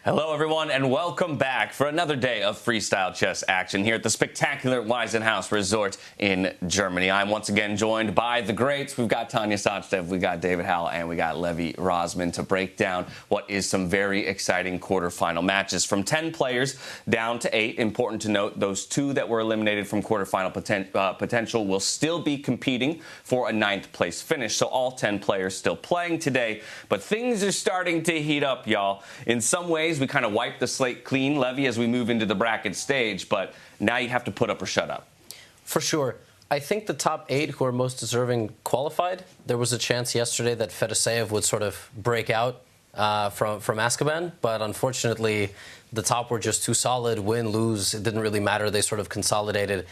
Hello, everyone, and welcome back for another day of freestyle chess action here at the spectacular Weissenhaus Resort in Germany. I'm once again joined by the greats. We've got Tanya Sachdev, we got David Howell, and we got Levi Rozman to break down what is some very exciting quarterfinal matches. From 10 players down to 8. Important to note, those 2 that were eliminated from quarterfinal potential will still be competing for a 9th place finish. So all 10 players still playing today. But things are starting to heat up, y'all. In some ways, we kind of wipe the slate clean, Levy, as we move into the bracket stage, but now you have to put up or shut up. For sure. I think the top 8 who are most deserving qualified. There was a chance yesterday that Fedoseev would sort of break out from Azkaban, but unfortunately the top were just too solid. Win, lose, it didn't really matter. They sort of consolidated.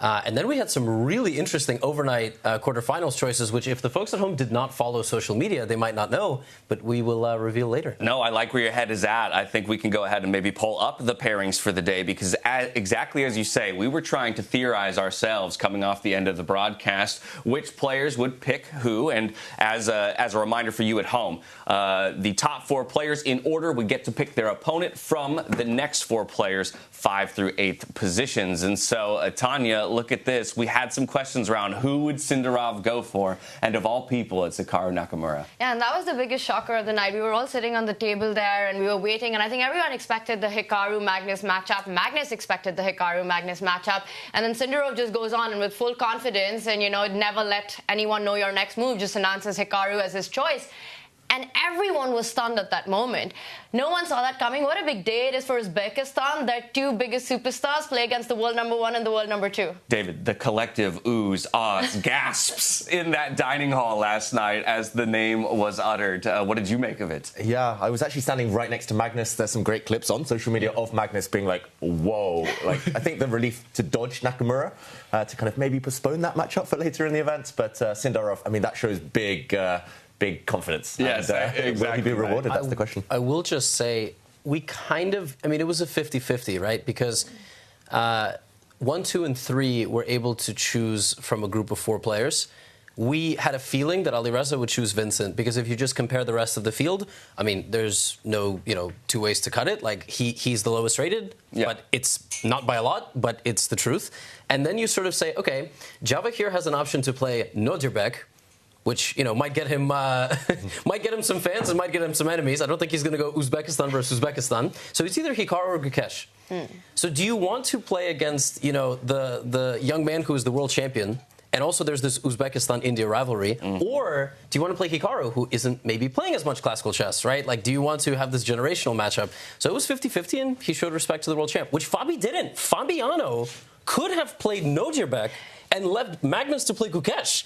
And then we had some really interesting overnight quarterfinals choices, which if the folks at home did not follow social media, they might not know, but we will reveal later. No, I like where your head is at. I think we can go ahead and maybe pull up the pairings for the day because exactly as you say, we were trying to theorize ourselves coming off the end of the broadcast which players would pick who. And as a reminder for you at home, the top 4 players in order would get to pick their opponent from the next 4 players, 5 through 8th positions. And so, Tanya, look at this. We had some questions around who would Sindarov go for, and of all people, it's Hikaru Nakamura. Yeah, and that was the biggest shocker of the night. We were all sitting on the table there, and we were waiting, and I think everyone expected the Hikaru-Magnus matchup. Magnus expected the Hikaru-Magnus matchup, and then Sindarov just goes on and with full confidence, and, never let anyone know your next move, just announces Hikaru as his choice. And everyone was stunned at that moment. No one saw that coming. What a big day it is for Uzbekistan. Their 2 biggest superstars play against the world number 1 and the world number 2. David, the collective oohs, ahs, gasps in that dining hall last night as the name was uttered. What did you make of it? Yeah, I was actually standing right next to Magnus. There's some great clips on social media of Magnus being like, whoa. I think the relief to dodge Nakamura, to kind of maybe postpone that matchup for later in the event. But Sindarov, that shows big confidence. Yes, exactly. Will he be rewarded? That's the question. I will just say, we kind of, it was a 50-50, right? Because 1, 2, and 3 were able to choose from a group of 4 players. We had a feeling that Alireza would choose Vincent, because if you just compare the rest of the field, there's no, 2 ways to cut it. Like, he's the lowest rated, but it's not by a lot, but it's the truth. And then you sort of say, okay, Javokhir has an option to play Nodirbek, which, might get him some fans and might get him some enemies. I don't think he's going to go Uzbekistan versus Uzbekistan. So it's either Hikaru or Gukesh. So do you want to play against, the young man who is the world champion, and also there's this Uzbekistan-India rivalry, or do you want to play Hikaru, who isn't maybe playing as much classical chess, right? Like, do you want to have this generational matchup? So it was 50-50, and he showed respect to the world champ, which Fabi didn't. Fabiano could have played Nodirbek and left Magnus to play Gukesh.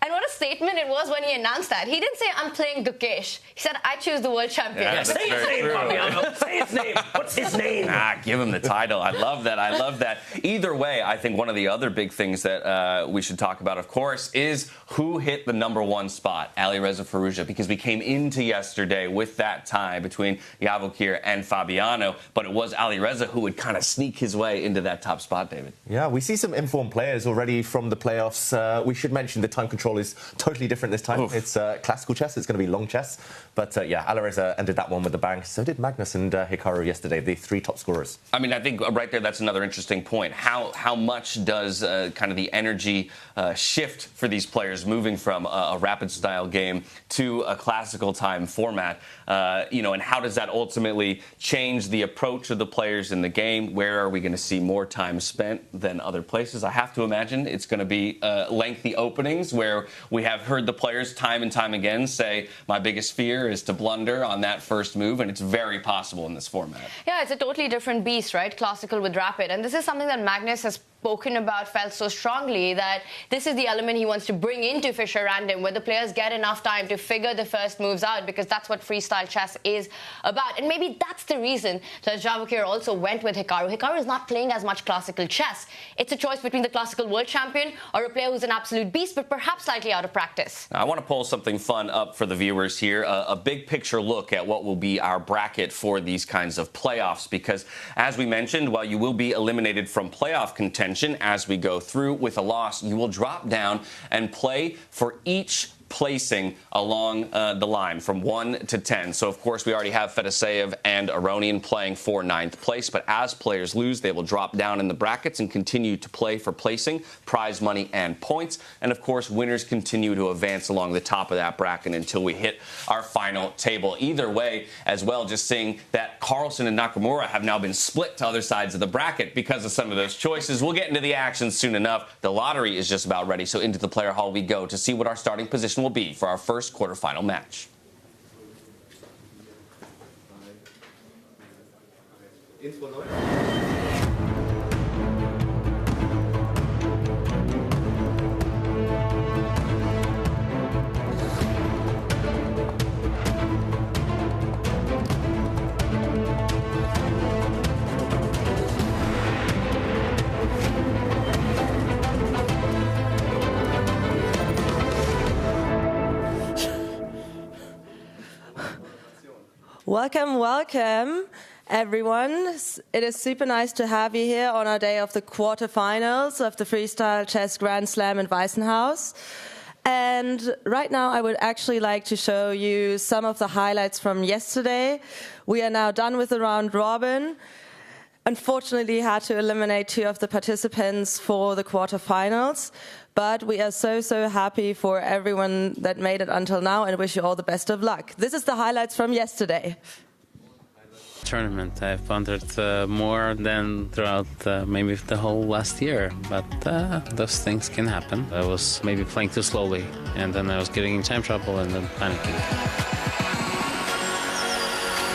And what a statement it was when he announced that. He didn't say, I'm playing Gukesh. He said, I choose the world champion. Yeah, say his name, Fabiano. Say his name. What's his name? Give him the title. I love that. Either way, I think one of the other big things that we should talk about, of course, is who hit the number 1 spot, Alireza Firouzja, because we came into yesterday with that tie between Javokhir and Fabiano, but it was Alireza who would kind of sneak his way into that top spot, David. Yeah, we see some informed players already from the playoffs. We should mention the time control is totally different this time. Oof. It's classical chess. It's going to be long chess. But Alireza ended that one with a bang. So did Magnus and Hikaru yesterday, the 3 top scorers. I think right there, that's another interesting point. How much does kind of the energy shift for these players moving from a rapid style game to a classical time format? And how does that ultimately change the approach of the players in the game? Where are we going to see more time spent than other places? I have to imagine it's going to be lengthy openings where we have heard the players time and time again say, my biggest fear is to blunder on that first move, and it's very possible in this format. Yeah, it's a totally different beast, right? Classical with rapid. And this is something that Magnus has spoken about, felt so strongly that this is the element he wants to bring into Fischer Random, where the players get enough time to figure the first moves out, because that's what freestyle chess is about. And maybe that's the reason that Javokhir also went with Hikaru. Hikaru is not playing as much classical chess. It's a choice between the classical world champion or a player who's an absolute beast, but perhaps slightly out of practice. I want to pull something fun up for the viewers here, a big picture look at what will be our bracket for these kinds of playoffs, because as we mentioned, while you will be eliminated from playoff contention as we go through with a loss, you will drop down and play for each placing along the line from 1 to 10. So, of course, we already have Fedoseev and Aronian playing for 9th place. But as players lose, they will drop down in the brackets and continue to play for placing, prize money, and points. And, of course, winners continue to advance along the top of that bracket until we hit our final table. Either way, as well, just seeing that Carlsen and Nakamura have now been split to other sides of the bracket because of some of those choices. We'll get into the action soon enough. The lottery is just about ready. So into the player hall we go to see what our starting position will be for our first quarterfinal match. Welcome, welcome, everyone. It is super nice to have you here on our day of the quarterfinals of the Freestyle Chess Grand Slam in Weissenhaus. And right now, I would actually like to show you some of the highlights from yesterday. We are now done with the round robin. Unfortunately, had to eliminate 2 of the participants for the quarterfinals. But we are so happy for everyone that made it until now and wish you all the best of luck. This is the highlights from yesterday. Tournament. I found it more than throughout maybe the whole last year, but those things can happen. I was maybe playing too slowly, and then I was getting in time trouble and then panicking.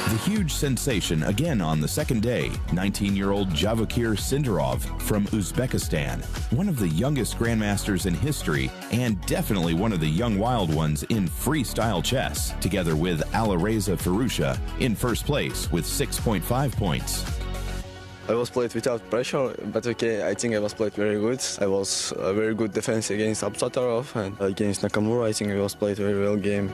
The huge sensation again on the second day, 19-year-old Javokhir Sindarov from Uzbekistan, one of the youngest grandmasters in history and definitely one of the young wild ones in freestyle chess, together with Alireza Firouzja in first place with 6.5 points. I was played without pressure, but okay, I think I was played very good. I was a very good defense against Abdusattorov, and against Nakamura I think I was played very well game.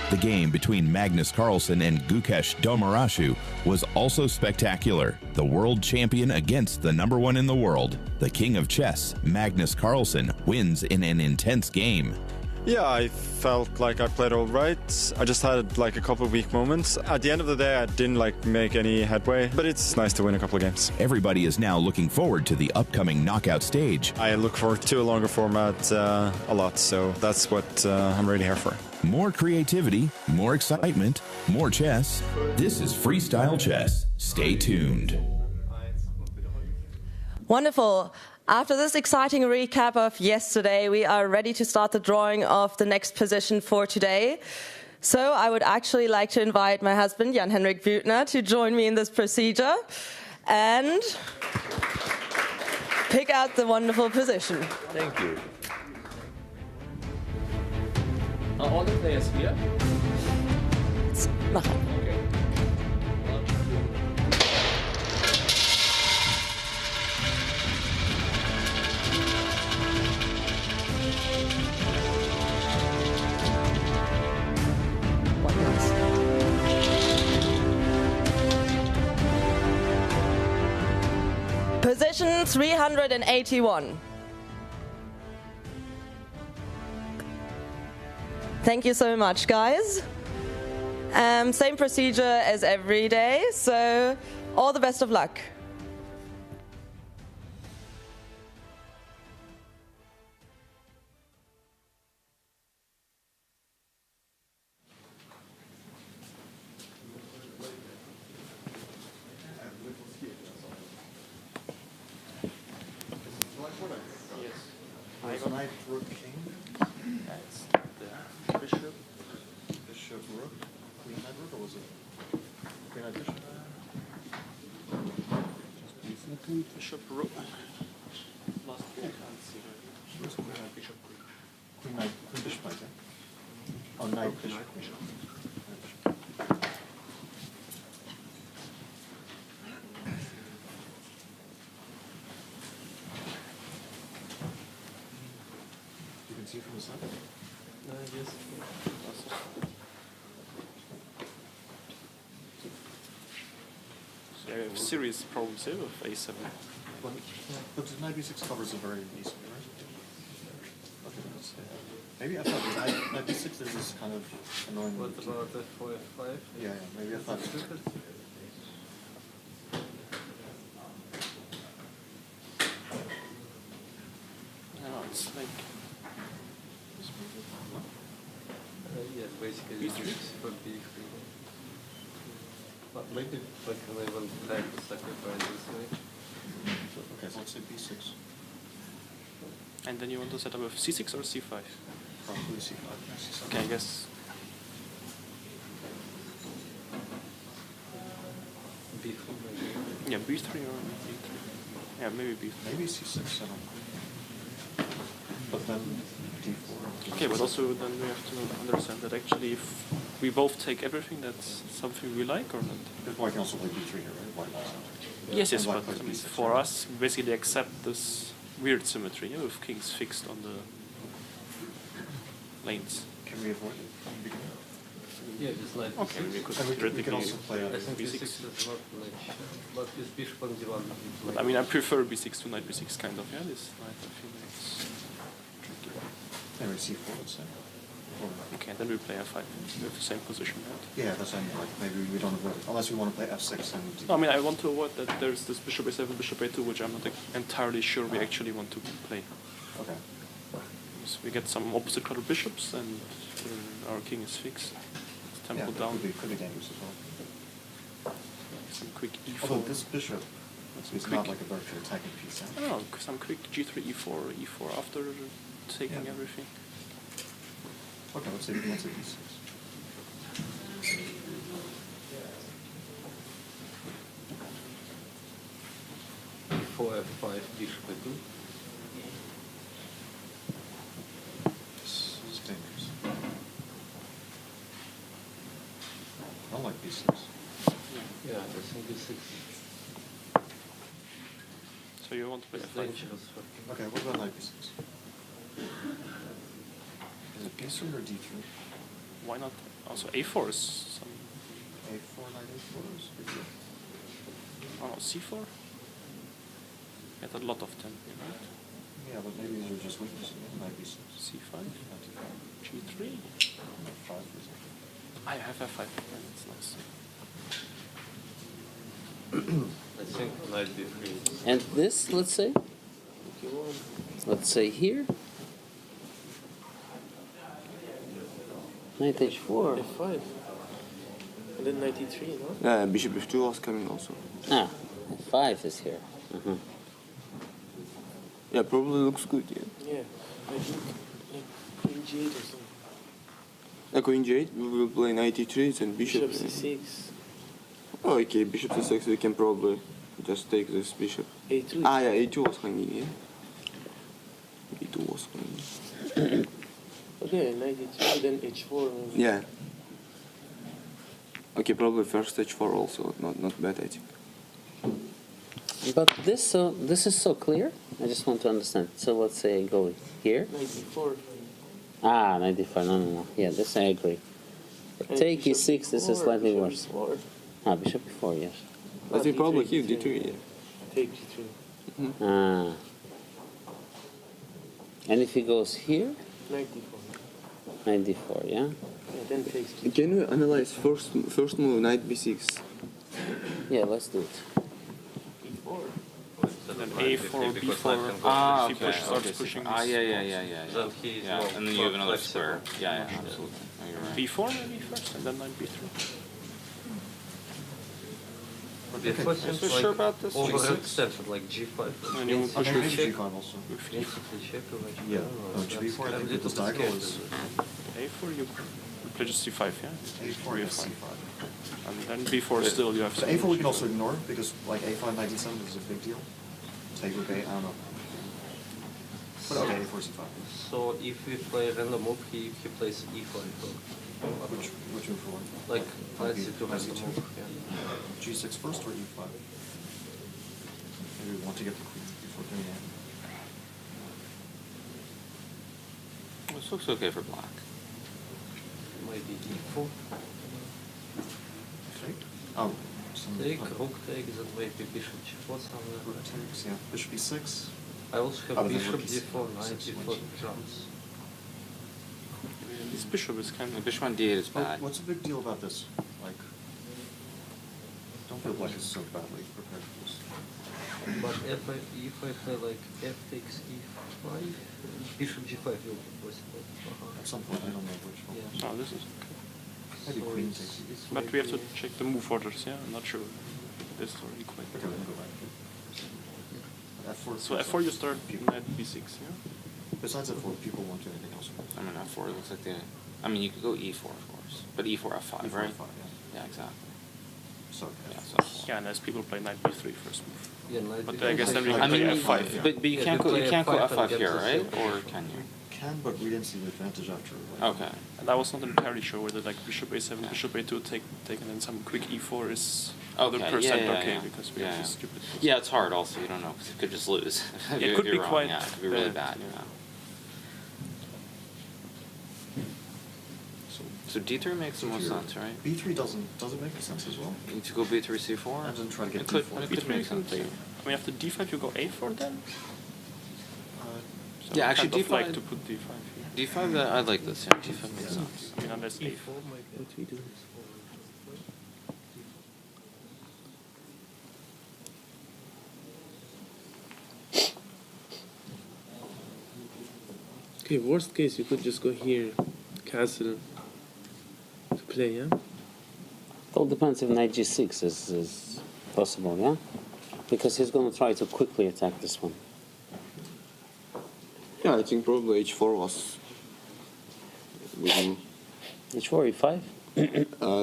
The game between Magnus Carlsen and Gukesh Dommaraju was also spectacular. The world champion against the #1 in the world. The king of chess, Magnus Carlsen, wins in an intense game. Yeah, I felt like I played all right. I just had like a couple of weak moments. At the end of the day, I didn't make any headway, but it's nice to win a couple of games. Everybody is now looking forward to the upcoming knockout stage. I look forward to a longer format a lot, so that's what I'm really here for. More creativity, more excitement, more chess. This is Freestyle Chess. Stay tuned. Wonderful. After this exciting recap of yesterday, we are ready to start the drawing of the next position for today. So I would actually like to invite my husband, Jan-Henrik Büttner, to join me in this procedure and pick out the wonderful position. Thank you. Are all the players here? Machen. Okay. Position 381. Thank you so much, guys. Same procedure as every day, so all the best of luck. Knight, rook, king. That's there. Bishop, bishop, rook. Queen, knight, rook, or was it? Queen, knight, bishop. Bishop, rook. Last queen, queen, knight, bishop, queen. Queen, knight, queen, bishop, knight, yeah? Oh, knight, bishop. Knight, bishop. See from the side? Yes. So I have serious problems here with a7. But the knight b6 covers it very easily, right? Okay, let's say maybe I thought knight b6 there's this kind of annoying. What about f4, f5? Yeah, maybe I thought. Stupid. No, it's like. Yeah, basically it's for b3. But maybe like I will try to sacrifice this way. Okay, so let's say b6. And then you want to set up with c6 or c5? Probably c5. Okay, I guess. b3 maybe. Yeah, b3 or b3. Yeah, maybe b3. Maybe c6, I don't know. But then d4. Okay, but also then we have to understand that actually if we both take everything, that's something we like or not? White can also play b3 here, right? White also. Yes, yes, And but white plays I mean, b6, for right? us, we basically accept this weird symmetry with kings fixed on the lanes. Can we avoid it? Yeah, just like Okay, we could And we can theoretically also play I think b6. b6 is not like, but with bishop on d1 it's like. I mean, I prefer b6 to knight b6 kind of. Yeah, this knight I feel like it's tricky. Anyway, c4, let's say. Or, Okay, then we play f5 with the same position. Right? yeah, that's what I mean. Like maybe we don't avoid it unless we want to play f6 and. No, I mean, I want to avoid that there's this bishop a7, bishop a2, which I'm not entirely sure we actually want to play. Okay. So we get some opposite color bishops, and our king is fixed. It's Yeah, tempo that down. could be dangerous as well. Some quick e4. Although this bishop is not like a virtual attacking piece. I don't know, some quick g3, e4, e4 after taking Yeah. everything. Okay, let's say b6. b4, f5, bishop a2. This is dangerous. I don't like b6. Yeah, I think b6 So you want to play is f5? dangerous for him. Okay, what about knight b6? Is it b3 or d3? Why not? Also a4 is some... a4, knight a4 is pretty good. Oh no, c4? Get a lot of tempo, right? Yeah, but maybe these are just weaknesses. Knight b6. c5, Knight d5. g3. Knight 5 is it? I have f5, and it's nice. I think knight b3 is And this, let's say, if you want. let's say here, knight h4. f5. And then knight e3, no? Yeah, bishop f2 was coming also. Ah, f5 is here. Yeah, probably looks good, yeah. Yeah. I think like queen g8 or something. Queen g8, we will play knight e3 and bishop. Bishop c6. Oh, okay, bishop c6, we can probably just take this bishop. a2. Ah, yeah, a2 was hanging, yeah. a2 was hanging. Okay, knight e3, then h4. Maybe. Yeah. Okay, probably first h4 also, not bad, I think. But this is so clear. I just want to understand. So let's say I go here. Knight e4. Ah, 95. No. Yeah, this I agree. But And take bishop e6. This is e4, slightly bishop worse. e4. Ah, bishop e4. Yes. I think probably d3, here d3. d3, yeah. Take d3. Ah. And if he goes here, Knight d4. knight d4. Yeah. Yeah, then takes d3. Can we analyze first move, knight b6? Yeah. Let's do it. e4. Then a4, because b4, knight can go Ah, if he okay. starts pushing Ah, these yeah. Then he is Yeah, more and then you have another flexible. square. Yeah, absolutely. No, you're right. b4 maybe first, and then knight b3. But the question So is sure like about this? overextended, like g5. And you will push Maybe with g5 also. Instantly check or like Yeah. no, No, g4, I I'm think a people's little bit diagonal scared. is a4. You play just c5, yeah. a4 and c5. And then b4 still you have. So a4 we can also ignore because like a5, knight d7 is a big deal. Take with a, I don't know. But okay, a4, c5. So if we play random move, he plays e5. Which move for one? Like knight Okay, c2 has the c2. move. Yeah. G6 first or e5? Maybe we want to get the queen before doing that. This looks okay for black. Maybe e4. Okay. Oh, Take, rook take, then maybe bishop g4 somewhere. Rook takes, yeah. Bishop e6. I also have Oh, then bishop rook d4, knight e6 d4 jumps. This bishop is kind of... Bishop on d8 is Oh, bad. what's the big deal about this? Like, don't feel like it's so badly prepared for this. But if I play like f takes e5, bishop g5 will be possible. At some point, I don't know which one. Yeah. Oh, this is... Maybe So queen it's- takes. it's But we have to maybe- check the move orders, yeah? I'm not sure. This is already quite... Okay, we can go back. F4. So f4 you start knight b6, yeah? Besides F4, people want to do anything else. I mean, f4 looks like the... I mean, you could go e4, of course. But e4, f5, E4, right? F5, Yeah, exactly. So, Yeah, so f4. Yeah, unless people play knight b3 first move. Yeah, knight But b3 I guess then we takes can I play mean, f5. but you Yeah, can't you go, play you can't go f5 f5 and here, get right? the Or can you? can, but we didn't see the advantage after. Like, Okay. And I was not entirely sure whether like bishop a7, bishop a2 take and then some quick e4 is Okay, 100% yeah, okay yeah. because we Yeah, have yeah. this stupid... Yeah, it's hard also. You don't know, because you could just lose. It If could you're be wrong, quite yeah, it could be really bad, bad, yeah. yeah. so So d3 makes the most sense, right? B3 doesn't make sense as well. You need to go b3, c4? And then try to get It could, D4. it could B3 make you can sense. play... I mean, after d5 you go a4 then? So Yeah, I actually kind of like D5 to put d5 here. d5, I like this, yeah, d5 makes sense. I mean, unless a4. What we do is okay, worst case you could just go here, castle to play, yeah? It all depends if knight g6 is possible, yeah? Because he's going to try to quickly attack this one. Yeah, I think probably h4 was with him. h4, e5?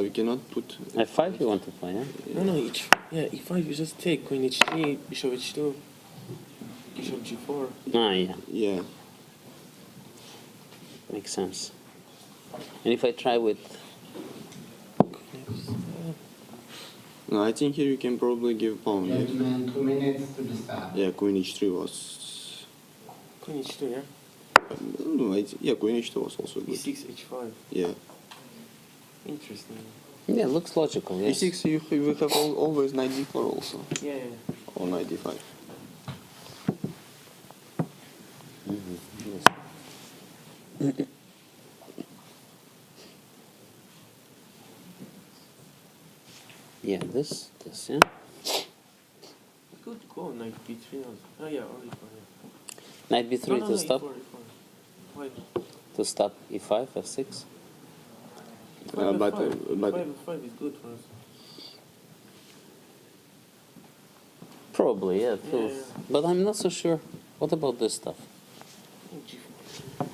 We cannot put f5 you want to play, yeah? No, e5 you just take queen h3, bishop h2, bishop g4. Ah, yeah, yeah. makes sense. And if I try with... No, I think here you can probably give pawn. Yeah, 2 minutes to the start. yeah, queen h3 was. Queen h2, yeah? No, yeah, queen h2 was also good. e6, h5. Yeah. Interesting. Yeah, looks logical, yes. e6 you will have always knight d4 also. Yeah. Or knight d5. Yeah, this, yeah. Good go, knight b3 also. Oh yeah, or e4, yeah. Knight b3 no, to stop? e4. Why? To stop e5, f6? But e5 is good for us. Probably, yeah, it Yeah, feels. yeah. But I'm not so sure. What about this stuff? G4.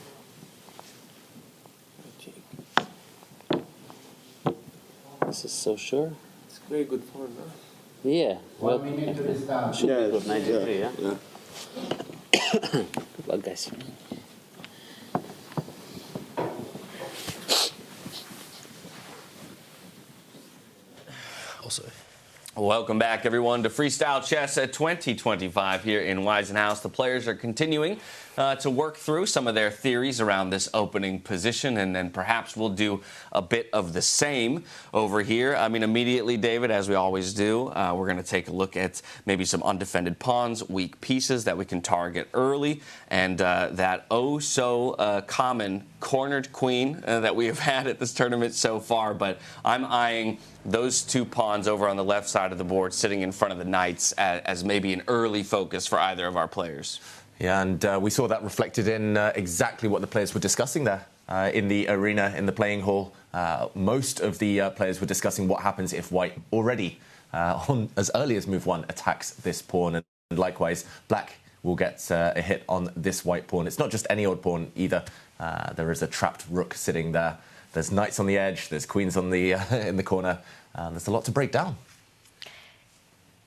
This is so sure. It's very good for no? Yeah. 1 minute to the start. Should be good, 93, yeah? Yeah. Good luck, guys. Also, Welcome back, everyone, to Freestyle Chess at 2025 here in Weissenhaus. The players are continuing to work through some of their theories around this opening position, and then perhaps we'll do a bit of the same over here. I mean, immediately, David, as we always do, we're going to take a look at maybe some undefended pawns, weak pieces that we can target early, and that common cornered queen that we have had at this tournament so far. But I'm eyeing those two pawns over on the left side of the board sitting in front of the knights as maybe an early focus for either of our players. Yeah, and we saw that reflected in exactly what the players were discussing there in the arena, in the playing hall. Most of the players were discussing what happens if white already, on as early as move 1, attacks this pawn. And likewise, black will get a hit on this white pawn. It's not just any old pawn either. There is a trapped rook sitting there. There's knights on the edge. There's queens on the in the corner. There's a lot to break down.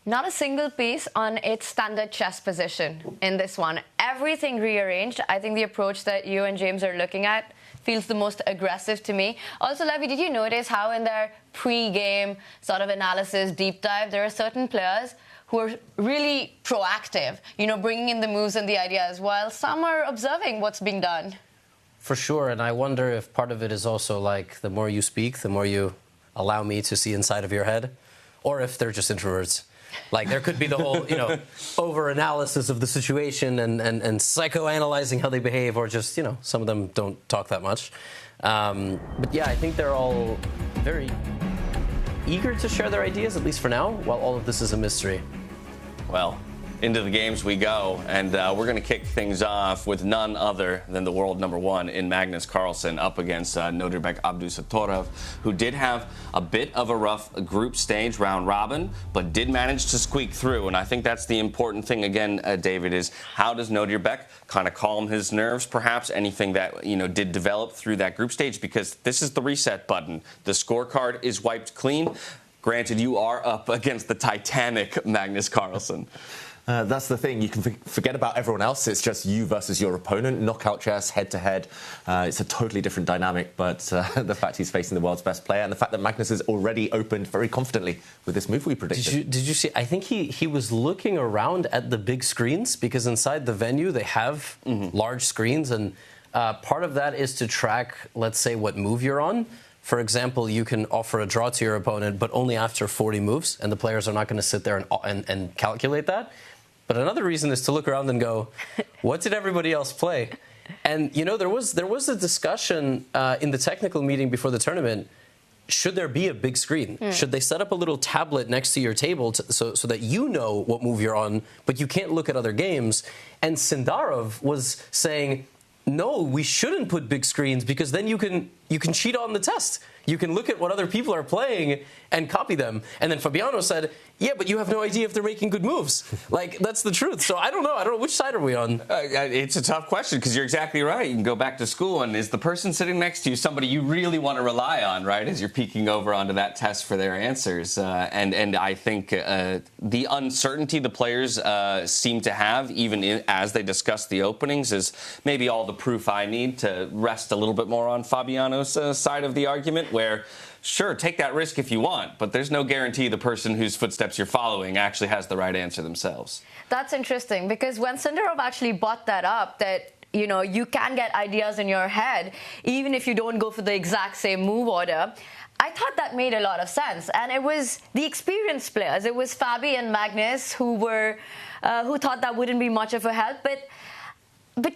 Not a single piece on its standard chess position in this one. Everything rearranged. I think the approach that you and James are looking at feels the most aggressive to me. Also, Levy, did you notice how in their pre-game sort of analysis, deep dive, there are certain players who are really proactive, bringing in the moves and the ideas, while some are observing what's being done? for sure, and I wonder if part of it is also like the more you speak, the more you allow me to see inside of your head. or if they're just introverts. Like, there could be the whole, over-analysis of the situation and psychoanalyzing how they behave, or just, some of them don't talk that much. But yeah, I think they're all very eager to share their ideas, at least for now, while all of this is a mystery. Well, into the games we go, and we're going to kick things off with none other than the world number one in Magnus Carlsen up against Nodirbek Abdusattorov, who did have a bit of a rough group stage round robin, but did manage to squeak through. And I think that's the important thing again, David, is how does Nodirbek kind of calm his nerves, perhaps anything that did develop through that group stage, because this is the reset button. The scorecard is wiped clean. Granted, you are up against the Titanic Magnus Carlsen. That's the thing. You can forget about everyone else. It's just you versus your opponent. Knockout chess, head-to-head. It's a totally different dynamic, but the fact he's facing the world's best player and the fact that Magnus has already opened very confidently with this move we predicted. Did you see? I think he was looking around at the big screens, because inside the venue they have large screens, and part of that is to track, let's say, what move you're on. For example, you can offer a draw to your opponent, but only after 40 moves, and the players are not going to sit there and calculate that. But another reason is to look around and go, what did everybody else play? And, there was a discussion in the technical meeting before the tournament. Should there be a big screen? Should they set up a little tablet next to your table so that you know what move you're on, but you can't look at other games? And Sindarov was saying, no, we shouldn't put big screens, because then you can cheat on the test. You can look at what other people are playing and copy them. And then Fabiano said, yeah, but you have no idea if they're making good moves. Like, that's the truth. So I don't know. Which side are we on? It's a tough question, because you're exactly right. You can go back to school, and is the person sitting next to you somebody you really want to rely on, right, as you're peeking over onto that test for their answers? And I think the uncertainty the players seem to have, even as they discuss the openings, is maybe all the proof I need to rest a little bit more on Fabiano's side of the argument, where sure, take that risk if you want, but there's no guarantee the person whose footsteps you're following actually has the right answer themselves. That's interesting, because when Sindarov actually brought that up, that you can get ideas in your head even if you don't go for the exact same move order, I thought that made a lot of sense. And it was the experienced players, it was Fabi and Magnus who thought that wouldn't be much of a help. But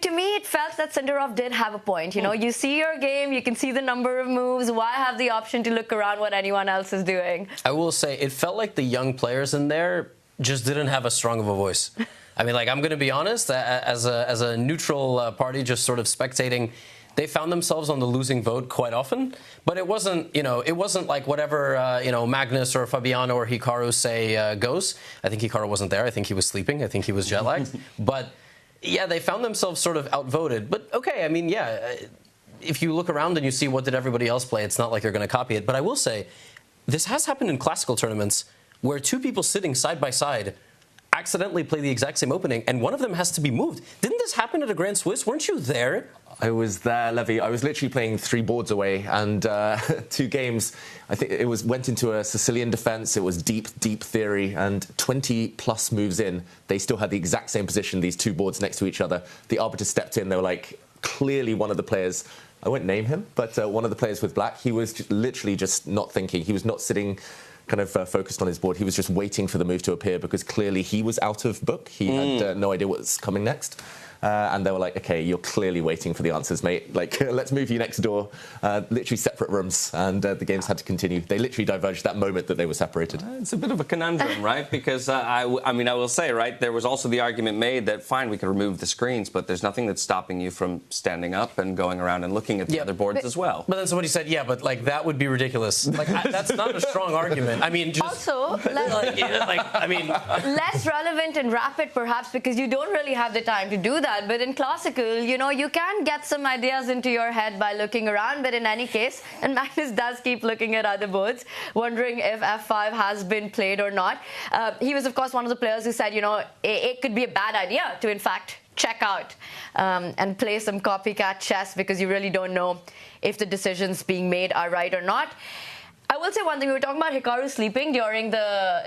to me, it felt that Sindarov did have a point. You see your game, you can see the number of moves. Why have the option to look around what anyone else is doing? I will say, it felt like the young players in there just didn't have as strong of a voice. I mean, I'm going to be honest, as a neutral party just sort of spectating, they found themselves on the losing vote quite often. But it wasn't, it wasn't like whatever, Magnus or Fabiano or Hikaru say goes. I think Hikaru wasn't there. I think he was sleeping. I think he was jet-lagged. But yeah, they found themselves sort of outvoted. But okay, I mean, yeah, if you look around and you see what did everybody else play, it's not like you're going to copy it. But I will say, this has happened in classical tournaments where two people sitting side by side accidentally play the exact same opening, and one of them has to be moved. Didn't this happen at a Grand Swiss? Weren't you there? I was there, Levy. I was literally playing 3 boards away, and 2 games. I think it went into a Sicilian defense. It was deep theory, and 20-plus moves in, they still had the exact same position, these 2 boards next to each other. The arbiter stepped in. They were like, clearly one of the players, I won't name him, but one of the players with black, he was literally just not thinking. He was not sitting kind of focused on his board. He was just waiting for the move to appear, because clearly he was out of book. He had no idea what was coming next. And they were like, okay, you're clearly waiting for the answers, mate. Like, let's move you next door. Literally separate rooms, and the games had to continue. They literally diverged that moment that they were separated. It's a bit of a conundrum, right? Because, I will say, right, there was also the argument made that, fine, we could remove the screens, but there's nothing that's stopping you from standing up and going around and looking at the other boards as well. But then somebody said, yeah, but, that would be ridiculous. That's not a strong argument. I mean, just... Also, less relevant and rapid, perhaps, because you don't really have the time to do that. But in classical, you can get some ideas into your head by looking around. But in any case, and Magnus does keep looking at other boards, wondering if F5 has been played or not. He was, of course, one of the players who said, it could be a bad idea to, in fact, check out and play some copycat chess, because you really don't know if the decisions being made are right or not. I will say one thing. We were talking about Hikaru sleeping during the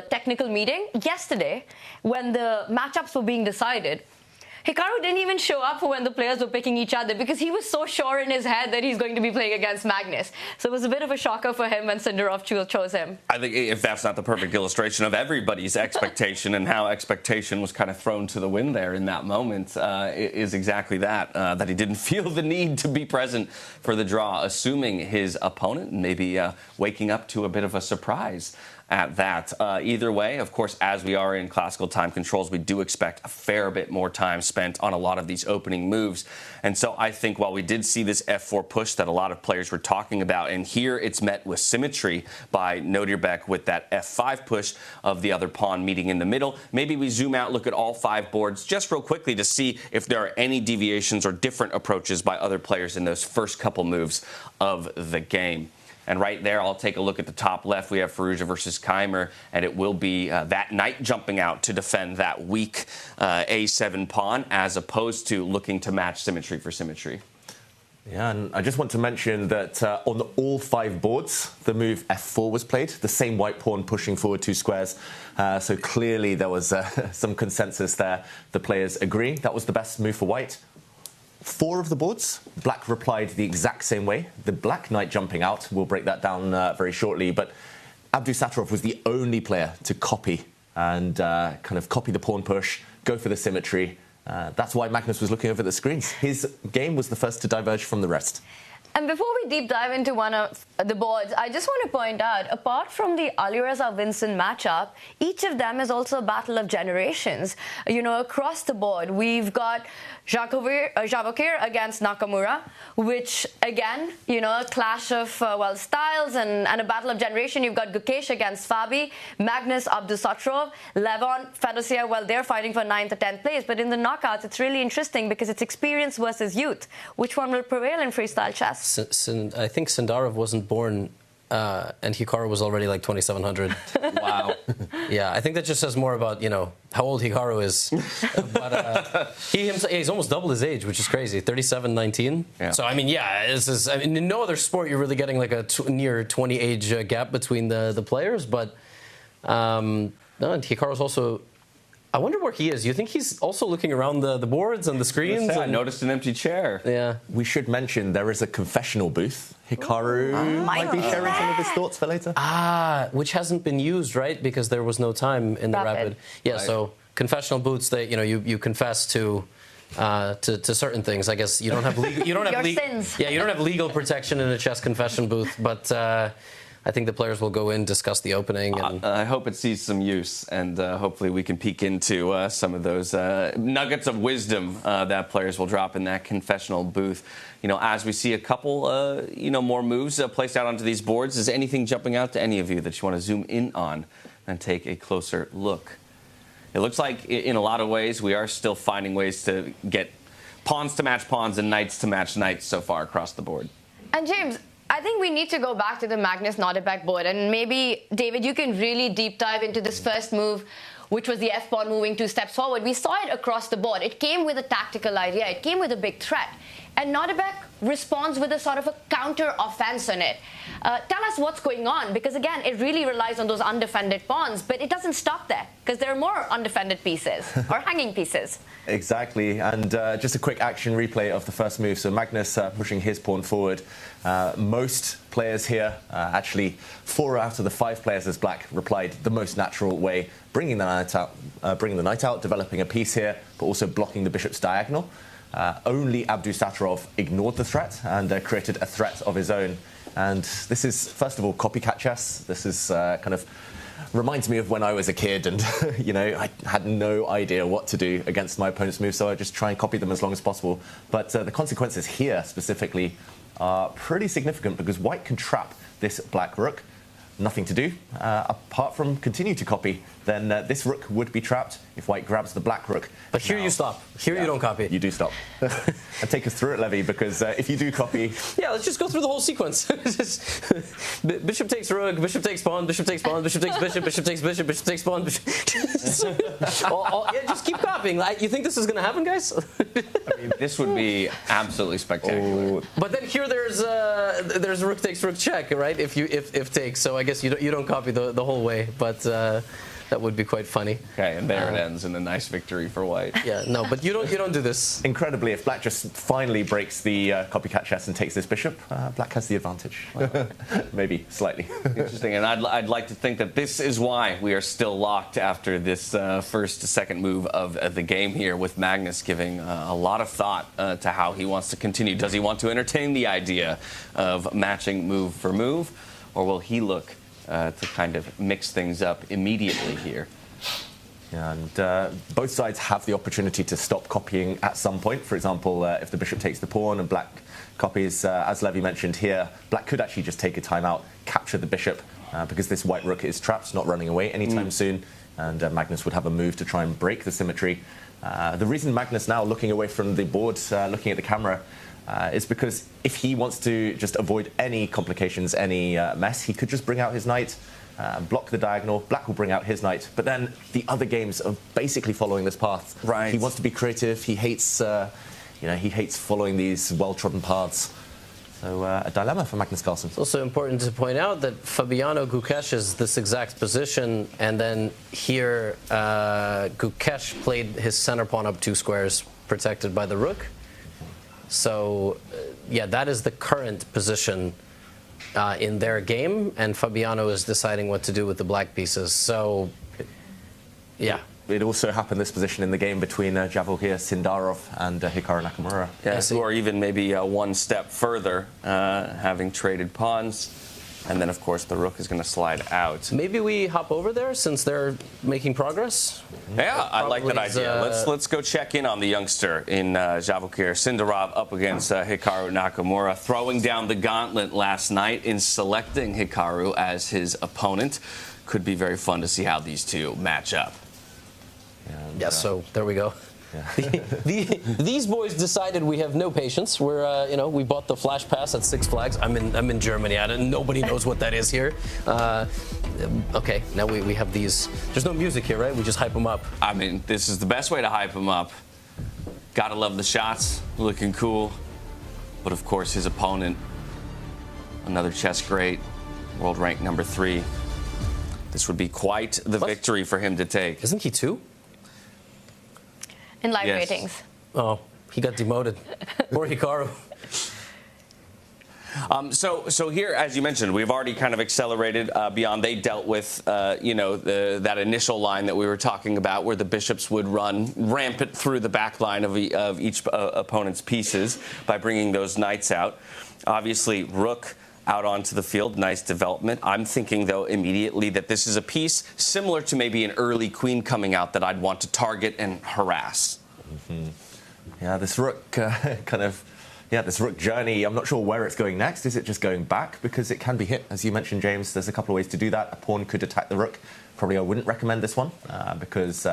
technical meeting yesterday when the matchups were being decided. Hikaru didn't even show up for when the players were picking each other because he was so sure in his head that he's going to be playing against Magnus. So it was a bit of a shocker for him when Sindarov chose him. I think if that's not the perfect illustration of everybody's expectation and how expectation was kind of thrown to the wind there in that moment, it is exactly that, that he didn't feel the need to be present for the draw, assuming his opponent maybe waking up to a bit of a surprise at that. Either way, of course, as we are in classical time controls, we do expect a fair bit more time spent on a lot of these opening moves. And so I think while we did see this f4 push that a lot of players were talking about, and here it's met with symmetry by Nodirbek with that f5 push of the other pawn meeting in the middle, maybe we zoom out, look at all 5 boards just real quickly to see if there are any deviations or different approaches by other players in those first couple moves of the game. And right there, I'll take a look at the top left. We have Firouzja versus Keymer, and it will be that knight jumping out to defend that weak a7 pawn, as opposed to looking to match symmetry for symmetry. Yeah, and I just want to mention that on all 5 boards, the move f4 was played, the same white pawn pushing forward 2 squares. So clearly there was some consensus there. The players agree that was the best move for white. 4 of the boards, black replied the exact same way. The black knight jumping out, we'll break that down very shortly, but Abdusattorov was the only player to copy and kind of copy the pawn push, go for the symmetry. That's why Magnus was looking over the screens. His game was the first to diverge from the rest. And before we deep dive into one of the boards, I just want to point out, apart from the Alireza Vincent matchup, each of them is also a battle of generations. You know, across the board, we've got Javokhir against Nakamura, which, again, you know, a clash of, styles and a battle of generation. You've got Gukesh against Fabi, Magnus Abdusattorov, Levon Aronian, well, they're fighting for 9th or 10th place. But in the knockouts, it's really interesting because it's experience versus youth. Which one will prevail in freestyle chess? I think Sindarov wasn't born, and Hikaru was already like 2,700. Wow. Yeah, I think that just says more about, you know, how old Hikaru is. But he's almost double his age, which is crazy. 37, 19. Yeah. So, I mean, yeah, in no other sport you're really getting like a near 20 age gap between the players. But no, and Hikaru's also... I wonder where he is. You think he's also looking around the boards and the screens? I noticed an empty chair. Yeah. We should mention there is a confessional booth. Hikaru might be sharing some of his thoughts for later. Which hasn't been used, right? Because there was no time in the rapid. Yeah, right. So confessional booths, you confess to certain things. I guess you don't have legal. You don't have sins. Yeah, you don't have legal protection in a chess confession booth, but. I think the players will go in, discuss the opening. And I hope it sees some use, and hopefully we can peek into some of those nuggets of wisdom that players will drop in that confessional booth. You know, as we see a couple, more moves placed out onto these boards, is anything jumping out to any of you that you want to zoom in on and take a closer look? It looks like, in a lot of ways, we are still finding ways to get pawns to match pawns and knights to match knights so far across the board. And James, I think we need to go back to the Magnus Nodirbek board, and maybe, David, you can really deep dive into this first move, which was the f-pawn moving 2 steps forward. We saw it across the board. It came with a tactical idea. It came with a big threat. And Nodirbek responds with a sort of a counter-offense on it. Tell us what's going on, because, again, it really relies on those undefended pawns, but it doesn't stop there, because there are more undefended pieces, or hanging pieces. Exactly, and just a quick action replay of the first move. So Magnus pushing his pawn forward. Most players here, actually 4 out of the 5 players as black, replied the most natural way, bringing the knight out, developing a piece here, but also blocking the bishop's diagonal. Only Abdusattorov ignored the threat and created a threat of his own. And this is, first of all, copycat chess. This is kind of reminds me of when I was a kid and, I had no idea what to do against my opponent's moves, so I just try and copy them as long as possible. But the consequences here, specifically, are pretty significant because white can trap this black rook. Nothing to do, apart from continue to copy. Then this rook would be trapped if white grabs the black rook. But here you stop. Here you don't copy. You do stop. And take us through it, Levy, because if you do copy... Yeah, let's just go through the whole sequence. Bishop takes rook, bishop takes pawn, bishop takes pawn, bishop takes bishop, bishop takes bishop, bishop takes pawn, bishop... just keep copying. You think this is going to happen, guys? I mean, this would be absolutely spectacular. But then here there's rook takes rook check, right? If takes, so I guess you don't copy the whole way, but That would be quite funny. Okay, and there it ends in a nice victory for white. Yeah, no, but you don't do this. Incredibly, if black just finally breaks the copycat chess and takes this bishop, black has the advantage. Maybe slightly. Interesting, and I'd like to think that this is why we are still locked after this second move of the game here, with Magnus giving a lot of thought to how he wants to continue. Does he want to entertain the idea of matching move for move, or will he look to kind of mix things up immediately here? And both sides have the opportunity to stop copying at some point. For example, if the bishop takes the pawn and black copies, as Levy mentioned here, black could actually just take a timeout, capture the bishop, because this white rook is trapped, not running away anytime soon, and Magnus would have a move to try and break the symmetry. The reason Magnus now looking away from the board, looking at the camera, is because if he wants to just avoid any complications, any mess, he could just bring out his knight, block the diagonal. Black will bring out his knight, but then the other games are basically following this path. Right. He wants to be creative. He hates, he hates following these well-trodden paths. So a dilemma for Magnus Carlsen. It's also important to point out that Fabiano Gukesh is this exact position, and then here Gukesh played his center pawn up 2 squares, protected by the rook. So, yeah, that is the current position in their game, and Fabiano is deciding what to do with the black pieces. So, yeah. It also happened, this position in the game between Javokhir Sindarov and Hikaru Nakamura. Yes, who are even maybe one step further, having traded pawns. And then, of course, the rook is going to slide out. Maybe we hop over there since they're making progress? Yeah, I like that idea. Let's go check in on the youngster in Javokhir Sindarov up against Hikaru Nakamura, throwing down the gauntlet last night in selecting Hikaru as his opponent. Could be very fun to see how these two match up. And, so there we go. Yeah. These boys decided we have no patience. We're, we bought the flash pass at Six Flags. I'm in Germany. Nobody knows what that is here. Okay, now we have these. There's no music here, right? We just hype them up. I mean, this is the best way to hype them up. Gotta love the shots, looking cool. But of course, his opponent, another chess great, world rank number 3. This would be quite the victory for him to take. Isn't he 2? In live ratings. Oh, he got demoted. Poor Hikaru. So here, as you mentioned, we've already kind of accelerated beyond. They dealt with, that initial line that we were talking about, where the bishops would run rampant through the back line of each opponent's pieces by bringing those knights out. Obviously, rook out onto the field, nice development. I'm thinking, though, immediately that this is a piece similar to maybe an early queen coming out that I'd want to target and harass. Yeah, this rook this rook journey, I'm not sure where it's going next. Is it just going back? Because it can be hit. As you mentioned, James, there's a couple of ways to do that. A pawn could attack the rook. Probably I wouldn't recommend this one because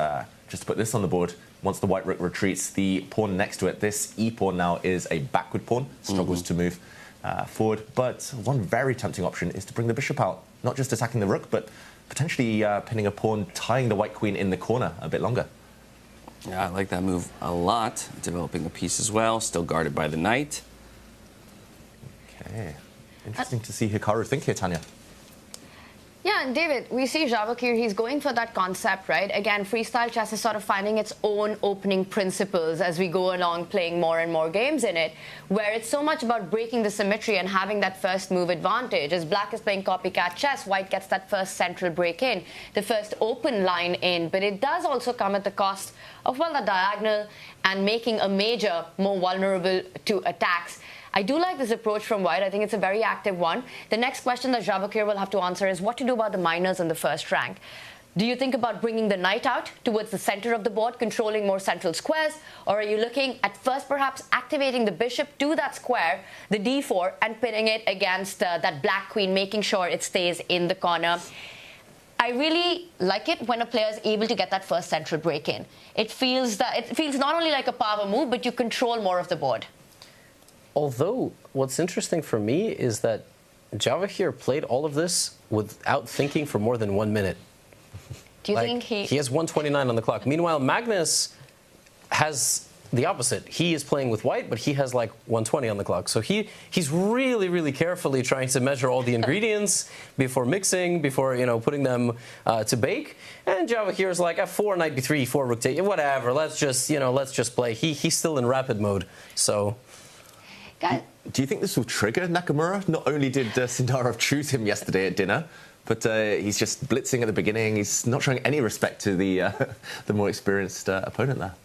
just to put this on the board, once the white rook retreats, the pawn next to it, this e-pawn now is a backward pawn, struggles to move forward. But one very tempting option is to bring the bishop out, not just attacking the rook, but potentially pinning a pawn, tying the white queen in the corner a bit longer. Yeah, I like that move a lot. Developing a piece as well, still guarded by the knight. Okay. Interesting to see Hikaru think here, Tanya. Yeah, and David, we see Javokhir, he's going for that concept, right? Again, freestyle chess is sort of finding its own opening principles as we go along playing more and more games in it, where it's so much about breaking the symmetry and having that first move advantage. As black is playing copycat chess, white gets that first central break in, the first open line in, but it does also come at the cost of, well, the diagonal and making a major more vulnerable to attacks. I do like this approach from white. I think it's a very active one. The next question that Javokhir will have to answer is what to do about the minors in the first rank. Do you think about bringing the knight out towards the center of the board, controlling more central squares? Or are you looking at first perhaps activating the bishop to that square, the d4, and pinning it against that black queen, making sure it stays in the corner? I really like it when a player is able to get that first central break in. It feels not only like a power move, but you control more of the board. Although, what's interesting for me is that Javokhir played all of this without thinking for more than 1 minute. Do you think he has 1:29 on the clock. Meanwhile, Magnus has the opposite. He is playing with white, but he has like 120 on the clock. So he's really, really carefully trying to measure all the ingredients before mixing, before putting them to bake. And Javokhir is like f4, knight b3, e4, rook take, whatever. Let's just play. He's still in rapid mode. So. Do you think this will trigger Nakamura? Not only did Sindarov choose him yesterday at dinner, but he's just blitzing at the beginning. He's not showing any respect to the more experienced opponent there.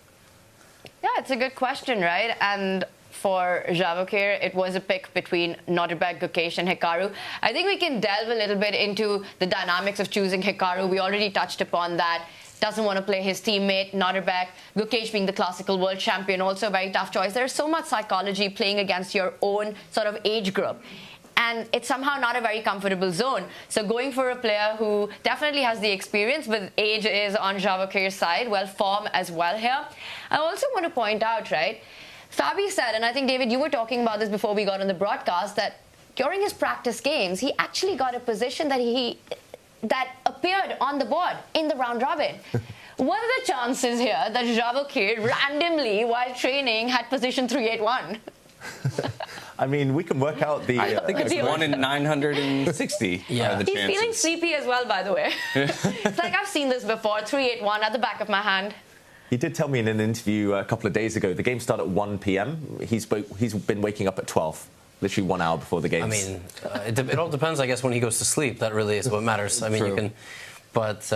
Yeah, it's a good question, right? And for Javokhir, it was a pick between Nodirbek, Gukesh, and Hikaru. I think we can delve a little bit into the dynamics of choosing Hikaru. We already touched upon that. Doesn't want to play his teammate, Nodirbek. Gukesh being the classical world champion, also a very tough choice. There's so much psychology playing against your own sort of age group. And it's somehow not a very comfortable zone. So going for a player who definitely has the experience, but age is on Javokhir's side, well, form as well here. I also want to point out, right, Fabi said, and I think, David, you were talking about this before we got on the broadcast, that during his practice games, he actually got a position that appeared on the board in the round robin. What are the chances here that Javokhir randomly, while training, had position 381? I mean, we can work out the... I think it's 1 in 960. Yeah. He's feeling sleepy as well, by the way. It's like, I've seen this before, 381 at the back of my hand. He did tell me in an interview a couple of days ago, the game started at 1 p.m. He's been waking up at 12. Literally 1 hour before the game. I mean, it all depends, I guess, when he goes to sleep. That really is what matters. I mean, you can... But,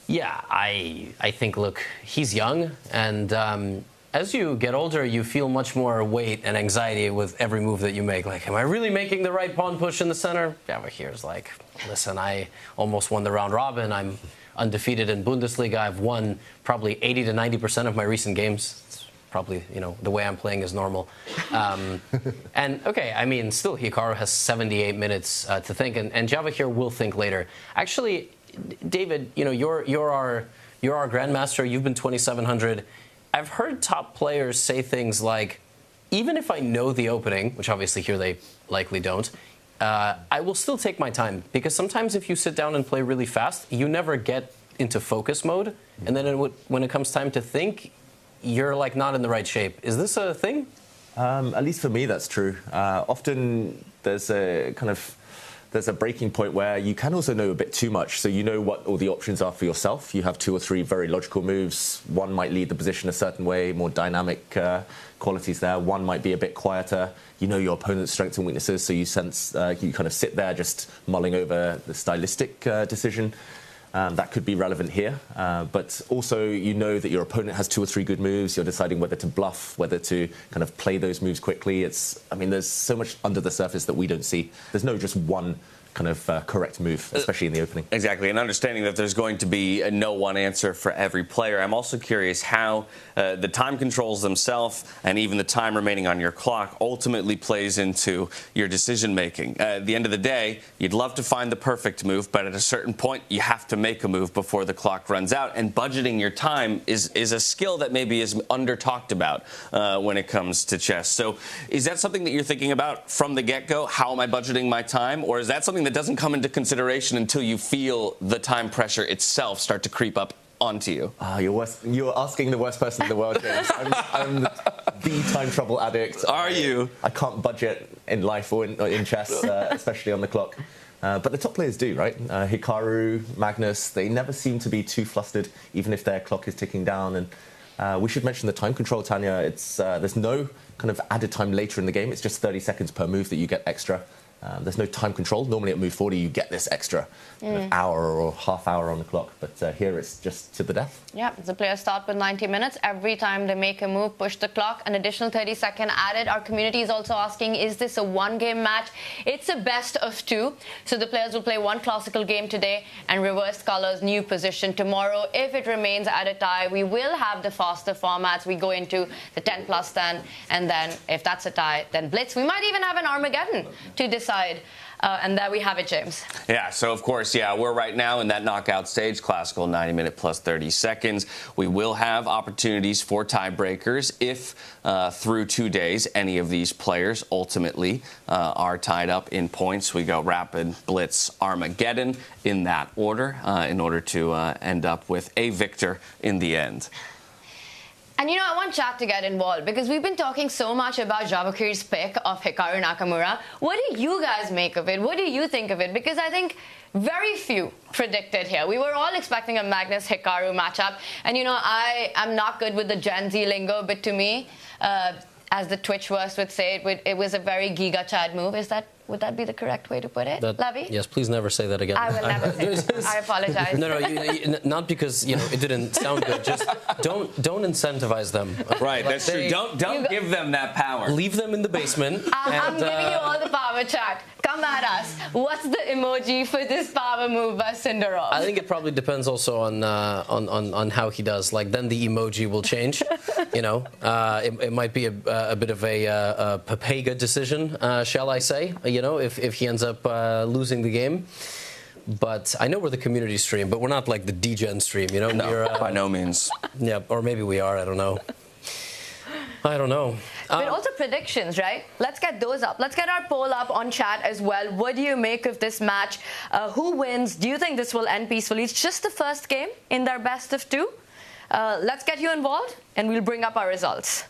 yeah, I think, look, he's young, and as you get older, you feel much more weight and anxiety with every move that you make. Like, am I really making the right pawn push in the center? Javokhir's like, listen, I almost won the round robin. I'm undefeated in Bundesliga. I've won probably 80 to 90% of my recent games. It's probably, the way I'm playing is normal. And, okay, I mean, still, Hikaru has 78 minutes to think, and Javokhir will think later. Actually, David, you're our grandmaster. You've been 2,700. I've heard top players say things like, even if I know the opening, which obviously here they likely don't, I will still take my time. Because sometimes if you sit down and play really fast, you never get into focus mode. And then when it comes time to think, you're like not in the right shape. Is this a thing? At least for me, that's true. Often there's a breaking point where you can also know a bit too much. So you know what all the options are for yourself. You have 2 or 3 very logical moves. One might lead the position a certain way, more dynamic qualities there. One might be a bit quieter. You know your opponent's strengths and weaknesses, so you sense you kind of sit there just mulling over the stylistic decision. That could be relevant here. But also you know that your opponent has 2 or 3 good moves. You're deciding whether to bluff, whether to kind of play those moves quickly. There's so much under the surface that we don't see. There's no just one kind of correct move, especially in the opening. Exactly, and understanding that there's going to be no one answer for every player. I'm also curious how the time controls themselves and even the time remaining on your clock ultimately plays into your decision making. At the end of the day, you'd love to find the perfect move, but at a certain point, you have to make a move before the clock runs out. And budgeting your time is a skill that maybe is under talked about when it comes to chess. So is that something that you're thinking about from the get-go? How am I budgeting my time? Or is that something that doesn't come into consideration until you feel the time pressure itself start to creep up onto you? You're asking the worst person in the world, James. I'm the time trouble addict. Are you? I can't budget in life or in chess, especially on the clock. But the top players do, right? Hikaru, Magnus, they never seem to be too flustered, even if their clock is ticking down. And we should mention the time control, Tanya. There's no kind of added time later in the game. It's just 30 seconds per move that you get extra. There's no time control. Normally at move 40, you get this extra hour or half hour on the clock. But here it's just to the death. Yeah, the players start with 90 minutes. Every time they make a move, push the clock, an additional 30-second added. Our community is also asking, is this a one-game match? It's a best of 2. So the players will play 1 classical game today and reversed colors, new position tomorrow. If it remains at a tie, we will have the faster formats. We go into the 10+10. And then if that's a tie, then blitz. We might even have an Armageddon to decide. And there we have it, James. Yeah, so of course, we're right now in that knockout stage, classical 90-minute plus 30 seconds. We will have opportunities for tiebreakers if through 2 days any of these players ultimately are tied up in points. We go rapid, blitz, Armageddon in that order in order to end up with a victor in the end. And I want chat to get involved because we've been talking so much about Javokhir's pick of Hikaru Nakamura. What do you guys make of it? What do you think of it? Because I think very few predicted here. We were all expecting a Magnus Hikaru matchup. And I am not good with the Gen Z lingo, but to me, as the Twitchverse would say, it was a very Giga Chad move. Would that be the correct way to put it, Levy? Yes, please never say that again. I will never say it. I apologize. No, not because it didn't sound good. Just don't incentivize them. Right, that's true. Don't give them that power. Leave them in the basement. I'm giving you all the power, chat. Come at us. What's the emoji for this power move by Sindarov? I think it probably depends also on how he does. Like then the emoji will change. It might be a bit of a Papega decision, shall I say? If he ends up losing the game. But I know we're the community stream, but we're not like the DGen stream, No, we're, by no means. Yeah, or maybe we are, I don't know. But also predictions, right? Let's get those up. Let's get our poll up on chat as well. What do you make of this match? Who wins? Do you think this will end peacefully? It's just the first game in their best of two. Let's get you involved, and we'll bring up our results.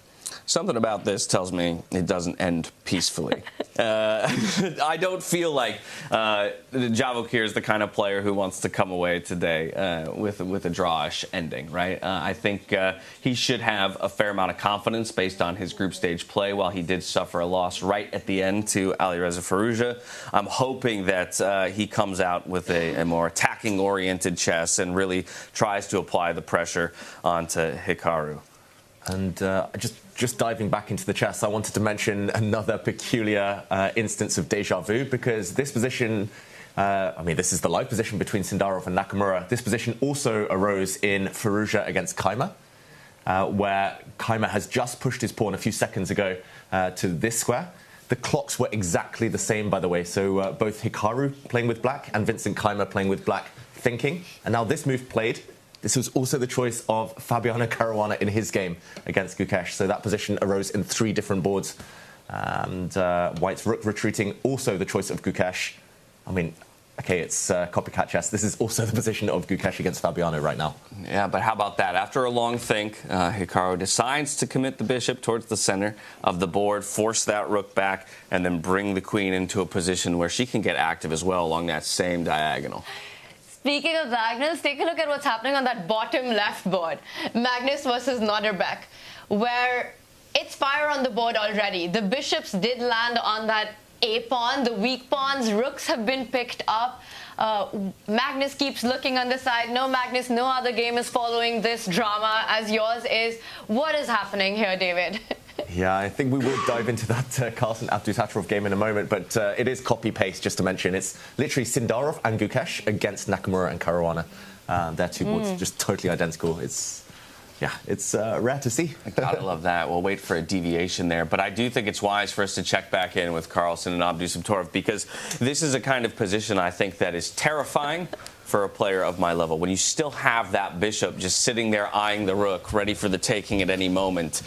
Something about this tells me it doesn't end peacefully. I don't feel like Javokhir is the kind of player who wants to come away today with a drawish ending, right? I think he should have a fair amount of confidence based on his group stage play while he did suffer a loss right at the end to Alireza Firouzja. I'm hoping that he comes out with a more attacking-oriented chess and really tries to apply the pressure onto Hikaru. And just diving back into the chess, I wanted to mention another peculiar instance of deja vu, because this position, this is the live position between Sindarov and Nakamura. This position also arose in Firouzja against Keymer, where Keymer has just pushed his pawn a few seconds ago to this square. The clocks were exactly the same, by the way, so both Hikaru playing with black and Vincent Keymer playing with black thinking. And now this move played. This was also the choice of Fabiano Caruana in his game against Gukesh. So that position arose in 3 different boards. And White's rook retreating, also the choice of Gukesh. It's copycat chess. This is also the position of Gukesh against Fabiano right now. Yeah, but how about that? After a long think, Hikaru decides to commit the bishop towards the center of the board, force that rook back, and then bring the queen into a position where she can get active as well along that same diagonal. Speaking of diagonals, take a look at what's happening on that bottom left board. Magnus versus Nodirbek, where it's fire on the board already. The bishops did land on that A pawn. The weak pawns, rooks have been picked up. Magnus keeps looking on the side. No, Magnus, no other game is following this drama as yours is. What is happening here, David? Yeah, I think we will dive into that Carlsen Abdusattorov game in a moment, but it is copy-paste, just to mention. It's literally Sindarov and Gukesh against Nakamura and Caruana. Their 2 boards just totally identical. It's rare to see. I gotta love that. We'll wait for a deviation there. But I do think it's wise for us to check back in with Carlsen and Abdusattorov, because this is a kind of position I think that is terrifying for a player of my level. When you still have that bishop just sitting there eyeing the rook, ready for the taking at any moment.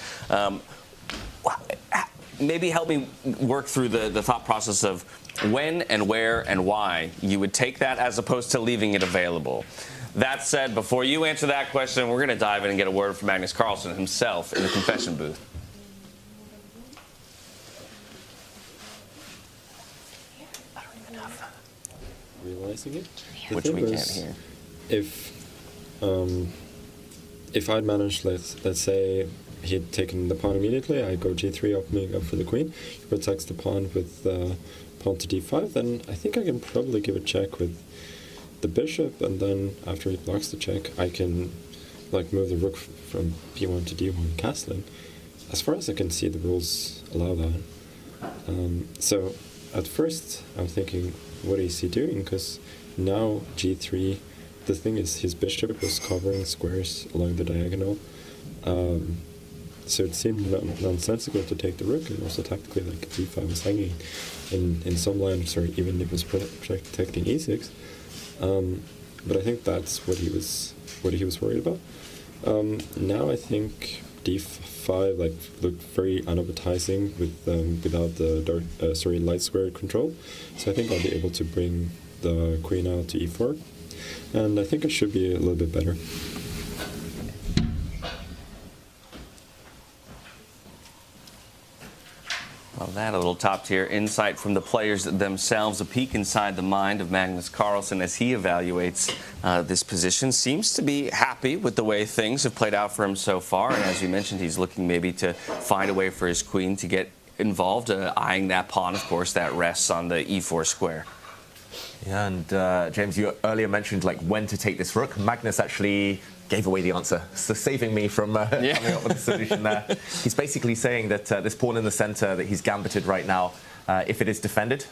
Maybe help me work through the thought process of when and where and why you would take that as opposed to leaving it available. That said, before you answer that question, we're going to dive in and get a word from Magnus Carlsen himself in the confession booth. I don't even have that. Realizing it? Which we can't hear. If I'd managed, let's say, he had taken the pawn immediately, I go g3, opening up for the queen. He protects the pawn with pawn to d5, then I think I can probably give a check with the bishop, and then after he blocks the check, I can move the rook from b1 to d1 castling. As far as I can see, the rules allow that. So at first, I'm thinking, what is he doing? Because now g3, the thing is, his bishop was covering squares along the diagonal. So it seemed nonsensical to take the rook, and also tactically, d5 was hanging in some lines, or even if it was protecting e6. But I think that's what he was worried about. Now I think d5 looked very unappetizing without the light square control. So I think I'll be able to bring the queen out to e4, and I think I should be a little bit better. Love that, a little top-tier insight from the players themselves. A peek inside the mind of Magnus Carlsen as he evaluates this position. Seems to be happy with the way things have played out for him so far. And as you mentioned, he's looking maybe to find a way for his queen to get involved, eyeing that pawn, of course, that rests on the e4 square. Yeah, and James, you earlier mentioned like when to take this rook. Magnus actually gave away the answer, so saving me from coming up with a solution there. He's basically saying that this pawn in the center that he's gambited right now, if it is defended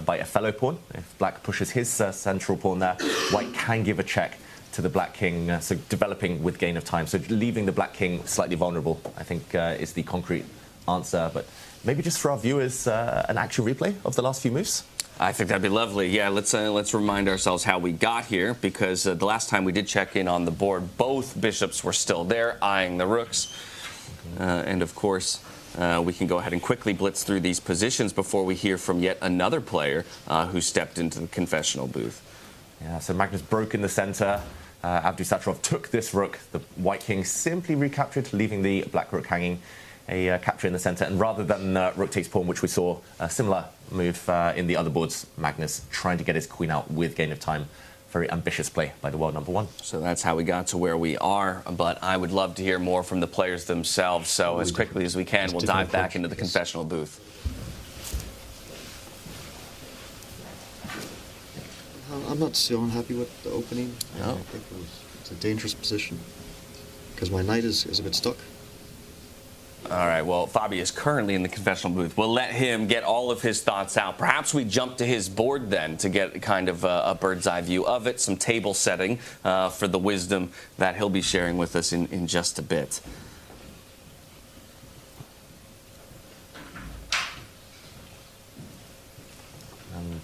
by a fellow pawn, if black pushes his central pawn there, white can give a check to the black king, so developing with gain of time. So leaving the black king slightly vulnerable, I think, is the concrete answer. But maybe just for our viewers, an actual replay of the last few moves. I think that'd be lovely. Yeah, let's remind ourselves how we got here, because the last time we did check in on the board, both bishops were still there, eyeing the rooks. And of course, we can go ahead and quickly blitz through these positions before we hear from yet another player who stepped into the confessional booth. Yeah, so Magnus broke in the center. Abdusattorov took this rook. The white king simply recaptured, leaving the black rook hanging. A capture in the center, and rather than rook takes pawn, which we saw a similar move in the other boards, Magnus trying to get his queen out with gain of time. Very ambitious play by the world number one. So that's how we got to where we are, but I would love to hear more from the players themselves. So as quickly as we can, we'll dive back into the confessional booth. I'm not so unhappy with the opening. No. I think it's a dangerous position because my knight is a bit stuck. All right, well, Fabi is currently in the confessional booth. We'll let him get all of his thoughts out. Perhaps we jump to his board then to get kind of a bird's eye view of it, some table setting for the wisdom that he'll be sharing with us in just a bit.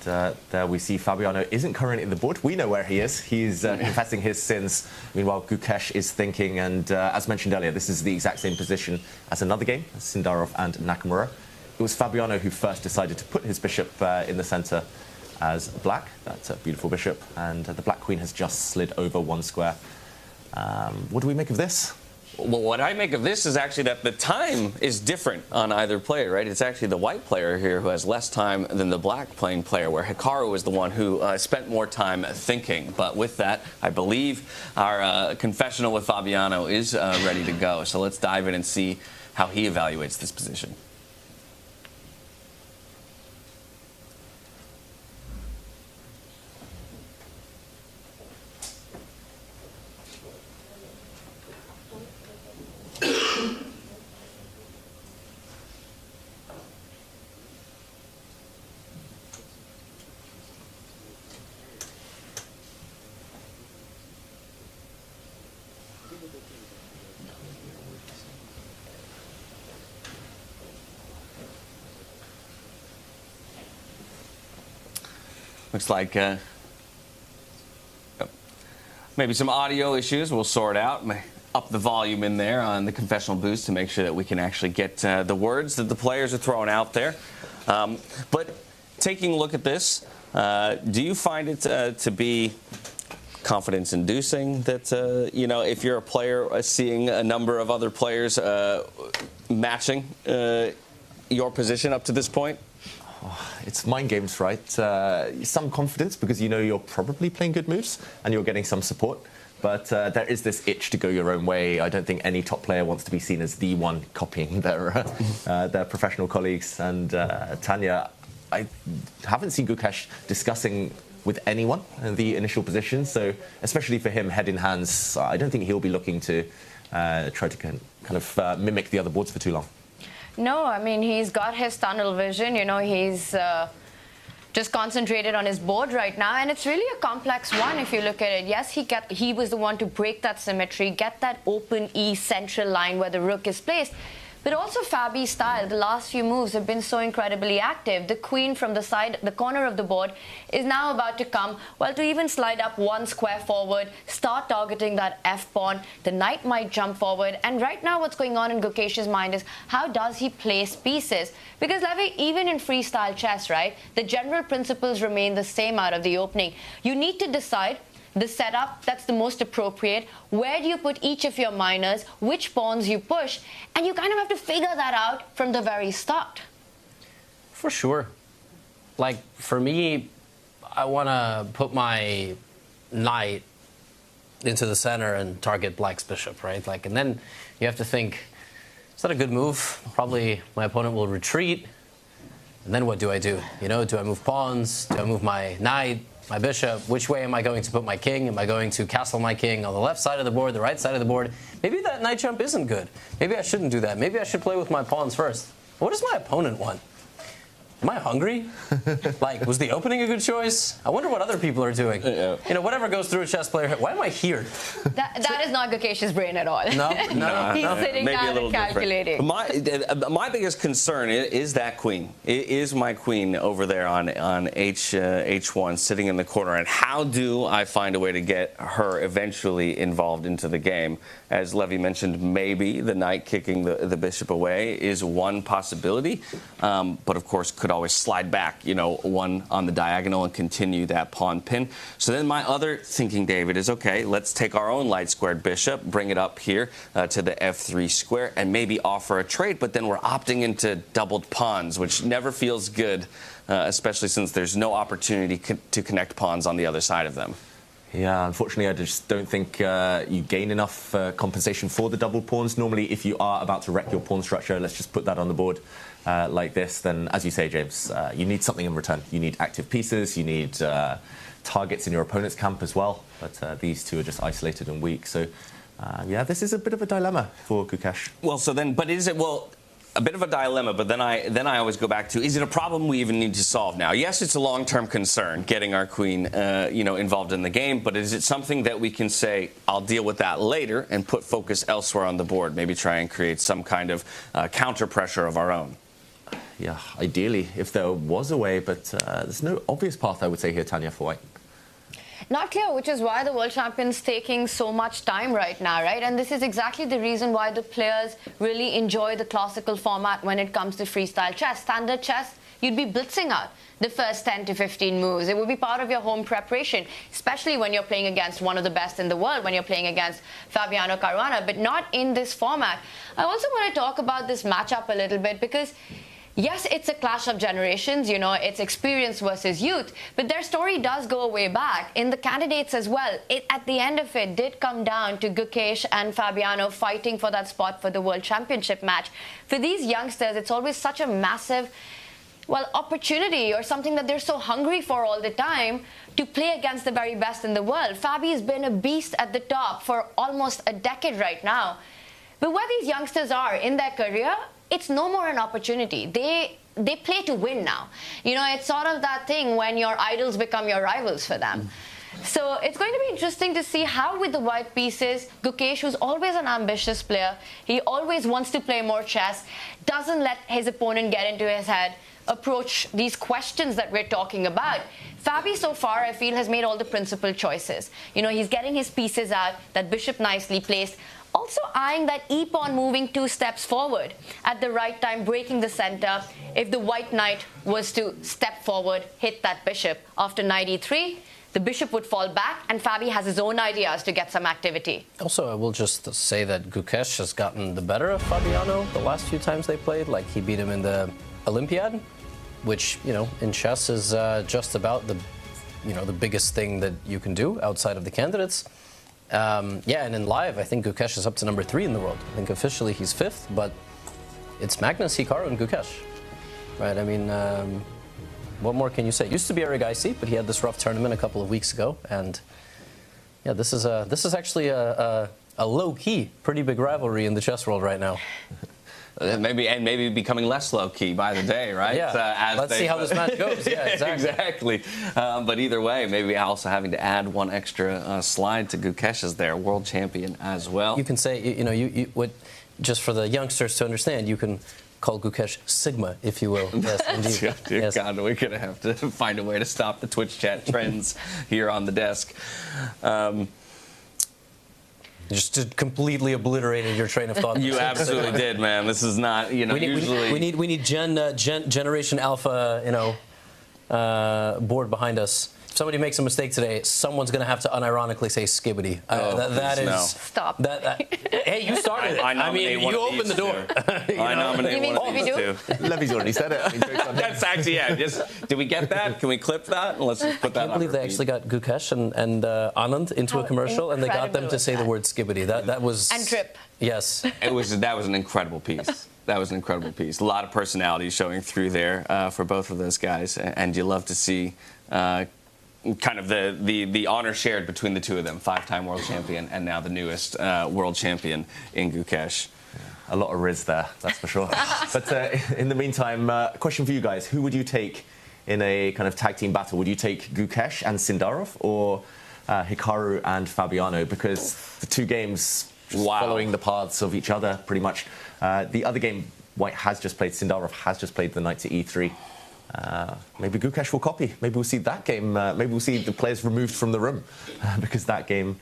And there we see Fabiano isn't currently in the board. We know where he is. He's confessing his sins. Meanwhile, Gukesh is thinking, and as mentioned earlier, this is the exact same position as another game, Sindarov and Nakamura. It was Fabiano who first decided to put his bishop in the center as black. That's a beautiful bishop. And the black queen has just slid over one square. What do we make of this? Well, what I make of this is actually that the time is different on either player, right? It's actually the white player here who has less time than the black playing player, where Hikaru is the one who spent more time thinking. But with that, I believe our confessional with Fabiano is ready to go. So let's dive in and see how he evaluates this position. Looks like maybe some audio issues. We'll sort out. Up the volume in there on the confessional booth to make sure that we can actually get the words that the players are throwing out there. But taking a look at this, do you find it to be confidence-inducing that, you know, if you're a player seeing a number of other players matching your position up to this point? It's mind games, right? Some confidence because you know you're probably playing good moves and you're getting some support. But there is this itch to go your own way. I don't think any top player wants to be seen as the one copying their professional colleagues. And Tanya, I haven't seen Gukesh discussing with anyone in the initial position. So especially for him, head in hands, I don't think he'll be looking to try to kind of mimic the other boards for too long. No, I mean, he's got his tunnel vision. You know, he's just concentrated on his board right now, and it's really a complex one if you look at it. Yes, he was the one to break that symmetry, get that open E central line where the rook is placed. But also Fabi's style, the last few moves have been so incredibly active. The queen from the side, the corner of the board, is now about to come, well, to even slide up one square forward, start targeting that F-pawn. The knight might jump forward. And right now what's going on in Gukesh's mind is how does he place pieces? Because, Levy, even in freestyle chess, right, the general principles remain the same out of the opening. You need to decide the setup that's the most appropriate, where do you put each of your minors, which pawns you push, and you kind of have to figure that out from the very start. For sure. Like, for me, I want to put my knight into the center and target black's bishop, right? Like, and then you have to think, is that a good move? Probably my opponent will retreat. And then what do I do? You know, do I move pawns? Do I move my knight, my bishop? Which way am I going to put my king? Am I going to castle my king on the left side of the board, the right side of the board? Maybe that knight jump isn't good. Maybe I shouldn't do that. Maybe I should play with my pawns first. What does my opponent want? Am I hungry? Like, was the opening a good choice? I wonder what other people are doing. Yeah. You know, whatever goes through a chess player, why am I here? That is not Gukesh's brain at all. No. He's sitting Maybe a down little and calculating. My biggest concern is that queen. It is my queen over there on H1 sitting in the corner. And how do I find a way to get her eventually involved into the game? As Levy mentioned, maybe the knight kicking the bishop away is one possibility. But of course, could always slide back, you know, one on the diagonal and continue that pawn pin. So then my other thinking, David, is, okay, let's take our own light squared bishop, bring it up here to the f3 square, and maybe offer a trade, but then we're opting into doubled pawns, which never feels good, especially since there's no opportunity to connect pawns on the other side of them. Yeah, unfortunately, I just don't think you gain enough compensation for the double pawns. Normally, if you are about to wreck your pawn structure, let's just put that on the board like this, then, as you say, James, you need something in return. You need active pieces, you need targets in your opponent's camp as well, but these two are just isolated and weak. So, yeah, this is a bit of a dilemma for Gukesh. Well, so then, but is it, well, a bit of a dilemma, but then I always go back to, is it a problem we even need to solve now? Yes, it's a long-term concern, getting our queen, involved in the game, but is it something that we can say, I'll deal with that later and put focus elsewhere on the board, maybe try and create some kind of counter pressure of our own? Yeah, ideally, if there was a way, but there's no obvious path, I would say here, Tanya, for white. Not clear, which is why the world champion's taking so much time right now, right? And this is exactly the reason why the players really enjoy the classical format when it comes to freestyle chess. Standard chess, you'd be blitzing out the first 10 to 15 moves. It would be part of your home preparation, especially when you're playing against one of the best in the world, when you're playing against Fabiano Caruana, but not in this format. I also want to talk about this matchup a little bit because, yes, it's a clash of generations, you know, it's experience versus youth, but their story does go way back. In the candidates as well, at the end of it did come down to Gukesh and Fabiano fighting for that spot for the World Championship match. For these youngsters, it's always such a massive, well, opportunity or something that they're so hungry for all the time to play against the very best in the world. Fabi's been a beast at the top for almost a decade right now. But where these youngsters are in their career, it's no more an opportunity. They play to win now. You know, it's sort of that thing when your idols become your rivals for them. So it's going to be interesting to see how, with the white pieces, Gukesh, who's always an ambitious player, he always wants to play more chess, doesn't let his opponent get into his head, approach these questions that we're talking about. Fabi, so far, I feel, has made all the principal choices. You know, he's getting his pieces out, that bishop nicely placed, also eyeing that e-pawn moving 2 steps forward at the right time, breaking the center. If the white knight was to step forward, hit that bishop after knight e3, the bishop would fall back, and Fabi has his own ideas to get some activity. Also, I will just say that Gukesh has gotten the better of Fabiano the last few times they played. Like, he beat him in the Olympiad, which, you know, in chess is just about the biggest thing that you can do outside of the candidates. Yeah, and in live, I think Gukesh is up to number 3 in the world. I think officially he's 5th, but it's Magnus, Hikaru, and Gukesh, right? I mean, what more can you say? It used to be Eric IC, but he had this rough tournament a couple of weeks ago, and yeah, this is actually a low-key, pretty big rivalry in the chess world right now. Maybe becoming less low-key by the day, right? Yeah, let's see how this match goes. Yeah, exactly. But either way, maybe also having to add one extra slide to Gukesh as their world champion as well. You can say, just for the youngsters to understand, you can call Gukesh Sigma, if you will. Yes, indeed. Dear God, we're going to have to find a way to stop the Twitch chat trends here on the desk. Just completely obliterated your train of thought. You absolutely did, man. This is not, usually... We need Generation Alpha, board behind us. somebody makes a mistake today, someone's going to have to unironically say skibbity. That is... no. Stop. Hey, you started it. I mean, you opened the door. I nominate one of these two. Levy's already said it. That's actually, yeah. Did we get that? Can we clip that? Let's just put that on. I can't believe they actually got Gukesh and Anand into a commercial, and they got them to say the word skibbity. That was... And trip. Yes. That was an incredible piece. That was an incredible piece. A lot of personality showing through there for both of those guys, and you love to see kind of the honor shared between the two of them, 5-time world champion and now the newest world champion in Gukesh. A lot of riz there, that's for sure. But in the meantime, question for you guys. Who would you take in a kind of tag team battle? Would you take Gukesh and Sindarov or Hikaru and Fabiano? Because the two games following the paths of each other, pretty much. The other game White has just played, Sindarov has just played the knight to e3. Maybe Gukesh will copy. Maybe we'll see that game. Maybe we'll see the players removed from the room because that game,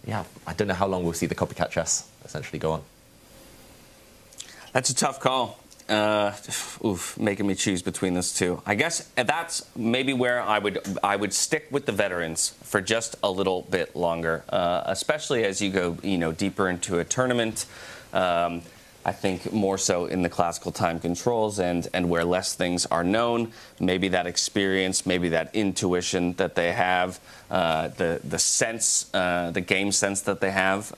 yeah, I don't know how long we'll see the copycat chess essentially go on. That's a tough call. Making me choose between those two. I guess that's maybe where I would stick with the veterans for just a little bit longer, especially as you go, deeper into a tournament. I think more so in the classical time controls and where less things are known. Maybe that experience, maybe that intuition that they have, the sense, the game sense that they have,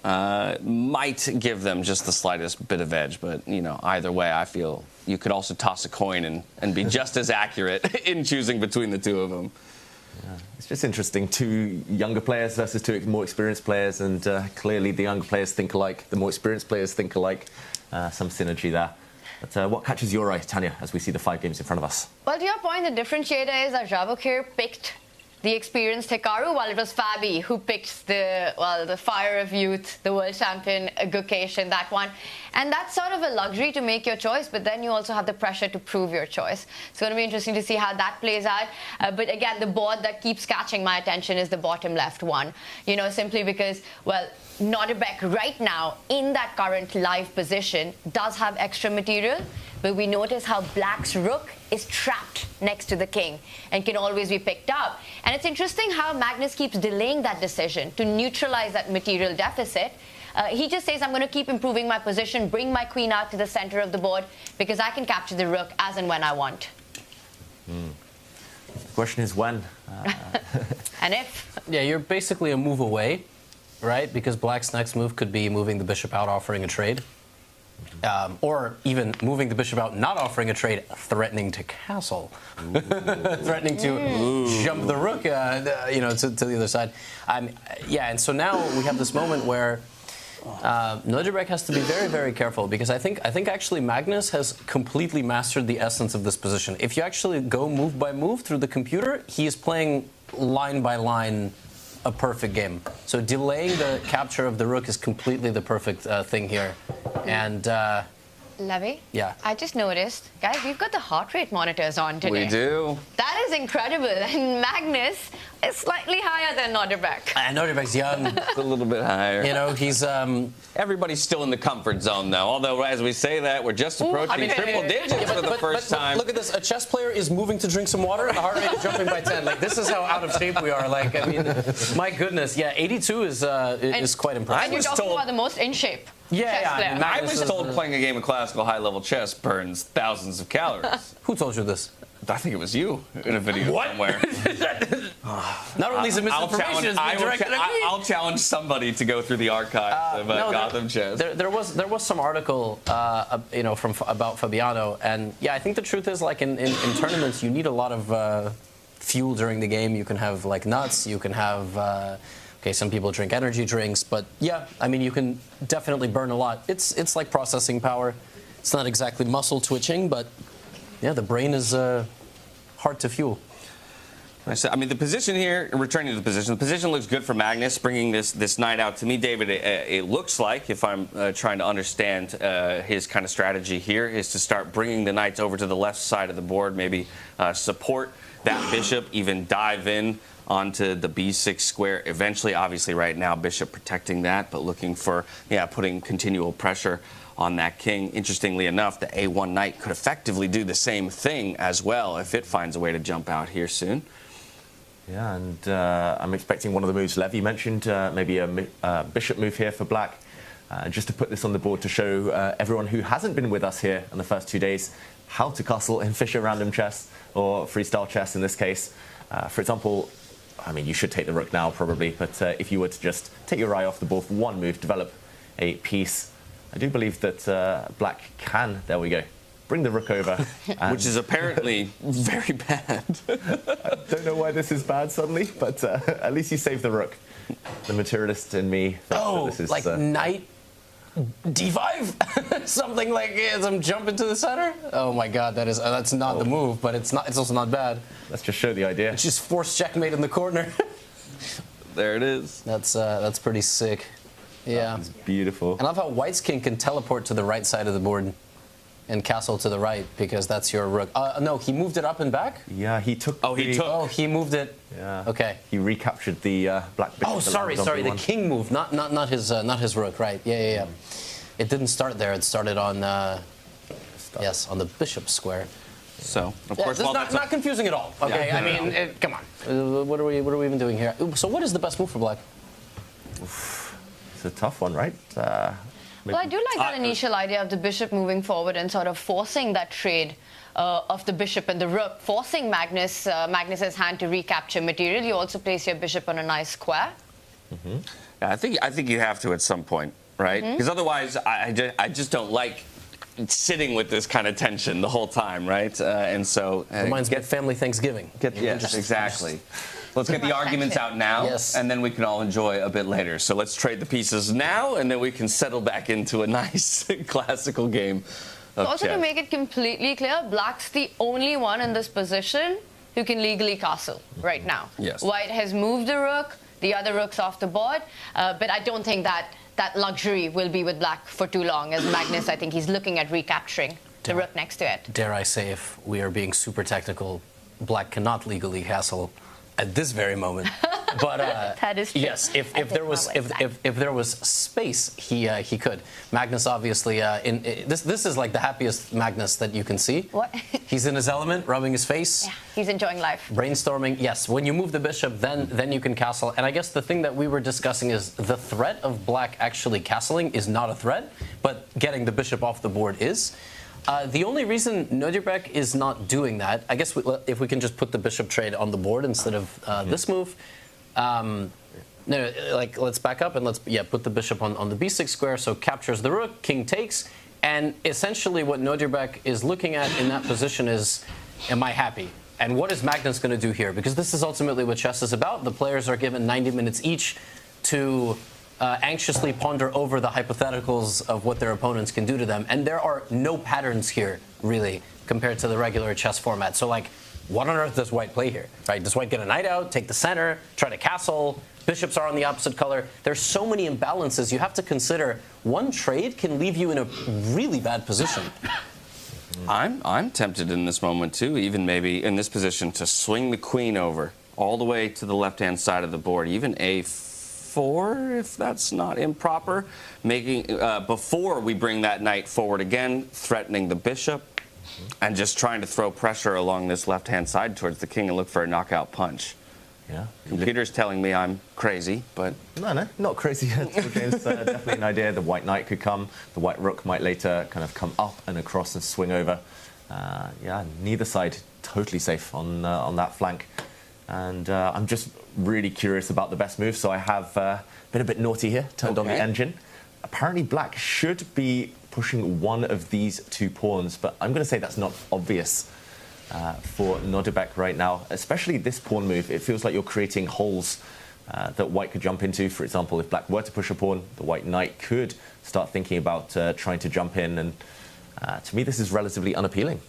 might give them just the slightest bit of edge. But either way, I feel you could also toss a coin and be just as accurate in choosing between the two of them. Yeah. It's just interesting, two younger players versus two more experienced players, and clearly the younger players think alike, the more experienced players think alike. Some synergy there. But what catches your eye, Tanya, as we see the 5 games in front of us? Well, to your point, the differentiator is that Javokhir picked the experienced Hikaru, while it was Fabi who picked the fire of youth, the world champion Gukesh in that one. And that's sort of a luxury to make your choice, but then you also have the pressure to prove your choice. It's going to be interesting to see how that plays out. But again, the board that keeps catching my attention is the bottom left one. Simply because, well, Nodirbek right now, in that current live position, does have extra material, but we notice how Black's rook is trapped next to the king and can always be picked up. And it's interesting how Magnus keeps delaying that decision to neutralize that material deficit. He just says, I'm going to keep improving my position, bring my queen out to the center of the board, because I can capture the rook as and when I want. The question is when. And if. Yeah, you're basically a move away, right? Because Black's next move could be moving the bishop out, offering a trade. Or even moving the bishop out, not offering a trade, threatening to castle. Threatening to jump the rook, to the other side. And so now we have this moment where Nodirbek has to be very, very careful, because I think actually Magnus has completely mastered the essence of this position. If you actually go move by move through the computer, he is playing line by line a perfect game. So delaying the capture of the rook is completely the perfect thing here. And Levy? Yeah. I just noticed, guys, we've got the heart rate monitors on today. We do. That is incredible. And Magnus is slightly higher than Nodirbek. Nodirbek's young. It's a little bit higher. He's... Everybody's still in the comfort zone, though. Although, as we say that, we're just approaching triple digits for the first time. Look at this. A chess player is moving to drink some water, and the heart rate is jumping by 10. This is how out of shape we are. My goodness. Yeah, 82 is quite impressive. And you're talking about the most in shape. Yeah. I was told playing a game of classical high-level chess burns thousands of calories. Who told you this? I think it was you in a video somewhere. Not only is it misinformation, I'll challenge somebody to go through the archives of Gotham Chess. There was some article, about Fabiano, and yeah, I think the truth is, in tournaments, you need a lot of fuel during the game. You can have nuts. You can have. Some people drink energy drinks, but yeah, you can definitely burn a lot. It's like processing power. It's not exactly muscle twitching, but yeah, the brain is hard to fuel. The position here, returning to the position looks good for Magnus, bringing this knight out. To me, David, it looks like, if I'm trying to understand his kind of strategy here, is to start bringing the knights over to the left side of the board, maybe support that bishop, even dive in onto the b6 square eventually. Obviously, right now, bishop protecting that, but looking for, putting continual pressure on that king. Interestingly enough, the a1 knight could effectively do the same thing as well if it finds a way to jump out here soon. Yeah, and I'm expecting one of the moves Levy mentioned, maybe a bishop move here for black. Just to put this on the board to show everyone who hasn't been with us here in the first 2 days how to castle in Fischer random chess, or freestyle chess in this case. For example, I mean, you should take the rook now probably, but if you were to just take your eye off the board for one move, develop a piece, I do believe that black can, there we go, bring the rook over. Which is apparently very bad. I don't know why this is bad suddenly, but at least you save the rook. The materialist in me. This is, like knight d5, something like some jump into the center. Oh my God, that's not the move, but it's also not bad. Let's just show the idea. It's just forced checkmate in the corner. There it is. That's pretty sick. Yeah, it's beautiful. I love how White's king can teleport to the right side of the board and castle to the right, because that's your rook. No, he moved it up and back? Yeah, he took. He moved it. Yeah. Okay. He recaptured the black bishop. Oh, sorry. The king moved, not his rook. Right. Yeah. It didn't start there. It started on yes, on the bishop square. So of course, this is not confusing at all. Okay. Yeah, I mean, come on. What are we even doing here? So what is the best move for black? It's a tough one, right? Well, I do like that initial idea of the bishop moving forward and sort of forcing that trade of the bishop and the rook, forcing Magnus's hand to recapture material. You also place your bishop on a nice square. Yeah, I think you have to at some point, right? Because otherwise, I just don't like sitting with this kind of tension the whole time, right? And so reminds me of family Thanksgiving. Yes, exactly. Let's get the arguments out now, and then we can all enjoy a bit later. So let's trade the pieces now, and then we can settle back into a nice classical game of Also, chess. to make it completely clear, black's the only one in this position who can legally castle right now. Yes. White has moved the rook, the other rook's off the board, but I don't think that luxury will be with black for too long, as Magnus, I think he's looking at recapturing the rook next to it. Dare I say, if we are being super technical, black cannot legally castle at this very moment. But that is true. Yes, if there was space, he could. Magnus obviously this is like the happiest Magnus that you can see. What? He's in his element, rubbing his face. Yeah, he's enjoying life. Brainstorming. Yes, when you move the bishop, then you can castle. And I guess the thing that we were discussing is the threat of black actually castling is not a threat, but getting the bishop off the board is. The only reason Nodirbek is not doing that, I guess if we can just put the bishop trade on the board instead of this move. No, like let's back up and let's put the bishop on the b6 square, so captures the rook, king takes, and essentially what Nodirbek is looking at in that position is, am I happy? And what is Magnus going to do here? Because this is ultimately what chess is about. The players are given 90 minutes each to anxiously ponder over the hypotheticals of what their opponents can do to them. And there are no patterns here, really, compared to the regular chess format. So, like, what on earth does White play here? Right? Does White get a knight out, take the center, try to castle? Bishops are on the opposite color. There's so many imbalances. You have to consider one trade can leave you in a really bad position. I'm tempted in this moment, too, even maybe in this position, to swing the queen over all the way to the left-hand side of the board, even a4, if that's not improper, making before we bring that knight forward again, threatening the bishop, and just trying to throw pressure along this left-hand side towards the king and look for a knockout punch. Yeah. Computer's telling me I'm crazy, but... No, not crazy. It's definitely an idea. The white knight could come. The white rook might later kind of come up and across and swing over. Yeah, neither side totally safe on that flank. And I'm just really curious about the best move, so I have been a bit naughty here, turned on the engine. Apparently black should be pushing one of these two pawns, but I'm going to say that's not obvious for Nodirbek right now, especially this pawn move. It feels like you're creating holes that white could jump into. For example, if black were to push a pawn, the white knight could start thinking about trying to jump in, and to me this is relatively unappealing.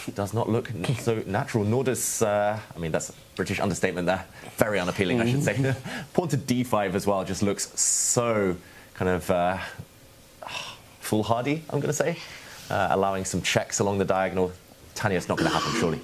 It does not look so natural, nor does, I mean, that's a British understatement there, very unappealing, I should say. Pawn to d5 as well just looks so kind of foolhardy, I'm going to say, allowing some checks along the diagonal. Tanya, it's not going to happen, surely.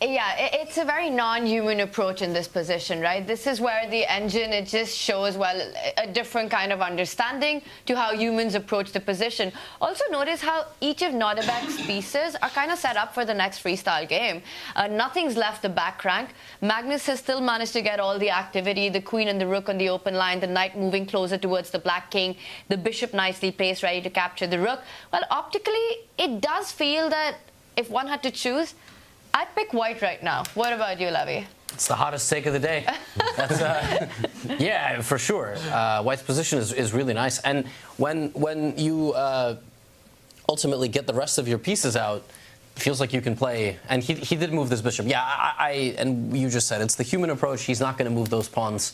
Yeah, it's a very non-human approach in this position, right? This is where the engine, it just shows, well, a different kind of understanding to how humans approach the position. Also notice how each of Nodirbek's pieces are kind of set up for the next freestyle game. Nothing's left the back rank. Magnus has still managed to get all the activity, the queen and the rook on the open line, the knight moving closer towards the black king, the bishop nicely placed, ready to capture the rook. Well, optically, it does feel that if one had to choose, I'd pick white right now. What about you, Levy? It's the hottest take of the day. That's, yeah, for sure. White's position is really nice. And when you ultimately get the rest of your pieces out, it feels like you can play. And he did move this bishop. Yeah, and you just said it's the human approach. He's not going to move those pawns.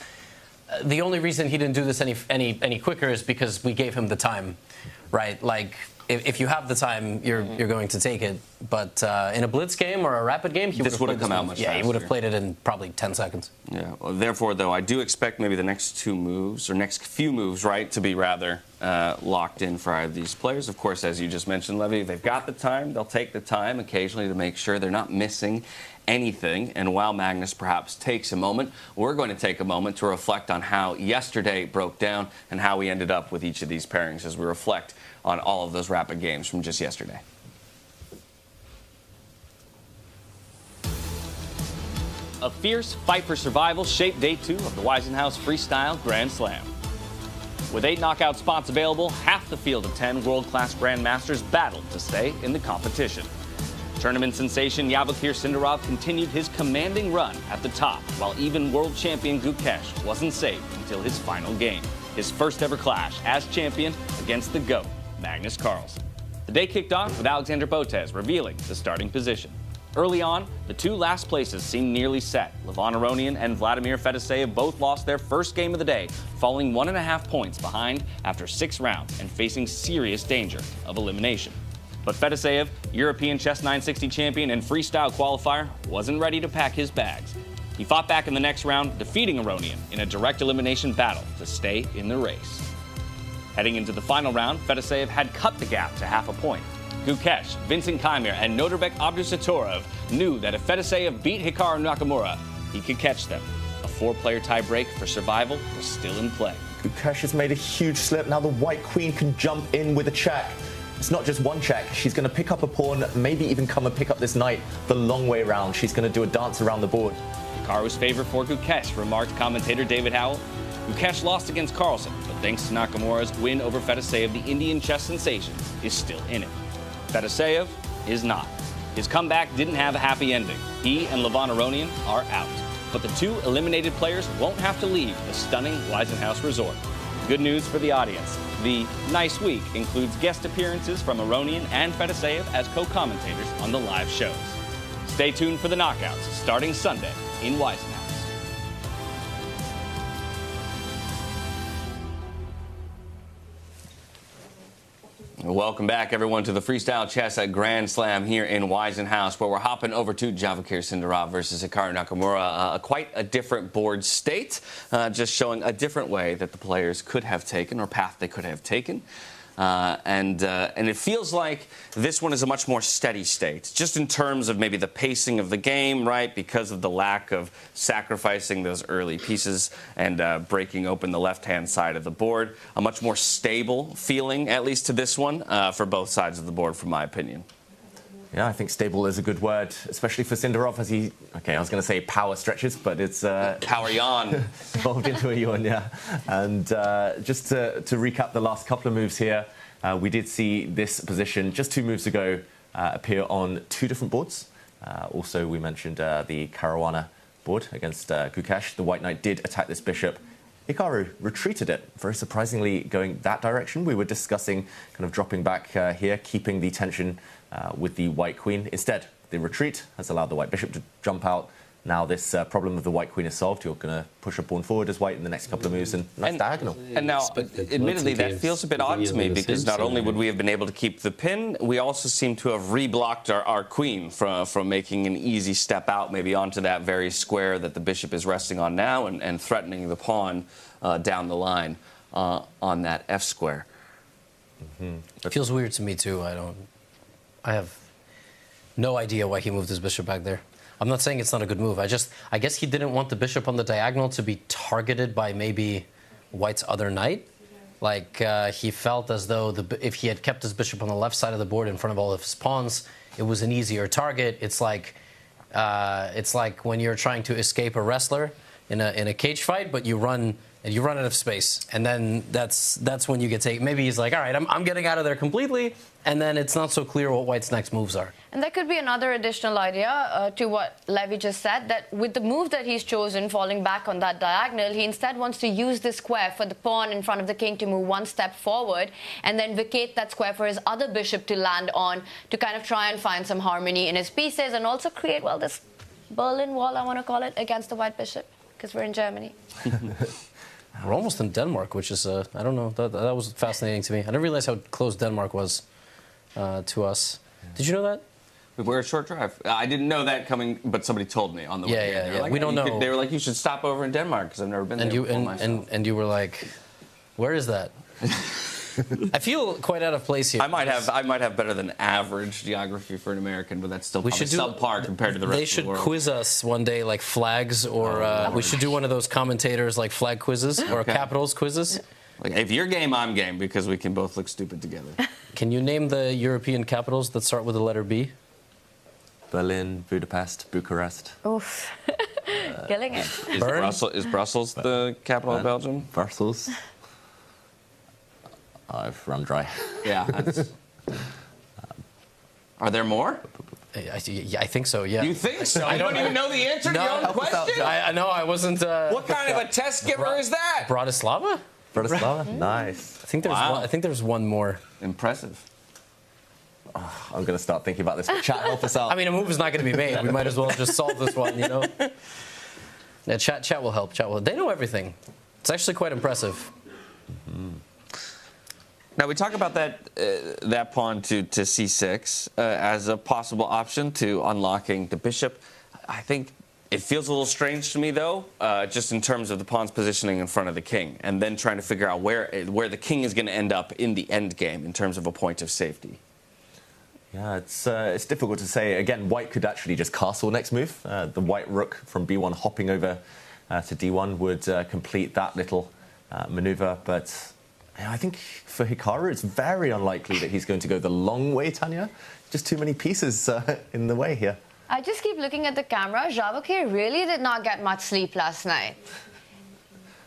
The only reason he didn't do this any quicker is because we gave him the time, right? Like, if you have the time, you're going to take it. But in a blitz game or a rapid game, he would have come out much faster. Yeah, he would have played it in probably 10 seconds. Yeah. Well, therefore, though, I do expect maybe the next two moves, or next few moves, right, to be rather locked in for either of these players. Of course, as you just mentioned, Levy, they've got the time. They'll take the time occasionally to make sure they're not missing anything. And while Magnus perhaps takes a moment, we're going to take a moment to reflect on how yesterday broke down and how we ended up with each of these pairings as we reflect on all of those rapid games from just yesterday. A fierce fight for survival shaped day 2 of the Weissenhaus Freestyle Grand Slam. With 8 knockout spots available, half the field of 10 world-class grandmasters battled to stay in the competition. Tournament sensation Javokhir Sindarov continued his commanding run at the top, while even world champion Gukesh wasn't safe until his final game, his first ever clash as champion against the GOAT, Magnus Carlsen. The day kicked off with Alexander Botez revealing the starting position. Early on, the 2 last places seemed nearly set. Levon Aronian and Vladimir Fedoseev both lost their first game of the day, falling 1.5 points behind after 6 rounds and facing serious danger of elimination. But Fedoseev, European Chess 960 champion and freestyle qualifier, wasn't ready to pack his bags. He fought back in the next round, defeating Aronian in a direct elimination battle to stay in the race. Heading into the final round, Fedoseev had cut the gap to 0.5 point. Gukesh, Vincent Keymer, and Nodirbek Abdusattorov knew that if Fedoseev beat Hikaru Nakamura, he could catch them. A 4-player tie-break for survival was still in play. Gukesh has made a huge slip. Now the white queen can jump in with a check. It's not just one check. She's going to pick up a pawn, maybe even come and pick up this knight the long way around. She's going to do a dance around the board. Hikaru's favor for Gukesh, remarked commentator David Howell. Gukesh lost against Carlsen, but thanks to Nakamura's win over Fedoseev, the Indian chess sensation is still in it. Fedoseev is not. His comeback didn't have a happy ending. He and Levon Aronian are out. But the 2 eliminated players won't have to leave the stunning Weissenhaus resort. Good news for the audience. The nice week includes guest appearances from Aronian and Fedoseev as co-commentators on the live shows. Stay tuned for the knockouts starting Sunday in Weissenhaus. Welcome back, everyone, to the Freestyle Chess at Grand Slam here in Weissenhaus, where we're hopping over to Javokhir Sindarov versus Hikaru Nakamura. Quite a different board state, just showing a different way that the players could have taken, or path they could have taken. And it feels like this one is a much more steady state, just in terms of maybe the pacing of the game, right, because of the lack of sacrificing those early pieces and breaking open the left-hand side of the board. A much more stable feeling, at least to this one, for both sides of the board, from my opinion. Yeah, I think stable is a good word, especially for Sindarov, as he, I was going to say power stretches, but it's... power yawn. Evolved into a yawn, yeah. And just to recap the last couple of moves here, we did see this position just 2 moves ago appear on 2 different boards. Also, we mentioned the Caruana board against Gukesh. The white knight did attack this bishop. Hikaru retreated it, very surprisingly going that direction. We were discussing kind of dropping back here, keeping the tension with the white queen. Instead, the retreat has allowed the white bishop to jump out. Now this problem of the white queen is solved. You're going to push a pawn forward as white in the next couple of moves, and nice diagonal. And now, admittedly, that feels a bit odd to me, because not only would we have been able to keep the pin, we also seem to have reblocked our queen from making an easy step out, maybe onto that very square that the bishop is resting on now, and threatening the pawn down the line on that F square. It feels weird to me, too. I have no idea why he moved his bishop back there. I'm not saying it's not a good move. I guess he didn't want the bishop on the diagonal to be targeted by maybe White's other knight. Like, he felt as though if he had kept his bishop on the left side of the board in front of all of his pawns, it was an easier target. It's like when you're trying to escape a wrestler in a cage fight, but you run out of space, and then that's when you get taken. Maybe he's like, all right, I'm getting out of there completely, and then it's not so clear what White's next moves are. And there could be another additional idea to what Levy just said, that with the move that he's chosen, falling back on that diagonal, he instead wants to use the square for the pawn in front of the king to move one step forward, and then vacate that square for his other bishop to land on, to kind of try and find some harmony in his pieces, and also create, well, this Berlin Wall, I want to call it, against the white bishop, because we're in Germany. We're almost in Denmark, which is, I don't know, that was fascinating to me. I didn't realize how close Denmark was to us. Did you know that? We're a short drive. I didn't know that coming, but somebody told me on the way. Yeah. Like, we don't know. They were like, you should stop over in Denmark, because I've never been there before myself. And you were like, where is that? I feel quite out of place here. I might have better than average geography for an American, but that's still probably subpar compared to the rest of the world. They should quiz us one day, like flags, or we should do one of those commentators, like flag quizzes or capitals quizzes. Like, if you're game, I'm game, because we can both look stupid together. Can you name the European capitals that start with the letter B? Berlin, Budapest, Bucharest. Oof. Killing it. Is Brussels the capital of Belgium? Brussels. I've run dry. Yeah. Are there more? I think so, yeah. You think so? I don't even know the answer to your own question? I know, I wasn't... what kind of a test giver is that? Bratislava? Bratislava? Nice. I think there's one more. Impressive. Oh, I'm going to start thinking about this. Chat, help us out. I mean, a move is not going to be made. We might as well just solve this one, you know? Yeah, chat will help. They know everything. It's actually quite impressive. Mm-hmm. Now, we talk about that pawn to c6 as a possible option to unlocking the bishop. I think it feels a little strange to me, though, just in terms of the pawn's positioning in front of the king, and then trying to figure out where the king is going to end up in the endgame in terms of a point of safety. Yeah, it's difficult to say. Again, White could actually just castle next move. The white rook from b1 hopping over to d1 would complete that little maneuver. But I think for Hikaru, it's very unlikely that he's going to go the long way, Tanya. Just too many pieces in the way here. I just keep looking at the camera. Javokhir really did not get much sleep last night.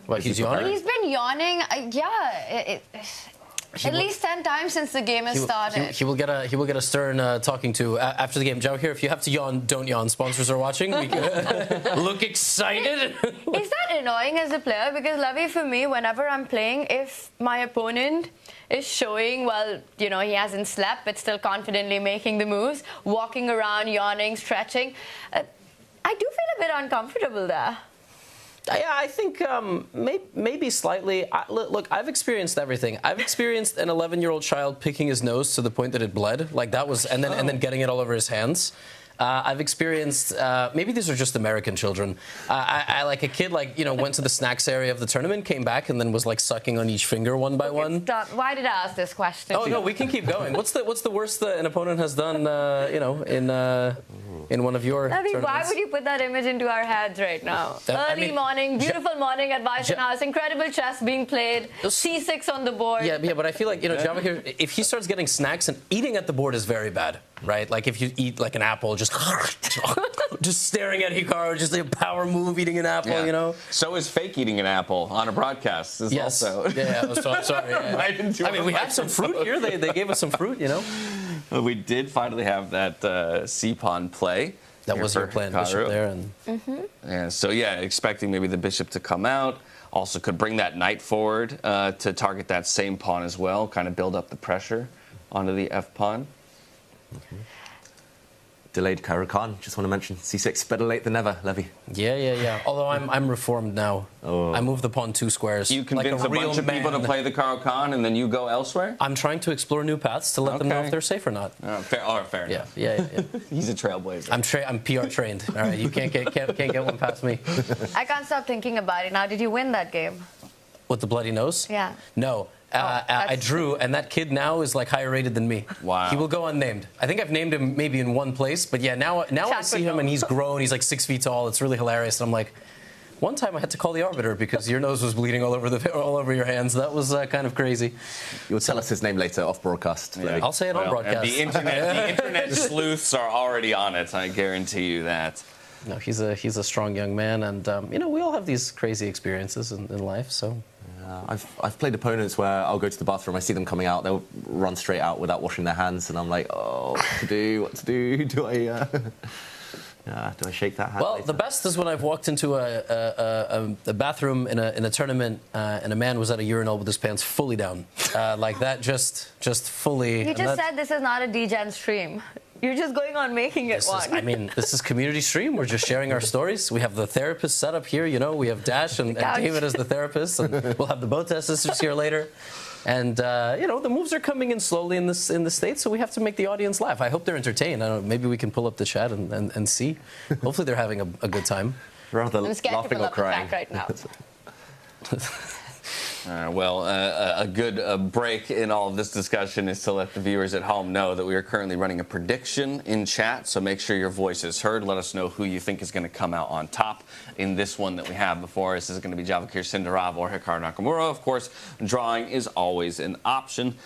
What, he's yawning? He's been yawning. At least 10 times since the game has started. He will get a stern talking to after the game. Javokhir, if you have to yawn, don't yawn. Sponsors are watching. We look excited. Is that annoying as a player? Because, Levy, for me, whenever I'm playing, if my opponent is showing, well, you know, he hasn't slept, but still confidently making the moves, walking around, yawning, stretching, I do feel a bit uncomfortable there. Yeah, I think maybe slightly. Look, I've experienced everything. I've experienced an 11-year-old child picking his nose to the point that it bled, like that was, and then getting it all over his hands. I've experienced, maybe these are just American children. I like a kid, like, you know, went to the snacks area of the tournament, came back, and then was like sucking on each finger one by one. Stop. Why did I ask this question? Oh no, we can keep going. What's the worst that an opponent has done, you know, in one of your tournaments? Why would you put that image into our heads right now? Early morning, beautiful morning at Weissenhaus, incredible chess being played, c6 on the board. Yeah, but I feel like, you know, Javokhir, if he starts getting snacks, and eating at the board is very bad, right? Like if you eat like an apple, just staring at Hikaru, just a power move eating an apple, you know? So is fake eating an apple on a broadcast also. Yeah, so I'm sorry. I mean, we have some fruit here. They gave us some fruit, you know? We did finally have that c-pawn play. That was your plan, bishop there. And so, yeah, expecting maybe the bishop to come out. Also could bring that knight forward to target that same pawn as well, kind of build up the pressure onto the f-pawn. Delayed Karakan. Just want to mention c6, better late than never, Levy. Yeah. Although I'm reformed now. Oh. I moved the pawn 2 squares. You convince like a bunch of people to play the Karakan and then you go elsewhere? I'm trying to explore new paths to let them know if they're safe or not. Fair enough. Yeah. He's a trailblazer. I'm PR trained. All right, you can't get one past me. I can't stop thinking about it now. Did you win that game? With the bloody nose? Yeah. No. I drew, and that kid now is like higher rated than me. Wow. He will go unnamed. I think I've named him maybe in one place, but yeah, now I see him and he's grown. He's like 6 feet tall. It's really hilarious. And I'm like, one time I had to call the arbiter because your nose was bleeding all over your hands. That was kind of crazy. You'll tell us his name later off broadcast. Yeah, I'll say it on broadcast. The internet sleuths are already on it. I guarantee you that. No, he's a strong young man, and we all have these crazy experiences in life. So. I've played opponents where I'll go to the bathroom, I see them coming out, they'll run straight out without washing their hands, and I'm like, oh, what to do? Do I shake that hand? Well, later? the best is when I've walked into a bathroom in a tournament and a man was at a urinal with his pants fully down, like that, just fully. You just said this is not a DGen stream. You're just going on making it one. This is community stream. We're just sharing our stories. We have the therapist set up here. We have Dash and David as the therapist, and we'll have the Botez sisters here later. And the moves are coming in slowly in the States, so we have to make the audience laugh. I hope they're entertained. I don't know, maybe we can pull up the chat and see. Hopefully they're having a good time. Rather I'm scared laughing to pull or up crying. the fact right now. A good break in all of this discussion is to let the viewers at home know that we are currently running a prediction in chat, so make sure your voice is heard. Let us know who you think is going to come out on top in this one that we have before us. Is it going to be Javokhir Sindarov or Hikaru Nakamura? Of course, drawing is always an option.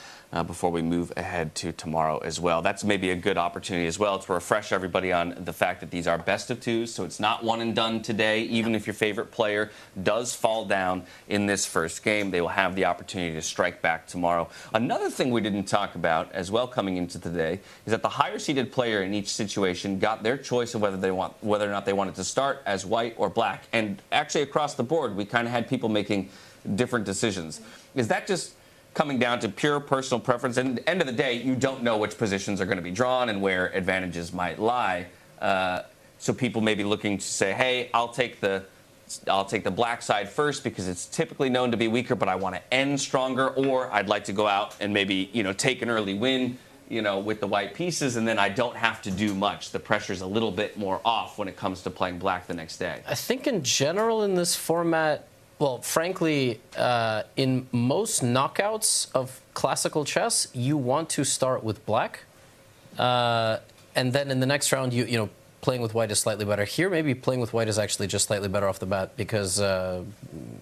Before we move ahead to tomorrow as well. That's maybe a good opportunity as well to refresh everybody on the fact that these are best of twos, so it's not one and done today. Even if your favorite player does fall down in this first game, they will have the opportunity to strike back tomorrow. Another thing we didn't talk about as well coming into today is that the higher seeded player in each situation got their choice of whether or not they wanted to start as white or black. And actually across the board, we kind of had people making different decisions. Is that just coming down to pure personal preference? And at the end of the day, you don't know which positions are going to be drawn and where advantages might lie. So people may be looking to say, hey, I'll take the black side first because it's typically known to be weaker, but I want to end stronger, or I'd like to go out and maybe, take an early win, with the white pieces, and then I don't have to do much. The pressure's a little bit more off when it comes to playing black the next day. I think in general in this format, well, frankly, in most knockouts of classical chess, you want to start with black, and then in the next round, playing with white is slightly better. Here, maybe playing with white is actually just slightly better off the bat because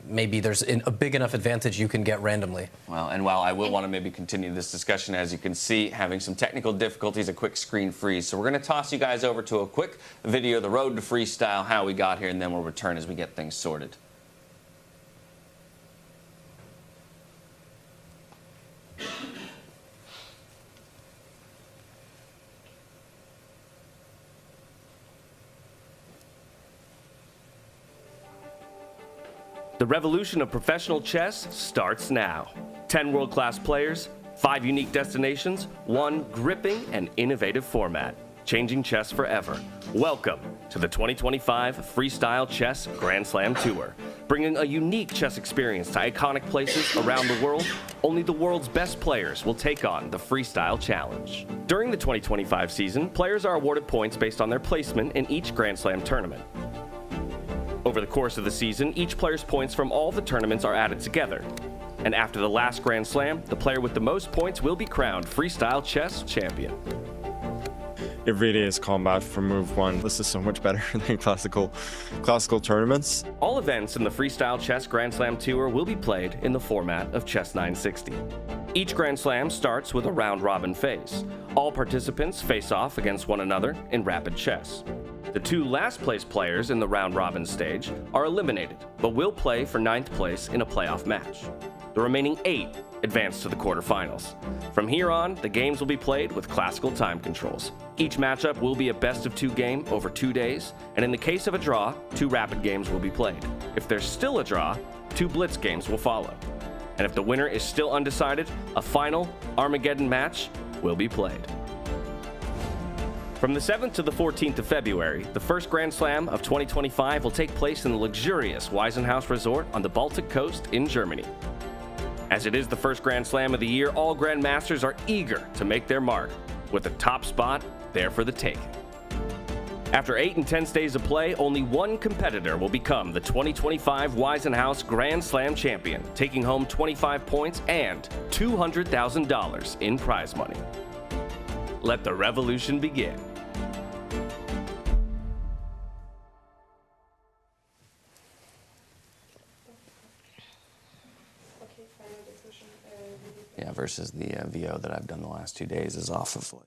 maybe there's a big enough advantage you can get randomly. Well, and while I will want to maybe continue this discussion, as you can see, having some technical difficulties, a quick screen freeze. So we're going to toss you guys over to a quick video, the road to freestyle, how we got here, and then we'll return as we get things sorted. The revolution of professional chess starts now. 10 world-class players, 5 unique destinations, 1 gripping and innovative format. Changing chess forever. Welcome to the 2025 Freestyle Chess Grand Slam Tour. Bringing a unique chess experience to iconic places around the world, only the world's best players will take on the Freestyle Challenge. During the 2025 season, players are awarded points based on their placement in each Grand Slam tournament. Over the course of the season, each player's points from all the tournaments are added together. And after the last Grand Slam, the player with the most points will be crowned Freestyle Chess Champion. It really is combat from move 1. This is so much better than classical tournaments. All events in the Freestyle Chess Grand Slam Tour will be played in the format of Chess 960. Each Grand Slam starts with a round-robin phase. All participants face off against one another in rapid chess. The 2 last-place players in the round-robin stage are eliminated, but will play for 9th place in a playoff match. The remaining 8 advance to the quarterfinals. From here on, the games will be played with classical time controls. Each matchup will be a best-of-2 game over 2 days, and in the case of a draw, 2 rapid games will be played. If there's still a draw, 2 blitz games will follow. And if the winner is still undecided, a final Armageddon match will be played. From the 7th to the 14th of February, the first Grand Slam of 2025 will take place in the luxurious Weissenhaus Resort on the Baltic coast in Germany. As it is the first Grand Slam of the year, all Grandmasters are eager to make their mark, with the top spot there for the taking. After 8 intense days of play, only one competitor will become the 2025 Weissenhaus Grand Slam champion, taking home 25 points and $200,000 in prize money. Let the revolution begin. Yeah, versus the VO that I've done the last 2 days is off of like.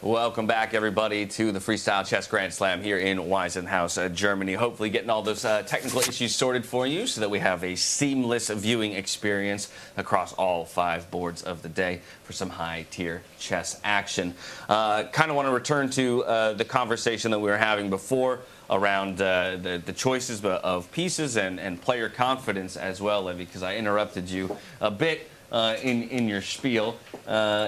Welcome back, everybody, to the Freestyle Chess Grand Slam here in Weissenhaus, Germany. Hopefully getting all those technical issues sorted for you so that we have a seamless viewing experience across all 5 boards of the day for some high-tier chess action. Kind of want to return to the conversation that we were having before around the choices of pieces and player confidence as well, Levy, because I interrupted you a bit in your spiel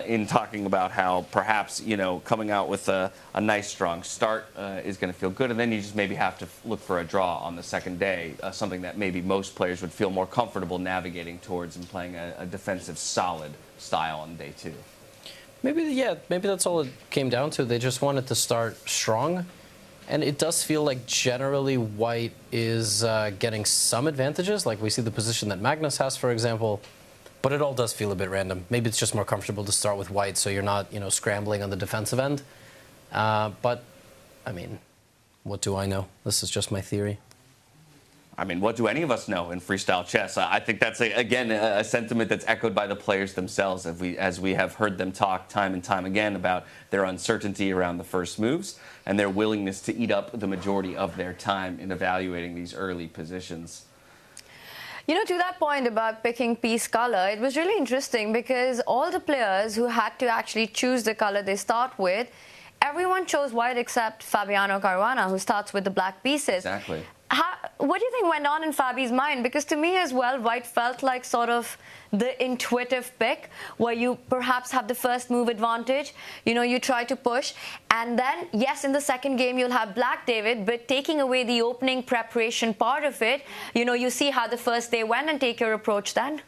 in talking about how perhaps, you know, coming out with a nice strong start is going to feel good, and then you just maybe have to look for a draw on the second day, something that maybe most players would feel more comfortable navigating towards and playing a defensive solid style on day 2. Maybe that's all it came down to. They just wanted to start strong, and it does feel like generally white is getting some advantages, like we see the position that Magnus has, for example. But it all does feel a bit random. Maybe it's just more comfortable to start with white, so you're not, you know, scrambling on the defensive end. But, I mean, what do I know? This is just my theory. I mean, what do any of us know in freestyle chess? I think that's, again, a sentiment that's echoed by the players themselves, as we have heard them talk time and time again about their uncertainty around the first moves and their willingness to eat up the majority of their time in evaluating these early positions. You know, to that point about picking piece color, it was really interesting because all the players who had to actually choose the color they start with, everyone chose white except Fabiano Caruana, who starts with the black pieces. Exactly. What do you think went on in Fabi's mind? Because to me as well, white felt like sort of the intuitive pick where you perhaps have the first move advantage. You know, you try to push. And then, yes, in the second game, you'll have black, David, but taking away the opening preparation part of it, you know, you see how the first day went and take your approach then.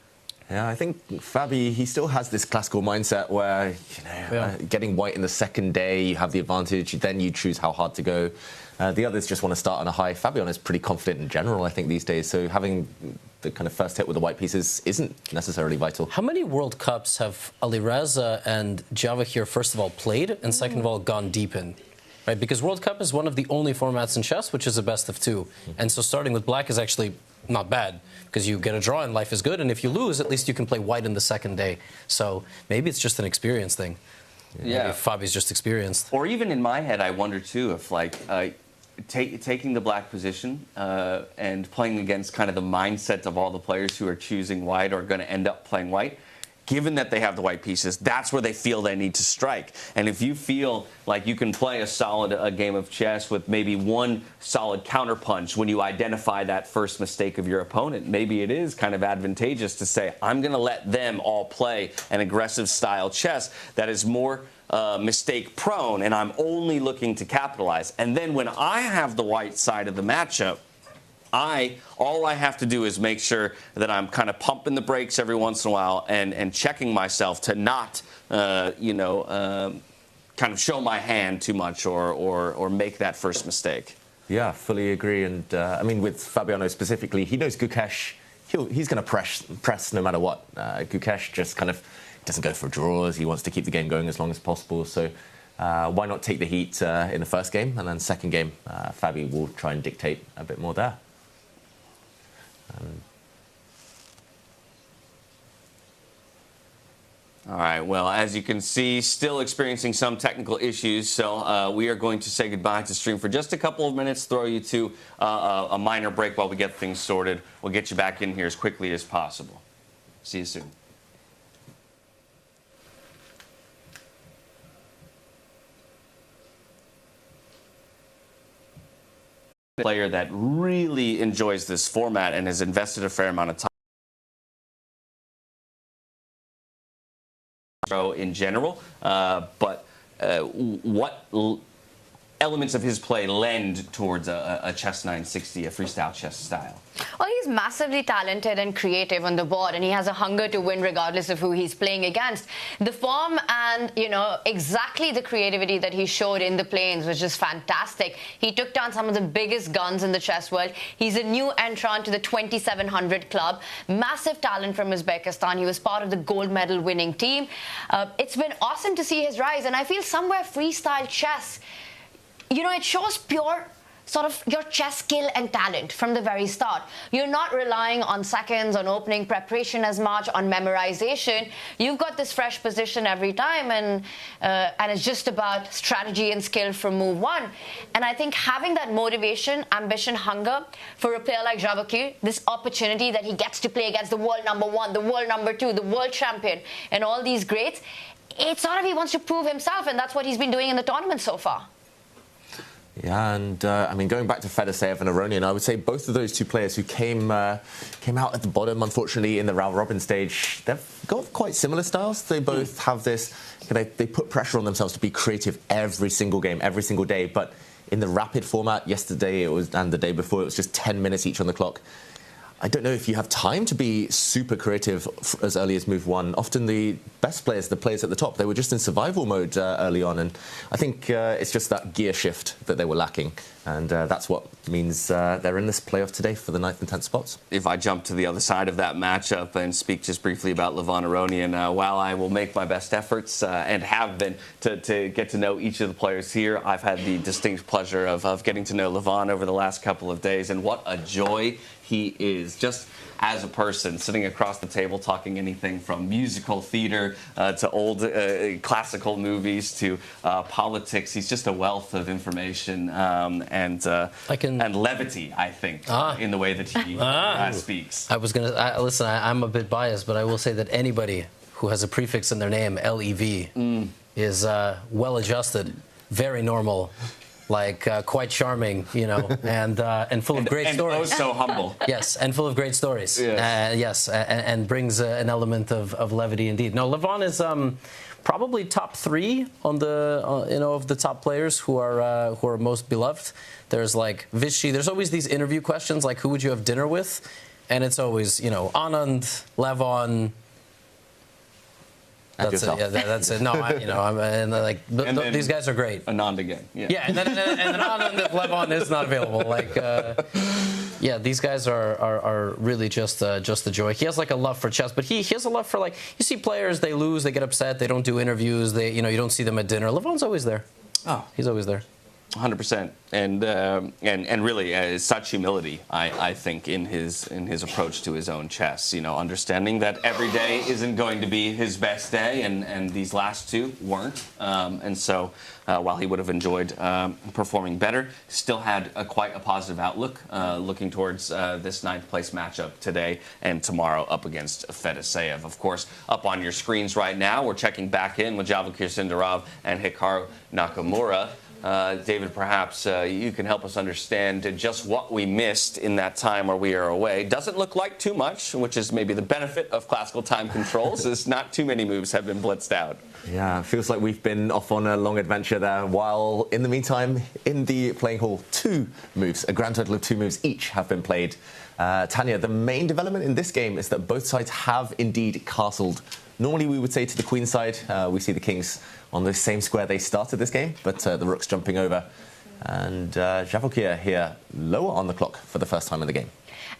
Yeah, I think Fabi, he still has this classical mindset where, you know, getting white in the second day, you have the advantage, then you choose how hard to go. The others just want to start on a high. Fabiano is pretty confident in general, I think, these days. So having the kind of first hit with the white pieces isn't necessarily vital. How many World Cups have Alireza and Javokhir, first of all, played, and second of all, gone deep in? Right? Because World Cup is one of the only formats in chess which is a best of 2. And so starting with black is actually not bad, because you get a draw and life is good. And if you lose, at least you can play white in the second day. So maybe it's just an experience thing. Yeah. Maybe Fabi's just experienced. Or even in my head, I wonder, too, if, like, taking the black position and playing against kind of the mindset of all the players who are choosing white or going to end up playing white, given that they have the white pieces, that's where they feel they need to strike. And if you feel like you can play a game of chess with maybe one solid counterpunch when you identify that first mistake of your opponent, maybe it is kind of advantageous to say, I'm going to let them all play an aggressive style chess that is more mistake prone, and I'm only looking to capitalize. And then when I have the white side of the matchup, all I have to do is make sure that I'm kind of pumping the brakes every once in a while and checking myself to not, kind of show my hand too much or make that first mistake. Yeah, fully agree. And I mean, with Fabiano specifically, he knows Gukesh. He's going to press no matter what. Gukesh just kind of doesn't go for draws. He wants to keep the game going as long as possible. So why not take the heat in the first game, and then second game, Fabi will try and dictate a bit more there. All right, well, as you can see, still experiencing some technical issues, so we are going to say goodbye to stream for just a couple of minutes, throw you to a minor break while we get things sorted. We'll get you back in here as quickly as possible. See you soon. Player that really enjoys this format and has invested a fair amount of time in general, but what elements of his play lend towards a chess 960, a freestyle chess style? Well, he's massively talented and creative on the board, and he has a hunger to win regardless of who he's playing against. The form and, exactly the creativity that he showed in the plains was just fantastic. He took down some of the biggest guns in the chess world. He's a new entrant to the 2700 club. Massive talent from Uzbekistan. He was part of the gold medal winning team. It's been awesome to see his rise, and I feel somewhere freestyle chess, it shows pure sort of your chess skill and talent from the very start. You're not relying on seconds, on opening preparation as much, on memorization. You've got this fresh position every time, and it's just about strategy and skill from move one. And I think having that motivation, ambition, hunger for a player like Javokhir, this opportunity that he gets to play against the world #1, the world #2, the world champion, and all these greats, it's sort of he wants to prove himself, and that's what he's been doing in the tournament so far. Yeah, and I mean, going back to Fedoseev and Aronian, I would say both of those two players who came out at the bottom, unfortunately, in the round-robin stage, they've got quite similar styles. They both have this, they put pressure on themselves to be creative every single game, every single day. But in the rapid format, yesterday and the day before, it was just 10 minutes each on the clock. I don't know if you have time to be super creative as early as move one. Often the best players, the players at the top, they were just in survival mode early on. And I think it's just that gear shift that they were lacking. And that's what means they're in this playoff today for the 9th and 10th spots. If I jump to the other side of that matchup and speak just briefly about Levon Aronian, while I will make my best efforts and have been to get to know each of the players here, I've had the distinct pleasure of getting to know Levon over the last couple of days, and what a joy he is, just as a person, sitting across the table talking anything from musical theater to old classical movies to politics. He's just a wealth of information and levity, I think, in the way that he speaks. I was going to listen. I'm a bit biased, but I will say that anybody who has a prefix in their name, LEV, is well-adjusted, very normal. Quite charming, and full of great stories. And so humble. Yes, and full of great stories. Yes, and brings an element of levity indeed. No, Levon is probably top 3 on the of the top players who are most beloved. There's Vichy. There's always these interview questions like, who would you have dinner with? And it's always Anand, Levon. That's it. Yeah, that's it. No, these guys are great. Anand again. Yeah, and then Anand if Levon is not available. These guys are really just a joy. He has a love for chess, but he has a love for you see players, they lose, they get upset, they don't do interviews, they you don't see them at dinner. Levon's always there. Oh, he's always there. 100%, and really such humility, I think, in his approach to his own chess. Understanding that every day isn't going to be his best day, and these last two weren't. And so, while he would have enjoyed performing better, still had quite a positive outlook, looking towards this 9th place matchup today and tomorrow up against Fedoseev. Of course, up on your screens right now, we're checking back in with Javokhir Sindarov and Hikaru Nakamura. David, perhaps you can help us understand just what we missed in that time where we are away. Doesn't look like too much, which is maybe the benefit of classical time controls, is not too many moves have been blitzed out. Yeah, it feels like we've been off on a long adventure there, while in the meantime, in the playing hall, 2 moves, a grand total of 2 moves each have been played. Tanya, the main development in this game is that both sides have indeed castled. Normally we would say to the queen side, we see the kings on the same square they started this game, but the rook's jumping over. And Javokhir here lower on the clock for the first time in the game.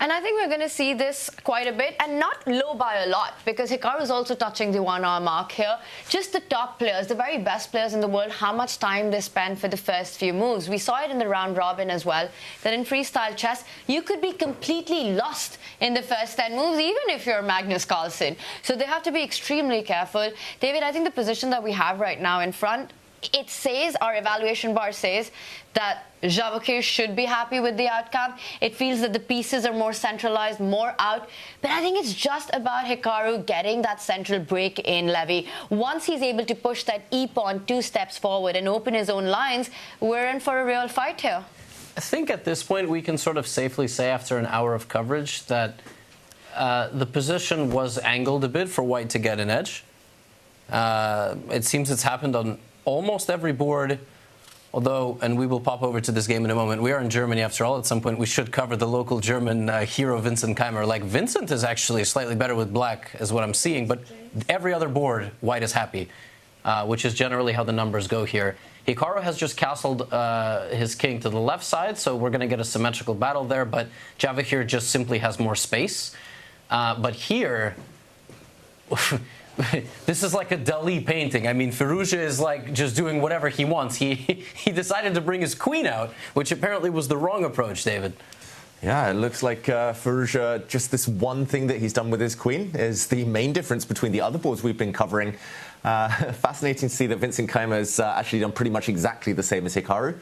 And I think we're going to see this quite a bit, and not low by a lot, because Hikaru is also touching the 1 hour mark here. Just the top players, the very best players in the world, how much time they spend for the first few moves. We saw it in the round robin as well, that in freestyle chess, you could be completely lost in the first 10 moves, even if you're Magnus Carlsen. So they have to be extremely careful. David, I think the position that we have right now in front, it says, our evaluation bar says, that Javokhir should be happy with the outcome. It feels that the pieces are more centralized, more out. But I think it's just about Hikaru getting that central break in, Levy. Once he's able to push that e-pawn 2 steps forward and open his own lines, we're in for a real fight here. I think at this point we can sort of safely say, after an hour of coverage, that the position was angled a bit for White to get an edge. It seems it's happened on almost every board, although, and we will pop over to this game in a moment, we are in Germany after all. At some point we should cover the local German hero Vincent Keymer. Like, Vincent is actually slightly better with black, is what I'm seeing, but every other board White is happy, which is generally how the numbers go here. Hikaru has just castled his king to the left side, so we're going to get a symmetrical battle there, but Javokhir just simply has more space. But here... This is like a Dali painting. I mean, Firouzja is like just doing whatever he wants. He decided to bring his queen out, which apparently was the wrong approach, David. Yeah, it looks like Firouzja, just this one thing that he's done with his queen is the main difference between the other boards we've been covering. Fascinating to see that Vincent Keymer has actually done pretty much exactly the same as Hikaru,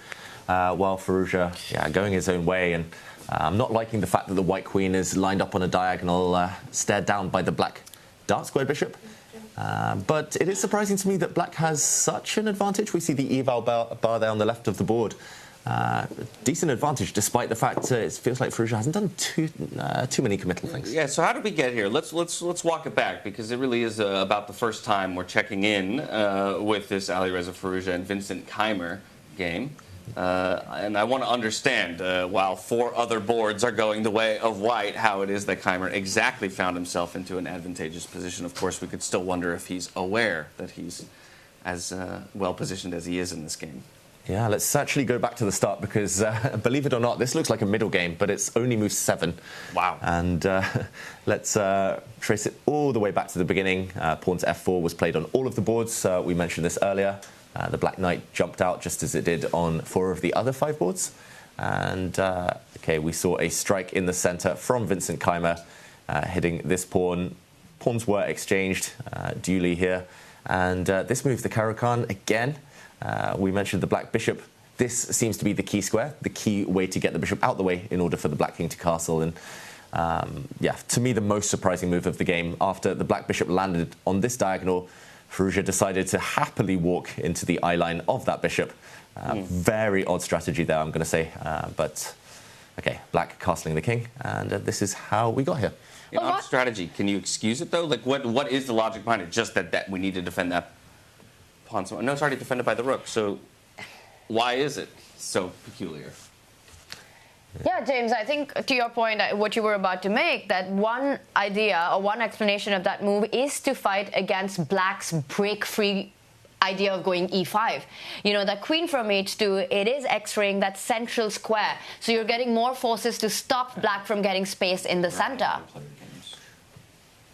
while Firouzja, going his own way. And I'm not liking the fact that the white queen is lined up on a diagonal, stared down by the black dark square bishop. But it is surprising to me that black has such an advantage. We see the eval bar there on the left of the board. Decent advantage, despite the fact it feels like Firouzja hasn't done too many committal things. Yeah, so how did we get here? Let's walk it back, because it really is about the first time we're checking in with this Alireza Firouzja and Vincent Keymer game. And I want to understand, while 4 other boards are going the way of White, how it is that Keymer exactly found himself into an advantageous position. Of course, we could still wonder if he's aware that he's as well positioned as he is in this game. Yeah, let's actually go back to the start, because believe it or not, this looks like a middle game, but it's only move 7. Wow. And let's trace it all the way back to the beginning. Pawn to f4 was played on all of the boards. We mentioned this earlier. The black knight jumped out just as it did on 4 of the other 5 boards. And, okay, we saw a strike in the center from Vincent Keymer, hitting this pawn. Pawns were exchanged duly here. And this move, the Caro-Kann, again, we mentioned the black bishop. This seems to be the key square, the key way to get the bishop out the way in order for the black king to castle. And, yeah, to me, the most surprising move of the game. After the black bishop landed on this diagonal, Firouzja decided to happily walk into the eye line of that bishop. Very odd strategy there, I'm going to say. But, okay, black castling the king, and this is how we got here. Odd strategy. Can you excuse it, though? Like, what is the logic behind it? Just that we need to defend that pawn. No, it's already defended by the rook. So why is it so peculiar? Yeah, James, I think to your point, what you were about to make, that one idea or one explanation of that move is to fight against black's break-free idea of going e5. You know, that queen from h2, it is x-raying that central square. So you're getting more forces to stop black from getting space in the center.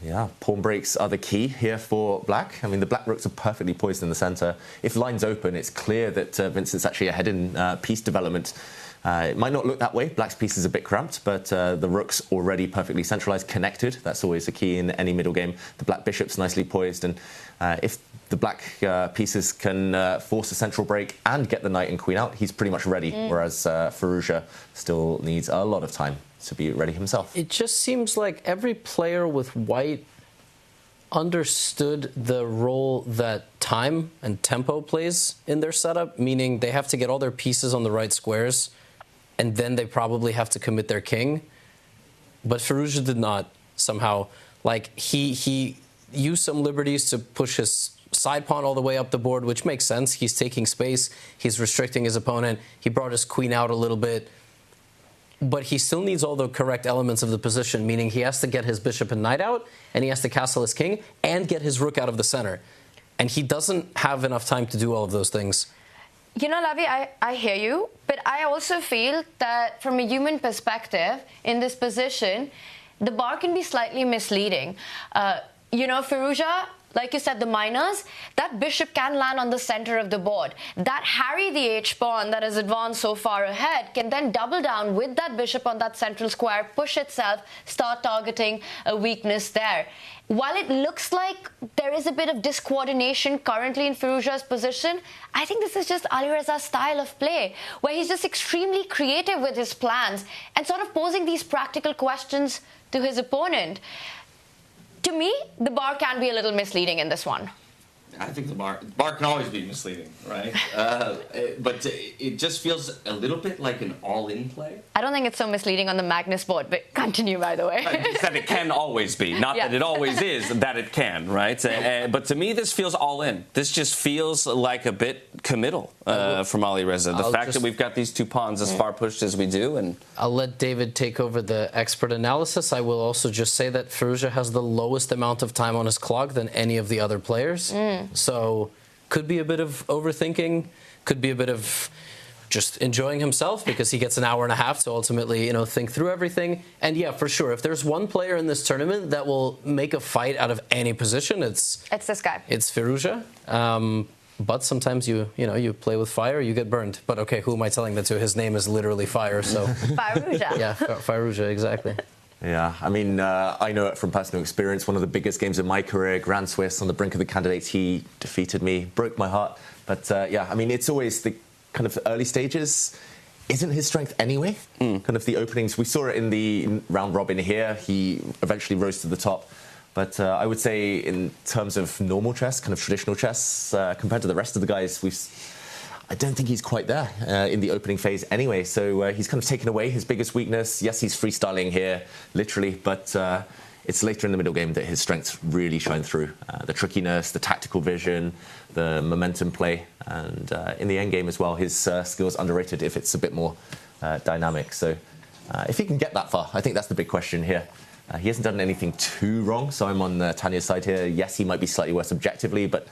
Yeah, pawn breaks are the key here for black. I mean, the black rooks are perfectly poised in the center. If line's open, it's clear that Vincent's actually ahead in piece development. It might not look that way. Black's piece is a bit cramped, but the rook's already perfectly centralized, connected. That's always a key in any middle game. The black bishop's nicely poised, and if the black pieces can force a central break and get the knight and queen out, he's pretty much ready, whereas Firouzja still needs a lot of time to be ready himself. It just seems like every player with white understood the role that time and tempo plays in their setup, meaning they have to get all their pieces on the right squares, and then they probably have to commit their king. But Firouzja did not somehow. Like, he used some liberties to push his side pawn all the way up the board, which makes sense. He's taking space. He's restricting his opponent. He brought his queen out a little bit. But he still needs all the correct elements of the position, meaning he has to get his bishop and knight out, and he has to castle his king, and get his rook out of the center. And he doesn't have enough time to do all of those things. You know, Lavi, I hear you, but I also feel that from a human perspective, in this position, the bar can be slightly misleading. You know, Firouzja, like you said, the minors, that bishop can land on the center of the board. That harry the h-pawn that has advanced so far ahead can then double down with that bishop on that central square, push itself, start targeting a weakness there. While it looks like there is a bit of discoordination currently in Firouzja's position, I think this is just Alireza's style of play, where he's just extremely creative with his plans and sort of posing these practical questions to his opponent. To me, the bar can be a little misleading in this one. I think the bar can always be misleading, right? But it just feels a little bit like an all-in play. I don't think it's so misleading on the Magnus board, but continue, by the way. You said it can always be, not that it always is, that it can, right? But to me, this feels all-in. This just feels like a bit committal from Alireza. The fact that we've got these two pawns as far pushed as we do. And I'll let David take over the expert analysis. I will also just say that Firouzja has the lowest amount of time on his clock than any of the other players. So could be a bit of overthinking, could be a bit of just enjoying himself because he gets an hour and a half to ultimately, think through everything. And yeah, for sure, if there's one player in this tournament that will make a fight out of any position, it's this guy. It's Firouzja. But sometimes you play with fire, you get burned. But okay, who am I telling that to? His name is literally fire, so Firouzja. Yeah, Firouzja, exactly. Yeah, I mean, I know it from personal experience. One of the biggest games of my career, Grand Swiss, on the brink of the candidates, he defeated me, broke my heart. But yeah, I mean, it's always the kind of early stages isn't his strength anyway. Kind of the openings. We saw it in the round robin here. He eventually rose to the top. But I would say in terms of normal chess, kind of traditional chess, compared to the rest of the guys, I don't think he's quite there in the opening phase anyway. So he's kind of taken away his biggest weakness. Yes, he's freestyling here, literally, but it's later in the middle game that his strengths really shine through. The trickiness, the tactical vision, the momentum play, and in the endgame as well, his skills underrated if it's a bit more dynamic. So if he can get that far, I think that's the big question here. He hasn't done anything too wrong, so I'm on Tanya's side here. Yes, he might be slightly worse objectively, but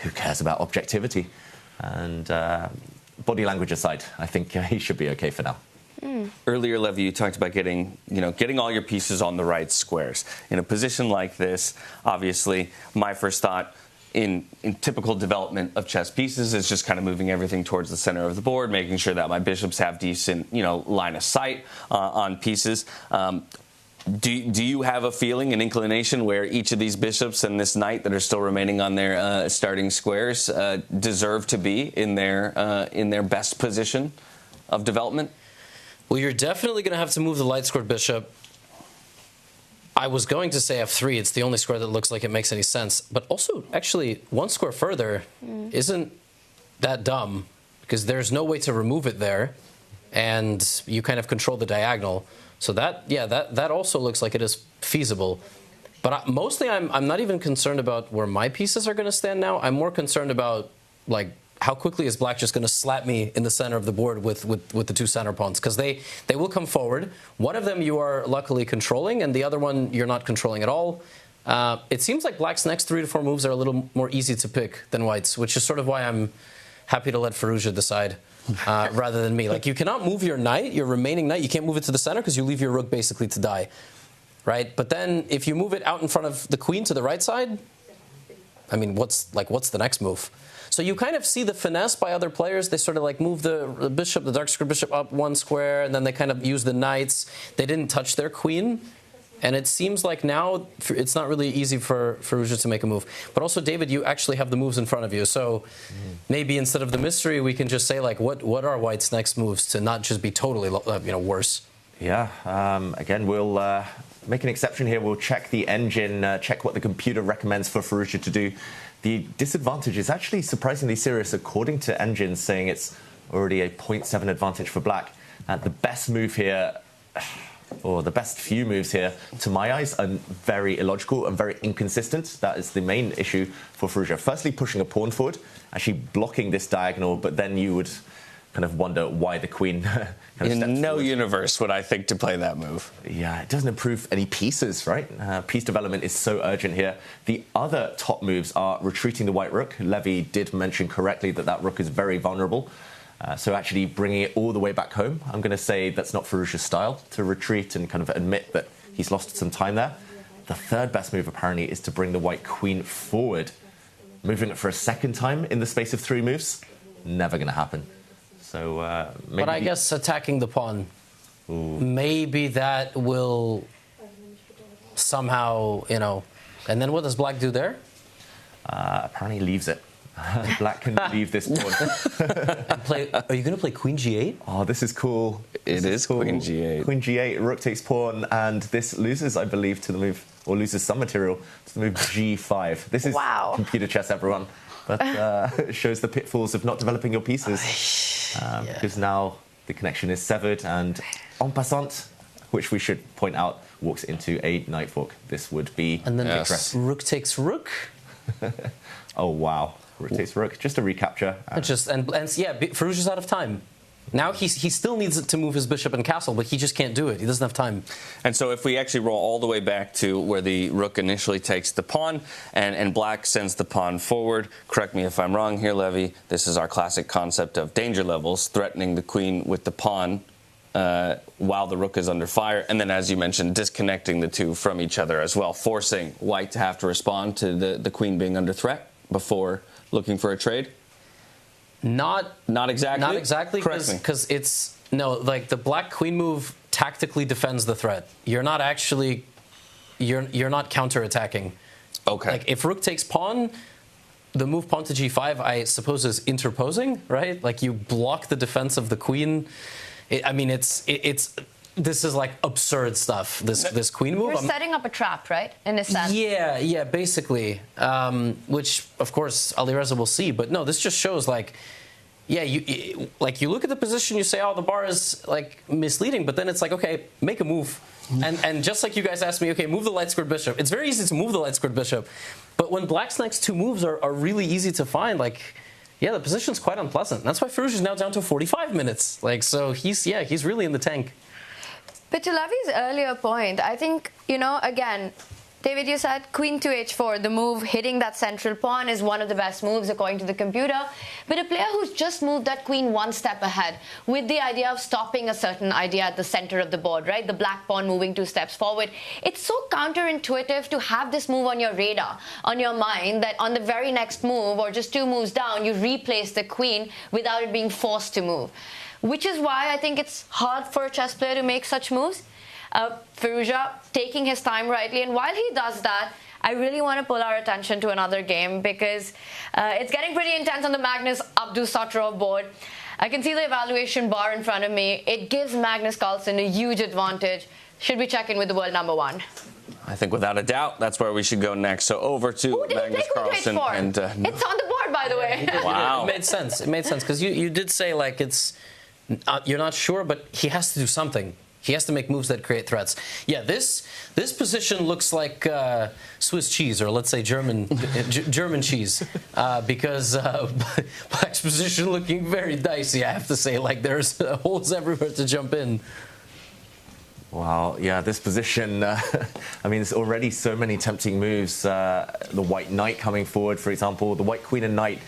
who cares about objectivity? And body language aside, I think he should be okay for now. Earlier, Levy, you talked about getting all your pieces on the right squares. In a position like this, obviously, my first thought in typical development of chess pieces is just kind of moving everything towards the center of the board, making sure that my bishops have decent, line of sight on pieces. Do you have a feeling, an inclination where each of these bishops and this knight that are still remaining on their starting squares deserve to be in their best position of development? Well, you're definitely going to have to move the light-squared bishop. I was going to say f3. It's the only square that looks like it makes any sense. But also, actually, one square further isn't that dumb because there's no way to remove it there, and you kind of control the diagonal. So that also looks like it is feasible. But mostly I'm not even concerned about where my pieces are going to stand now. I'm more concerned about, how quickly is Black just going to slap me in the center of the board with the two center pawns? Because they will come forward. One of them you are luckily controlling, and the other one you're not controlling at all. It seems like Black's next 3 to 4 moves are a little more easy to pick than White's, which is sort of why I'm happy to let Firouzja decide. Rather than me. You cannot move your knight, your remaining knight, you can't move it to the center because you leave your rook basically to die, right? But then if you move it out in front of the queen to the right side, I mean, what's the next move? So you kind of see the finesse by other players. They sort of move the bishop, the dark square bishop up one square, and then they kind of use the knights. They didn't touch their queen. And it seems like now it's not really easy for Firouzja to make a move. But also, David, you actually have the moves in front of you. So maybe instead of the mystery, we can just say, what are White's next moves to not just be totally, worse? Yeah. Again, we'll make an exception here. We'll check the engine, check what the computer recommends for Firouzja to do. The disadvantage is actually surprisingly serious, according to engines, saying it's already a 0.7 advantage for Black. The best move here... or the best few moves here, to my eyes, are very illogical and very inconsistent. That is the main issue for Firouzja. Firstly, pushing a pawn forward, actually blocking this diagonal, but then you would kind of wonder why the queen kind of In no forward. universe would I think to play that move. Yeah, it doesn't improve any pieces, right? Piece development is so urgent here. The other top moves are retreating the white rook. Levy did mention correctly that that rook is very vulnerable. So actually bringing it all the way back home, I'm going to say that's not Firouzja's style, to retreat and kind of admit that he's lost some time there. The third best move, apparently, is to bring the white queen forward. Moving it for a second time in the space of 3 moves, never going to happen. So maybe... But I guess attacking the pawn, maybe that will somehow, you know... And then what does black do there? Apparently leaves it. Black can leave this pawn. Are you going to play queen g8? Oh, this is cool. It is cool. Queen g8. Queen g8, rook takes pawn, and this loses, I believe, to the move, or loses some material to the move g5. This is computer chess, everyone. But it shows the pitfalls of not developing your pieces. Because now the connection is severed, and en passant, which we should point out, walks into a knight fork. This would be and then rook takes rook. Oh, wow. Rook takes rook, just a recapture. And Firouzja's out of time. Now he still needs to move his bishop and castle, but he just can't do it. He doesn't have time. And so if we actually roll all the way back to where the rook initially takes the pawn and black sends the pawn forward, correct me if I'm wrong here, Levy, this is our classic concept of danger levels, threatening the queen with the pawn while the rook is under fire, and then, as you mentioned, disconnecting the two from each other as well, forcing white to have to respond to the queen being under threat before looking for a trade? Not exactly. Not exactly, because it's like the black queen move tactically defends the threat. You're not actually you're not counterattacking. Okay. Like if rook takes pawn, the move pawn to g5, I suppose, is interposing, right? Like you block the defense of the queen. This is like absurd stuff, this queen move. You're setting up a trap, right? In a sense. Yeah, basically. Which, of course, Alireza will see. But no, this just shows, like, yeah, you look at the position, you say, oh, the bar is, like, misleading. But then it's like, okay, make a move. And just like you guys asked me, okay, move the light squared bishop. It's very easy to move the light squared bishop. But when black's next 2 moves are really easy to find, like... Yeah, the position's quite unpleasant. That's why Firouzja is now down to 45 minutes. Like, so he's really in the tank. But to Levy's earlier point, I think, again, David, you said queen to h4, the move hitting that central pawn is one of the best moves according to the computer. But a player who's just moved that queen 1 step ahead with the idea of stopping a certain idea at the center of the board, right? The black pawn moving 2 steps forward. It's so counterintuitive to have this move on your radar, on your mind, that on the very next move or just 2 moves down, you replace the queen without it being forced to move. Which is why I think it's hard for a chess player to make such moves. Firouzja taking his time rightly, and while he does that, I really want to pull our attention to another game because it's getting pretty intense on the Magnus Abdusattorov board. I can see the evaluation bar in front of me. It gives Magnus Carlsen a huge advantage. Should we check in with the world number 1? I think without a doubt, that's where we should go next. So over to Magnus Carlsen. And it's on the board, by the way. Wow. It made sense. It made sense because you did say, like, it's you're not sure, but he has to do something. He has to make moves that create threats. Yeah, this position looks like Swiss cheese, or let's say German cheese, because black's position looking very dicey, I have to say. Like, there's holes everywhere to jump in. Wow, yeah, this position, there's already so many tempting moves. The white knight coming forward, for example, the white queen and knight,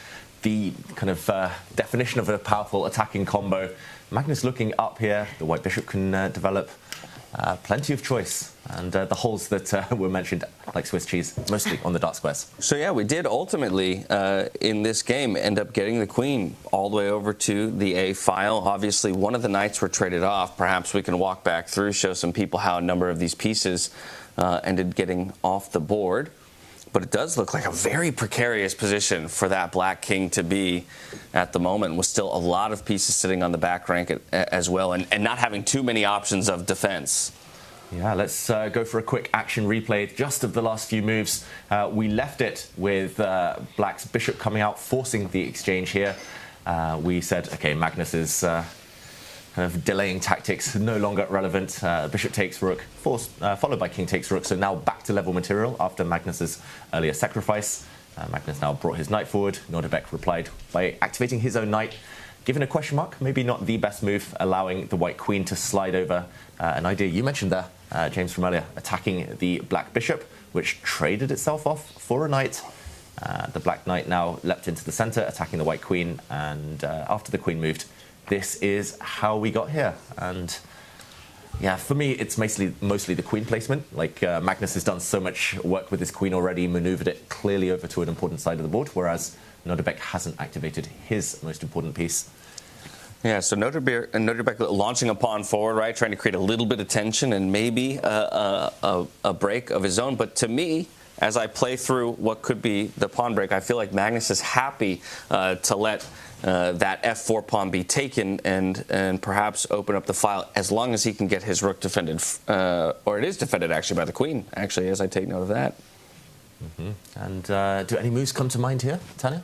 the kind of definition of a powerful attacking combo. Magnus looking up here, the white bishop can develop plenty of choice. And the holes that were mentioned, like Swiss cheese, mostly on the dark squares. So yeah, we did ultimately, in this game, end up getting the queen all the way over to the A file. Obviously, one of the knights were traded off. Perhaps we can walk back through, show some people how a number of these pieces ended getting off the board. But it does look like a very precarious position for that black king to be at the moment, with still a lot of pieces sitting on the back rank as well, and not having too many options of defense. Yeah, let's go for a quick action replay just of the last few moves. We left it with black's bishop coming out, forcing the exchange here. We said, okay, Magnus is kind of delaying tactics, no longer relevant. Bishop takes rook, followed by king takes rook. So now back to level material after Magnus's earlier sacrifice. Magnus now brought his knight forward. Nodirbek replied by activating his own knight. given a question mark. Maybe not the best move, allowing the white queen to slide over. An idea you mentioned there, James, from earlier, attacking the black bishop, which traded itself off for a knight. The black knight now leapt into the center, attacking the white queen, and after the queen moved, this is how we got here. And yeah, for me, it's mostly the queen placement. Like, Magnus has done so much work with his queen already, maneuvered it clearly over to an important side of the board, whereas Nodirbek hasn't activated his most important piece. Yeah, so Nodirbek launching a pawn forward, right, trying to create a little bit of tension and maybe a break of his own. But to me, as I play through what could be the pawn break, I feel like Magnus is happy to let that f4 pawn be taken and perhaps open up the file as long as he can get his rook defended, or it is defended actually by the queen, actually, as I take note of that. And do any moves come to mind here, Tanya?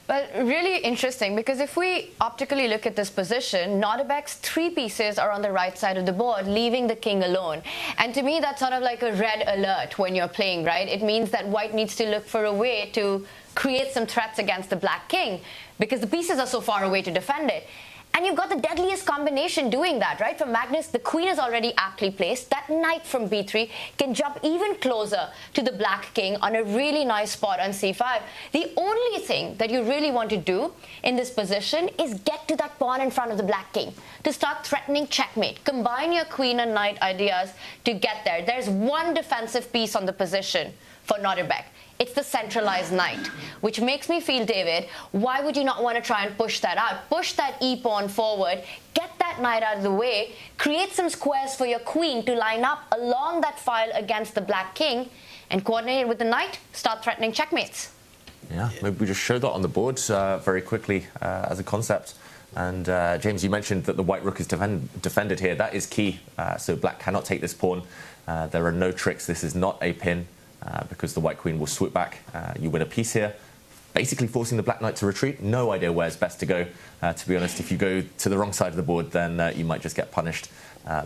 Well, really interesting, because if we optically look at this position, Nodirbek's 3 pieces are on the right side of the board, leaving the king alone. And to me, that's sort of like a red alert when you're playing, right? It means that white needs to look for a way to create some threats against the black king, because the pieces are so far away to defend it. And you've got the deadliest combination doing that, right? For Magnus, the queen is already aptly placed. That knight from b3 can jump even closer to the black king on a really nice spot on c5. The only thing that you really want to do in this position is get to that pawn in front of the black king to start threatening checkmate. Combine your queen and knight ideas to get there. There's one defensive piece on the position for Nodirbek. It's the centralized knight, which makes me feel, David, why would you not want to try and push that out? Push that e-pawn forward, get that knight out of the way, create some squares for your queen to line up along that file against the black king, and coordinate with the knight, start threatening checkmates. Yeah, maybe we just show that on the board very quickly as a concept. And James, you mentioned that the white rook is defended here. That is key. So black cannot take this pawn. There are no tricks. This is not a pin. Because the white queen will swoop back. You win a piece here, basically forcing the black knight to retreat. No idea where's best to go. To be honest, if you go to the wrong side of the board, then you might just get punished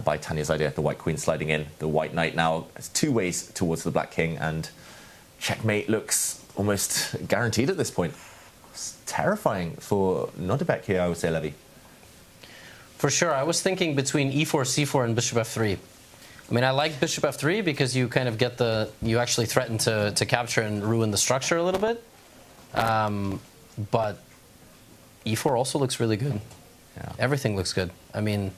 by Tanya's idea. The white queen sliding in. The white knight now has 2 ways towards the black king, and checkmate looks almost guaranteed at this point. It's terrifying for Nodirbek here, I would say, Levy. For sure. I was thinking between e4, c4, and bishop f3. I mean, I like bishop f3 because you kind of get you actually threaten to capture and ruin the structure a little bit. But e4 also looks really good. Yeah. Everything looks good. I mean,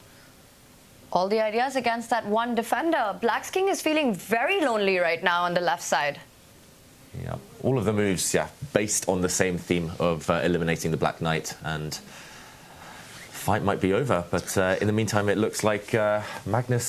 all the ideas against that one defender. Black's king is feeling very lonely right now on the left side. Yeah, all of the moves, based on the same theme of eliminating the black knight, and fight might be over. But in the meantime, it looks like Magnus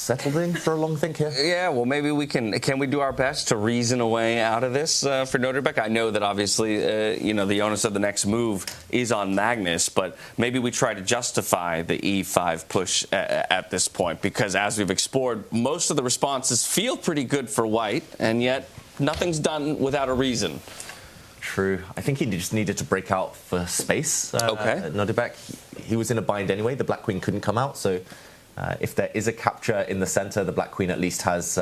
settled in for a long think here. Yeah, well, maybe we can we do our best to reason a way out of this for Nodirbek? I know that obviously, the onus of the next move is on Magnus, but maybe we try to justify the e5 push at this point, because as we've explored, most of the responses feel pretty good for white, and yet nothing's done without a reason. True. I think he just needed to break out for space. Nodirbek, he was in a bind anyway. The black queen couldn't come out, so if there is a capture in the center, the black queen at least has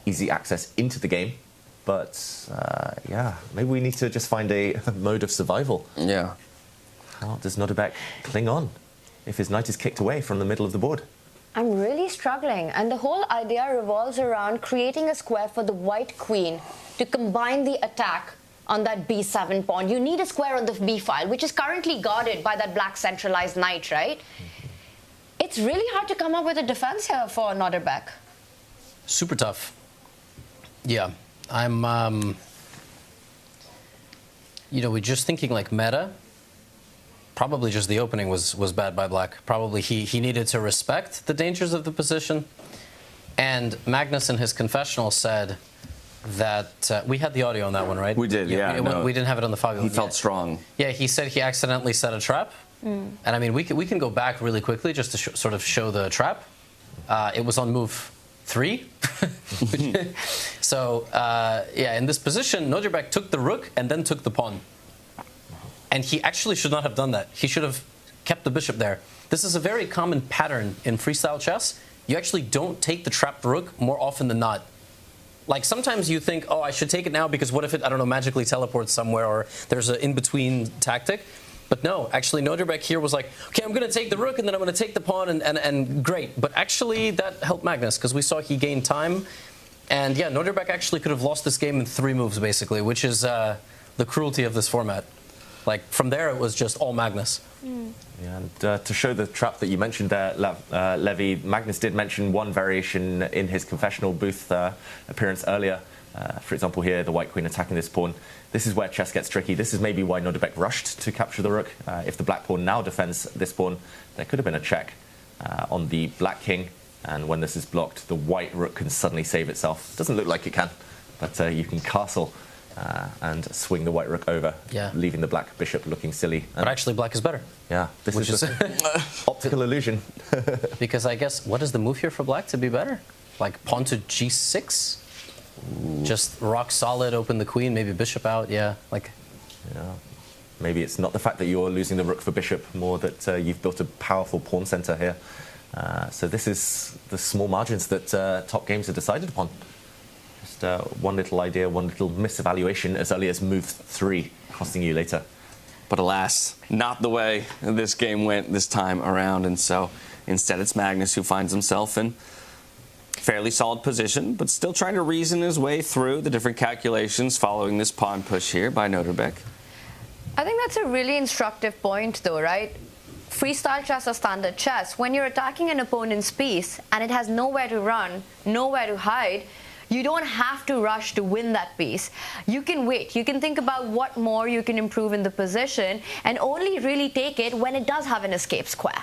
easy access into the game. But maybe we need to just find a mode of survival. Yeah. How does Nodirbek cling on if his knight is kicked away from the middle of the board? I'm really struggling, and the whole idea revolves around creating a square for the white queen to combine the attack on that b7 pawn. You need a square on the b file, which is currently guarded by that black centralized knight, right? It's really hard to come up with a defense here for Nodirbek. Super tough. Yeah, I'm, we're just thinking like meta. Probably just the opening was bad by black. Probably he needed to respect the dangers of the position. And Magnus in his confessional said that, we had the audio on that one, right? We did, yeah. We didn't have it on the Fabio. He felt strong. Yeah, he said he accidentally set a trap. And I mean, we can go back really quickly just to sort of show the trap. It was on move 3. So, in this position, Nodirbek took the rook and then took the pawn. And he actually should not have done that. He should have kept the bishop there. This is a very common pattern in freestyle chess. You actually don't take the trapped rook more often than not. Like, sometimes you think, oh, I should take it now because what if it, I don't know, magically teleports somewhere, or there's an in-between tactic. But no, actually, Nodirbek here was like, okay, I'm going to take the rook, and then I'm going to take the pawn, and great. But actually, that helped Magnus, because we saw he gained time. And yeah, Nodirbek actually could have lost this game in 3 moves, basically, which is the cruelty of this format. Like, from there, it was just all Magnus. Yeah, and to show the trap that you mentioned there, Levy, Magnus did mention one variation in his confessional booth appearance earlier. For example, here, the white queen attacking this pawn. This is where chess gets tricky. This is maybe why Nodirbek rushed to capture the rook. If the black pawn now defends this pawn, there could have been a check on the black king. And when this is blocked, the white rook can suddenly save itself. Doesn't look like it can, but you can castle and swing the white rook over, leaving the black bishop looking silly. But actually, black is better. Yeah, this is optical illusion. Because I guess, what is the move here for black to be better? Like pawn to g6? Ooh. Just rock solid, open the queen, maybe bishop out, yeah. Maybe it's not the fact that you're losing the rook for bishop, more that you've built a powerful pawn center here. So this is the small margins that top games are decided upon. Just one little idea, one little misevaluation as early as move 3, costing you later. But alas, not the way this game went this time around, and so instead it's Magnus who finds himself in fairly solid position, but still trying to reason his way through the different calculations following this pawn push here by Nodirbek. I think that's a really instructive point, though, right? Freestyle chess or standard chess, when you're attacking an opponent's piece and it has nowhere to run, nowhere to hide, you don't have to rush to win that piece. You can wait. You can think about what more you can improve in the position and only really take it when it does have an escape square.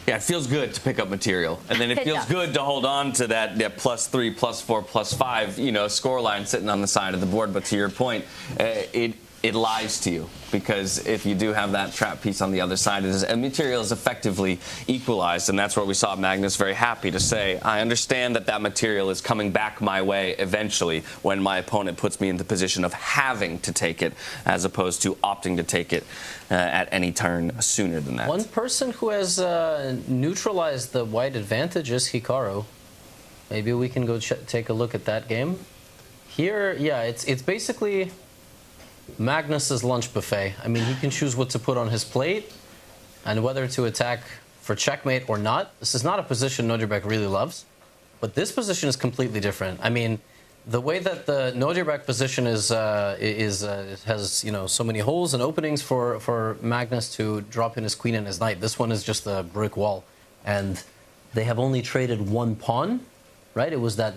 Yeah, it feels good to pick up material, and then it feels good to hold on to that +3, +4, +5, score line sitting on the side of the board. But to your point, it lies to you, because if you do have that trap piece on the other side, material is effectively equalized, and that's where we saw Magnus very happy to say, I understand that material is coming back my way eventually when my opponent puts me in the position of having to take it, as opposed to opting to take it at any turn sooner than that. One person who has neutralized the white advantage is Hikaru. Maybe we can go take a look at that game. Here, yeah, it's basically Magnus's lunch buffet. I mean, he can choose what to put on his plate and whether to attack for checkmate or not. This is not a position Nodirbek really loves, but this position is completely different. I mean, the way that the Nodirbek position has so many holes and openings for Magnus to drop in his queen and his knight. This one is just a brick wall, and they have only traded 1 pawn, right? It was that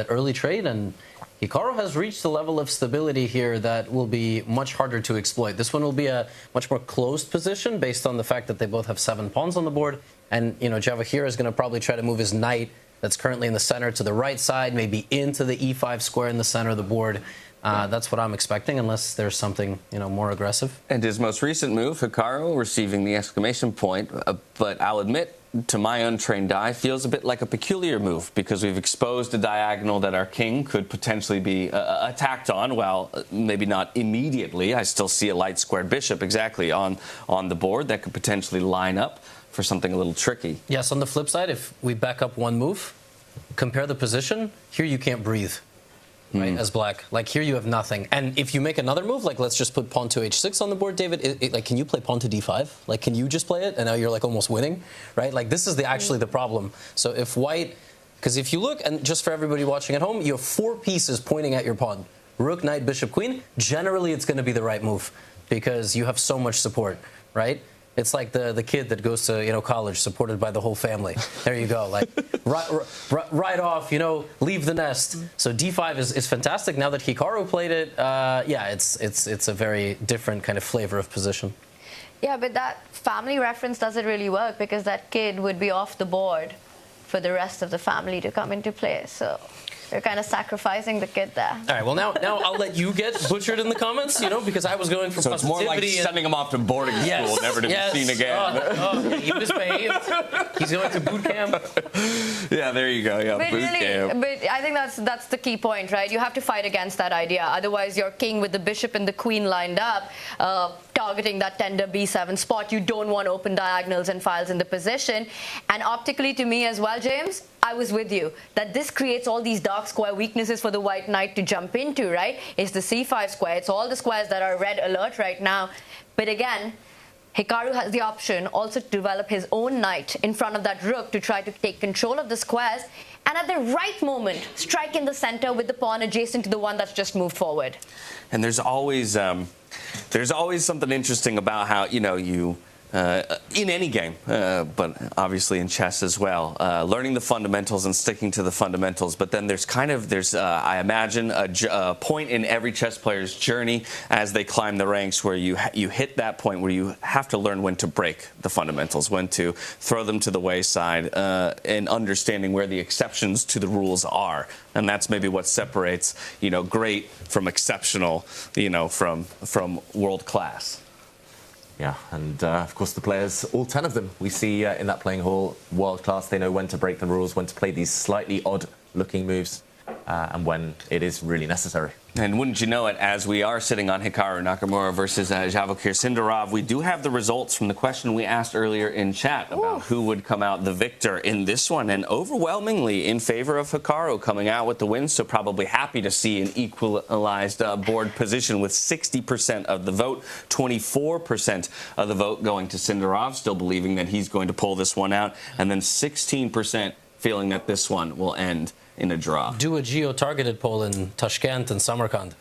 early trade, and Hikaru has reached a level of stability here that will be much harder to exploit. This one will be a much more closed position based on the fact that they both have 7 pawns on the board. And, Javokhir is going to probably try to move his knight that's currently in the center to the right side, maybe into the e5 square in the center of the board. That's what I'm expecting, unless there's something, more aggressive. And his most recent move, Hikaru, receiving the exclamation point, but I'll admit, to my untrained eye, feels a bit like a peculiar move, because we've exposed a diagonal that our king could potentially be attacked on. Well, maybe not immediately. I still see a light squared bishop exactly on the board that could potentially line up for something a little tricky. Yes, on the flip side, if we back up 1 move, compare the position, here you can't breathe. Right, as black. Like, here you have nothing. And if you make another move, like, let's just put pawn to h6 on the board, David, like, can you play pawn to d5? Like, can you just play it? And now you're, like, almost winning, right? Like, this is actually the problem. So if white, because if you look, and just for everybody watching at home, you have 4 pieces pointing at your pawn. Rook, knight, bishop, queen. Generally, it's going to be the right move, because you have so much support, right? It's like the kid that goes to college supported by the whole family. There you go, like right off, leave the nest. So d5 is fantastic. Now that Hikaru played it, yeah, it's a very different kind of flavor of position. Yeah, but that family reference doesn't really work, because that kid would be off the board for the rest of the family to come into play. So you're kind of sacrificing the kid there. All right, well, now I'll let you get butchered in the comments, because I was going for so it's more like sending him off to boarding school, never to be seen again. He misbehaved. He's going to boot camp. Yeah, there you go. Yeah, but boot camp. But I think that's the key point, right? You have to fight against that idea. Otherwise, your king with the bishop and the queen lined up, targeting that tender b7 spot. You don't want open diagonals and files in the position. And optically, to me as well, James, I was with you, that this creates all these dark square weaknesses for the white knight to jump into, right? It's the c5 square. It's all the squares that are red alert right now. But again, Hikaru has the option also to develop his own knight in front of that rook to try to take control of the squares, and at the right moment, strike in the center with the pawn adjacent to the one that's just moved forward. And there's always something interesting about how, you in any game, but obviously in chess as well, learning the fundamentals and sticking to the fundamentals. But then there's I imagine, a point in every chess player's journey as they climb the ranks where you hit that point where you have to learn when to break the fundamentals, when to throw them to the wayside, and understanding where the exceptions to the rules are. And that's maybe what separates, great from exceptional, from world class. Yeah, and of course the players, all 10 of them, we see in that playing hall, world class. They know when to break the rules, when to play these slightly odd-looking moves, and when it is really necessary. And wouldn't you know it, as we are sitting on Hikaru Nakamura versus Javokhir Sindarov, we do have the results from the question we asked earlier in chat about who would come out the victor in this one, and overwhelmingly in favor of Hikaru coming out with the win, so probably happy to see an equalized board position with 60% of the vote, 24% of the vote going to Sindarov, still believing that he's going to pull this one out, and then 16% feeling that this one will end in a draw. Do a geo-targeted poll in Tashkent and Samarkand,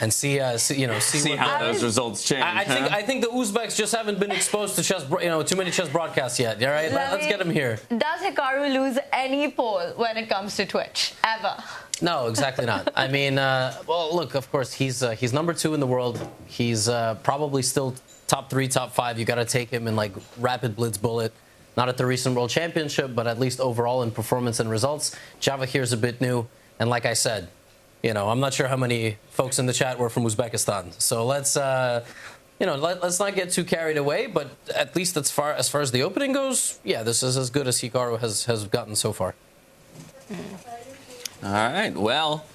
and see how those results change. I think the Uzbeks just haven't been exposed to chess, too many chess broadcasts yet. All right, let's get them here. Does Hikaru lose any poll when it comes to Twitch ever? No, exactly not. I mean, well, look, of course, he's number 2 in the world. He's probably still top 3, top 5. You got to take him in like rapid blitz bullet. Not at the recent World Championship, but at least overall in performance and results. Javokhir's a bit new, and like I said, I'm not sure how many folks in the chat were from Uzbekistan. So let's not get too carried away. But at least as far as the opening goes, yeah, this is as good as Hikaru has gotten so far. All right, well.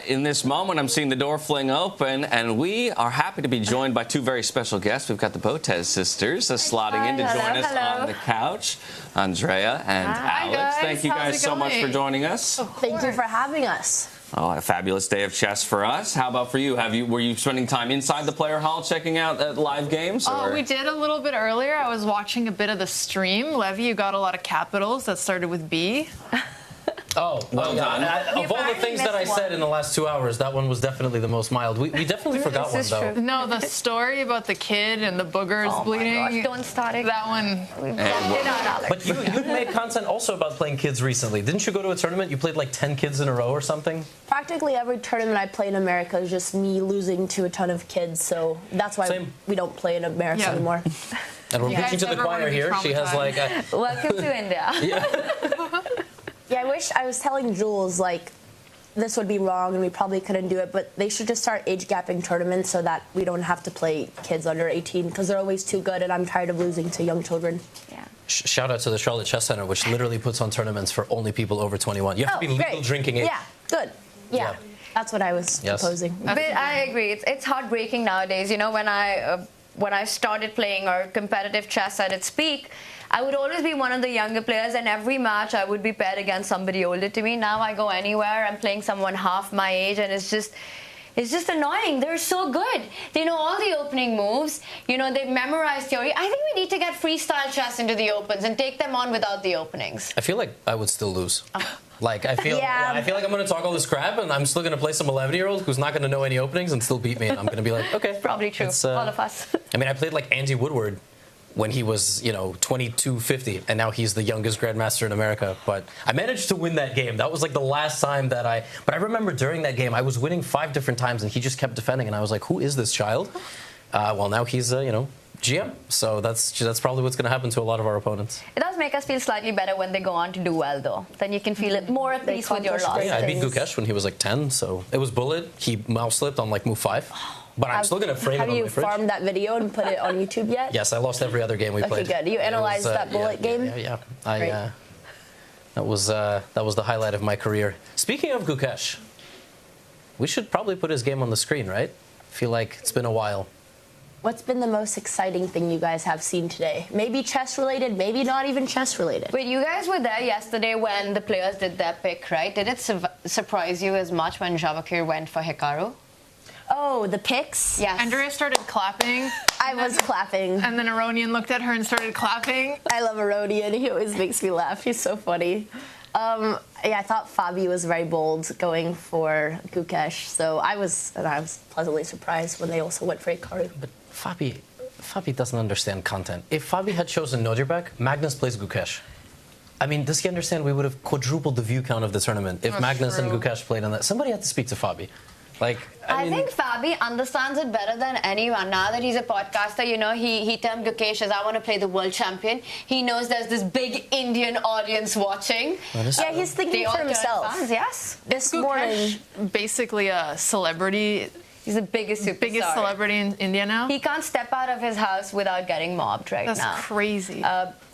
In this moment, I'm seeing the door fling open, and we are happy to be joined by 2 very special guests. We've got the Botez sisters slotting in to join us on the couch. Andrea and Alex. Guys. Thank you guys so much for joining us. Thank you for having us. Oh, a fabulous day of chess for us. How about for you? Were you spending time inside the player hall checking out live games? Oh, we did a little bit earlier. I was watching a bit of the stream. Levy, you got a lot of capitals that started with B. Oh, well done. Of all the things that I said in the last 2 hours, that one was definitely the most mild. We definitely forgot one, though. No, the story about the kid and the boogers bleeding. Oh, my gosh, don't start it. That one. But you've made content also about playing kids recently. Didn't you go to a tournament? You played like 10 kids in a row or something? Practically every tournament I play in America is just me losing to a ton of kids, so that's why we don't play in America anymore. And we're preaching to the choir here. She has like a... Welcome to India. Yeah, I was telling Jules, like, this would be wrong and we probably couldn't do it, but they should just start age gapping tournaments so that we don't have to play kids under 18 because they're always too good and I'm tired of losing to young children. Yeah. Shout out to the Charlotte Chess Center, which literally puts on tournaments for only people over 21. You have to be legal drinking age. Yeah, good. Yeah. That's what I was proposing. But I agree. It's heartbreaking nowadays. When I started playing or competitive chess at its peak, I would always be one of the younger players, and every match I would be paired against somebody older to me. Now I go anywhere, I'm playing someone half my age, and it's just annoying. They're so good. They know all the opening moves. They've memorized theory. I think we need to get freestyle chess into the opens and take them on without the openings. I feel like I would still lose. Like, I feel like I'm going to talk all this crap, and I'm still going to play some 11-year-old who's not going to know any openings and still beat me, and I'm going to be like, okay. It's probably true. All of us. I mean, I played like Andy Woodward when he was, 2250, and now he's the youngest grandmaster in America. But I managed to win that game. That was like the last time that But I remember during that game, I was winning 5 different times, and he just kept defending, and I was like, who is this child? Well, now he's, GM. So that's probably what's going to happen to a lot of our opponents. It does make us feel slightly better when they go on to do well, though. Then you can feel it more at peace with your loss. Yeah, I beat Gukesh when he was like 10, so it was bullet. He mouse slipped on like move 5. But I'm still going to frame it on my fridge. Have you farmed that video and put it on YouTube yet? Yes, I lost every other game we played. Okay, good. You analyzed that bullet game? Yeah. That was the highlight of my career. Speaking of Gukesh, we should probably put his game on the screen, right? I feel like it's been a while. What's been the most exciting thing you guys have seen today? Maybe chess-related, maybe not even chess-related. Wait, you guys were there yesterday when the players did their pick, right? Did it surprise you as much when Javokhir went for Hikaru? Oh, the picks? Yes. Andrea started clapping. I was clapping. And then Aronian looked at her and started clapping. I love Aronian. He always makes me laugh. He's so funny. Yeah, I thought Fabi was very bold going for Gukesh, so I was pleasantly surprised when they also went for Hikaru. But Fabi doesn't understand content. If Fabi had chosen Nodirbek, Magnus plays Gukesh. I mean, does he understand we would have quadrupled the view count of the tournament if Magnus and Gukesh played on that? Somebody had to speak to Fabi. Like, I think Fabi understands it better than anyone. Now that he's a podcaster, you know, he termed Gukesh as, I want to play the world champion. He knows there's this big Indian audience watching. Yeah, he's thinking for himself. Fans, yes. This Gukesh, morning, basically a celebrity. He's the biggest superstar. Biggest celebrity in India now. He can't step out of his house without getting mobbed now. That's crazy.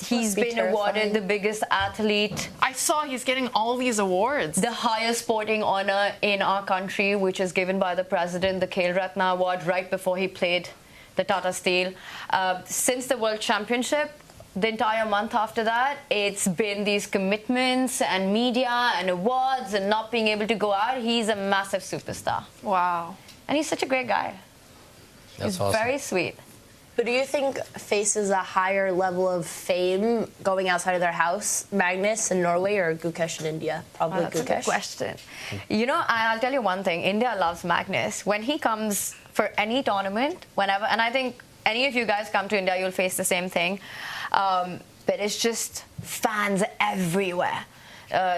He's been awarded the biggest athlete. I saw he's getting all these awards. The highest sporting honor in our country, which is given by the president, the Khel Ratna Award, right before he played the Tata Steel. Since the World Championship, the entire month after that, it's been these commitments and media and awards and not being able to go out. He's a massive superstar. Wow. And he's such a great guy. That's he's awesome. very sweet. who do you think faces a higher level of fame going outside of their house? Magnus in Norway or Gukesh in India? Probably That's Gukesh. a good question. You know, I'll tell you one thing. India loves Magnus. When he comes for any tournament, whenever, and I think any of you guys come to India, you'll face the same thing. But it's just fans everywhere.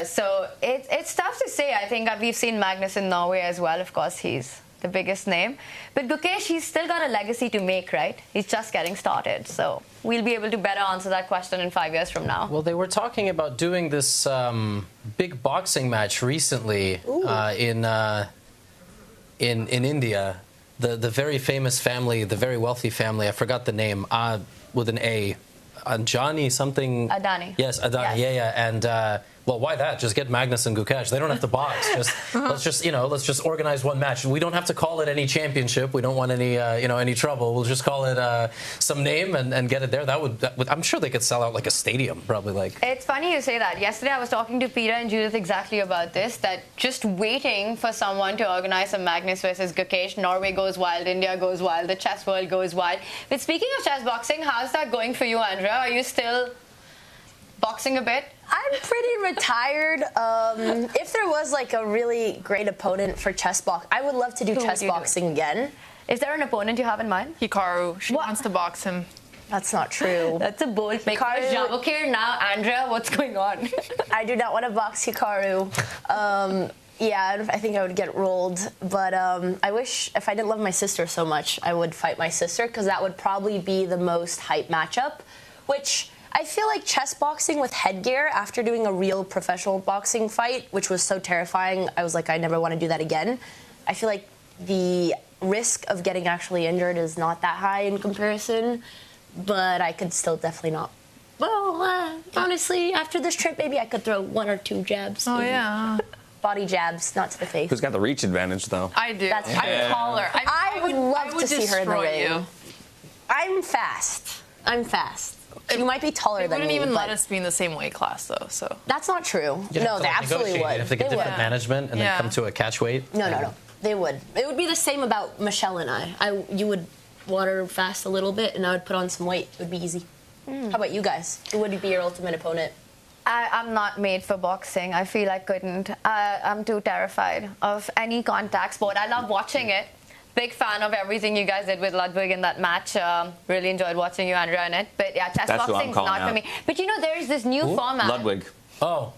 So it's tough to say. I think we've seen Magnus in Norway as well. Of course, he's the biggest name. But Gukesh, he's still got a legacy to make, right? He's just getting started. So we'll be able to better answer that question in 5 years from now. Well, they were talking about doing this big boxing match recently in India. The very famous family, the very wealthy family, I forgot the name, with an A. Anjani something. Adani. Yes, Adani. Yes. Yeah. And well, why that? Just get Magnus and Gukesh. They don't have to box. Let's just organize one match. We don't have to call it any championship. We don't want any any trouble. We'll just call it some name and get it there. That would I'm sure they could sell out like a stadium, probably like. It's funny you say that. Yesterday I was talking to Peter and Judith exactly about this. That just waiting for someone to organize a Magnus versus Gukesh. Norway goes wild. India goes wild. The chess world goes wild. But speaking of chess boxing, how's that going for you, Andrea? Are you still boxing a bit? I'm pretty retired. If there was like a really great opponent for chess box, I would love to do chess boxing again. Is there an opponent you have in mind? Hikaru. She wants to box him. That's not true. That's a bold pick. Javokhir, now Andrea, what's going on? I do not want to box Hikaru. Yeah, I think I would get rolled. But I wish, if I didn't love my sister so much, I would fight my sister, because that would probably be the most hype matchup, which I feel like chess boxing with headgear, after doing a real professional boxing fight, which was so terrifying, I was like, I never want to do that again. I feel like the risk of getting actually injured is not that high in comparison, but I could still definitely not. Well, honestly, after this trip, maybe I could throw 1 or 2 jabs. Oh, yeah. Body jabs, not to the face. Who's got the reach advantage, though? I do. That's I'm taller. I would love to see her in the destroy ring. you. I'm fast. You might be taller than me. They wouldn't even but let us be in the same weight class, though. So that's not true. You'd No, have to, they like, absolutely negotiate. would. You'd have to get They different would. management and then come to a catch weight. No. They would. It would be the same about Michelle and I. You would water fast a little bit, and I would put on some weight. It would be easy. How about you guys? Who would be your ultimate opponent? I'm not made for boxing. I feel I couldn't. I'm too terrified of any contact sport. I love watching it. Big fan of everything you guys did with Ludwig in that match. Really enjoyed watching you, Andrea, in it. But yeah, chess boxing's not for me. But you know, there's this new format. Ludwig. Oh.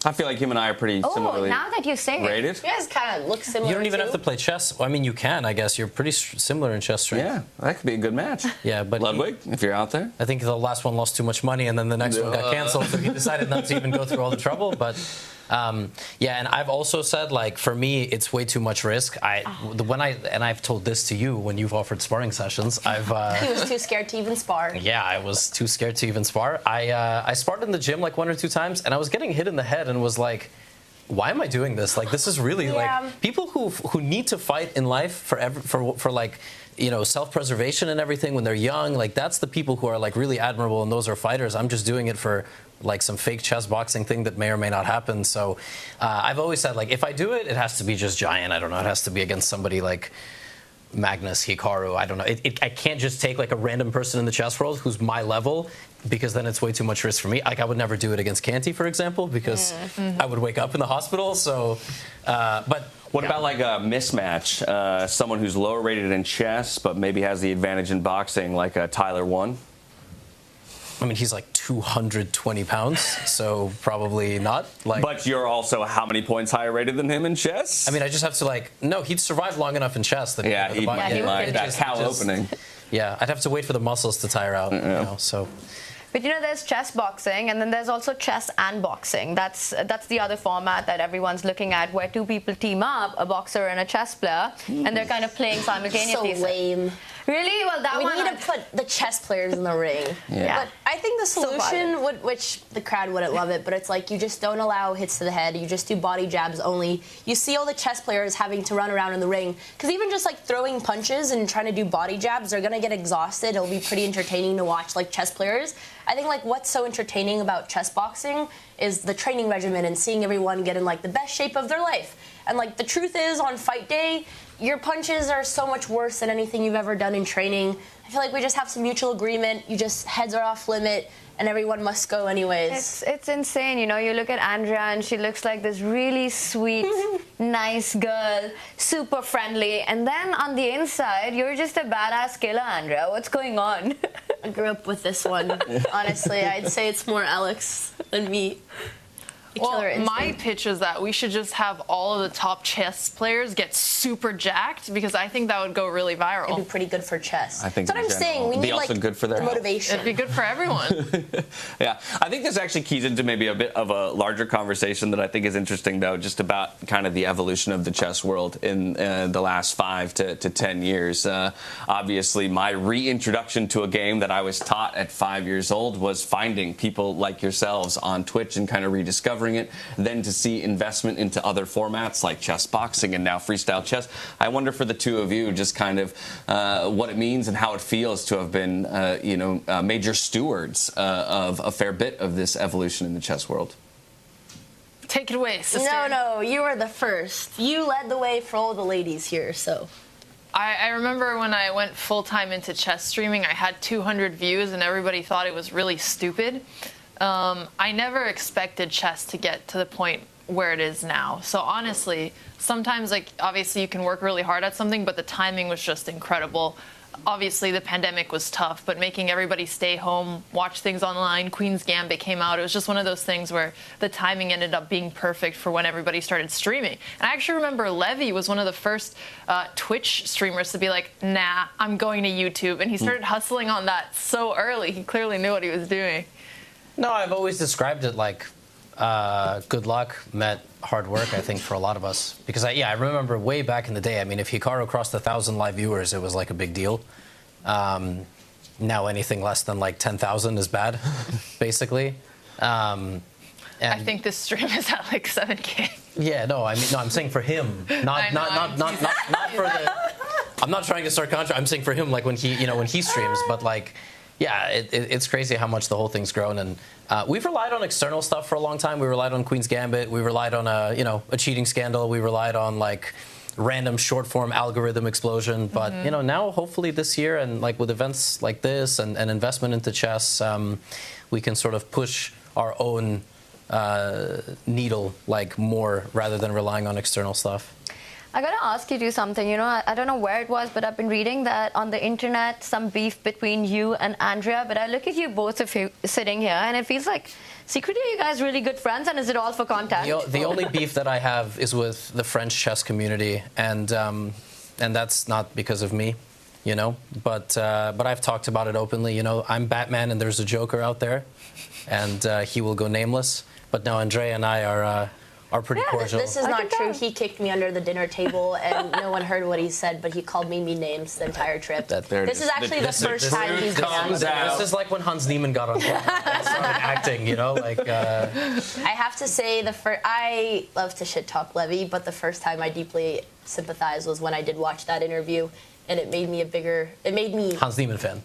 I feel like him and I are pretty similarly now that you say rated. it. You guys kind of look similar. You don't even have to play chess. Well, I mean, you can, I guess. You're pretty similar in chess strength. Yeah, that could be a good match. Yeah, but Ludwig, if you're out there. I think the last one lost too much money, and then the next one got canceled, so he decided not to even go through all the trouble. But yeah, and I've also said, like, for me, it's way too much risk. I've told this to you when you've offered sparring sessions. He was too scared to even spar. Yeah, I was too scared to even spar. I sparred in the gym like 1 or 2 times, and I was getting hit in the head and was like, why am I doing this? Like, this is really like people who need to fight in life for like, you know, self-preservation and everything when they're young. Like, that's the people who are like really admirable, and those are fighters. I'm just doing it for like some fake chess boxing thing that may or may not happen. So I've always said, like, if I do it, it has to be just giant. I don't know. It has to be against somebody like Magnus, Hikaru, I don't know. I can't just take like a random person in the chess world who's my level, because then it's way too much risk for me. Like, I would never do it against Canty, for example, because I would wake up in the hospital. So, but what about like a mismatch? Someone who's lower rated in chess, but maybe has the advantage in boxing, like Tyler 1? I mean, he's like 220 pounds, so probably not. Like, but you're also how many points higher rated than him in chess? I mean, I just have to like, no, he'd survive long enough in chess. That yeah, he might. That cow opening. Yeah, I'd have to wait for the muscles to tire out. You know, so. But you know, there's chess boxing, and then there's also chess and boxing. That's the other format that everyone's looking at, where two people team up, a boxer and a chess player, and they're kind of playing simultaneously. So lame. Really? Well, that we one... need to put the chess players in the ring. Yeah. But I think the solution, which the crowd wouldn't love it, but it's like you just don't allow hits to the head. You just do body jabs only. You see all the chess players having to run around in the ring, because even just like throwing punches and trying to do body jabs, they're going to get exhausted. It'll be pretty entertaining to watch like chess players. I think like what's so entertaining about chess boxing is the training regimen and seeing everyone get in like the best shape of their life. And like the truth is, on fight day, your punches are so much worse than anything you've ever done in training. I feel like we just have some mutual agreement. You just heads are off limit, and everyone must go anyways. It's insane. You know, you look at Andrea, and she looks like this really sweet, nice girl, super friendly. And then on the inside, you're just a badass killer, Andrea. What's going on? I grew up with this one. Honestly, I'd say it's more Alex than me. Well, my pitch is that we should just have all of the top chess players get super jacked, because I think that would go really viral. It'd be pretty good for chess. I think that's what I'm saying. We need also like good for their the motivation. It'd be good for everyone. Yeah, I think this actually keys into maybe a bit of a larger conversation that I think is interesting, though, just about kind of the evolution of the chess world in the last 5 to 10 years. Obviously, my reintroduction to a game that I was taught at 5 years old was finding people like yourselves on Twitch and kind of rediscovering it, then to see investment into other formats like chess boxing and now freestyle chess. I wonder for the two of you just kind of what it means and how it feels to have been major stewards of a fair bit of this evolution in the chess world. Take it away, sister. No, you were the first. You led the way for all the ladies here, so. I remember when I went full-time into chess streaming, I had 200 views and everybody thought it was really stupid. I never expected chess to get to the point where it is now. So honestly, sometimes, like, obviously you can work really hard at something, but the timing was just incredible. Obviously the pandemic was tough, but making everybody stay home, watch things online, Queen's Gambit came out. It was just one of those things where the timing ended up being perfect for when everybody started streaming. And I actually remember Levy was one of the first Twitch streamers to be like, nah, I'm going to YouTube. And he started hustling on that so early. He clearly knew what he was doing. No, I've always described it like good luck met hard work, I think, for a lot of us. Because, I remember way back in the day, I mean, if Hikaru crossed 1,000 live viewers, it was like a big deal. Now anything less than like 10,000 is bad, basically. I think this stream is at like 7K. Yeah, I'm saying for him, not for the. I'm not trying to start contra. I'm saying for him, like when he streams, but like. Yeah, it's crazy how much the whole thing's grown, and we've relied on external stuff for a long time. We relied on Queen's Gambit. We relied on a cheating scandal. We relied on like random short form algorithm explosion. But now hopefully this year, and like with events like this and investment into chess, we can sort of push our own needle like more rather than relying on external stuff. I gotta ask you to do something. I don't know where it was, but I've been reading that on the internet, some beef between you and Andrea. But I look at you both of you sitting here, and it feels like secretly you guys really good friends. And is it all for content? The only beef that I have is with the French chess community, and that's not because of me, But I've talked about it openly. I'm Batman, and there's a Joker out there, and he will go nameless. But now Andrea and I are pretty cordial. This is not true. He kicked me under the dinner table, and no one heard what he said, but he called me mean names the entire trip. This is actually the first time he's done this. This is like when Hans Niemann got on and started acting, I have to say, I love to shit talk Levy, but the first time I deeply sympathized was when I did watch that interview, and it made me Hans Niemann fan.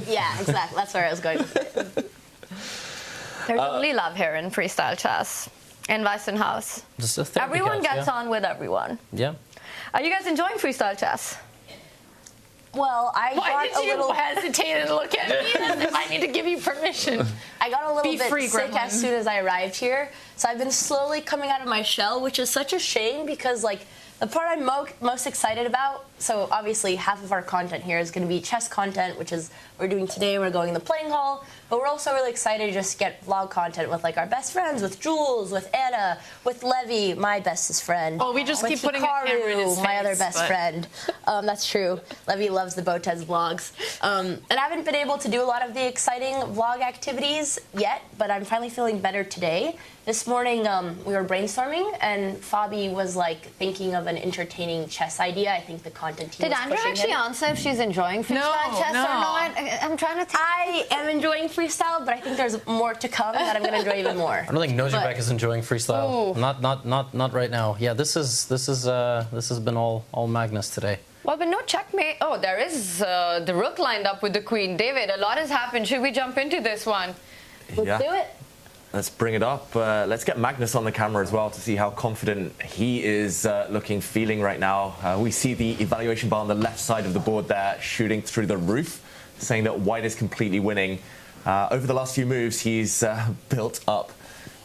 Yeah, exactly. That's where I was going with it. There's only love here in freestyle chess. In Weissenhaus. Everyone gets on with everyone. Yeah. Are you guys enjoying freestyle chess? Well, Why did you hesitate and look at me as if I need to give you permission? I got a little bit sick gremlin. as soon as I arrived here, so I've been slowly coming out of my shell, which is such a shame because, like, the part I'm most excited about, so obviously half of our content here is going to be chess content, which is what we're doing today. We're going in the playing hall, but we're also really excited to just get vlog content with like our best friends, with Jules, with Anna, with Levy, my bestest friend. Oh, we just with keep putting a camera in his my other face, best but- friend. That's true. Levy loves the Botez vlogs. And I haven't been able to do a lot of the exciting vlog activities yet, but I'm finally feeling better today. This morning, we were brainstorming, and Fabi was like thinking of an entertaining chess idea. I think the content team Did was Andrea pushing actually him. answer if she's enjoying freestyle chess or not? I'm trying to think. I am enjoying freestyle, but I think there's more to come that I'm going to enjoy even more. I don't think Nodirbek But- is enjoying freestyle. Ooh. Not right now. Yeah, this has been all Magnus today. Well, but no checkmate. Oh, there is the rook lined up with the queen. David, a lot has happened. Should we jump into this one? Yeah. Do it. Let's bring it up. Let's get Magnus on the camera as well to see how confident he is feeling right now. We see the evaluation bar on the left side of the board there shooting through the roof, saying that white is completely winning. Over the last few moves, he's built up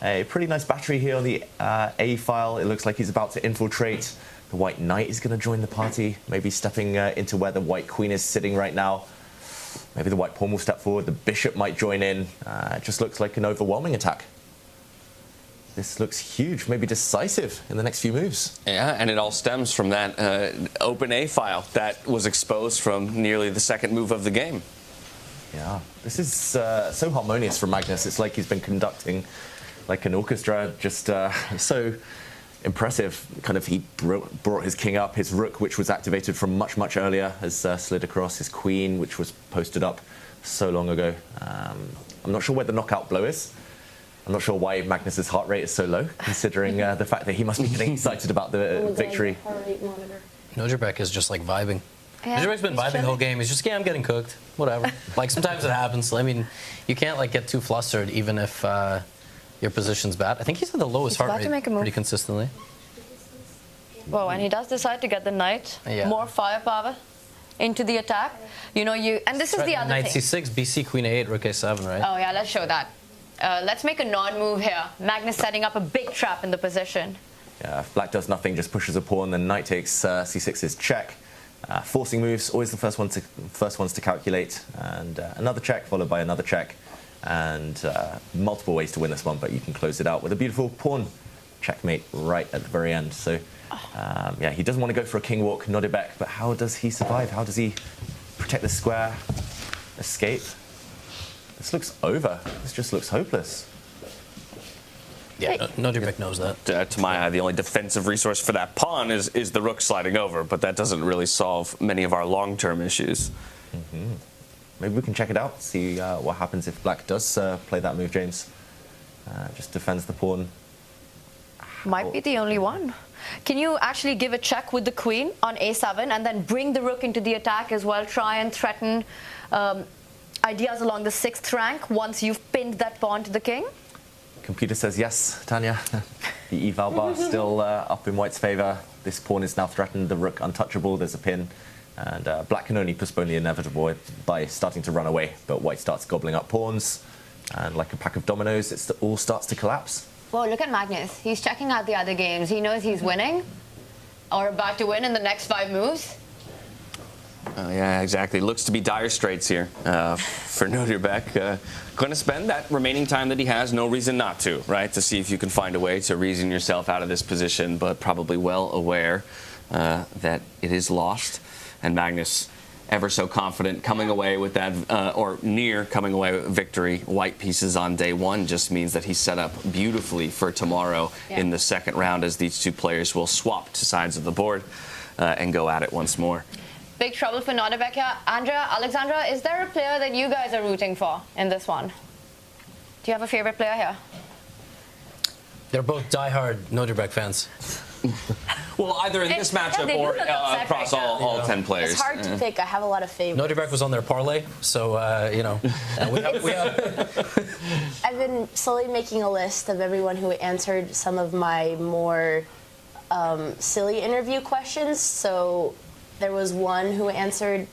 a pretty nice battery here on the A file. It looks like he's about to infiltrate. The white knight is going to join the party, maybe stepping into where the white queen is sitting right now. Maybe the white pawn will step forward, the bishop might join in. It just looks like an overwhelming attack. This looks huge, maybe decisive in the next few moves. Yeah, and it all stems from that open A file that was exposed from nearly the second move of the game. Yeah, this is so harmonious from Magnus. It's like he's been conducting like an orchestra, just so impressive. Kind of, he brought his king up, his rook, which was activated from much earlier, has slid across, his queen, which was posted up so long ago. I'm not sure where the knockout blow is. I'm not sure why Magnus's heart rate is so low, considering the fact that he must be getting excited about the victory. Nodirbek is just like vibing. Yeah, Nodirbek's been vibing the whole game. He's just, yeah, I'm getting cooked. Whatever. Like, sometimes it happens. I mean, you can't like get too flustered even if your position's bad. I think he's at the lowest heart about to rate make a move. pretty consistently. Whoa, and he does decide to get the knight. Yeah. More firepower into the attack. You know, and this is the other Knight thing. C6, BC, Queen A8, Rook A7, right? Oh, yeah, let's show that. Let's make a non-move here. Magnus setting up a big trap in the position. Yeah, if black does nothing, just pushes a pawn, then knight takes C6 is check. Forcing moves, always the first ones to calculate, and another check followed by another check, and multiple ways to win this one, but you can close it out with a beautiful pawn checkmate right at the very end. So yeah, he doesn't want to go for a king walk, Nodirbek, but how does he survive? How does he protect the square, escape? This looks over. This just looks hopeless. Yeah, Nodirbek knows that. To my eye, the only defensive resource for that pawn is the rook sliding over, but that doesn't really solve many of our long-term issues. Mm-hmm. Maybe we can check it out, see what happens if black does play that move, James. Just defends the pawn. Might be the only one. Can you actually give a check with the queen on A7 and then bring the rook into the attack as well? Try and threaten ideas along the 6th rank once you've pinned that pawn to the king? Computer says yes, Tanya. The eval bar still up in white's favour. This pawn is now threatened, the rook untouchable, there's a pin. And black can only postpone the inevitable by starting to run away, but white starts gobbling up pawns. And like a pack of dominoes, it all starts to collapse. Whoa, look at Magnus. He's checking out the other games. He knows he's winning or about to win in the next 5 moves. Yeah, exactly. Looks to be dire straits here for Nodirbek. Going to spend that remaining time that he has, no reason not to, right? To see if you can find a way to reason yourself out of this position, but probably well aware that it is lost. And Magnus, ever so confident, coming away with that, or near coming away with victory. White pieces on day 1 just means that he's set up beautifully for tomorrow in the second round, as these two players will swap to sides of the board and go at it once more. Big trouble for Nodirbek here. Andrea, Alexandra, is there a player that you guys are rooting for in this one? Do you have a favorite player here? They're both diehard Nodirbek fans. Well, either in this matchup or across all 10 players. It's hard to pick. I have a lot of favorites. Nodirbek was on their parlay, so, you know, we have I've been slowly making a list of everyone who answered some of my more silly interview questions. So there was one who answered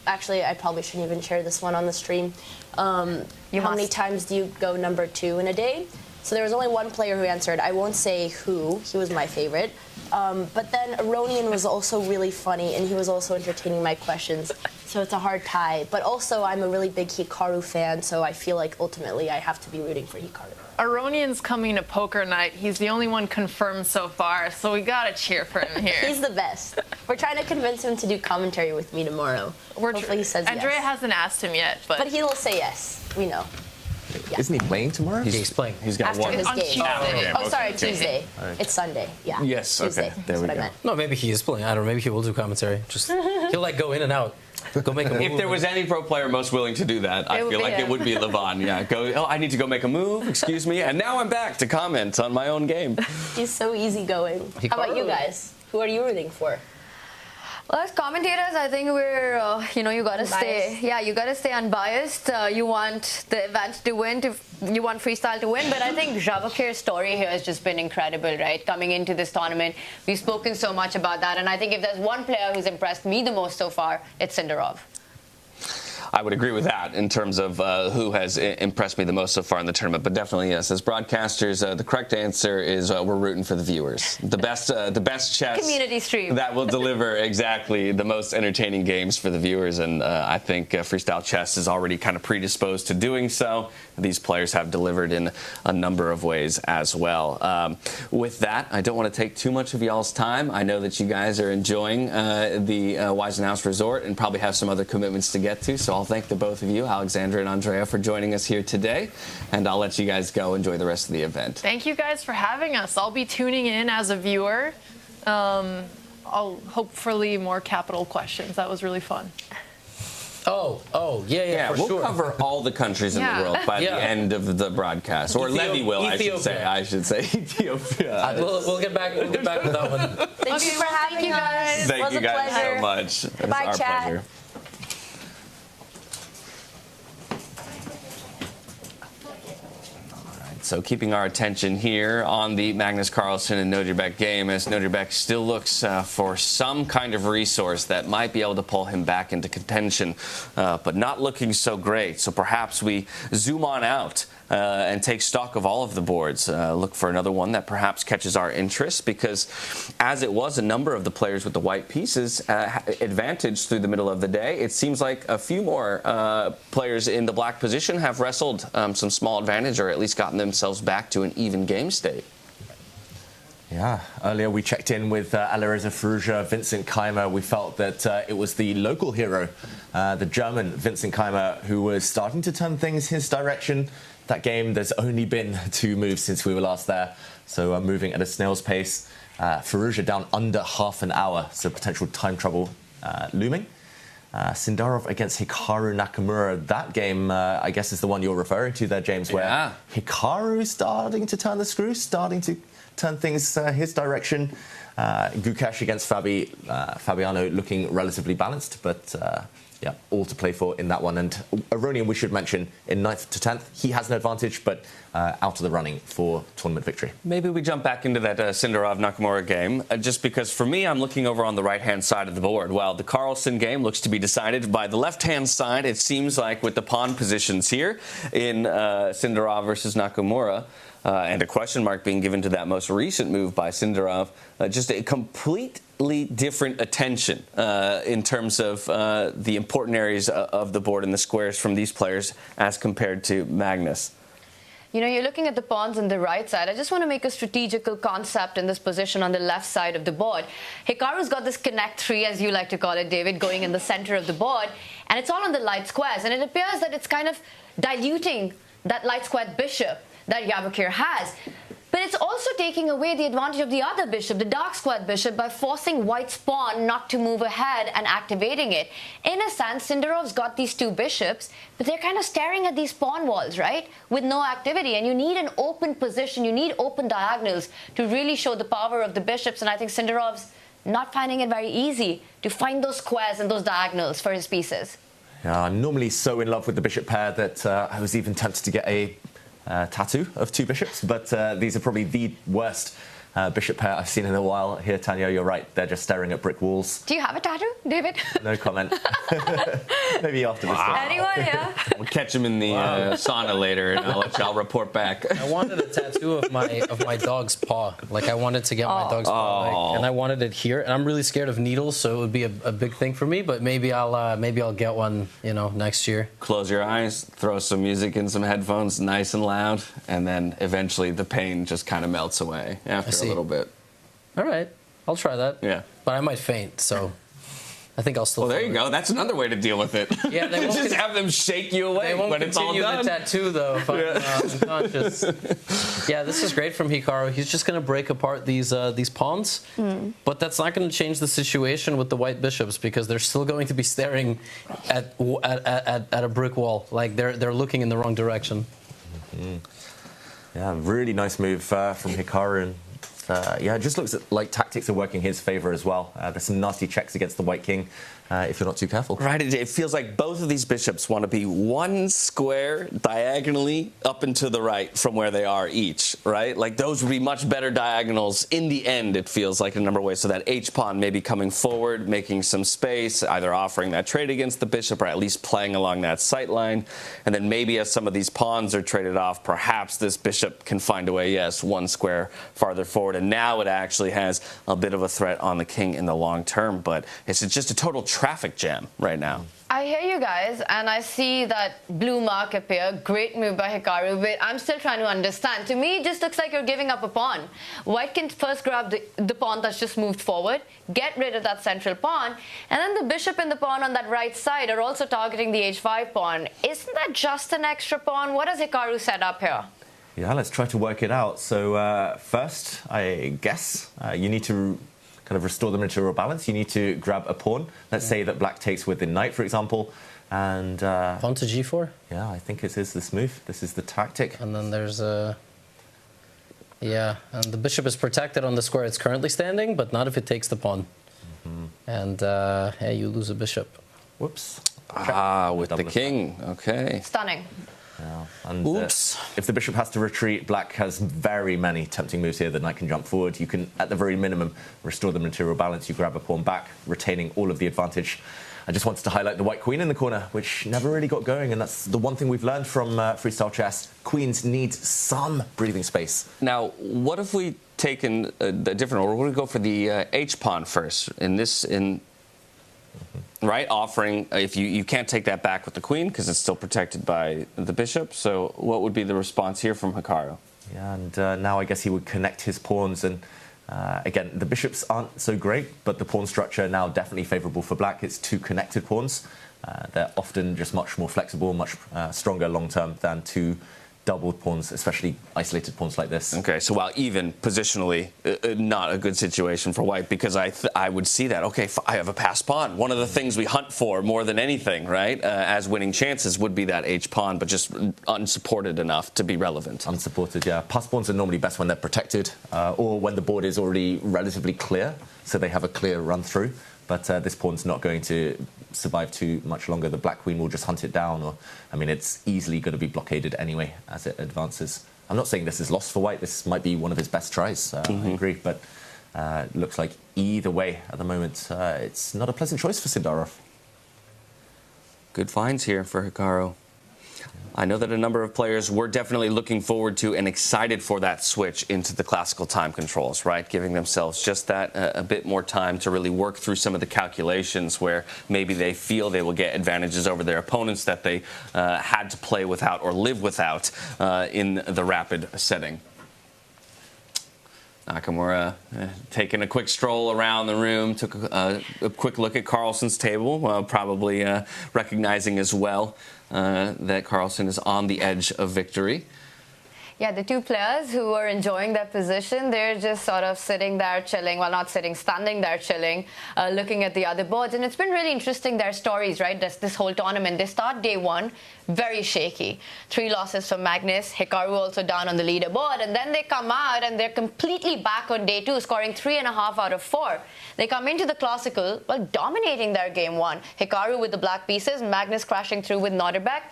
actually, I probably shouldn't even share this one on the stream. How many times do you go number 2 in a day? So there was only one player who answered. I won't say who. He was my favorite. But then Aronian was also really funny, and he was also entertaining my questions. So it's a hard tie. But also, I'm a really big Hikaru fan, so I feel like ultimately I have to be rooting for Hikaru. Aronian's coming to poker night. He's the only one confirmed so far, so we gotta cheer for him here. He's the best. We're trying to convince him to do commentary with me tomorrow. Hopefully he says Andrea yes. hasn't asked him yet, But he'll say yes. We know. Yeah. Isn't he playing tomorrow? He's playing. He's got After one. his On game. Tuesday. Oh, sorry, Okay. Tuesday. Right. It's Sunday. Yeah. Yes, okay. Tuesday. There That's we what I go. meant. No, maybe he is playing. I don't know. Maybe he will do commentary. Just he'll like go in and out. Go make a move. If there was any pro player most willing to do that, I feel like it would be Levon. Yeah, go. Oh, I need to go make a move. Excuse me, and now I'm back to comment on my own game. He's so easygoing. How about you guys? Who are you rooting for? Well, as commentators, I think we're, you got to stay. Yeah, you got to stay unbiased. You want the event to win. You want freestyle to win. But I think Javokhir's story here has just been incredible, right? Coming into this tournament, we've spoken so much about that. And I think if there's one player who's impressed me the most so far, it's Sindarov. I would agree with that in terms of who has impressed me the most so far in the tournament. But definitely, yes, as broadcasters, the correct answer is we're rooting for the viewers. The best chess Community stream that will deliver exactly the most entertaining games for the viewers. And I think Freestyle Chess is already kind of predisposed to doing so. These players have delivered in a number of ways as well. With that, I don't want to take too much of y'all's time. I know that you guys are enjoying the Weissenhaus Resort and probably have some other commitments to get to. So I'll thank the both of you, Alexandra and Andrea, for joining us here today. And I'll let you guys go enjoy the rest of the event. Thank you guys for having us. I'll be tuning in as a viewer. I'll hopefully more capital questions. That was really fun. Yeah, for we'll sure. cover all the countries in the world by the end of the broadcast. Or Levy will, I should say. Ethiopia. We'll get back with that one. Thank you for having us. Thank you guys pleasure. so much. Goodbye, It was our chat. pleasure. So keeping our attention here on the Magnus Carlsen and Nodirbek game, as Nodirbek still looks for some kind of resource that might be able to pull him back into contention, but not looking so great. So perhaps we zoom on out and take stock of all of the boards. Look for another one that perhaps catches our interest, because as it was, a number of the players with the white pieces advantaged through the middle of the day. It seems like a few more players in the black position have wrestled some small advantage, or at least gotten themselves back to an even game state. Yeah, earlier we checked in with Alireza Firouzja, Vincent Keymer. We felt that it was the local hero, the German Vincent Keymer, who was starting to turn things his direction. That game, there's only been 2 moves since we were last there, so moving at a snail's pace. Firouzja down under half an hour, so potential time trouble looming. Sindarov against Hikaru Nakamura. That game, I guess, is the one you're referring to there, James, where Hikaru starting to turn the screw, starting to turn things his direction. Gukesh against Fabiano looking relatively balanced, but yeah, all to play for in that one. And Aronian, we should mention, in 9th to 10th, he has an advantage, but out of the running for tournament victory. Maybe we jump back into that Sindarov-Nakamura game, just because for me, I'm looking over on the right-hand side of the board. While the Carlsen game looks to be decided by the left-hand side, it seems like with the pawn positions here in Sindarov versus Nakamura, and a question mark being given to that most recent move by Sindarov, just a completely different attention in terms of the important areas of the board and the squares from these players as compared to Magnus. You know, you're looking at the pawns on the right side. I just want to make a strategical concept in this position on the left side of the board. Hikaru's got this connect 3, as you like to call it, David, going in the center of the board, and it's all on the light squares. And it appears that it's kind of diluting that light squared bishop that Javokhir has. But it's also taking away the advantage of the other bishop, the dark squared bishop, by forcing white's pawn not to move ahead and activating it. In a sense, Sindarov's got these 2 bishops, but they're kind of staring at these pawn walls, right, with no activity. And you need an open position, you need open diagonals to really show the power of the bishops. And I think Sindarov's not finding it very easy to find those squares and those diagonals for his pieces. Yeah, I'm normally so in love with the bishop pair that I was even tempted to get a tattoo of 2 bishops, but these are probably the worst bishop pair I've seen in a while. Here, Tanya, you're right. They're just staring at brick walls. Do you have a tattoo, David? No comment. Maybe after this. Anyone, yeah? We'll catch him in the sauna later, and I'll report back. I wanted a tattoo of my dog's paw. Like, I wanted to get my dog's paw, and I wanted it here. And I'm really scared of needles, so it would be a big thing for me. But maybe I'll get one, next year. Close your eyes, throw some music in some headphones, nice and loud, and then eventually the pain just kind of melts away after a little bit. All right, I'll try that. Yeah, but I might faint, so I think I'll still. Well, there you go. That's another way to deal with it. Yeah, they won't just have them shake you away when it's all done. They won't continue the tattoo though if I'm unconscious. Yeah, this is great from Hikaru. He's just going to break apart these pawns, but that's not going to change the situation with the white bishops because they're still going to be staring at a brick wall. Like they're looking in the wrong direction. Yeah, really nice move from Hikaru. And it just looks like tactics are working his favor as well. There's some nasty checks against the white king if you're not too careful. Right, it feels like both of these bishops want to be one square diagonally up and to the right from where they are each, right? Like those would be much better diagonals in the end, it feels like in a number of ways. So that H-pawn maybe coming forward, making some space, either offering that trade against the bishop or at least playing along that sight line. And then maybe as some of these pawns are traded off, perhaps this bishop can find a way, yes, one square farther forward. And now it actually has a bit of a threat on the king in the long term. But it's just a total traffic jam right now. I hear you guys, and I see that blue mark appear. Great move by Hikaru, but I'm still trying to understand. To me, it just looks like you're giving up a pawn. White can first grab the pawn that's just moved forward, get rid of that central pawn, and then the bishop and the pawn on that right side are also targeting the h5 pawn. Isn't that just an extra pawn? What does Hikaru set up here? Yeah, let's try to work it out. So first, I guess you need to kind of restore the material balance. You need to grab a pawn. Let's say that black takes with the knight, for example, and pawn to g4. Yeah, I think it is this move. This is the tactic. And then there's and the bishop is protected on the square it's currently standing, but not if it takes the pawn. And you lose a bishop. Whoops. With the king. Okay. Stunning. Yeah. And, oops. If the bishop has to retreat, black has very many tempting moves here. The knight can jump forward. You can, at the very minimum, restore the material balance. You grab a pawn back, retaining all of the advantage. I just wanted to highlight the white queen in the corner, which never really got going. And that's the one thing we've learned from freestyle chess. Queens need some breathing space. Now, what if we take in a different order? We're going to go for the h-pawn first. Right, offering, if you can't take that back with the queen because it's still protected by the bishop. So what would be the response here from Hikaru? Yeah, and now I guess he would connect his pawns. And again, the bishops aren't so great, but the pawn structure now definitely favorable for black. It's two connected pawns. They're often just much more flexible, much stronger long-term than two doubled pawns, especially isolated pawns like this. Okay, so while even positionally not a good situation for white, because I would see that, okay, I have a passed pawn. One of the things we hunt for more than anything, right, as winning chances would be that h-pawn, but just unsupported enough to be relevant. Unsupported, yeah. Passed pawns are normally best when they're protected or when the board is already relatively clear, so they have a clear run-through. But this pawn's not going to survive too much longer. The black queen will just hunt it down, or, I mean, it's easily going to be blockaded anyway as it advances. I'm not saying this is lost for white. This might be one of his best tries, I agree. But looks like either way at the moment, it's not a pleasant choice for Sindarov. Good finds here for Hikaru. I know that a number of players were definitely looking forward to and excited for that switch into the classical time controls, right? Giving themselves just that a bit more time to really work through some of the calculations where maybe they feel they will get advantages over their opponents that they had to play without or live without in the rapid setting. Nakamura taking a quick stroll around the room, took a quick look at Carlsen's table, probably recognizing as well that Carlsen is on the edge of victory. Yeah, the two players who are enjoying their position, they're just sort of sitting there chilling, well, not sitting, standing there chilling, looking at the other boards. And it's been really interesting, their stories, right, this whole tournament. They start day one very shaky. 3 losses for Magnus, Hikaru also down on the leaderboard. And then they come out and they're completely back on day 2, scoring 3.5 out of 4. They come into the classical, well, dominating their game 1. Hikaru with the black pieces, Magnus crashing through with Nodirbek.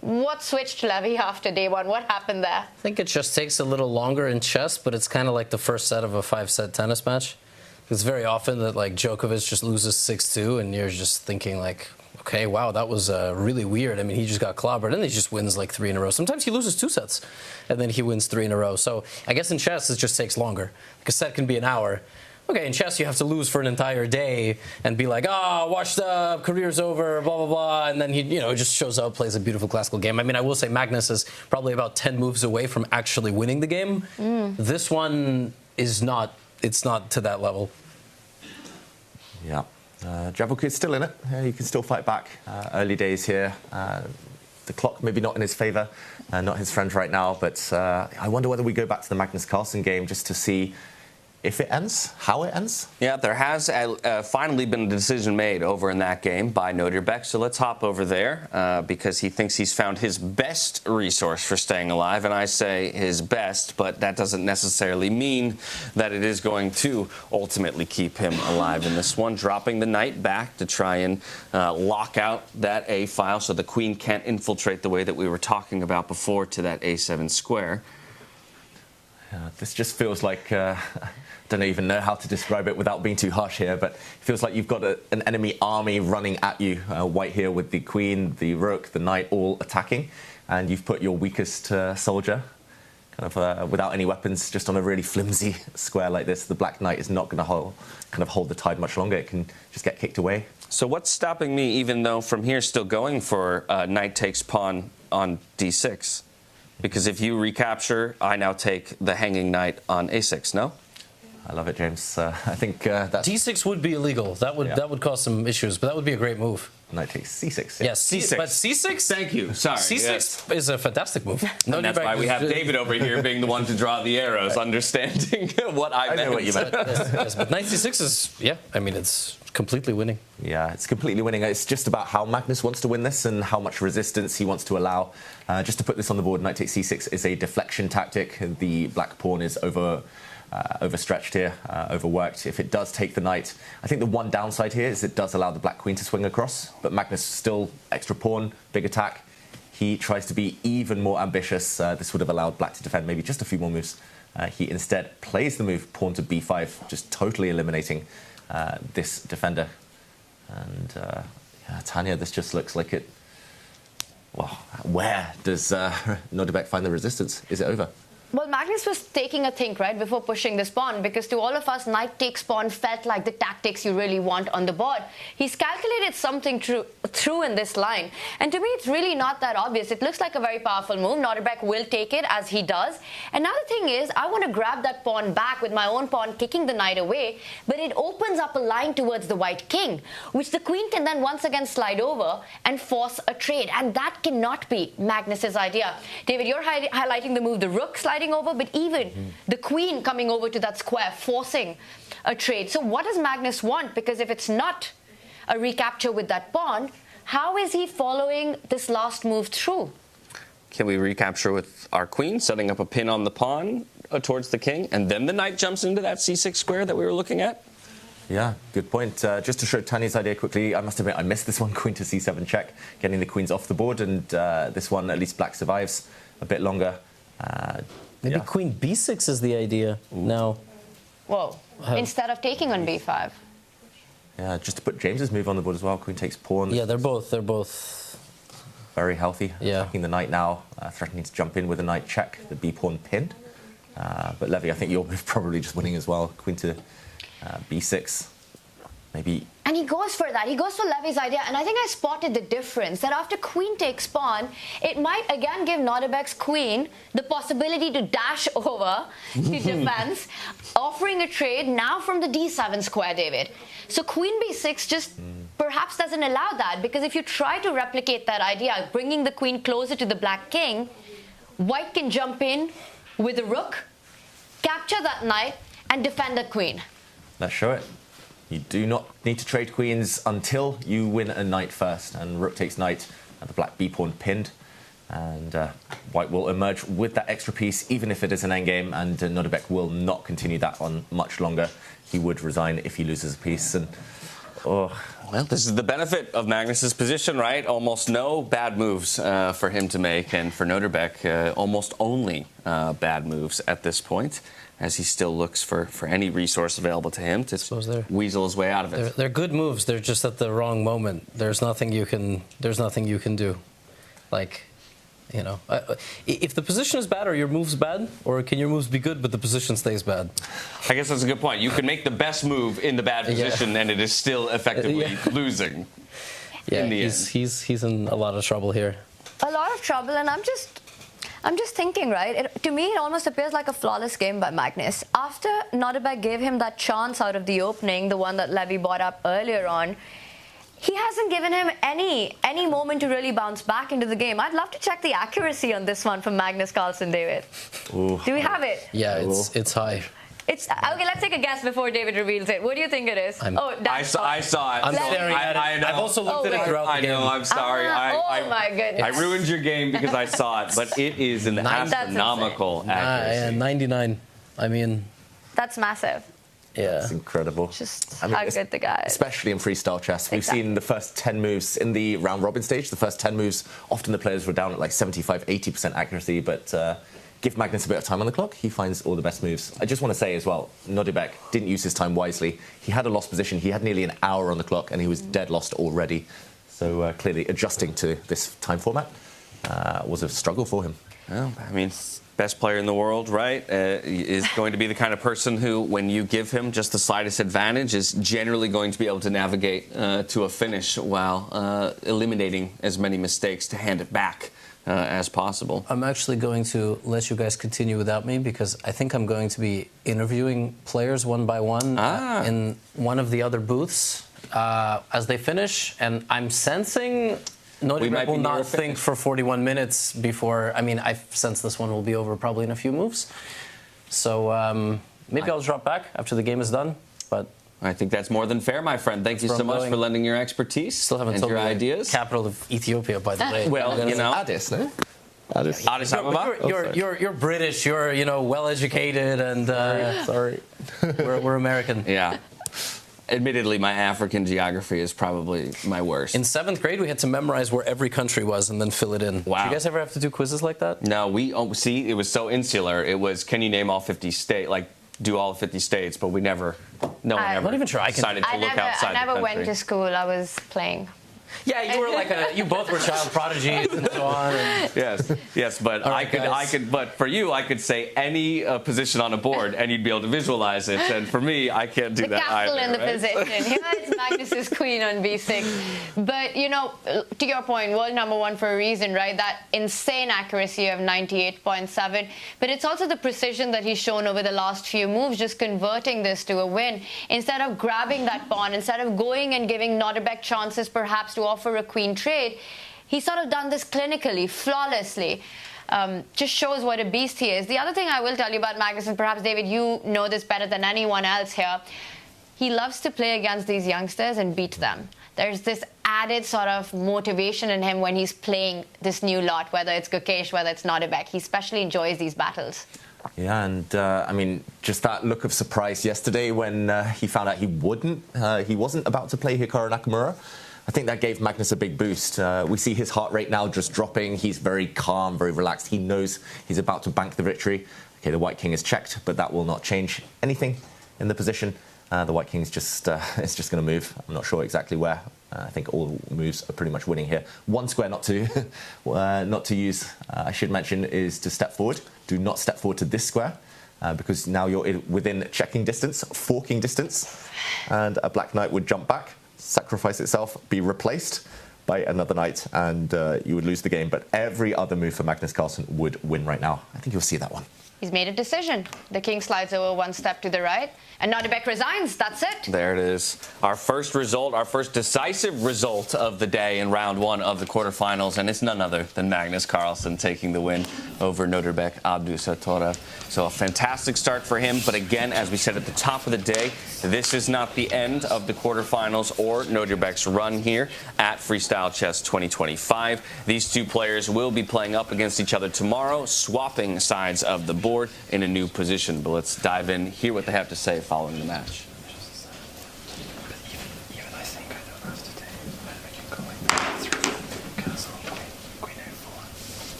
What switched Levy after day one? What happened there? I think it just takes a little longer in chess, but it's kind of like the first set of a 5-set tennis match. It's very often that like Djokovic just loses 6-2, and you're just thinking like, okay, wow, that was really weird. I mean, he just got clobbered, and he just wins like 3 in a row. Sometimes he loses 2 sets, and then he wins 3 in a row. So I guess in chess, it just takes longer. Like a set can be an hour. Okay, in chess, you have to lose for an entire day and be like, washed up, career's over, blah, blah, blah. And then he, just shows up, plays a beautiful classical game. I mean, I will say Magnus is probably about 10 moves away from actually winning the game. This one is not, it's not to that level. Yeah. Javokhir's still in it. He can still fight back. Early days here. The clock maybe not in his favour, not his friend right now. But I wonder whether we go back to the Magnus Carlsen game just to see if it ends, how it ends. Yeah, there has finally been a decision made over in that game by Nodirbek. So let's hop over there because he thinks he's found his best resource for staying alive. And I say his best, but that doesn't necessarily mean that it is going to ultimately keep him alive in this one. Dropping the knight back to try and lock out that A file so the queen can't infiltrate the way that we were talking about before to that A7 square. This just feels like, I don't even know how to describe it without being too harsh here, but it feels like you've got an enemy army running at you. White here with the queen, the rook, the knight all attacking, and you've put your weakest soldier kind of without any weapons just on a really flimsy square like this. The black knight is not going to hold the tide much longer. It can just get kicked away. So what's stopping me, even though from here still going for knight takes pawn on d6? Because if you recapture, I now take the hanging knight on a6, no? I love it, James. I think that's... d6 would be illegal. That would cause some issues, but that would be a great move. Knight takes c6. Yes, c6. But c6? Thank you. Sorry. c6 is a fantastic move. And that's why we have David over here being the one to draw the arrows, understanding what I meant. know what you meant. Yes, but knight c6 is, it's completely winning. Yeah, it's completely winning. It's just about how Magnus wants to win this and how much resistance he wants to allow. Just to put this on the board, knight takes c6 is a deflection tactic. The black pawn is overstretched here, overworked. If it does take the knight, I think the one downside here is it does allow the black queen to swing across, but Magnus still extra pawn, big attack. He tries to be even more ambitious. This would have allowed black to defend maybe just a few more moves. He instead plays the move pawn to b5, just totally eliminating this defender. And Tanya, this just looks like it. Well, where does Nodirbek find the resistance? Is it over? Well, Magnus was taking a think, right, before pushing this pawn, because to all of us, knight takes pawn felt like the tactics you really want on the board. He's calculated something true in this line. And to me, it's really not that obvious. It looks like a very powerful move. Nodirbek will take it, as he does. Another thing is, I want to grab that pawn back with my own pawn, kicking the knight away, but it opens up a line towards the white king, which the queen can then once again slide over and force a trade. And that cannot be Magnus's idea. David, you're highlighting the move, the rook sliding over, but even the queen coming over to that square, forcing a trade. So what does Magnus want? Because if it's not a recapture with that pawn, how is he following this last move through? Can we recapture with our queen, setting up a pin on the pawn towards the king, and then the knight jumps into that c6 square that we were looking at? Yeah, good point. Just to show Tanya's idea quickly, I must admit I missed this one, queen to c7 check, getting the queens off the board, and this one, at least black survives a bit longer. Maybe queen b6 is the idea now. Whoa, instead of taking on b5. Yeah, just to put James's move on the board as well. Queen takes pawn. Yeah, they're both very healthy. Yeah. Attacking the knight now, threatening to jump in with a knight check, the b pawn pinned. But Levy, I think your move probably just winning as well. Queen to b6. Maybe. And he goes for that. He goes for Levy's idea. And I think I spotted the difference, that after queen takes pawn, it might again give Nodirbek's queen the possibility to dash over to defense, offering a trade now from the d7 square, David. So queen b6 just perhaps doesn't allow that, because if you try to replicate that idea, bringing the queen closer to the black king, white can jump in with a rook, capture that knight, and defend the queen. Let's show it. You do not need to trade queens until you win a knight first. And rook takes knight, and the black b-pawn pinned. And white will emerge with that extra piece, even if it is an endgame. And Nodirbek will not continue that on much longer. He would resign if he loses a piece. And Well, this is the benefit of Magnus's position, right? Almost no bad moves for him to make, and for Nodirbek, almost only bad moves at this point, as he still looks for any resource available to him to weasel his way out of it. They're good moves. They're just at the wrong moment. There's nothing you can do. Like, you know, if the position is bad, are your moves bad, or can your moves be good but the position stays bad? I guess that's a good point. You can make the best move in the bad position, and it is still effectively losing. Yeah, in the end. He's in a lot of trouble here. A lot of trouble, and I'm just thinking, right? To me, it almost appears like a flawless game by Magnus. After Nodirbek gave him that chance out of the opening, the one that Levy brought up earlier on, he hasn't given him any moment to really bounce back into the game. I'd love to check the accuracy on this one from Magnus Carlsen, David. Ooh. Do we have it? Yeah, it's high. It's okay. Let's take a guess before David reveals it. What do you think it is? I saw it. I'm staring at it. I've also looked at it throughout the game. I know. I'm sorry. My goodness. I ruined your game because I saw it, but it is an astronomical accuracy. 99. I mean, that's massive. Yeah, it's incredible. Just how good the guy is. Especially in freestyle chess. We've seen the first 10 moves in the round robin stage. The first 10 moves, often the players were down at like 75, 80% accuracy, but give Magnus a bit of time on the clock, he finds all the best moves. I just want to say as well, Nodirbek didn't use his time wisely. He had a lost position. He had nearly an hour on the clock, and he was dead lost already. So clearly adjusting to this time format was a struggle for him. Well, I mean, best player in the world, right, is going to be the kind of person who, when you give him just the slightest advantage, is generally going to be able to navigate to a finish while eliminating as many mistakes to hand it back as possible. I'm actually going to let you guys continue without me because I think I'm going to be interviewing players one by one in one of the other booths as they finish, and I'm sensing Nodirbek will not think for 41 minutes before. I mean, I sense this one will be over probably in a few moves. So maybe I'll drop back after the game is done. But I think that's more than fair, my friend. Thank you so much for lending your expertise. Still haven't and told your me ideas. The capital of Ethiopia, by the way. Well, you know, Addis, no? Addis Ababa. You're British. You're well educated, and sorry, we're American. Yeah. Admittedly, my African geography is probably my worst. In 7th grade, we had to memorize where every country was and then fill it in. Wow. Do you guys ever have to do quizzes like that? No, see, it was so insular. It was, can you name all 50 states, like, do all 50 states, but we never, no one ever I'm not even sure decided to look outside the country. I never went to school. I was playing. Yeah, you were like you both were child prodigies and so on. And Yes, but right, but for you, I could say any position on a board, and you'd be able to visualize it. And for me, I can't do that either. The castle in the position. Here is Magnus's queen on b6. But you know, to your point, world number one for a reason, right? That insane accuracy of 98.7. But it's also the precision that he's shown over the last few moves, just converting this to a win. Instead of grabbing that pawn, instead of going and giving Nodirbek chances, perhaps to offer a queen trade, he's sort of done this clinically, flawlessly. Just shows what a beast he is. The other thing I will tell you about Magnus, and perhaps David, you know this better than anyone else here, he loves to play against these youngsters and beat them. There's this added sort of motivation in him when he's playing this new lot, whether it's Gukesh, whether it's Nodirbek. He especially enjoys these battles. Yeah, and I mean, just that look of surprise yesterday when he found out he wasn't about to play Hikaru Nakamura. I think that gave Magnus a big boost. We see his heart rate now just dropping. He's very calm, very relaxed. He knows he's about to bank the victory. Okay, the White King is checked, but that will not change anything in the position. The White King's just it's just going to move. I'm not sure exactly where. I think all moves are pretty much winning here. One square not to use, I should mention, is to step forward. Do not step forward to this square. Because now you're within checking distance, forking distance, and a black knight would jump back, sacrifice itself, be replaced by another knight, and you would lose the game. But every other move for Magnus Carlsen would win right now. I think you'll see that one. He's made a decision. The king slides over one step to the right, and Nodirbek resigns. That's it. There it is. Our first result, our first decisive result of the day in round one of the quarterfinals, and it's none other than Magnus Carlsen taking the win over Nodirbek Abdusattorov. So a fantastic start for him, but again, as we said at the top of the day, this is not the end of the quarterfinals or Nodirbek's run here at Freestyle Chess 2025. These two players will be playing up against each other tomorrow, swapping sides of the board in a new position. But let's dive in, hear what they have to say following the match.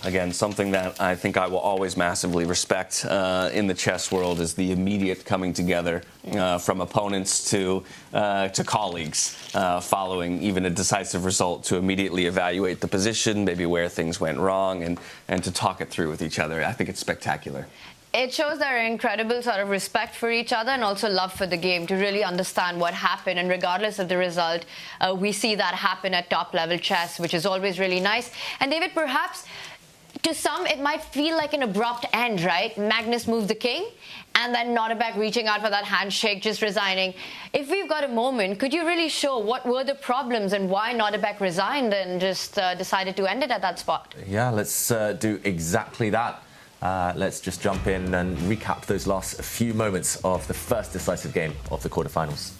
Again, something that I think I will always massively respect in the chess world is the immediate coming together from opponents to colleagues following even a decisive result to immediately evaluate the position, maybe where things went wrong, and to talk it through with each other. I think it's spectacular. It shows their incredible sort of respect for each other and also love for the game to really understand what happened. And regardless of the result, we see that happen at top-level chess, which is always really nice. And David, perhaps to some, it might feel like an abrupt end, right? Magnus moved the king, and then Nodirbek reaching out for that handshake, just resigning. If we've got a moment, could you really show what were the problems and why Nodirbek resigned and just decided to end it at that spot? Yeah, let's do exactly that. Let's just jump in and recap those last few moments of the first decisive game of the quarterfinals.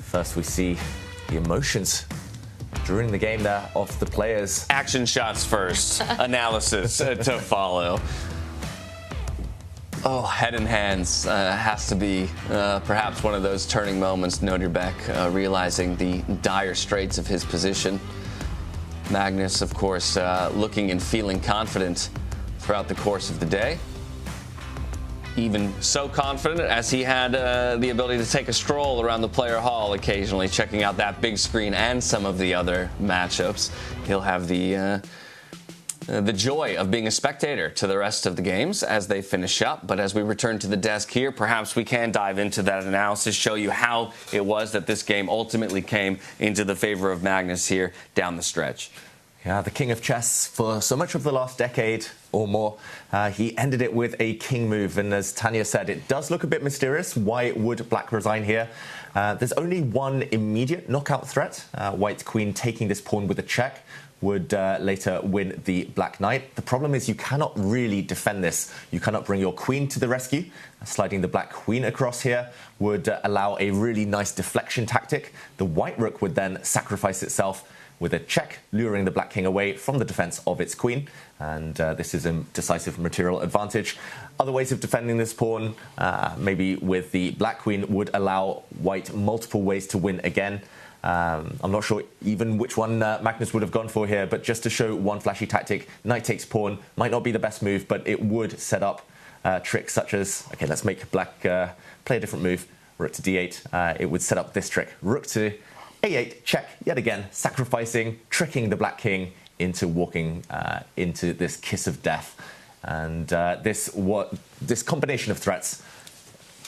First, we see the emotions during the game there of the players. Action shots first, analysis to follow. Oh, head and hands has to be perhaps one of those turning moments. Nodirbek realizing the dire straits of his position. Magnus, of course, looking and feeling confident throughout the course of the day. Even so confident as he had the ability to take a stroll around the player hall occasionally, checking out that big screen and some of the other matchups. He'll have the joy of being a spectator to the rest of the games as they finish up. But as we return to the desk here, perhaps we can dive into that analysis, show you how it was that this game ultimately came into the favor of Magnus here down the stretch. Yeah, the king of chess for so much of the last decade or more. He ended it with a king move, and as Tanya said, it does look a bit mysterious. Why would black resign here? There's only one immediate knockout threat. White queen taking this pawn with a check would later win the black knight. The problem is you cannot really defend this. You cannot bring your queen to the rescue. Sliding the black queen across here would allow a really nice deflection tactic. The white rook would then sacrifice itself with a check, luring the black king away from the defense of its queen. And this is a decisive material advantage. Other ways of defending this pawn, maybe with the black queen, would allow white multiple ways to win again. I'm not sure even which one Magnus would have gone for here, but just to show one flashy tactic, knight takes pawn might not be the best move, but it would set up tricks such as, okay, let's make black play a different move, rook to d8. It would set up this trick, rook to a8, check, yet again, sacrificing, tricking the black king into walking into this kiss of death. And this combination of threats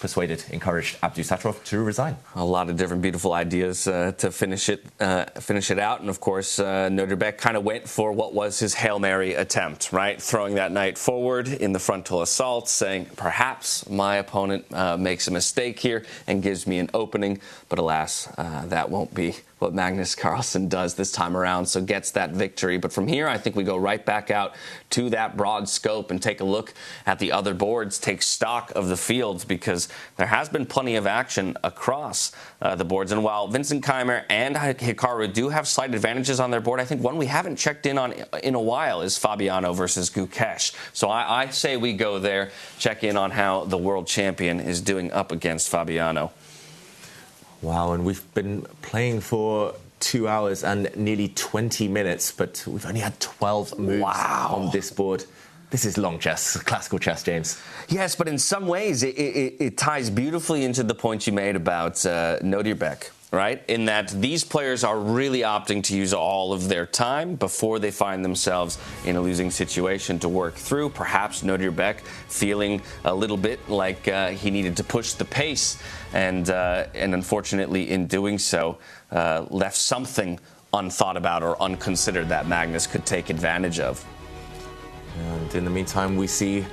encouraged Abdusattorov to resign. A lot of different beautiful ideas to finish it out. And of course, Nodirbek kind of went for what was his Hail Mary attempt, right? Throwing that knight forward in the frontal assault, saying, perhaps my opponent makes a mistake here and gives me an opening. But alas, that won't be what Magnus Carlsen does this time around, so gets that victory. But from here, I think we go right back out to that broad scope and take a look at the other boards, take stock of the fields, because there has been plenty of action across the boards. And while Vincent Keymer and Hikaru do have slight advantages on their board, I think one we haven't checked in on in a while is Fabiano versus Gukesh. So I say we go there, check in on how the world champion is doing up against Fabiano. Wow, and we've been playing for 2 hours and nearly 20 minutes, but we've only had 12 moves on this board. This is long chess, classical chess, James. Yes, but in some ways, it ties beautifully into the point you made about Nodirbek, right? In that these players are really opting to use all of their time before they find themselves in a losing situation to work through. Perhaps Nodirbek feeling a little bit like he needed to push the pace, and unfortunately, in doing so, left something unthought about or unconsidered that Magnus could take advantage of. And in the meantime, we see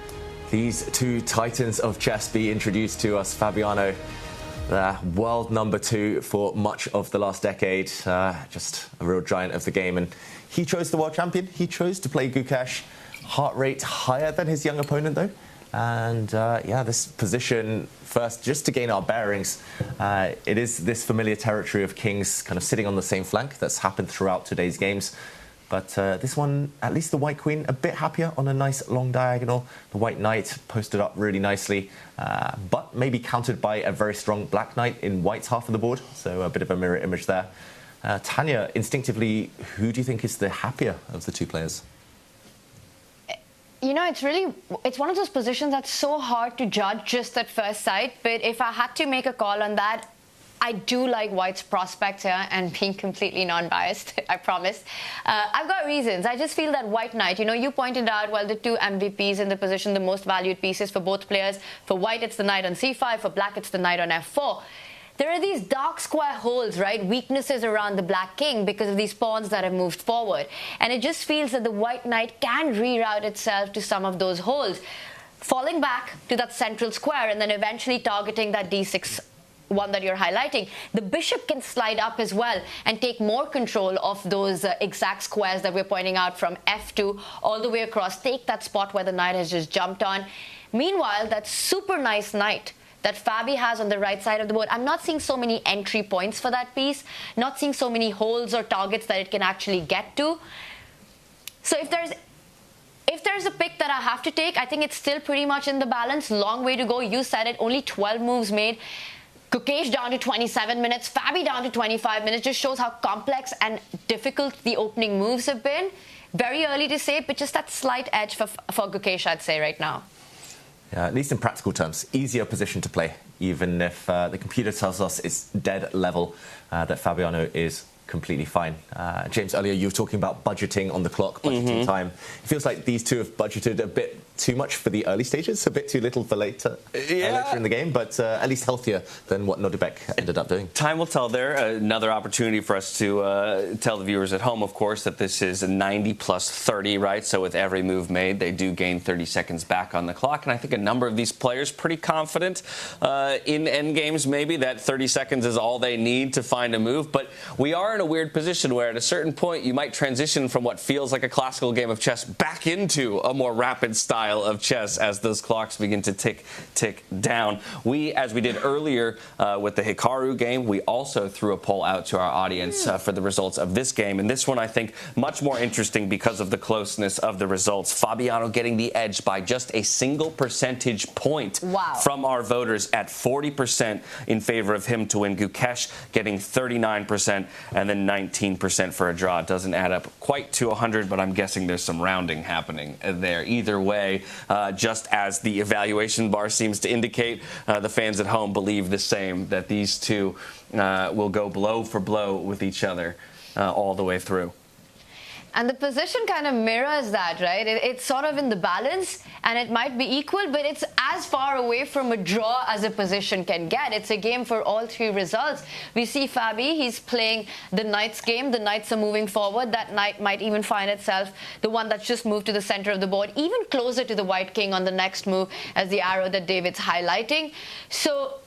these two titans of chess be introduced to us. Fabiano, the world number 2 for much of the last decade, just a real giant of the game. And he chose the world champion. He chose to play Gukesh. Heart rate higher than his young opponent, though. And yeah, this position, first, just to gain our bearings, it is this familiar territory of kings kind of sitting on the same flank that's happened throughout today's games. But this one, at least the white queen, a bit happier on a nice long diagonal. The white knight posted up really nicely, but maybe countered by a very strong black knight in white's half of the board. So a bit of a mirror image there. Tanya, instinctively, who do you think is the happier of the two players? You know, it's one of those positions that's so hard to judge just at first sight. But if I had to make a call on that, I do like White's prospects here, and being completely non-biased, I promise. I've got reasons. I just feel that White Knight, you know, you pointed out, well, the two MVPs in the position, the most valued pieces for both players. For White, it's the knight on c5. For Black, it's the knight on f4. There are these dark square holes, right? Weaknesses around the Black King because of these pawns that have moved forward. And it just feels that the White Knight can reroute itself to some of those holes, falling back to that central square and then eventually targeting that d6 one that you're highlighting. The bishop can slide up as well and take more control of those exact squares that we're pointing out from f2 all the way across, take that spot where the knight has just jumped on. Meanwhile, that super nice knight that Fabi has on the right side of the board, I'm not seeing so many entry points for that piece, not seeing so many holes or targets that it can actually get to. So if there's a pick that I have to take, I think it's still pretty much in the balance. Long way to go. You said it, only 12 moves made. Gukesh down to 27 minutes, Fabi down to 25 minutes, just shows how complex and difficult the opening moves have been. Very early to say, but just that slight edge for Gukesh, I'd say, right now. Yeah, at least in practical terms, easier position to play, even if the computer tells us it's dead level, that Fabiano is completely fine. James, earlier you were talking about budgeting on the clock, budgeting time. It feels like these two have budgeted a bit too much for the early stages, a bit too little for later in the game, but at least healthier than what Nodirbek ended up doing. Time will tell there. Another opportunity for us to tell the viewers at home, of course, that this is a 90 plus 30, right? So with every move made, they do gain 30 seconds back on the clock. And I think a number of these players pretty confident in endgames, maybe that 30 seconds is all they need to find a move. But we are in a weird position where at a certain point you might transition from what feels like a classical game of chess back into a more rapid style of chess as those clocks begin to tick down. We, as we did earlier with the Hikaru game, we also threw a poll out to our audience for the results of this game. And this one, I think, much more interesting because of the closeness of the results. Fabiano getting the edge by just a single percentage point from our voters at 40% in favor of him to win. Gukesh getting 39% and then 19% for a draw. It doesn't add up quite to 100, but I'm guessing there's some rounding happening there. Either way, just as the evaluation bar seems to indicate, the fans at home believe the same, that these two will go blow for blow with each other all the way through. And the position kind of mirrors that, right? It's sort of in the balance, and it might be equal, but it's as far away from a draw as a position can get. It's a game for all three results. We see Fabi, he's playing the knight's game. The knights are moving forward. That knight might even find itself, the one that's just moved to the center of the board, even closer to the white king on the next move as the arrow that David's highlighting. So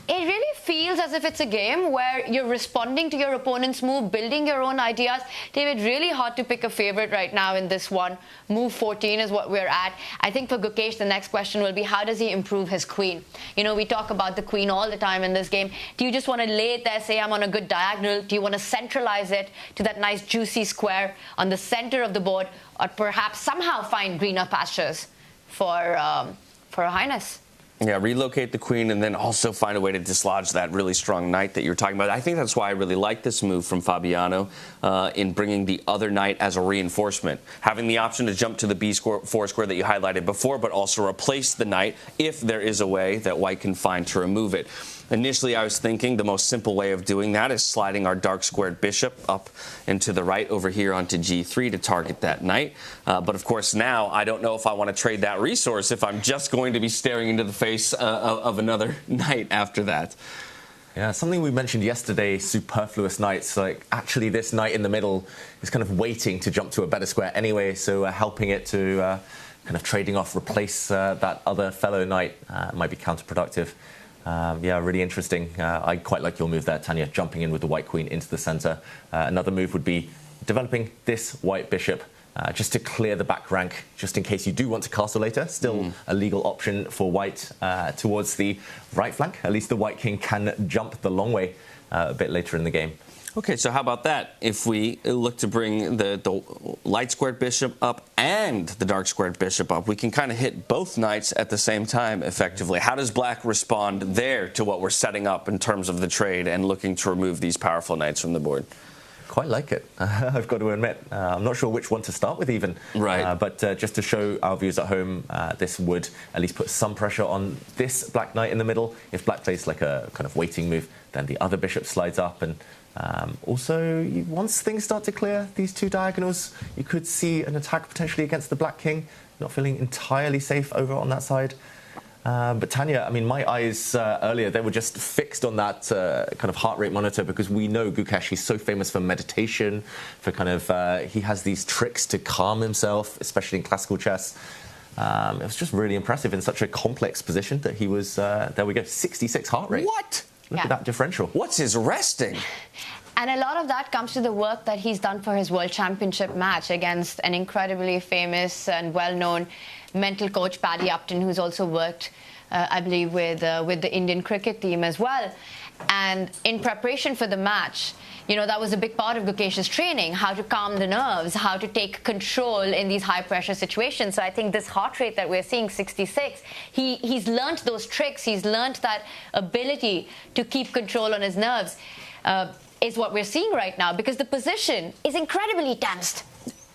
it really feels as if it's a game where you're responding to your opponent's move, building your own ideas. David, really hard to pick a favorite right now in this one. Move 14 is what we're at. I think for Gukesh, the next question will be, how does he improve his queen? You know, we talk about the queen all the time in this game. Do you just want to lay it there, say I'm on a good diagonal? Do you want to centralize it to that nice juicy square on the center of the board, or perhaps somehow find greener pastures for Her Highness? Yeah, relocate the queen and then also find a way to dislodge that really strong knight that you're talking about. I think that's why I really like this move from Fabiano in bringing the other knight as a reinforcement. Having the option to jump to the B4 square that you highlighted before, but also replace the knight if there is a way that white can find to remove it. Initially, I was thinking the most simple way of doing that is sliding our dark squared bishop up and to the right over here onto g3 to target that knight. But of course, now I don't know if I want to trade that resource if I'm just going to be staring into the face of another knight after that. Yeah, something we mentioned yesterday, superfluous knights. Like, actually, this knight in the middle is kind of waiting to jump to a better square anyway, so helping it to kind of trading off, replace that other fellow knight might be counterproductive. Yeah, really interesting. I quite like your move there, Tanya, jumping in with the white queen into the center. Another move would be developing this white bishop just to clear the back rank, just in case you do want to castle later. Still a legal option for white towards the right flank. At least the white king can jump the long way a bit later in the game. Okay, so how about that? If we look to bring the light squared bishop up and the dark squared bishop up, we can kind of hit both knights at the same time effectively. How does black respond there to what we're setting up in terms of the trade and looking to remove these powerful knights from the board? Quite like it, I've got to admit. I'm not sure which one to start with even. Right. But just to show our viewers at home, this would at least put some pressure on this black knight in the middle. If black plays like a kind of waiting move, then the other bishop slides up. And also, once things start to clear, these two diagonals, you could see an attack potentially against the black king. Not feeling entirely safe over on that side. But Tanya, I mean, my eyes earlier, they were just fixed on that kind of heart rate monitor, because we know Gukesh, he's so famous for meditation, for kind of, he has these tricks to calm himself, especially in classical chess. It was just really impressive in such a complex position that he was, there we go, 66 heart rate. What? Look at that differential. What's his resting? And a lot of that comes to the work that he's done for his World Championship match against an incredibly famous and well-known mental coach, Paddy Upton, who's also worked, I believe, with the Indian cricket team as well. And in preparation for the match, you know, that was a big part of Gukesh's training, how to calm the nerves, how to take control in these high-pressure situations. So I think this heart rate that we're seeing, 66, he's learned those tricks. He's learned that ability to keep control on his nerves. Is what we're seeing right now, because the position is incredibly tensed,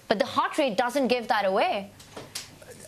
but the heart rate doesn't give that away.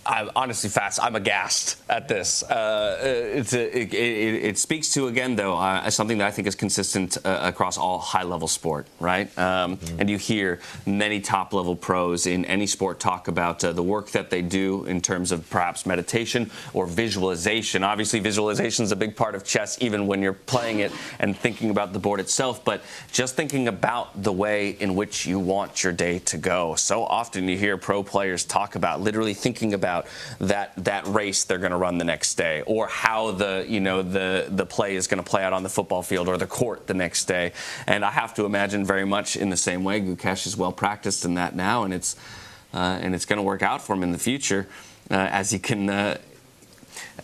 I'm honestly fast. I'm aghast at this. It speaks to, again, though, something that I think is consistent across all high-level sport, right? And you hear many top-level pros in any sport talk about the work that they do in terms of perhaps meditation or visualization. Obviously, visualization is a big part of chess, even when you're playing it and thinking about the board itself, but just thinking about the way in which you want your day to go. So often you hear pro players talk about literally thinking about that race they're going to run the next day, or how the play is going to play out on the football field or the court the next day. And I have to imagine very much in the same way Gukesh is well practiced in that now, and it's going to work out for him in the future as he can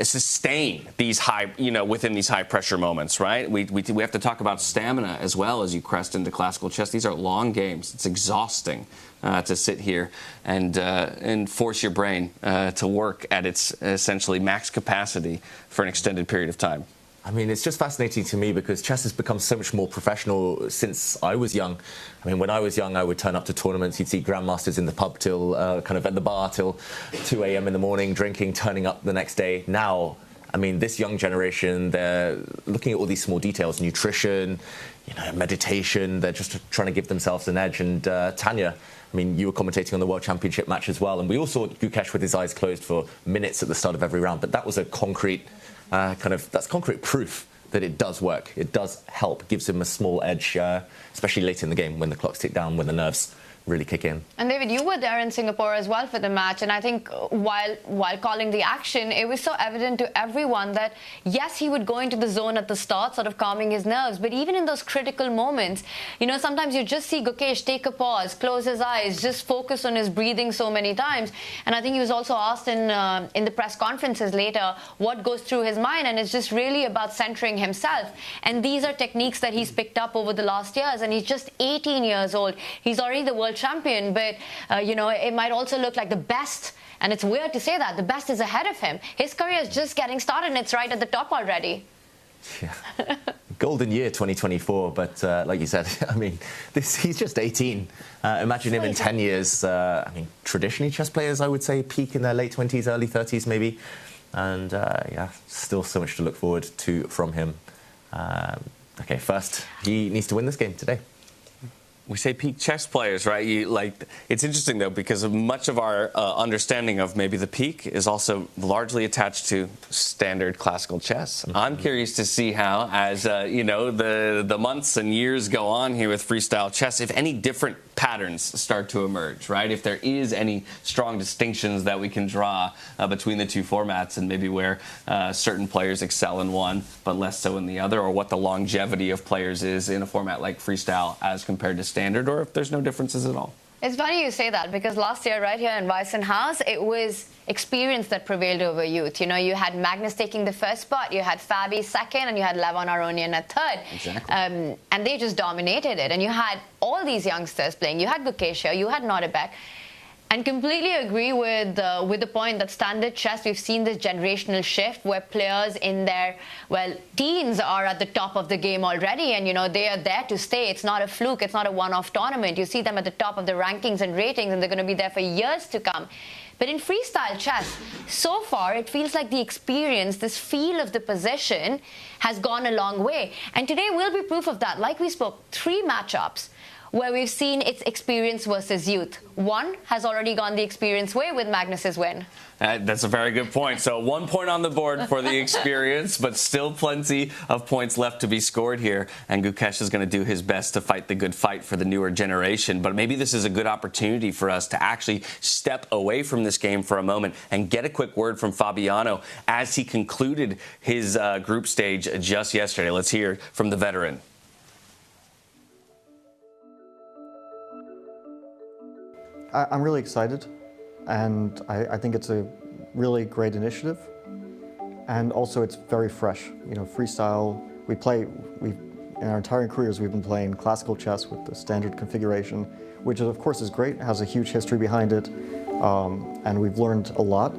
sustain these high, within these high pressure moments, right? We have to talk about stamina as well as you crest into classical chess. These are long games. It's exhausting to sit here and force your brain to work at its essentially max capacity for an extended period of time. I mean, it's just fascinating to me because chess has become so much more professional since I was young. I mean, when I was young, I would turn up to tournaments. You'd see grandmasters in the pub till, kind of at the bar till 2 a.m. in the morning, drinking, turning up the next day. Now, I mean, this young generation, they're looking at all these small details, nutrition, meditation. They're just trying to give themselves an edge. And Tanya, I mean, you were commentating on the World Championship match as well, and we all saw Gukesh with his eyes closed for minutes at the start of every round. But that was a concrete that's concrete proof that it does work. It does help, gives him a small edge, especially late in the game when the clocks tick down, when the nerves really kick in. And David, you were there in Singapore as well for the match, and I think while calling the action, it was so evident to everyone that yes, he would go into the zone at the start, sort of calming his nerves, but even in those critical moments, sometimes you just see Gukesh take a pause, close his eyes, just focus on his breathing so many times. And I think he was also asked in the press conferences later what goes through his mind, and it's just really about centering himself. And these are techniques that he's picked up over the last years, and he's just 18 years old. He's already the world champion, but it might also look like the best, and it's weird to say that the best is ahead of him. His career is just getting started, and it's right at the top already. Yeah, golden year 2024, but like you said, I mean, he's just 18. Imagine him in 10 years. I mean, traditionally chess players, I would say, peak in their late 20s, early 30s maybe, and still so much to look forward to from him. Okay, first, he needs to win this game today. We say peak chess players, right? It's interesting, though, because much of our understanding of maybe the peak is also largely attached to standard classical chess. Mm-hmm. I'm curious to see how, as the months and years go on here with freestyle chess, if any different patterns start to emerge, right? If there is any strong distinctions that we can draw between the two formats, and maybe where certain players excel in one but less so in the other, or what the longevity of players is in a format like freestyle as compared to standard, or if there's no differences at all. It's funny you say that because last year, right here in Weissenhaus, it was experience that prevailed over youth. You know, you had Magnus taking the first spot, you had Fabi second, and you had Levon Aronian at third. Exactly. And they just dominated it. And you had all these youngsters playing. You had Gukesh here, you had Nodirbek. And completely agree with the point that standard chess, we've seen this generational shift where players in their, teens are at the top of the game already, and, you know, they are there to stay. It's not a fluke. It's not a one-off tournament. You see them at the top of the rankings and ratings, and they're going to be there for years to come. But in freestyle chess, so far, it feels like the experience, this feel of the position has gone a long way. And today will be proof of that. Like we spoke, 3 matchups where we've seen it's experience versus youth. One has already gone the experience way with Magnus's win. That's a very good point. So 1 point on the board for the experience, but still plenty of points left to be scored here. And Gukesh is going to do his best to fight the good fight for the newer generation. But maybe this is a good opportunity for us to actually step away from this game for a moment and get a quick word from Fabiano as he concluded his group stage just yesterday. Let's hear from the veteran. I'm really excited, and I think it's a really great initiative, and also it's very fresh. You know, freestyle, in our entire careers we've been playing classical chess with the standard configuration, which of course is great, has a huge history behind it, and we've learned a lot,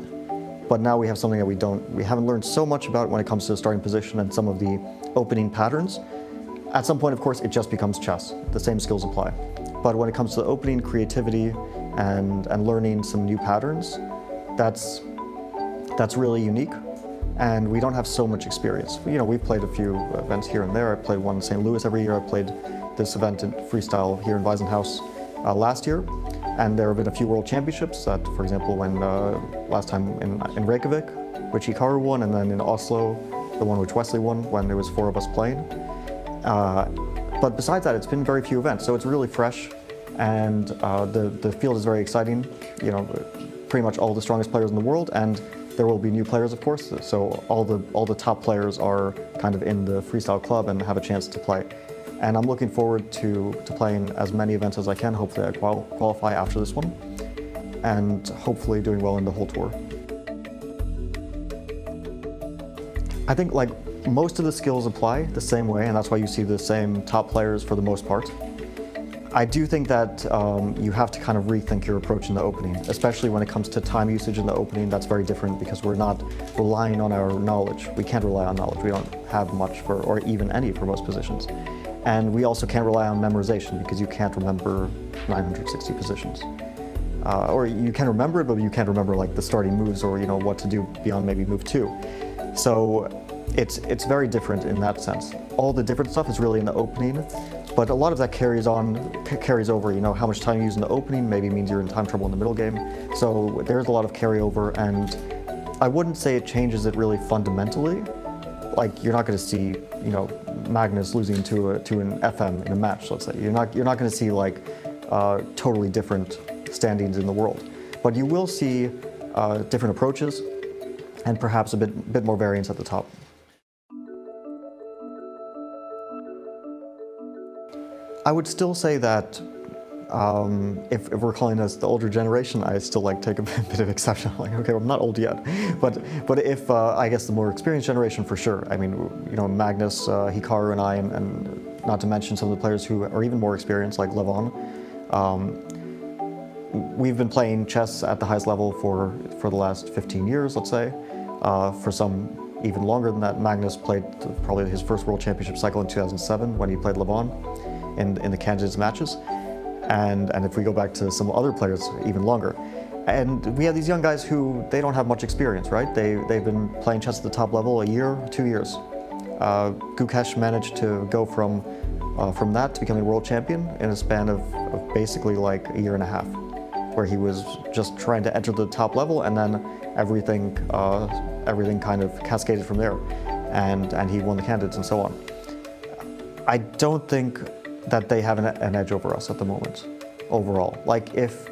but now we have something that we haven't learned so much about when it comes to the starting position and some of the opening patterns. At some point, of course, it just becomes chess. The same skills apply. But when it comes to the opening, creativity, and learning some new patterns, that's really unique. And we don't have so much experience. You know, we've played a few events here and there. I played one in St. Louis every year. I played this event in freestyle here in Weissenhaus last year. And there have been a few world championships that, for example, when last time in Reykjavik, which Hikaru won, and then in Oslo, the one which Wesley won when there was 4 of us playing. But besides that, it's been very few events, so it's really fresh, and the field is very exciting. You know, pretty much all the strongest players in the world, and there will be new players, of course. So all the top players are kind of in the freestyle club and have a chance to play. And I'm looking forward to playing as many events as I can. Hopefully, I qualify after this one, and hopefully doing well in the whole tour. I think most of the skills apply the same way, and that's why you see the same top players for the most part. I do think that you have to kind of rethink your approach in the opening, especially when it comes to time usage in the opening. That's very different because we're not relying on our knowledge. We can't rely on knowledge. We don't have much or even any for most positions. And we also can't rely on memorization because you can't remember 960 positions. Or you can remember it, but you can't remember the starting moves or what to do beyond maybe move 2. So it's very different in that sense. All the different stuff is really in the opening, but a lot of that carries over. How much time you use in the opening maybe means you're in time trouble in the middle game. So there's a lot of carryover, and I wouldn't say it changes it really fundamentally. You're not going to see, Magnus losing to an FM in a match. Let's say you're not going to see totally different standings in the world, but you will see different approaches and perhaps a bit more variance at the top. I would still say that if we're calling us the older generation, I still take a bit of exception. Okay, I'm not old yet, but if I guess the more experienced generation for sure. I mean, Magnus, Hikaru, and I, and not to mention some of the players who are even more experienced, like Levon. We've been playing chess at the highest level for the last 15 years, let's say. For some even longer than that. Magnus played probably his first World Championship cycle in 2007 when he played Levon in the candidates matches. And if we go back to some other players, even longer. And we have these young guys who, they don't have much experience, right? They've been playing chess at the top level a year, 2 years. Gukesh managed to go from that to becoming world champion in a span of basically a year and a half, where he was just trying to enter the top level, and then everything kind of cascaded from there, and he won the candidates and so on. I don't think that they have an edge over us at the moment, overall. If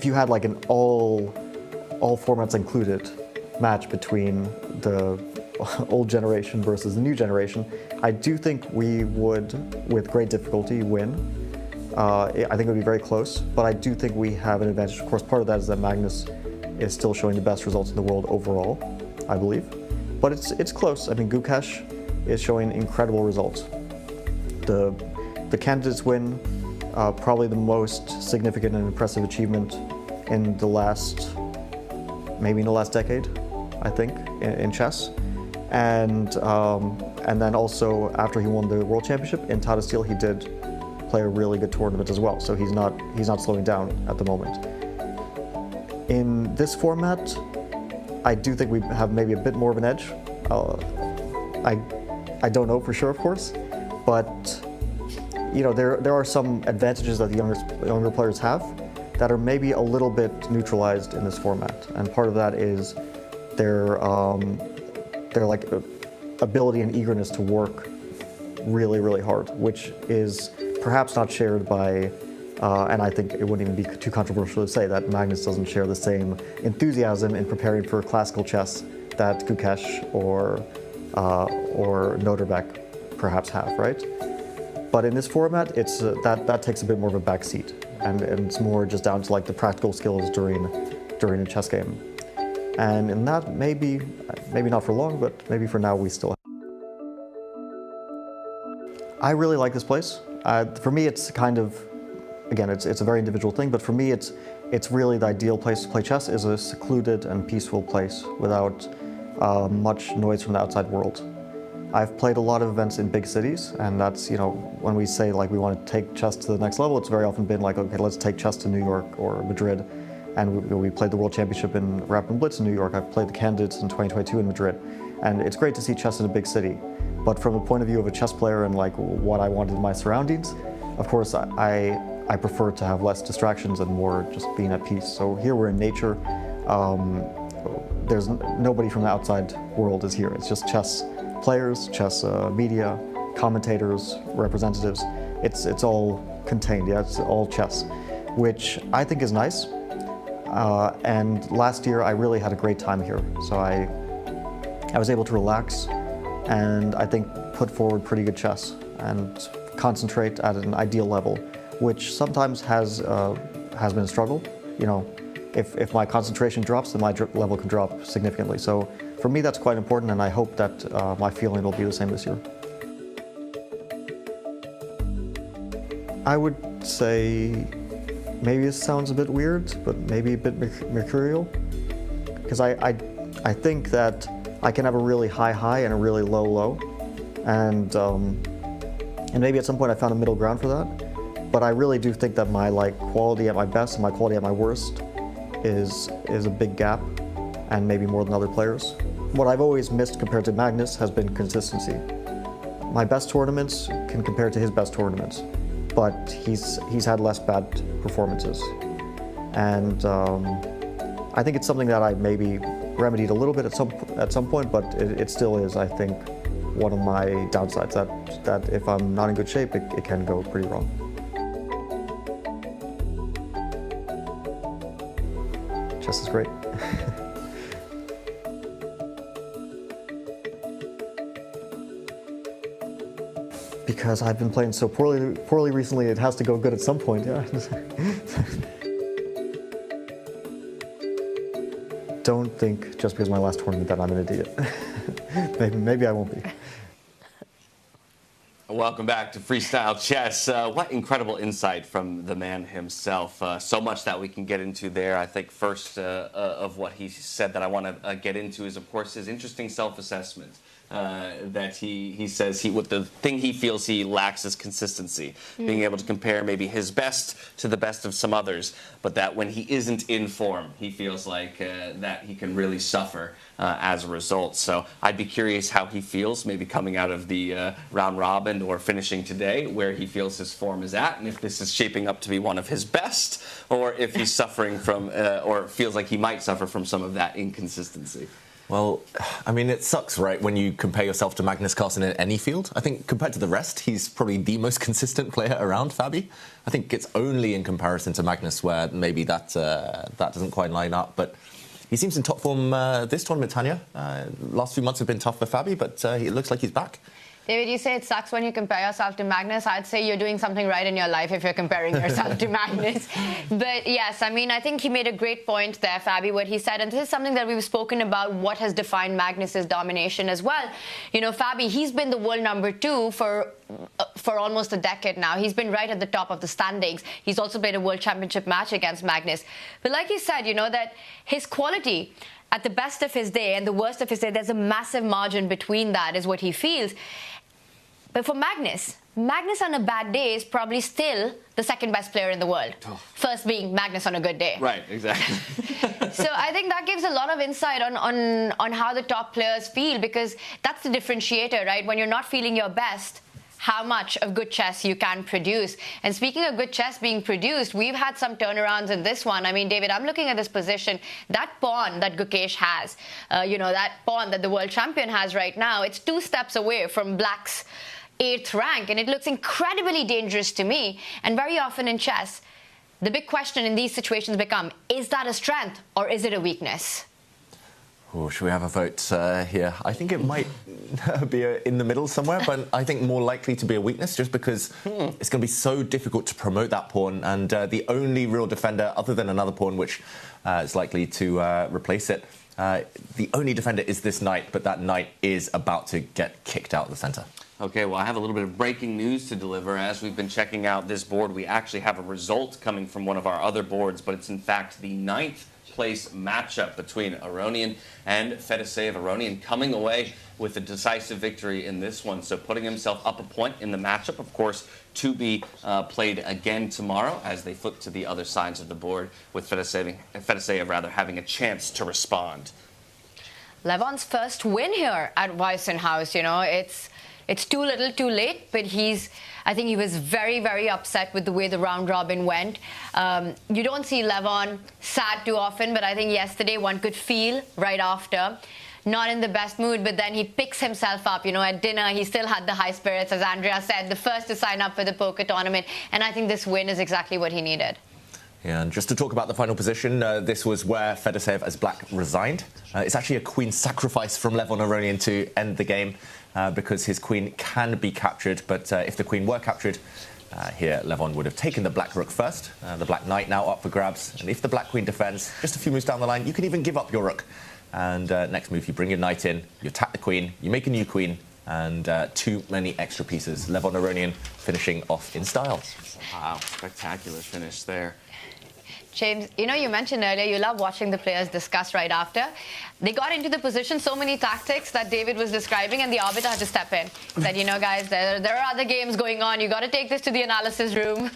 you had an all formats included match between the old generation versus the new generation, I do think we would, with great difficulty, win. I think it would be very close, but I do think we have an advantage. Of course, part of that is that Magnus is still showing the best results in the world overall, I believe. But it's close. I mean, Gukesh is showing incredible results. The candidates win, probably the most significant and impressive achievement in the last decade, I think, in chess. And then also after he won the World Championship in Tata Steel, he did play a really good tournament as well. So he's not slowing down at the moment. In this format, I do think we have maybe a bit more of an edge. I don't know for sure, of course, but there are some advantages that the younger players have that are maybe a little bit neutralized in this format, and part of that is their like ability and eagerness to work really, really hard, which is perhaps not shared by, and I think it wouldn't even be too controversial to say that Magnus doesn't share the same enthusiasm in preparing for classical chess that Gukesh or Nodirbek perhaps have, right? But in this format, it's that takes a bit more of a back seat, and it's more just down to like the practical skills during a chess game. And in that, maybe not for long, but maybe for now we still have. I really like this place. For me, it's kind of, again, it's a very individual thing, but for me, it's really the ideal place to play chess is a secluded and peaceful place without much noise from the outside world. I've played a lot of events in big cities, and that's, when we say like we want to take chess to the next level, it's very often been like, okay, let's take chess to New York or Madrid. And we played the World Championship in Rapid and Blitz in New York. I've played the candidates in 2022 in Madrid. And it's great to see chess in a big city. But from a point of view of a chess player and like what I wanted in my surroundings, of course, I prefer to have less distractions and more just being at peace. So here we're in nature. There's nobody from the outside world is here. It's just chess players, chess media, commentators, representatives. It's all contained, yeah, it's all chess, which I think is nice. And last year I really had a great time here. So I was able to relax and I think put forward pretty good chess and concentrate at an ideal level, which sometimes has been a struggle. If my concentration drops, then my level can drop significantly. So for me, that's quite important, and I hope that my feeling will be the same this year. I would say, maybe this sounds a bit weird, but maybe a bit mercurial, because I think that I can have a really high and a really low, and maybe at some point I found a middle ground for that. But I really do think that my quality at my best and my quality at my worst is a big gap, and maybe more than other players. What I've always missed compared to Magnus has been consistency. My best tournaments can compare to his best tournaments, but he's had less bad performances. And I think it's something that I maybe remedied a little bit at some point, but it still is, I think, one of my downsides, that if I'm not in good shape, it can go pretty wrong. Chess is great. Because I've been playing so poorly recently, it has to go good at some point, yeah. Don't think just because my last tournament that I'm an idiot. maybe I won't be. Welcome back to Freestyle Chess. What incredible insight from the man himself. So much that we can get into there. I think first of what he said that I want to get into is, of course, his interesting self-assessment. That he says the thing he feels he lacks is consistency, being able to compare maybe his best to the best of some others, but that when he isn't in form, he feels like that he can really suffer as a result. So I'd be curious how he feels maybe coming out of the round robin or finishing today, where he feels his form is at, and if this is shaping up to be one of his best, or if he's suffering from or feels like he might suffer from some of that inconsistency. Well, I mean, it sucks, right, when you compare yourself to Magnus Carlsen in any field. I think compared to the rest, he's probably the most consistent player around, Fabi. I think it's only in comparison to Magnus where maybe that doesn't quite line up. But he seems in top form this tournament, Tanya. Last few months have been tough for Fabi, but it looks like he's back. David, you say it sucks when you compare yourself to Magnus. I'd say you're doing something right in your life if you're comparing yourself to Magnus. But yes, I mean, I think he made a great point there, Fabi, what he said. And this is something that we've spoken about, what has defined Magnus's domination as well. You know, Fabi, he's been the world #2 for almost a decade now. He's been right at the top of the standings. He's also played a world championship match against Magnus. But like he said, you know, that his quality at the best of his day and the worst of his day, there's a massive margin between that, is what he feels. But for Magnus on a bad day is probably still the second best player in the world. Oh. First being Magnus on a good day. Right, exactly. So I think that gives a lot of insight on how the top players feel, because that's the differentiator, right? When you're not feeling your best, how much of good chess you can produce. And speaking of good chess being produced, we've had some turnarounds in this one. I mean, David, I'm looking at this position. That pawn that Gukesh has, that pawn that the world champion has right now, it's 2 steps away from Black's 8th rank, and it looks incredibly dangerous to me. And very often in chess, the big question in these situations become, is that a strength or is it a weakness? Oh, should we have a vote here? I think it might be in the middle somewhere, but I think more likely to be a weakness, just because it's going to be so difficult to promote that pawn, and the only real defender, other than another pawn which is likely to replace it, the only defender is this knight, but that knight is about to get kicked out of the centre. Okay, well, I have a little bit of breaking news to deliver. As we've been checking out this board, we actually have a result coming from one of our other boards, but it's in fact the 9th place matchup between Aronian and Fedoseev. Aronian coming away with a decisive victory in this one, so putting himself up a point in the matchup, of course, to be played again tomorrow as they flip to the other sides of the board, with Fedoseev having a chance to respond. Levon's first win here at Weissenhaus, you know, it's too little, too late, but I think he was very, very upset with the way the round robin went. You don't see Levon sad too often, but I think yesterday one could feel right after, not in the best mood, but then he picks himself up. You know, at dinner, he still had the high spirits, as Andrea said, the first to sign up for the poker tournament, and I think this win is exactly what he needed. Yeah, and just to talk about the final position, this was where Fedoseev as Black resigned. It's actually a queen sacrifice from Levon Aronian to end the game, because his queen can be captured, but if the queen were captured, here Levon would have taken the Black rook first, the Black knight now up for grabs, and if the Black queen defends, just a few moves down the line, you can even give up your rook. And next move, you bring your knight in, you attack the queen, you make a new queen, and too many extra pieces. Levon Aronian finishing off in style. Wow, spectacular finish there. James, you know, you mentioned earlier you love watching the players discuss right after. They got into the position, so many tactics that David was describing, and the arbiter had to step in. Said, you know, guys, there are other games going on. You got to take this to the analysis room.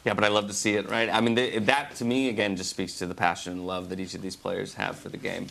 Yeah, but I love to see it, right? I mean, that to me, again, just speaks to the passion and love that each of these players have for the game.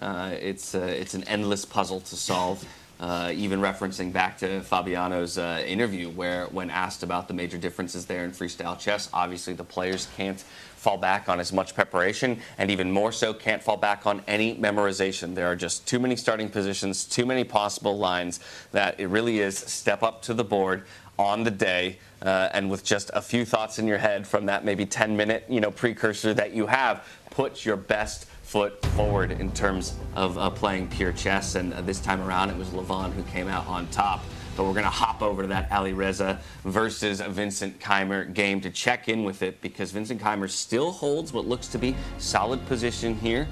It's an endless puzzle to solve. Even referencing back to Fabiano's interview, where when asked about the major differences there in freestyle chess, obviously the players can't fall back on as much preparation, and even more so can't fall back on any memorization. There are just too many starting positions, too many possible lines, that it really is step up to the board on the day, and with just a few thoughts in your head from that maybe 10-minute precursor that you have, put your best foot forward in terms of playing pure chess. And this time around it was Levon who came out on top. But we're going to hop over to that Alireza versus Vincent Keymer game to check in with it, because Vincent Keymer still holds what looks to be solid position here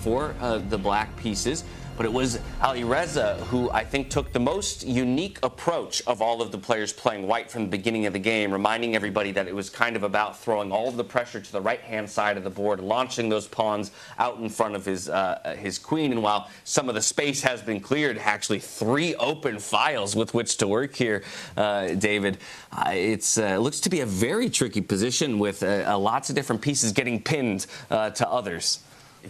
for the black pieces. But it was Alireza who I think took the most unique approach of all of the players playing white from the beginning of the game, reminding everybody that it was kind of about throwing all of the pressure to the right-hand side of the board, launching those pawns out in front of his queen. And while some of the space has been cleared, actually 3 open files with which to work here, David, it looks to be a very tricky position with lots of different pieces getting pinned to others.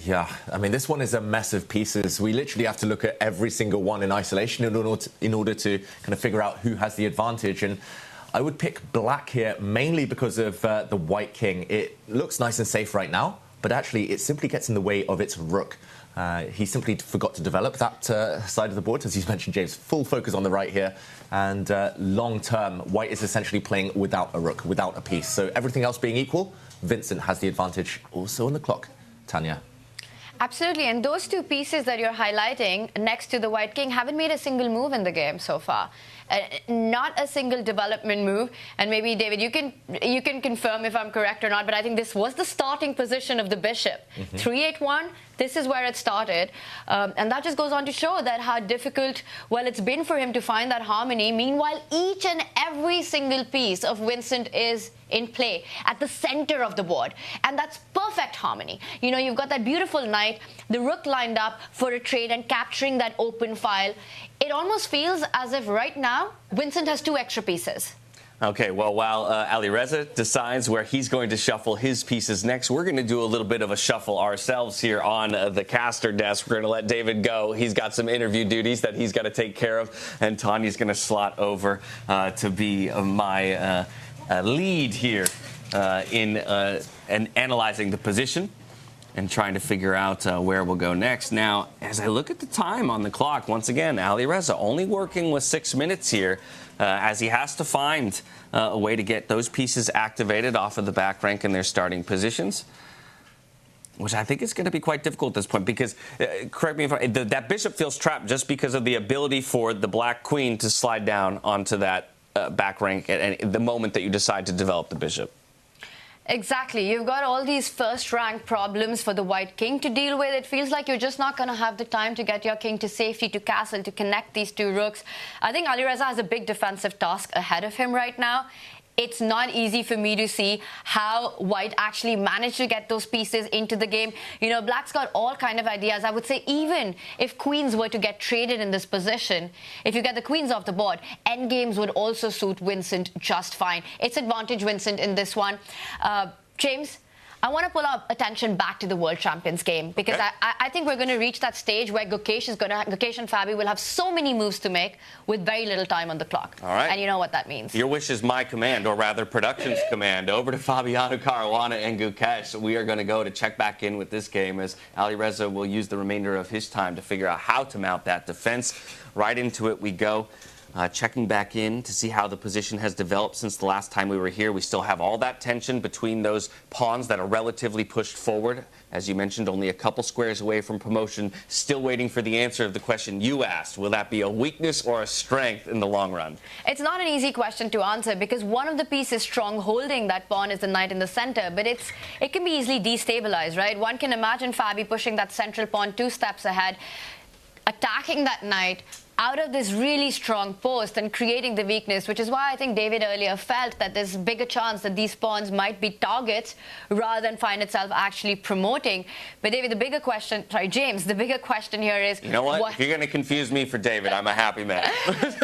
Yeah, I mean, this one is a mess of pieces. We literally have to look at every single one in isolation in order to kind of figure out who has the advantage. And I would pick black here mainly because of the white king. It looks nice and safe right now, but actually it simply gets in the way of its rook. He simply forgot to develop that side of the board. As you mentioned, James, full focus on the right here. And long term, white is essentially playing without a rook, without a piece. So everything else being equal, Vincent has the advantage also on the clock. Tanya. Absolutely, and those two pieces that you're highlighting next to the White King haven't made a single move in the game so far. Not a single development move. And maybe, David, you can confirm if I'm correct or not, but I think this was the starting position of the bishop. 3-8-1, this is where it started. And that just goes on to show that how difficult, well, it's been for him to find that harmony. Meanwhile, each and every single piece of Vincent is in play at the center of the board. And that's perfect harmony. You know, you've got that beautiful knight, the rook lined up for a trade and capturing that open file. It almost feels as if right now, Vincent has 2 extra pieces. Okay, well, while Alireza decides where he's going to shuffle his pieces next, we're going to do a little bit of a shuffle ourselves here on the caster desk. We're going to let David go. He's got some interview duties that he's got to take care of, and Tanya's going to slot over to be my lead here in analyzing the position and trying to figure out where we'll go next. Now, as I look at the time on the clock, once again, Alireza only working with 6 minutes here, as he has to find a way to get those pieces activated off of the back rank in their starting positions, which I think is going to be quite difficult at this point because, correct me if that bishop feels trapped just because of the ability for the black queen to slide down onto that back rank at the moment that you decide to develop the bishop. Exactly. You've got all these first-rank problems for the White King to deal with. It feels like you're just not going to have the time to get your king to safety, to castle, to connect these 2 rooks. I think Alireza has a big defensive task ahead of him right now. It's not easy for me to see how White actually managed to get those pieces into the game. You know, Black's got all kind of ideas. I would say even if queens were to get traded in this position, if you get the queens off the board, endgames would also suit Vincent just fine. It's advantage Vincent in this one. James, I want to pull our attention back to the World Champions game because I think we're going to reach that stage where Gukesh and Fabi will have so many moves to make with very little time on the clock. All right. And you know what that means. Your wish is my command, or rather production's command. Over to Fabiano Caruana and Gukesh. We are going to go to check back in with this game as Alireza will use the remainder of his time to figure out how to mount that defense. Right into it we go. Checking back in to see how the position has developed since the last time we were here. We still have all that tension between those pawns that are relatively pushed forward. As you mentioned, only a couple squares away from promotion. Still waiting for the answer of the question you asked. Will that be a weakness or a strength in the long run? It's not an easy question to answer because one of the pieces strong holding that pawn is the knight in the center, but it can be easily destabilized, right? One can imagine Fabi pushing that central pawn 2 steps ahead, attacking that knight out of this really strong post and creating the weakness, which is why I think David earlier felt that there's a bigger chance that these pawns might be targets rather than find itself actually promoting. But David, James, the bigger question here is... You know what? If you're going to confuse me for David, I'm a happy man.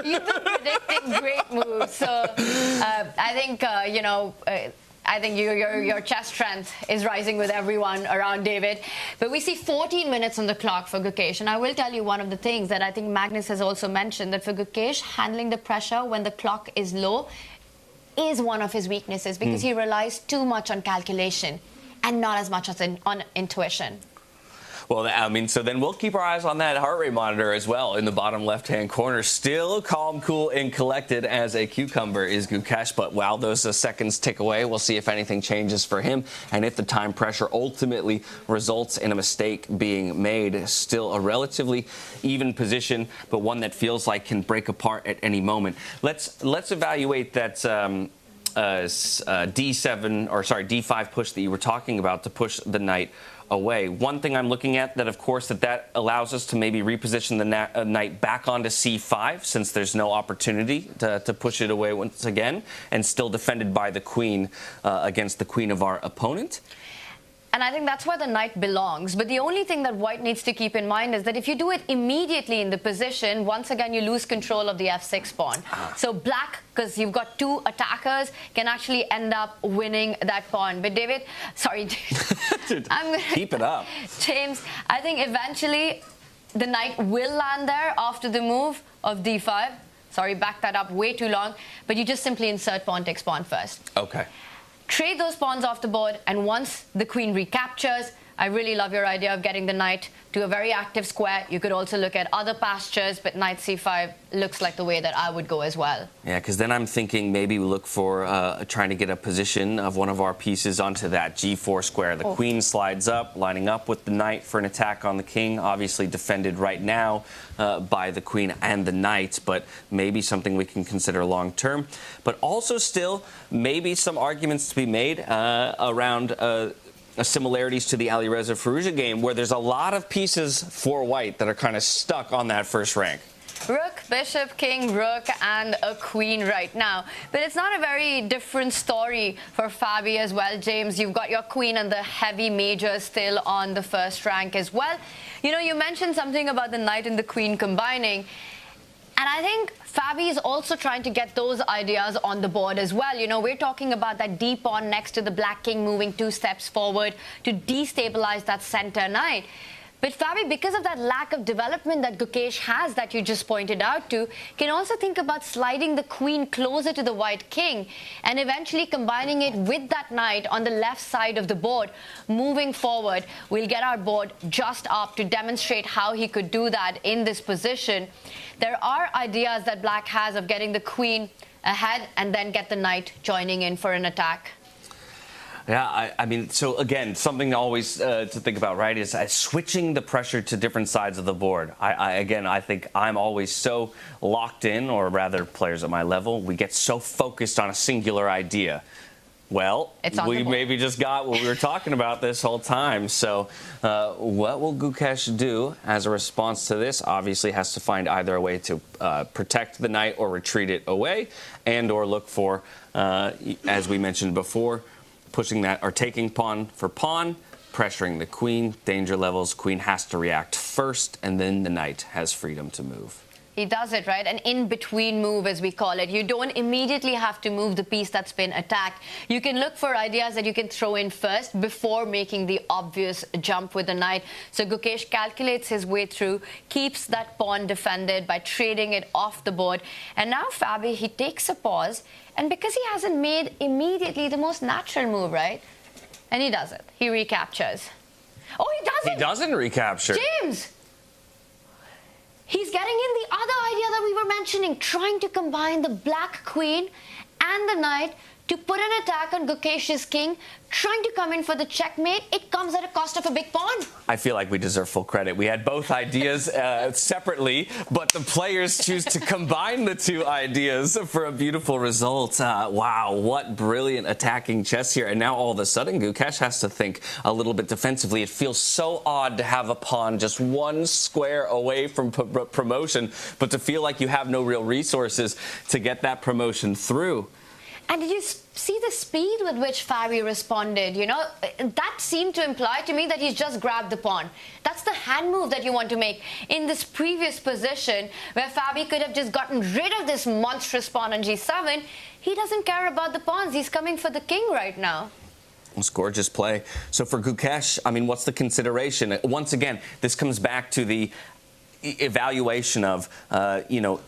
You've been predicting great moves, so I think, I think your chess strength is rising with everyone around David. But we see 14 minutes on the clock for Gukesh. And I will tell you one of the things that I think Magnus has also mentioned, that for Gukesh, handling the pressure when the clock is low is one of his weaknesses because he relies too much on calculation and not as much as on intuition. Well, I mean, so then we'll keep our eyes on that heart rate monitor as well in the bottom left-hand corner. Still calm, cool, and collected as a cucumber is Gukesh. But while those seconds tick away, we'll see if anything changes for him and if the time pressure ultimately results in a mistake being made. Still a relatively even position, but one that feels like can break apart at any moment. Let's evaluate that D5 push that you were talking about to push the knight away. One thing I'm looking at that, of course, that allows us to maybe reposition the knight back onto C5 since there's no opportunity to push it away once again and still defended by the queen against the queen of our opponent. And I think that's where the knight belongs. But the only thing that White needs to keep in mind is that if you do it immediately in the position, once again, you lose control of the F6 pawn. So Black, because you've got 2 attackers, can actually end up winning that pawn. But David, sorry, Dude, keep it up. James, I think eventually the knight will land there after the move of D5. Sorry, back that up way too long. But you just simply insert pawn takes pawn first. Okay. Trade those pawns off the board, and once the queen recaptures, I really love your idea of getting the knight to a very active square. You could also look at other pastures, but knight c5 looks like the way that I would go as well. Yeah, because then I'm thinking maybe we look for trying to get a position of one of our pieces onto that g4 square. The queen slides up, lining up with the knight for an attack on the king. Obviously defended right now by the queen and the knight, but maybe something we can consider long term. But also still maybe some arguments to be made around similarities to the Alireza Firouzja game, where there's a lot of pieces for white that are kind of stuck on that first rank. Rook, bishop, king, rook, and a queen right now. But it's not a very different story for Fabi as well, James. You've got your queen and the heavy major still on the first rank as well. You know, you mentioned something about the knight and the queen combining. And I think Fabi is also trying to get those ideas on the board as well. You know, we're talking about that D pawn next to the black king moving 2 steps forward to destabilize that center knight. But Fabi, because of that lack of development that Gukesh has that you just pointed out to, can also think about sliding the queen closer to the white king and eventually combining it with that knight on the left side of the board. Moving forward, we'll get our board just up to demonstrate how he could do that in this position. There are ideas that black has of getting the queen ahead and then get the knight joining in for an attack. Yeah, I mean, so again, something always to think about, right, is switching the pressure to different sides of the board. I think I'm always so locked in, or rather players at my level, we get so focused on a singular idea. Well, we maybe just got what we were talking about this whole time. So what will Gukesh do as a response to this? Obviously has to find either a way to protect the knight or retreat it away, and or look for, as we mentioned before, pushing that or taking pawn for pawn, pressuring the queen, danger levels. Queen has to react first, and then the knight has freedom to move. He does it, right? An in-between move, as we call it. You don't immediately have to move the piece that's been attacked. You can look for ideas that you can throw in first before making the obvious jump with the knight. So Gukesh calculates his way through, keeps that pawn defended by trading it off the board. And now Fabi, he takes a pause. And because he hasn't made immediately the most natural move, right? And he does it. He recaptures. Oh, he doesn't! He doesn't recapture. James! He's getting in the other idea that we were mentioning, trying to combine the black queen and the knight to put an attack on Gukesh's king, trying to come in for the checkmate. It comes at a cost of a big pawn. I feel like we deserve full credit. We had both ideas separately, but the players choose to combine the two ideas for a beautiful result. Wow, what brilliant attacking chess here. And now all of a sudden, Gukesh has to think a little bit defensively. It feels so odd to have a pawn just one square away from promotion, but to feel like you have no real resources to get that promotion through. And did you see the speed with which Fabi responded? You know, that seemed to imply to me that he's just grabbed the pawn. That's the hand move that you want to make. In this previous position, where Fabi could have just gotten rid of this monstrous pawn on g7, he doesn't care about the pawns. He's coming for the king right now. It's gorgeous play. So for Gukesh, I mean, what's the consideration? Once again, this comes back to the evaluation of, you know,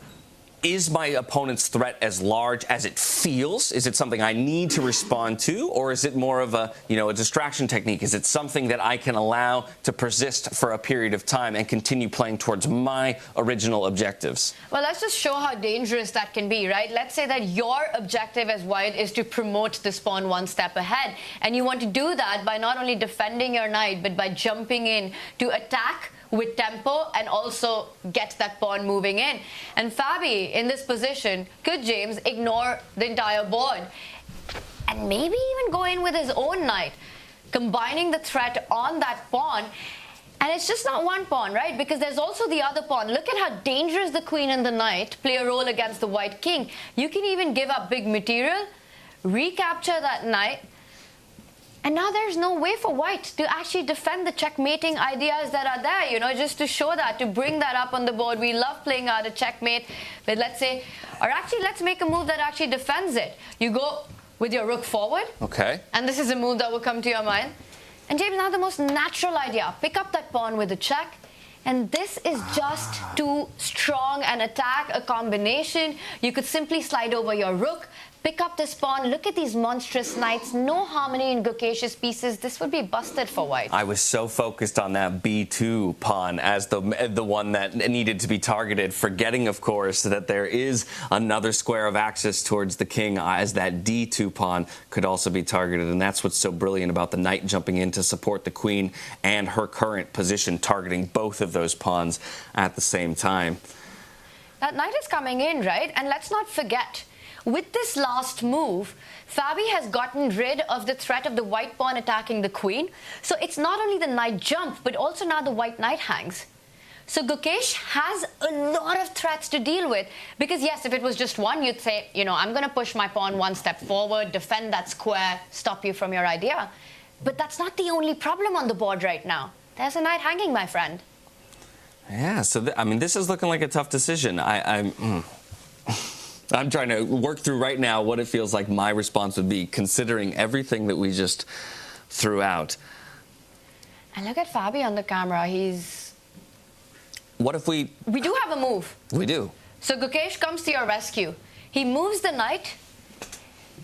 is my opponent's threat as large as it feels? Is it something I need to respond to? Or is it more of a, you know, a distraction technique? Is it something that I can allow to persist for a period of time and continue playing towards my original objectives? Well, let's just show how dangerous that can be, right? Let's say that your objective as white is to promote this pawn one step ahead. And you want to do that by not only defending your knight, but by jumping in to attack with tempo and also get that pawn moving in. And Fabi, in this position, could James ignore the entire board and maybe even go in with his own knight, combining the threat on that pawn. And it's just not one pawn, right? Because there's also the other pawn. Look at how dangerous the queen and the knight play a role against the white king. You can even give up big material, recapture that knight, and now there's no way for white to actually defend the checkmating ideas that are there, you know, just to show that, to bring that up on the board. We love playing out a checkmate, but let's say, or actually let's make a move that actually defends it. You go with your rook forward. Okay. And this is a move that will come to your mind. And James, now the most natural idea, pick up that pawn with a check. And this is just too strong an attack, a combination. You could simply slide over your rook, pick up this pawn. Look at these monstrous knights. No harmony in Gukesh's pieces. This would be busted for white. I was so focused on that b2 pawn as the one that needed to be targeted, forgetting, of course, that there is another square of access towards the king, as that d2 pawn could also be targeted. And that's what's so brilliant about the knight jumping in to support the queen and her current position, targeting both of those pawns at the same time. That knight is coming in, right? And let's not forget, with this last move, Fabi has gotten rid of the threat of the white pawn attacking the queen. So it's not only the knight jump, but also now the white knight hangs. So Gukesh has a lot of threats to deal with. Because yes, if it was just one, you'd say, you know, I'm going to push my pawn one step forward, defend that square, stop you from your idea. But that's not the only problem on the board right now. There's a knight hanging, my friend. Yeah, so I mean, this is looking like a tough decision. I'm trying to work through right now what it feels like my response would be, considering everything that we just threw out. And look at Fabi on the camera. He's... What if we... We do have a move. We do. So Gukesh comes to your rescue. He moves the knight.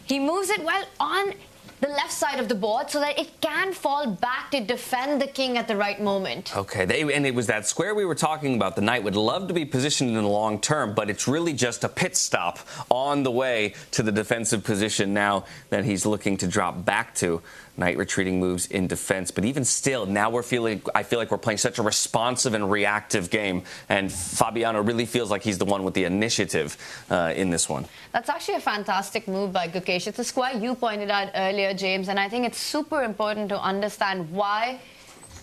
He moves it well on the left side of the board so that it can fall back to defend the king at the right moment. Okay, and it was that square we were talking about. The knight would love to be positioned in the long term, but it's really just a pit stop on the way to the defensive position now that he's looking to drop back to. Knight retreating moves in defense, but even still, now I feel like we're playing such a responsive and reactive game, and Fabiano really feels like he's the one with the initiative in this one. That's actually a fantastic move by Gukesh. It's a square you pointed out earlier, James, and I think it's super important to understand why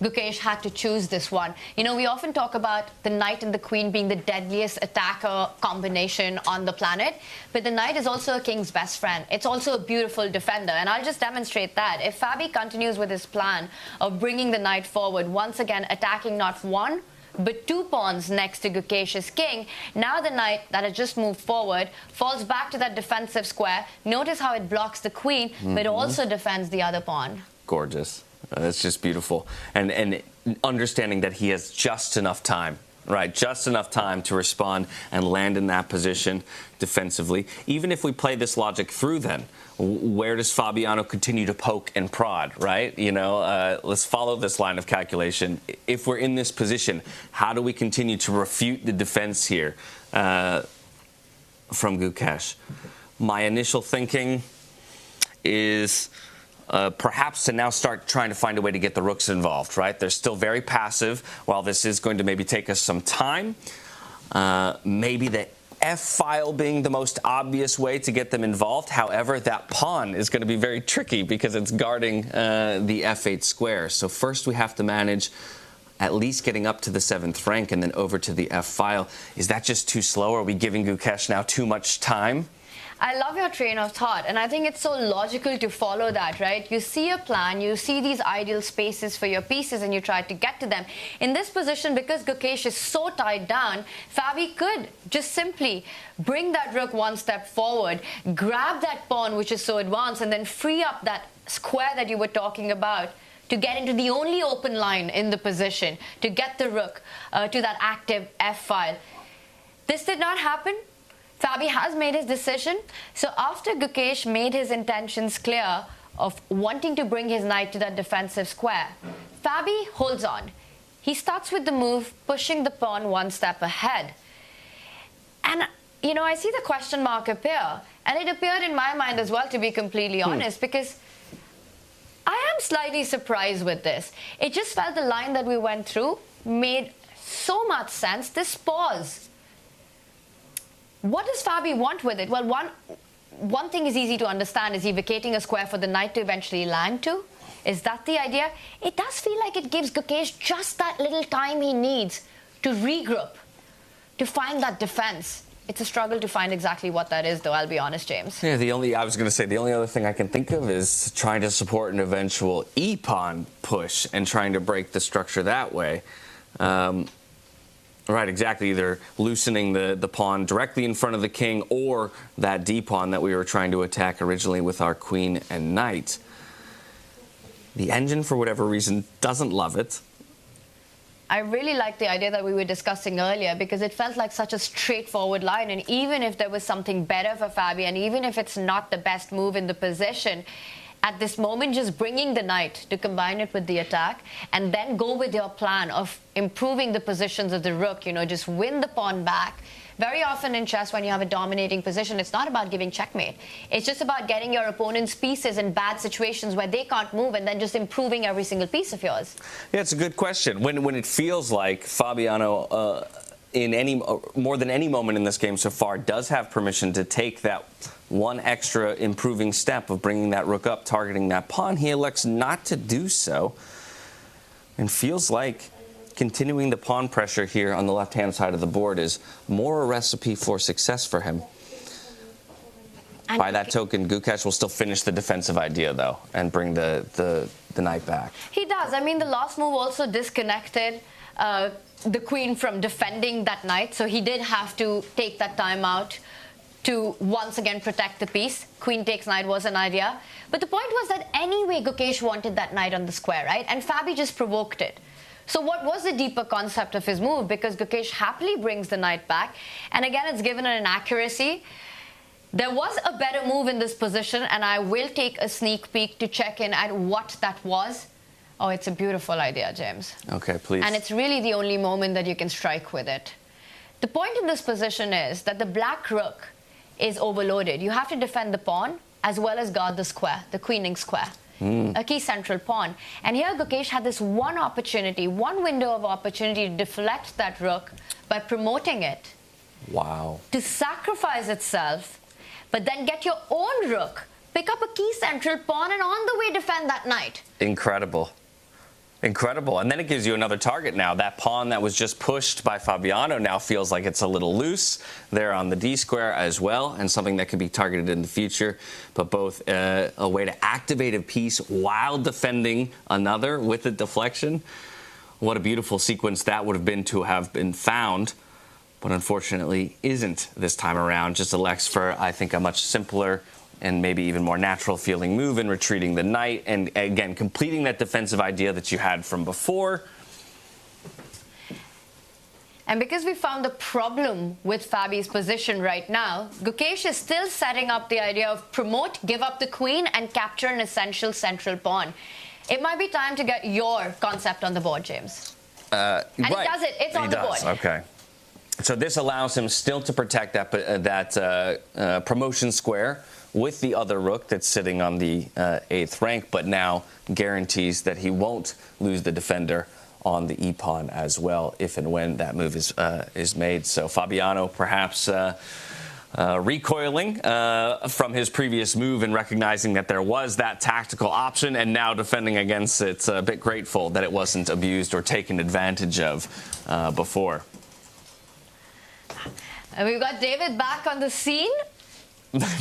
Gukesh had to choose this one. You know, we often talk about the knight and the queen being the deadliest attacker combination on the planet, but the knight is also a king's best friend. It's also a beautiful defender, and I'll just demonstrate that. If Fabi continues with his plan of bringing the knight forward, once again attacking not one, but two pawns next to Gukesh's king, now the knight that has just moved forward falls back to that defensive square. Notice how it blocks the queen, but also defends the other pawn. Gorgeous. That's just beautiful. And understanding that he has just enough time, right? Just enough time to respond and land in that position defensively. Even if we play this logic through then, where does Fabiano continue to poke and prod, right? You know, let's follow this line of calculation. If we're in this position, how do we continue to refute the defense here from Gukesh? My initial thinking is... perhaps to now start trying to find a way to get the rooks involved, right? They're still very passive. While this is going to maybe take us some time, maybe the F-file being the most obvious way to get them involved. However, that pawn is going to be very tricky because it's guarding the F8 square. So first we have to manage at least getting up to the 7th rank and then over to the F-file. Is that just too slow? Are we giving Gukesh now too much time? I love your train of thought, and I think it's so logical to follow that, right? You see a plan, you see these ideal spaces for your pieces, and you try to get to them. In this position, because Gukesh is so tied down, Fabi could just simply bring that rook one step forward, grab that pawn, which is so advanced, and then free up that square that you were talking about to get into the only open line in the position, to get the rook to that active F-file. This did not happen. Fabi has made his decision. So after Gukesh made his intentions clear of wanting to bring his knight to that defensive square, Fabi holds on. He starts with the move, pushing the pawn one step ahead. And, you know, I see the question mark appear. And it appeared in my mind as well, to be completely honest, because I am slightly surprised with this. It just felt the line that we went through made so much sense. This pause. What does Fabi want with it? Well, one thing is easy to understand. Is he vacating a square for the knight to eventually land to? Is that the idea? It does feel like it gives Gukesh just that little time he needs to regroup, to find that defense. It's a struggle to find exactly what that is, though, I'll be honest, James. Yeah, the only other thing I can think of is trying to support an eventual e-pawn push and trying to break the structure that way. Right, exactly. Either loosening the pawn directly in front of the king or that d-pawn that we were trying to attack originally with our queen and knight. The engine, for whatever reason, doesn't love it. I really like the idea that we were discussing earlier, because it felt like such a straightforward line. And even if there was something better for Fabi, and even if it's not the best move in the position, at this moment, just bringing the knight to combine it with the attack and then go with your plan of improving the positions of the rook, just win the pawn back. Very often in chess, when you have a dominating position, it's not about giving checkmate. It's just about getting your opponent's pieces in bad situations where they can't move and then just improving every single piece of yours. Yeah, it's a good question. When it feels like Fabiano, in more than any moment in this game so far, does have permission to take that one extra improving step of bringing that rook up, targeting that pawn, he elects not to do so, and feels like continuing the pawn pressure here on the left-hand side of the board is more a recipe for success for him. And by that token, Gukesh will still finish the defensive idea, though, and bring the knight back. He does. I mean, the last move also disconnected the queen from defending that knight, so he did have to take that time out to once again protect the piece. Queen takes knight was an idea. But the point was that anyway, Gukesh wanted that knight on the square, right? And Fabi just provoked it. So what was the deeper concept of his move? Because Gukesh happily brings the knight back. And again, it's given an accuracy. There was a better move in this position, and I will take a sneak peek to check in at what that was. Oh, it's a beautiful idea, James. Okay, please. And it's really the only moment that you can strike with it. The point in this position is that the black rook is overloaded. You have to defend the pawn as well as guard the square, the queening square. A key central pawn. And here Gukesh had this one opportunity, one window of opportunity to deflect that rook by promoting it. Wow. To sacrifice itself, but then get your own rook, pick up a key central pawn, and on the way defend that knight. Incredible. Incredible. And then it gives you another target now. That pawn that was just pushed by Fabiano now feels like it's a little loose there on the D square as well, and something that could be targeted in the future. But both a way to activate a piece while defending another with a deflection. What a beautiful sequence that would have been to have been found, but unfortunately isn't this time around. Just elects for, I think, a much simpler and maybe even more natural feeling move in retreating the knight, and again completing that defensive idea that you had from before. And because we found the problem with Fabi's position right now, Gukesh is still setting up the idea of promote, give up the queen, and capture an essential central pawn. It might be time to get your concept on the board, James. And he does it. It's on the board. Okay. So this allows him still to protect that promotion square with the other rook that's sitting on the 8th rank, but now guarantees that he won't lose the defender on the e-pawn as well, if and when that move is made. So Fabiano perhaps recoiling from his previous move and recognizing that there was that tactical option, and now defending against it. It's a bit grateful that it wasn't abused or taken advantage of before. And we've got David back on the scene.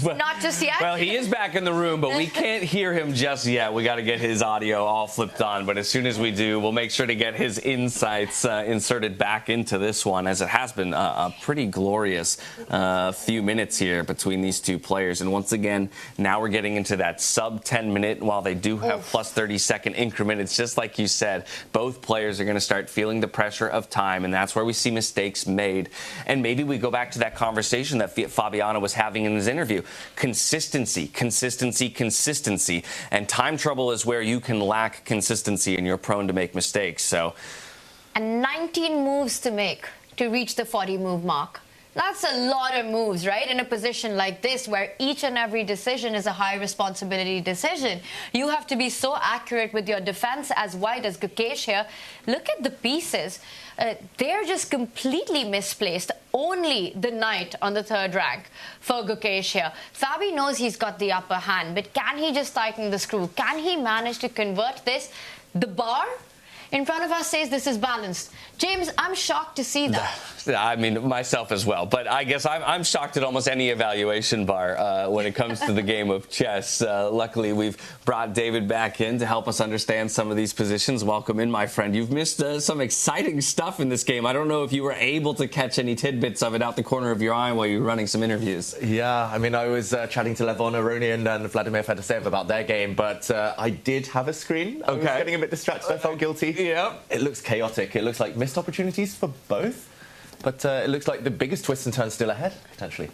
Well, not just yet. Well, he is back in the room, but we can't hear him just yet. We got to get his audio all flipped on. But as soon as we do, we'll make sure to get his insights inserted back into this one, as it has been a pretty glorious few minutes here between these two players. And once again, now we're getting into that sub 10 minute. While they do have plus 30-second increment, it's just like you said, both players are going to start feeling the pressure of time, and that's where we see mistakes made. And maybe we go back to that conversation that Fabiano was having in his interview. Consistency, consistency, consistency. And time trouble is where you can lack consistency and you're prone to make mistakes. So, and 19 moves to make to reach the 40 move mark. That's a lot of moves, right? In a position like this, where each and every decision is a high responsibility decision. You have to be so accurate with your defense, as wide as Gukesh here. Look at the pieces. They're just completely misplaced. Only the knight on the 3rd rank for Gukesh here. Fabi knows he's got the upper hand, but can he just tighten the screw? Can he manage to convert this? The bar in front of us says this is balanced. James, I'm shocked to see that. I mean, myself as well. But I guess I'm shocked at almost any evaluation bar when it comes to the game of chess. Luckily, we've brought David back in to help us understand some of these positions. Welcome in, my friend. You've missed some exciting stuff in this game. I don't know if you were able to catch any tidbits of it out the corner of your eye while you were running some interviews. Yeah, I mean, I was chatting to Levon Aronian and Vladimir Fedoseev about their game, but I did have a screen. I was getting a bit distracted. I felt guilty. Yep. It looks chaotic. It looks like missed opportunities for both. But it looks like the biggest twists and turns still ahead, potentially.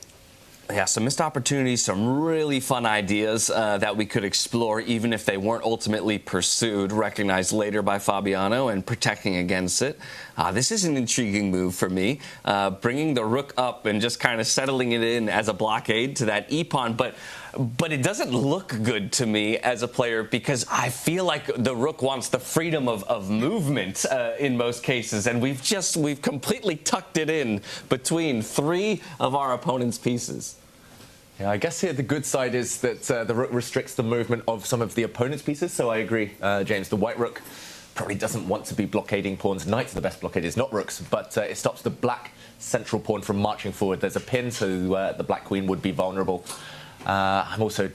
Yeah, some missed opportunities, some really fun ideas that we could explore, even if they weren't ultimately pursued, recognized later by Fabiano and protecting against it. This is an intriguing move for me, bringing the rook up and just kind of settling it in as a blockade to that e-pawn. But it doesn't look good to me as a player because I feel like the rook wants the freedom of movement in most cases, and we've completely tucked it in between 3 of our opponent's pieces. Yeah, I guess here the good side is that the rook restricts the movement of some of the opponent's pieces, so I agree, James. The white rook probably doesn't want to be blockading pawns. Knights are the best blockaders, not rooks, but it stops the black central pawn from marching forward. There's a pin, so the black queen would be vulnerable. I'm also,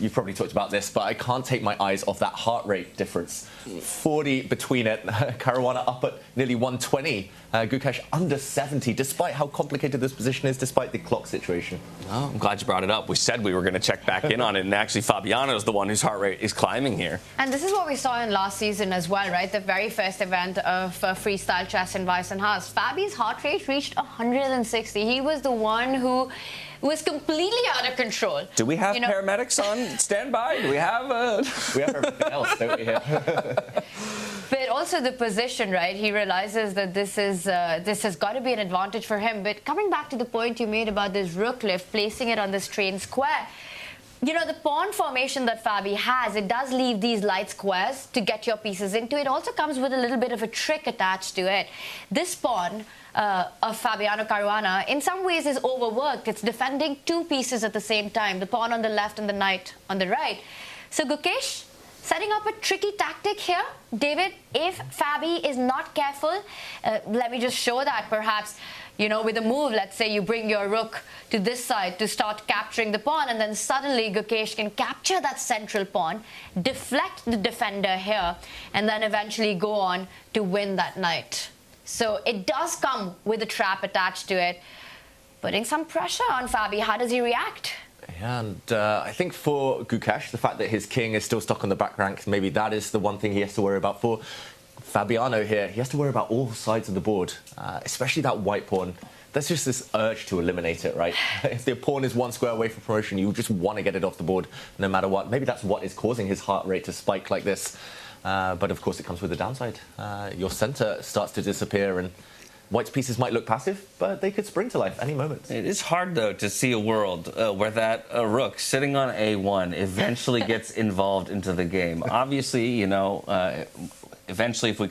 you've probably talked about this, but I can't take my eyes off that heart rate difference. 40 between it. Caruana up at nearly 120. Gukesh under 70, despite how complicated this position is, despite the clock situation. Oh, I'm glad you brought it up. We said we were going to check back in on it, and actually Fabiano's the one whose heart rate is climbing here. And this is what we saw in last season as well, right? The very first event of Freestyle Chess in Weissenhaus. Fabi's heart rate reached 160. He was the one who was completely out of control. Do we have paramedics on standby? Do we have We have everything else, don't we? But also the position, right? He realizes that this has got to be an advantage for him. But coming back to the point you made about this rook lift, placing it on this train square, you know, the pawn formation that Fabi has, it does leave these light squares to get your pieces into. It also comes with a little bit of a trick attached to it. This pawn of Fabiano Caruana, in some ways, is overworked. It's defending 2 pieces at the same time, the pawn on the left and the knight on the right. So Gukesh setting up a tricky tactic here. David, if Fabi is not careful, let me just show that perhaps, you know, with a move, let's say you bring your rook to this side to start capturing the pawn, and then suddenly Gukesh can capture that central pawn, deflect the defender here, and then eventually go on to win that knight. So it does come with a trap attached to it, putting some pressure on Fabi. How does he react? Yeah, and I think for Gukesh, the fact that his king is still stuck on the back rank, maybe that is the one thing he has to worry about. For Fabiano here, he has to worry about all sides of the board, especially that white pawn. There's just this urge to eliminate it, right? If the pawn is 1 square away from promotion, you just want to get it off the board no matter what. Maybe that's what is causing his heart rate to spike like this. But of course, it comes with a downside. Your center starts to disappear, and White's pieces might look passive, but they could spring to life any moment. It is hard, though, to see a world where that rook sitting on A1 eventually gets involved into the game. Obviously, you know, eventually if we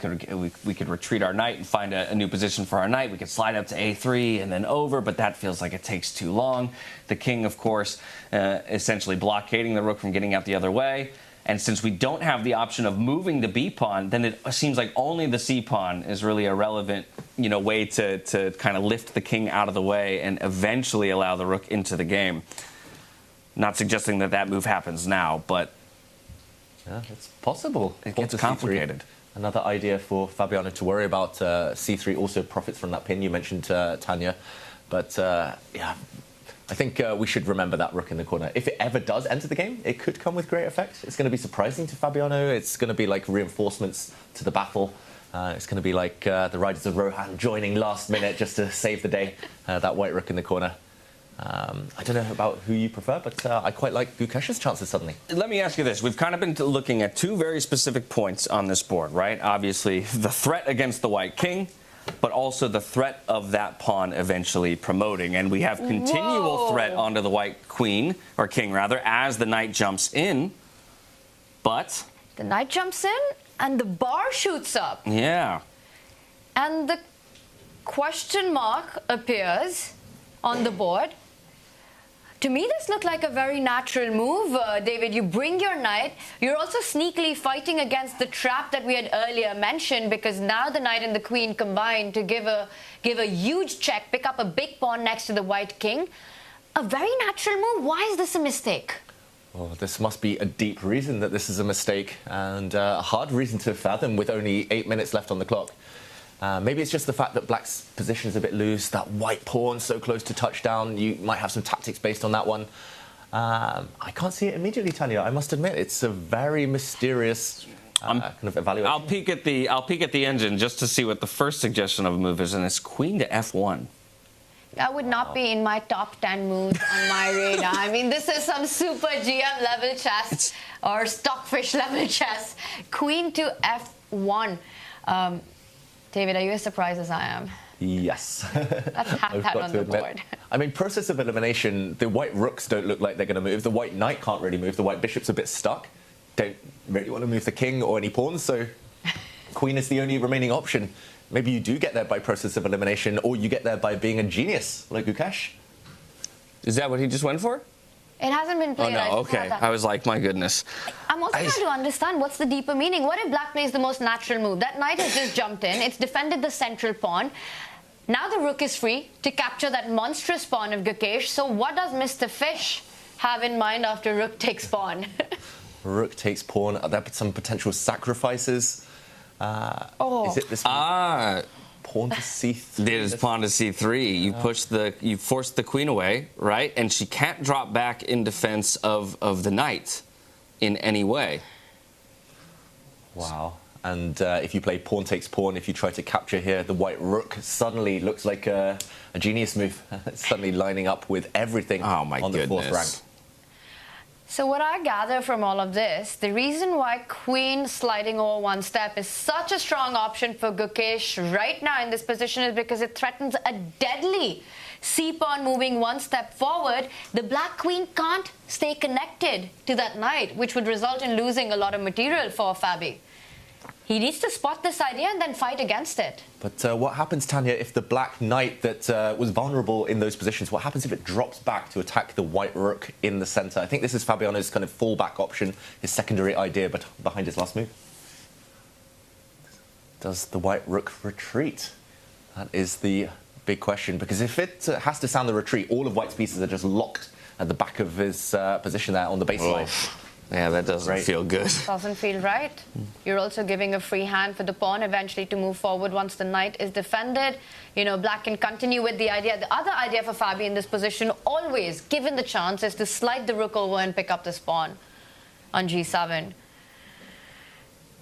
could retreat our knight and find a new position for our knight, we could slide up to A3 and then over, but that feels like it takes too long. The king, of course, essentially blockading the rook from getting out the other way. And since we don't have the option of moving the b-pawn, then it seems like only the c-pawn is really a relevant, you know, way to kind of lift the king out of the way and eventually allow the rook into the game. Not suggesting that that move happens now, but yeah, it's possible. It gets complicated. Another idea for Fabiano to worry about. C3 also profits from that pin. You mentioned Tanya, but yeah. I think we should remember that rook in the corner. If it ever does enter the game, it could come with great effect. It's going to be surprising to Fabiano. It's going to be like reinforcements to the battle. It's going to be like the Riders of Rohan joining last minute just to save the day. That white rook in the corner. I don't know about who you prefer, but I quite like Gukesh's chances suddenly. Let me ask you this. We've kind of been looking at 2 very specific points on this board, right? Obviously, the threat against the white king, but also the threat of that pawn eventually promoting. And we have continual threat onto the white queen, or king rather, as the knight jumps in. But the knight jumps in and the bar shoots up. Yeah. And the question mark appears on the board. To me, this looked like a very natural move, David. You bring your knight. You're also sneakily fighting against the trap that we had earlier mentioned, because now the knight and the queen combine to give a huge check, pick up a big pawn next to the white king. A very natural move. Why is this a mistake? Oh, this must be a deep reason that this is a mistake, and a hard reason to fathom with only 8 minutes left on the clock. Maybe it's just the fact that black's position is a bit loose, that white pawn so close to touchdown. You might have some tactics based on that one. I can't see it immediately, Tanya. I must admit, it's a very mysterious kind of evaluation. I'll peek at the engine just to see what the first suggestion of a move is, and it's queen to f1. That would not be in my top 10 moves on my radar. I mean, this is some super GM level chess or stockfish level chess. Queen to f1. David, are you as surprised as I am? Yes. Let's have that on the board. I mean, process of elimination, the white rooks don't look like they're going to move. The white knight can't really move. The white bishop's a bit stuck. Don't really want to move the king or any pawns, so queen is the only remaining option. Maybe you do get there by process of elimination, or you get there by being a genius, like Gukesh. Is that what he just went for? It hasn't been played. Oh, no, okay. I was like, my goodness. I'm also trying to understand what's the deeper meaning. What if black plays the most natural move? That knight has just jumped in. It's defended the central pawn. Now the rook is free to capture that monstrous pawn of Gukesh. So what does Mr. Fish have in mind after rook takes pawn? Rook takes pawn. Are there some potential sacrifices? Is it this pawn to c3? It is pawn to c3. You force the queen away, right? And she can't drop back in defense of the knight in any way. Wow. And if you play pawn takes pawn, if you try to capture here, the white rook suddenly looks like a genius move. It's suddenly lining up with everything on the fourth rank. So what I gather from all of this, the reason why queen sliding over one step is such a strong option for Gukesh right now in this position is because it threatens a deadly c-pawn moving one step forward. The black queen can't stay connected to that knight, which would result in losing a lot of material for Fabi. He needs to spot this idea and then fight against it. But what happens, Tanya, if the black knight that was vulnerable in those positions, what happens if it drops back to attack the white rook in the centre? I think this is Fabiano's kind of fallback option, his secondary idea but behind his last move. Does the white rook retreat? That is the big question, because if it has to sound the retreat, all of white's pieces are just locked at the back of his position there on the baseline. Oh. Yeah, that doesn't feel good. Doesn't feel right. You're also giving a free hand for the pawn eventually to move forward once the knight is defended. You know, black can continue with the idea. The other idea for Fabi in this position, always given the chance, is to slide the rook over and pick up this pawn on g7.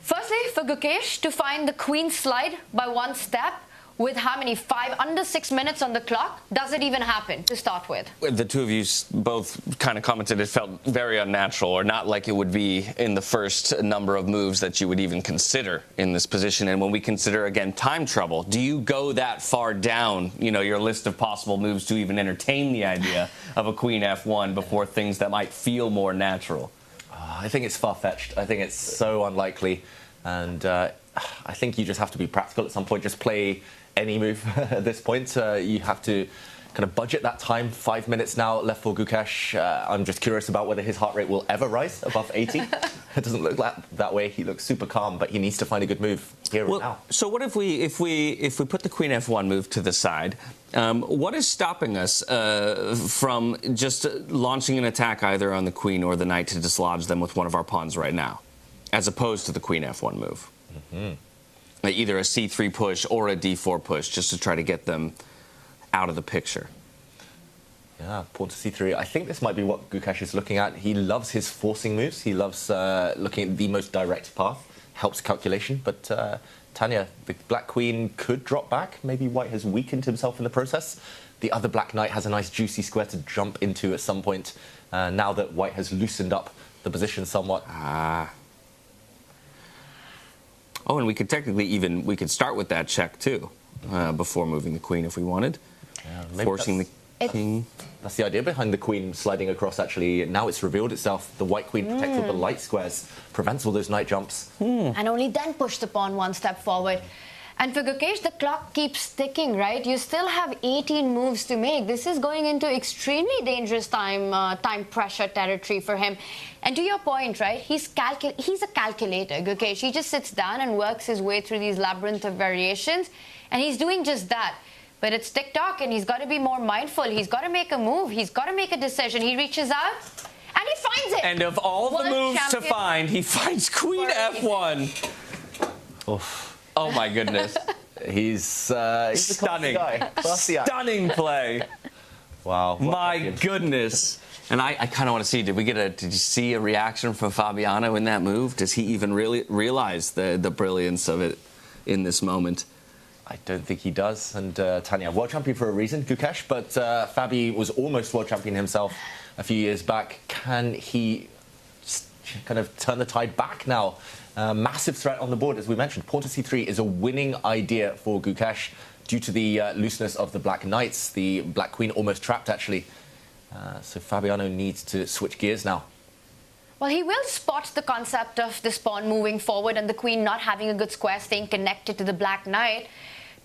Firstly, for Gukesh to find the queen slide by one step, with how many? Under 6 minutes on the clock? Does it even happen to start with? The two of you both kind of commented it felt very unnatural, or not like it would be in the first number of moves that you would even consider in this position. And when we consider, again, time trouble, do you go that far down, you know, your list of possible moves to even entertain the idea of a queen f1 before things that might feel more natural? I think it's far-fetched. I think it's so unlikely. And I think you just have to be practical at some point. Just play any move at this point. You have to kind of budget that time. 5 minutes now left for Gukesh. I'm just curious about whether his heart rate will ever rise above 80. It doesn't look that way. He looks super calm, but he needs to find a good move here and now. So what if we put the queen f1 move to the side? What is stopping us from just launching an attack either on the queen or the knight to dislodge them with one of our pawns right now, as opposed to the queen f1 move? Mm-hmm. Either a c3 push or a d4 push, just to try to get them out of the picture. Yeah, pawn to c3. I think this might be what Gukesh is looking at. He loves his forcing moves. He loves looking at the most direct path. Helps calculation. But Tanya, the black queen could drop back. Maybe white has weakened himself in the process. The other black knight has a nice juicy square to jump into at some point, now that white has loosened up the position somewhat. Oh, and we could technically we could start with that check too, before moving the queen if we wanted. Yeah, forcing the king. That's the idea behind the queen sliding across, actually. Now it's revealed itself. The white queen protects all the light squares, prevents all those knight jumps. And only then push the pawn one step forward. And for Gukesh, the clock keeps ticking, right? You still have 18 moves to make. This is going into extremely dangerous time pressure territory for him. And to your point, right, he's a calculator, Gukesh. He just sits down and works his way through these labyrinth of variations, and he's doing just that. But it's TikTok, and he's got to be more mindful. He's got to make a move. He's got to make a decision. He reaches out, and he finds it. And of all the moves to find, he finds queen f1. Oof. Oh, my goodness. He's stunning. Stunning play. Wow. My goodness. And I kind of want to see, did you see a reaction from Fabiano in that move? Does he even really realize the brilliance of it in this moment? I don't think he does. And Tanya, world champion for a reason, Gukesh, but Fabi was almost world champion himself a few years back. Can he kind of turn the tide back now? Massive threat on the board, as we mentioned. Pawn to c3 is a winning idea for Gukesh due to the looseness of the black knights. The black queen almost trapped, actually. So Fabiano needs to switch gears now. Well, he will spot the concept of this pawn moving forward and the queen not having a good square, staying connected to the black knight.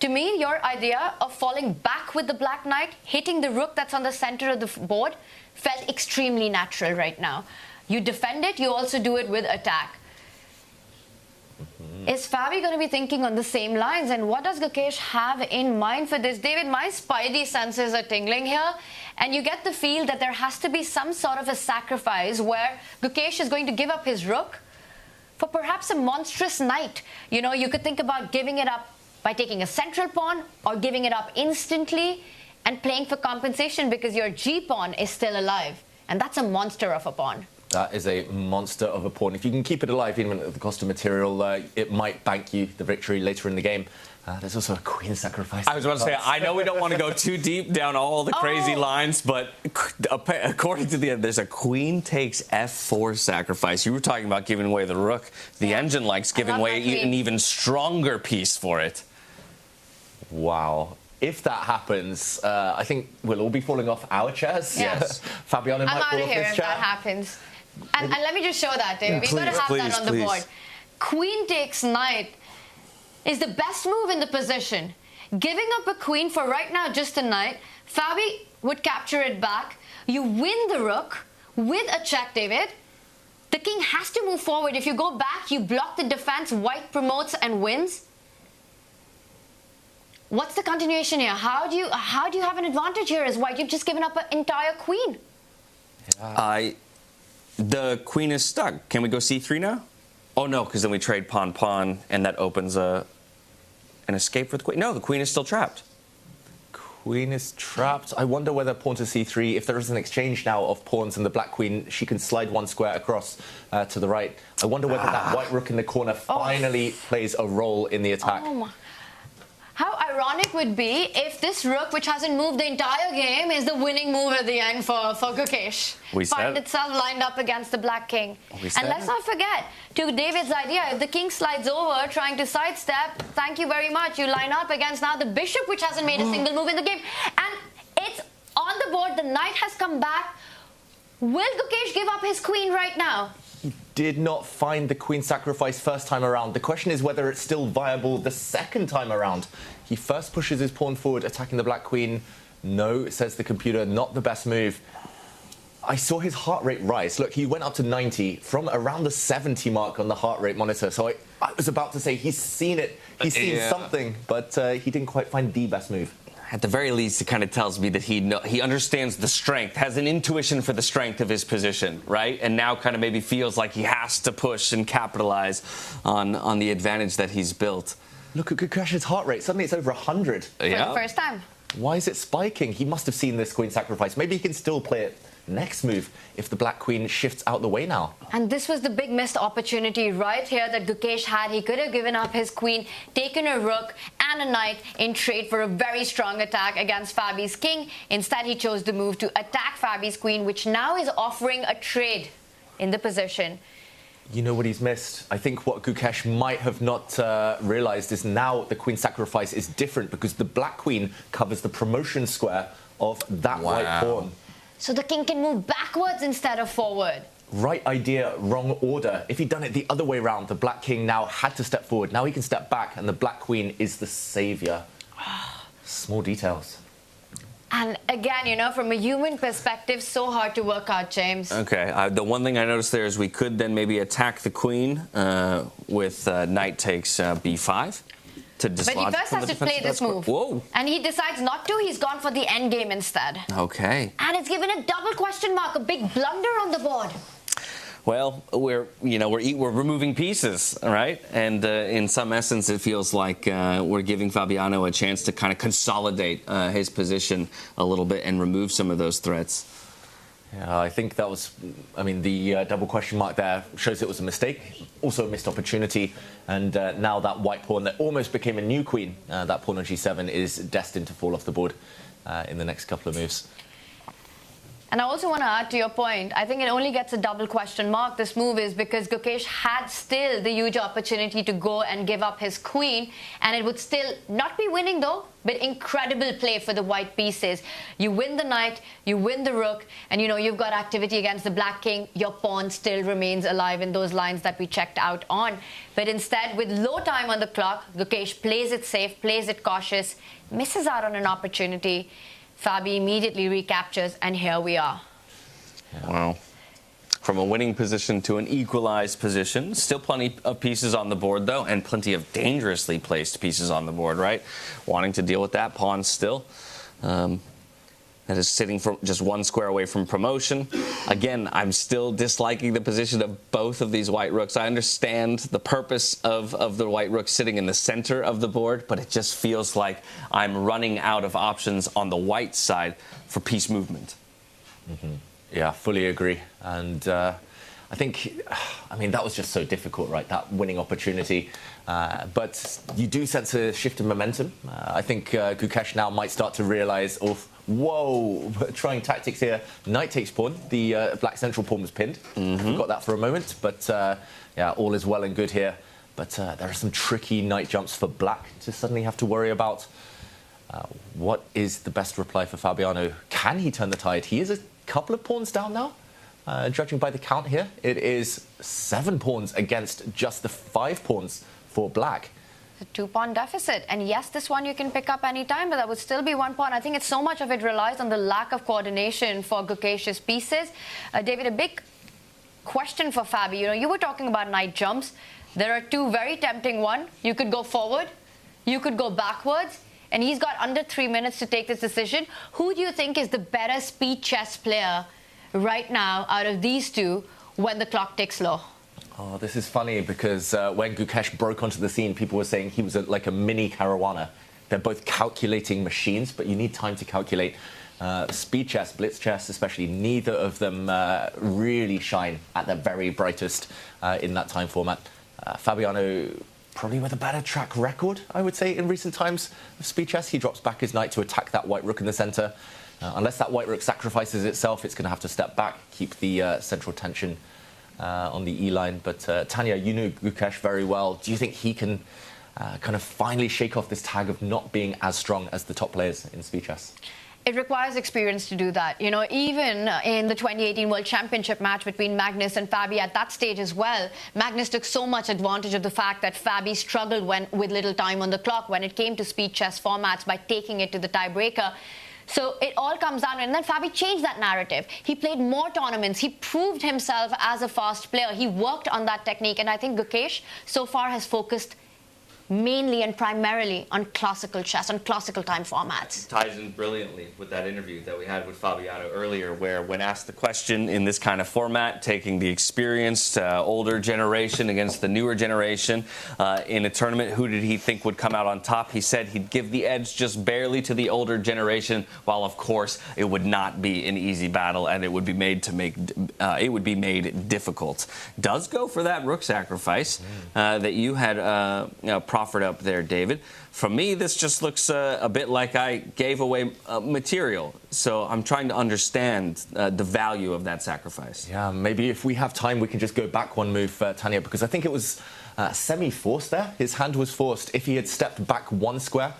To me, your idea of falling back with the black knight, hitting the rook that's on the center of the board, felt extremely natural right now. You defend it, you also do it with attack. Is Fabi going to be thinking on the same lines? And what does Gukesh have in mind for this? David, my spidey senses are tingling here. And you get the feel that there has to be some sort of a sacrifice where Gukesh is going to give up his rook for perhaps a monstrous knight. You know, you could think about giving it up by taking a central pawn or giving it up instantly and playing for compensation because your G-pawn is still alive. And that's a monster of a pawn. That is a monster of a pawn. If you can keep it alive, even at the cost of material, it might bank you the victory later in the game. There's also a queen sacrifice. I was about to say, I know we don't want to go too deep down all the crazy lines, but according to there's a queen takes f4 sacrifice. You were talking about giving away the rook. The engine likes giving away an even stronger piece for it. Wow. If that happens, I think we'll all be falling off our chairs. Yes. Fabiano might fall off his chair. I'm out of here if that happens. And let me just show that, David. We've got to have that on the board. Queen takes knight is the best move in the position. Giving up a queen for right now just a knight, Fabi would capture it back. You win the rook with a check, David. The king has to move forward. If you go back, you block the defense, white promotes and wins. What's the continuation here? How do you have an advantage here as white? You've just given up an entire queen. The queen is stuck. Can we go c3 now? Oh no, because then we trade pawn, and that opens an escape for the queen. No, the queen is still trapped. Queen is trapped. I wonder whether pawn to c3, if there is an exchange now of pawns and the black queen, she can slide one square across to the right. I wonder whether that white rook in the corner finally plays a role in the attack. Oh, how ironic would be if this rook, which hasn't moved the entire game, is the winning move at the end for Gukesh. Find itself lined up against the black king. And let's not forget, to David's idea, if the king slides over trying to sidestep, thank you very much. You line up against now the bishop, which hasn't made a single move in the game. And it's on the board. The knight has come back. Will Gukesh give up his queen right now? He did not find the queen sacrifice first time around. The question is whether it's still viable the second time around. He first pushes his pawn forward, attacking the black queen. No, says the computer, not the best move. I saw his heart rate rise. Look, he went up to 90 from around the 70 mark on the heart rate monitor. So I was about to say he's seen it. He's seen something, but he didn't quite find the best move. At the very least, it kind of tells me that he understands the strength, has an intuition for the strength of his position, right? And now kind of maybe feels like he has to push and capitalize on the advantage that he's built. Look at Gukesh's heart rate. Suddenly it's over 100. For the first time. Why is it spiking? He must have seen this queen sacrifice. Maybe he can still play it next move if the black queen shifts out the way now. And this was the big missed opportunity right here that Gukesh had. He could have given up his queen, taken a rook and a knight in trade for a very strong attack against Fabi's king. Instead, he chose the move to attack Fabi's queen, which now is offering a trade in the position. You know what he's missed? I think what Gukesh might have not realized is now the queen sacrifice is different because the black queen covers the promotion square of that white pawn. So the king can move backwards instead of forward. Right idea, wrong order. If he'd done it the other way around, the black king now had to step forward. Now he can step back, and the black queen is the savior. Small details. And again, you know, from a human perspective, so hard to work out, James. Okay, the one thing I noticed there is we could then maybe attack the queen with knight takes b5. But he first has to play this move. Whoa. And he decides not to. He's gone for the endgame instead. Okay. And it's given a double question mark, a big blunder on the board. Well, we're removing pieces, right? And in some essence, it feels like we're giving Fabiano a chance to kind of consolidate his position a little bit and remove some of those threats. Yeah, I think that was, I mean, the double question mark there shows it was a mistake, also a missed opportunity, and now that white pawn that almost became a new queen, that pawn on g7, is destined to fall off the board in the next couple of moves. And I also want to add to your point, I think it only gets a double question mark, this move, is because Gukesh had still the huge opportunity to go and give up his queen, and it would still not be winning though, but incredible play for the white pieces. You win the knight, you win the rook, and you know, you've got activity against the black king, your pawn still remains alive in those lines that we checked out on. But instead, with low time on the clock, Gukesh plays it safe, plays it cautious, misses out on an opportunity. Fabi immediately recaptures, and here we are. Wow. From a winning position to an equalized position. Still plenty of pieces on the board, though, and plenty of dangerously placed pieces on the board, right? Wanting to deal with that pawn still. That is sitting from just one square away from promotion. Again, I'm still disliking the position of both of these white rooks. I understand the purpose of the white rook sitting in the center of the board, but it just feels like I'm running out of options on the white side for piece movement. Mm-hmm. Yeah, fully agree. And I think, I mean, that was just so difficult, right? That winning opportunity. But you do sense a shift in momentum. I think Gukesh now might start to realize, oh, whoa, trying tactics here. Knight takes pawn. The black central pawn was pinned. Forgot that for a moment. But yeah, all is well and good here. But there are some tricky knight jumps for black to suddenly have to worry about. What is the best reply for Fabiano? Can he turn the tide? He is a couple of pawns down now. Judging by the count here, it is 7 pawns against just the 5 pawns for black. A 2-pawn deficit. And yes, this one you can pick up any time, but that would still be 1 pawn. I think it's so much of it relies on the lack of coordination for Gukesh's pieces. David, a big question for Fabi. You know, you were talking about knight jumps. There are 2 very tempting ones. You could go forward, you could go backwards, and he's got under 3 minutes to take this decision. Who do you think is the better speed chess player right now out of these 2 when the clock ticks low? Oh, this is funny because when Gukesh broke onto the scene, people were saying he was like a mini Caruana. They're both calculating machines, but you need time to calculate. Speed chess, blitz chess especially, neither of them really shine at their very brightest in that time format. Fabiano probably with a better track record, I would say, in recent times of speed chess. He drops back his knight to attack that white rook in the center. Unless that white rook sacrifices itself, it's going to have to step back, keep the central tension on the E-line. But Tanya, you knew Gukesh very well. Do you think he can kind of finally shake off this tag of not being as strong as the top players in speed chess? It requires experience to do that. You know, even in the 2018 World Championship match between Magnus and Fabi at that stage as well, Magnus took so much advantage of the fact that Fabi struggled with little time on the clock when it came to speed chess formats by taking it to the tiebreaker. So it all comes down, and then Fabi changed that narrative. He played more tournaments. He proved himself as a fast player. He worked on that technique, and I think Gukesh so far has focused mainly and primarily on classical chess, on classical time formats. Ties in brilliantly with that interview that we had with Fabiano earlier, where when asked the question in this kind of format, taking the experienced older generation against the newer generation in a tournament, who did he think would come out on top? He said he'd give the edge just barely to the older generation, while of course it would not be an easy battle and it would be made difficult. Does go for that rook sacrifice that you had proffered up there, David. For me, this just looks a bit like I gave away material. So I'm trying to understand the value of that sacrifice. Yeah, maybe if we have time, we can just go back one move, Tanya, because I think it was semi-forced there. His hand was forced. If he had stepped back 1 square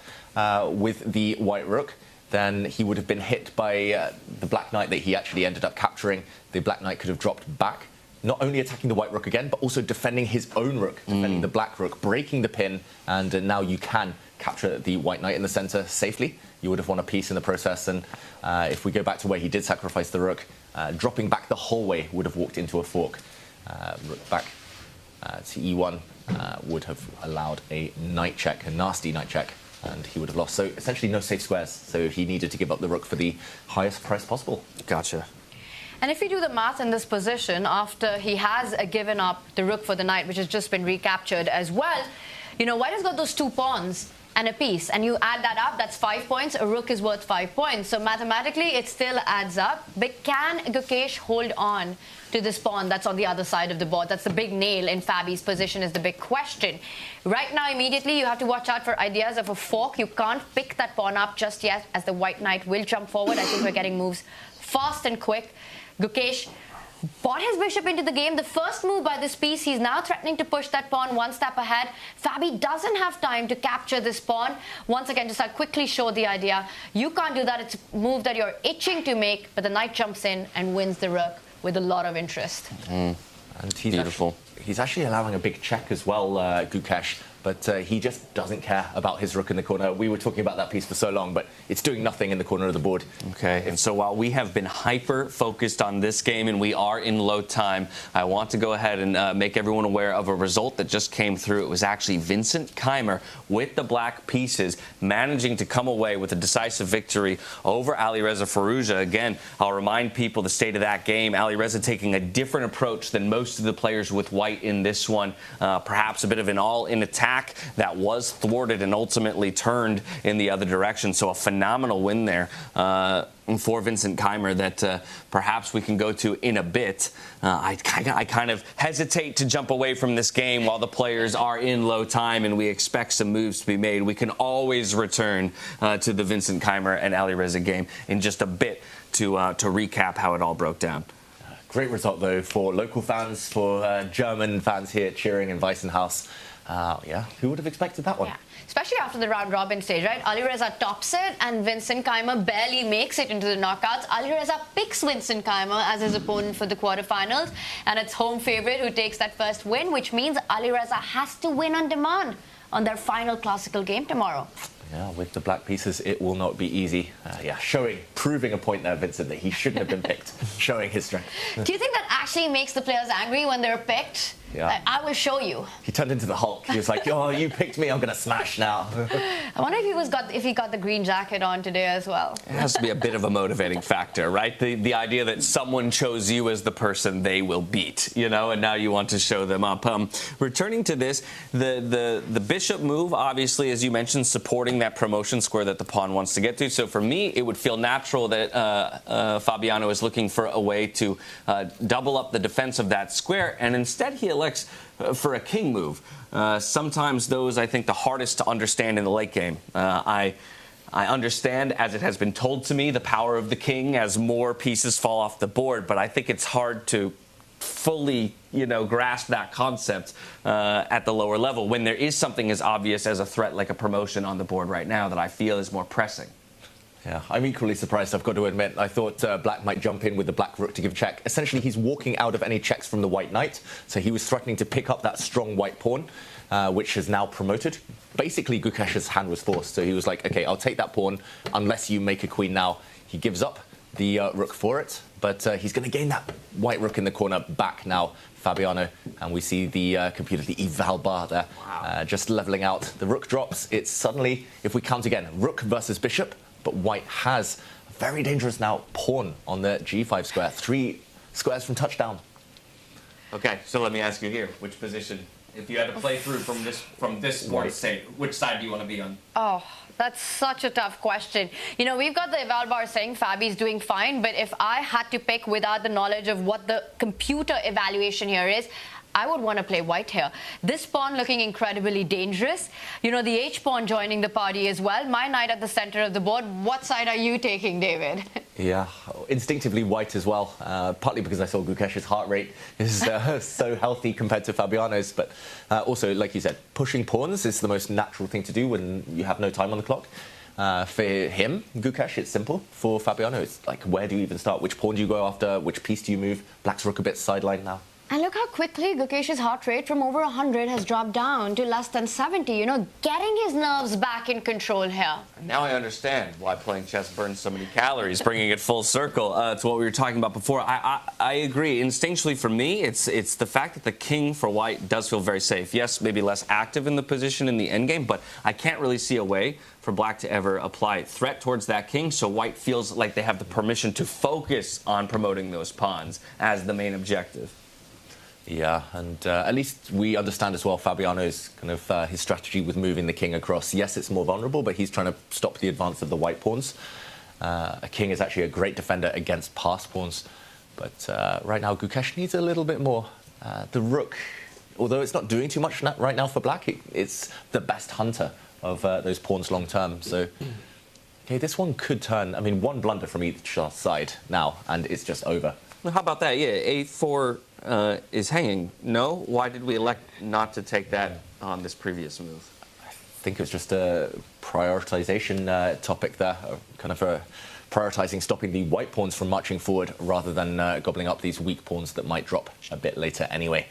with the white rook, then he would have been hit by the black knight that he actually ended up capturing. The black knight could have dropped back, not only attacking the white rook again, but also defending his own rook, defending the black rook, breaking the pin, and now you can capture the white knight in the center safely. You would have won a piece in the process, and if we go back to where he did sacrifice the rook, dropping back the whole way would have walked into a fork. Rook back to e1 would have allowed a knight check, a nasty knight check, and he would have lost. So essentially no safe squares, so he needed to give up the rook for the highest price possible. Gotcha. And if you do the math in this position, after he has given up the rook for the knight, which has just been recaptured as well, you know, white has got those 2 pawns. and a piece. And you add that up, that's 5 points. A rook is worth 5 points. So mathematically, it still adds up. But can Gukesh hold on to this pawn that's on the other side of the board? That's the big nail in Fabi's position, is the big question. Right now, immediately, you have to watch out for ideas of a fork. You can't pick that pawn up just yet, as the white knight will jump forward. I think we're getting moves fast and quick. Gukesh brought his bishop into the game. The first move by this piece, he's now threatening to push that pawn one step ahead. Fabi doesn't have time to capture this pawn. Once again, just I'll quickly show the idea. You can't do that. It's a move that you're itching to make, but the knight jumps in and wins the rook with a lot of interest. And he's beautiful. He's actually allowing a big check as well, Gukesh. But he just doesn't care about his rook in the corner. We were talking about that piece for so long, but it's doing nothing in the corner of the board. Okay, and so while we have been hyper-focused on this game and we are in low time, I want to go ahead and make everyone aware of a result that just came through. It was actually Vincent Keymer with the black pieces managing to come away with a decisive victory over Alireza Firouzja. Again, I'll remind people the state of that game. Alireza taking a different approach than most of the players with white in this one. Perhaps a bit of an all-in attack that was thwarted and ultimately turned in the other direction. So a phenomenal win there for Vincent Keymer that perhaps we can go to in a bit. I kind of hesitate to jump away from this game while the players are in low time and we expect some moves to be made. We can always return to the Vincent Keymer and Alireza game in just a bit to recap how it all broke down. Great result, though, for local fans, for German fans here cheering in Weissenhaus. Yeah, who would have expected that one? Yeah. Especially after the round-robin stage, right? Alireza tops it, and Vincent Keymer barely makes it into the knockouts. Alireza picks Vincent Keymer as his opponent for the quarterfinals, and it's home favorite who takes that first win, which means Alireza has to win on demand on their final classical game tomorrow. Yeah, with the black pieces, it will not be easy. Proving a point there, Vincent, that he shouldn't have been picked, showing his strength. Do you think that actually makes the players angry when they're picked? Yeah. I will show you. He turned into the Hulk. He was like, "Oh, you picked me. I'm gonna smash now." I wonder if he got the green jacket on today as well. It has to be a bit of a motivating factor, right? The idea that someone chose you as the person they will beat, you know, and now you want to show them up. Returning to this, the bishop move, obviously, as you mentioned, supporting that promotion square that the pawn wants to get to. So for me, it would feel natural that Fabiano is looking for a way to double up the defense of that square, and instead he elects for a king move. Sometimes those, I think, the hardest to understand in the late game. I understand, as it has been told to me, the power of the king as more pieces fall off the board, but I think it's hard to fully, grasp that concept at the lower level when there is something as obvious as a threat like a promotion on the board right now that I feel is more pressing. Yeah, I'm equally surprised, I've got to admit. I thought black might jump in with the black rook to give check. Essentially, he's walking out of any checks from the white knight, so he was threatening to pick up that strong white pawn, which has now promoted. Basically, Gukesh's hand was forced, so he was like, okay, I'll take that pawn unless you make a queen now. He gives up the rook for it, but he's going to gain that white rook in the corner back now, Fabiano, and we see the computer, the eval bar there, just leveling out. The rook drops. It's suddenly, if we count again, rook versus bishop, but white has a very dangerous now pawn on the g5 square. 3 squares from touchdown. Okay, so let me ask you here, which position, if you had to play through from this board state, which side do you want to be on? Oh, that's such a tough question. We've got the eval bar saying Fabi's doing fine, but if I had to pick without the knowledge of what the computer evaluation here is, I would want to play white here. This pawn looking incredibly dangerous. The h-pawn joining the party as well. My knight at the center of the board. What side are you taking, David? Yeah, instinctively white as well, partly because I saw Gukesh's heart rate is so healthy compared to Fabiano's, but also, like you said, pushing pawns is the most natural thing to do when you have no time on the clock. For him, Gukesh, it's simple. For Fabiano, it's like, where do you even start? Which pawn do you go after? Which piece do you move? Black's rook a bit sidelined now. And look how quickly Gukesh's heart rate from over 100 has dropped down to less than 70. Getting his nerves back in control here. Now I understand why playing chess burns so many calories, bringing it full circle to what we were talking about before. I agree. Instinctually for me, it's the fact that the king for white does feel very safe. Yes, maybe less active in the position in the endgame, but I can't really see a way for black to ever apply threat towards that king, so white feels like they have the permission to focus on promoting those pawns as the main objective. Yeah, and at least we understand as well Fabiano's kind of his strategy with moving the king across. Yes, it's more vulnerable, but he's trying to stop the advance of the white pawns. A king is actually a great defender against pass pawns, but right now Gukesh needs a little bit more. The rook, although it's not doing too much right now for black, it's the best hunter of those pawns long term. So, okay, this one could turn. I mean, one blunder from each side now, and it's just over. Well, how about that? Yeah, a4 is hanging. No? Why did we elect not to take that on this previous move? I think it was just a prioritization topic there, kind of prioritizing stopping the white pawns from marching forward rather than gobbling up these weak pawns that might drop a bit later anyway.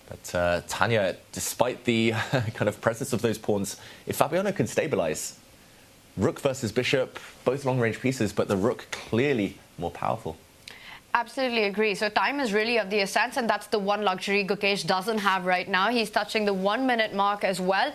But Tanya, despite the kind of presence of those pawns, if Fabiano can stabilize, rook versus bishop, both long-range pieces, but the rook clearly more powerful. Absolutely agree. So time is really of the essence, and that's the one luxury Gukesh doesn't have right now. He's touching the 1 minute mark as well.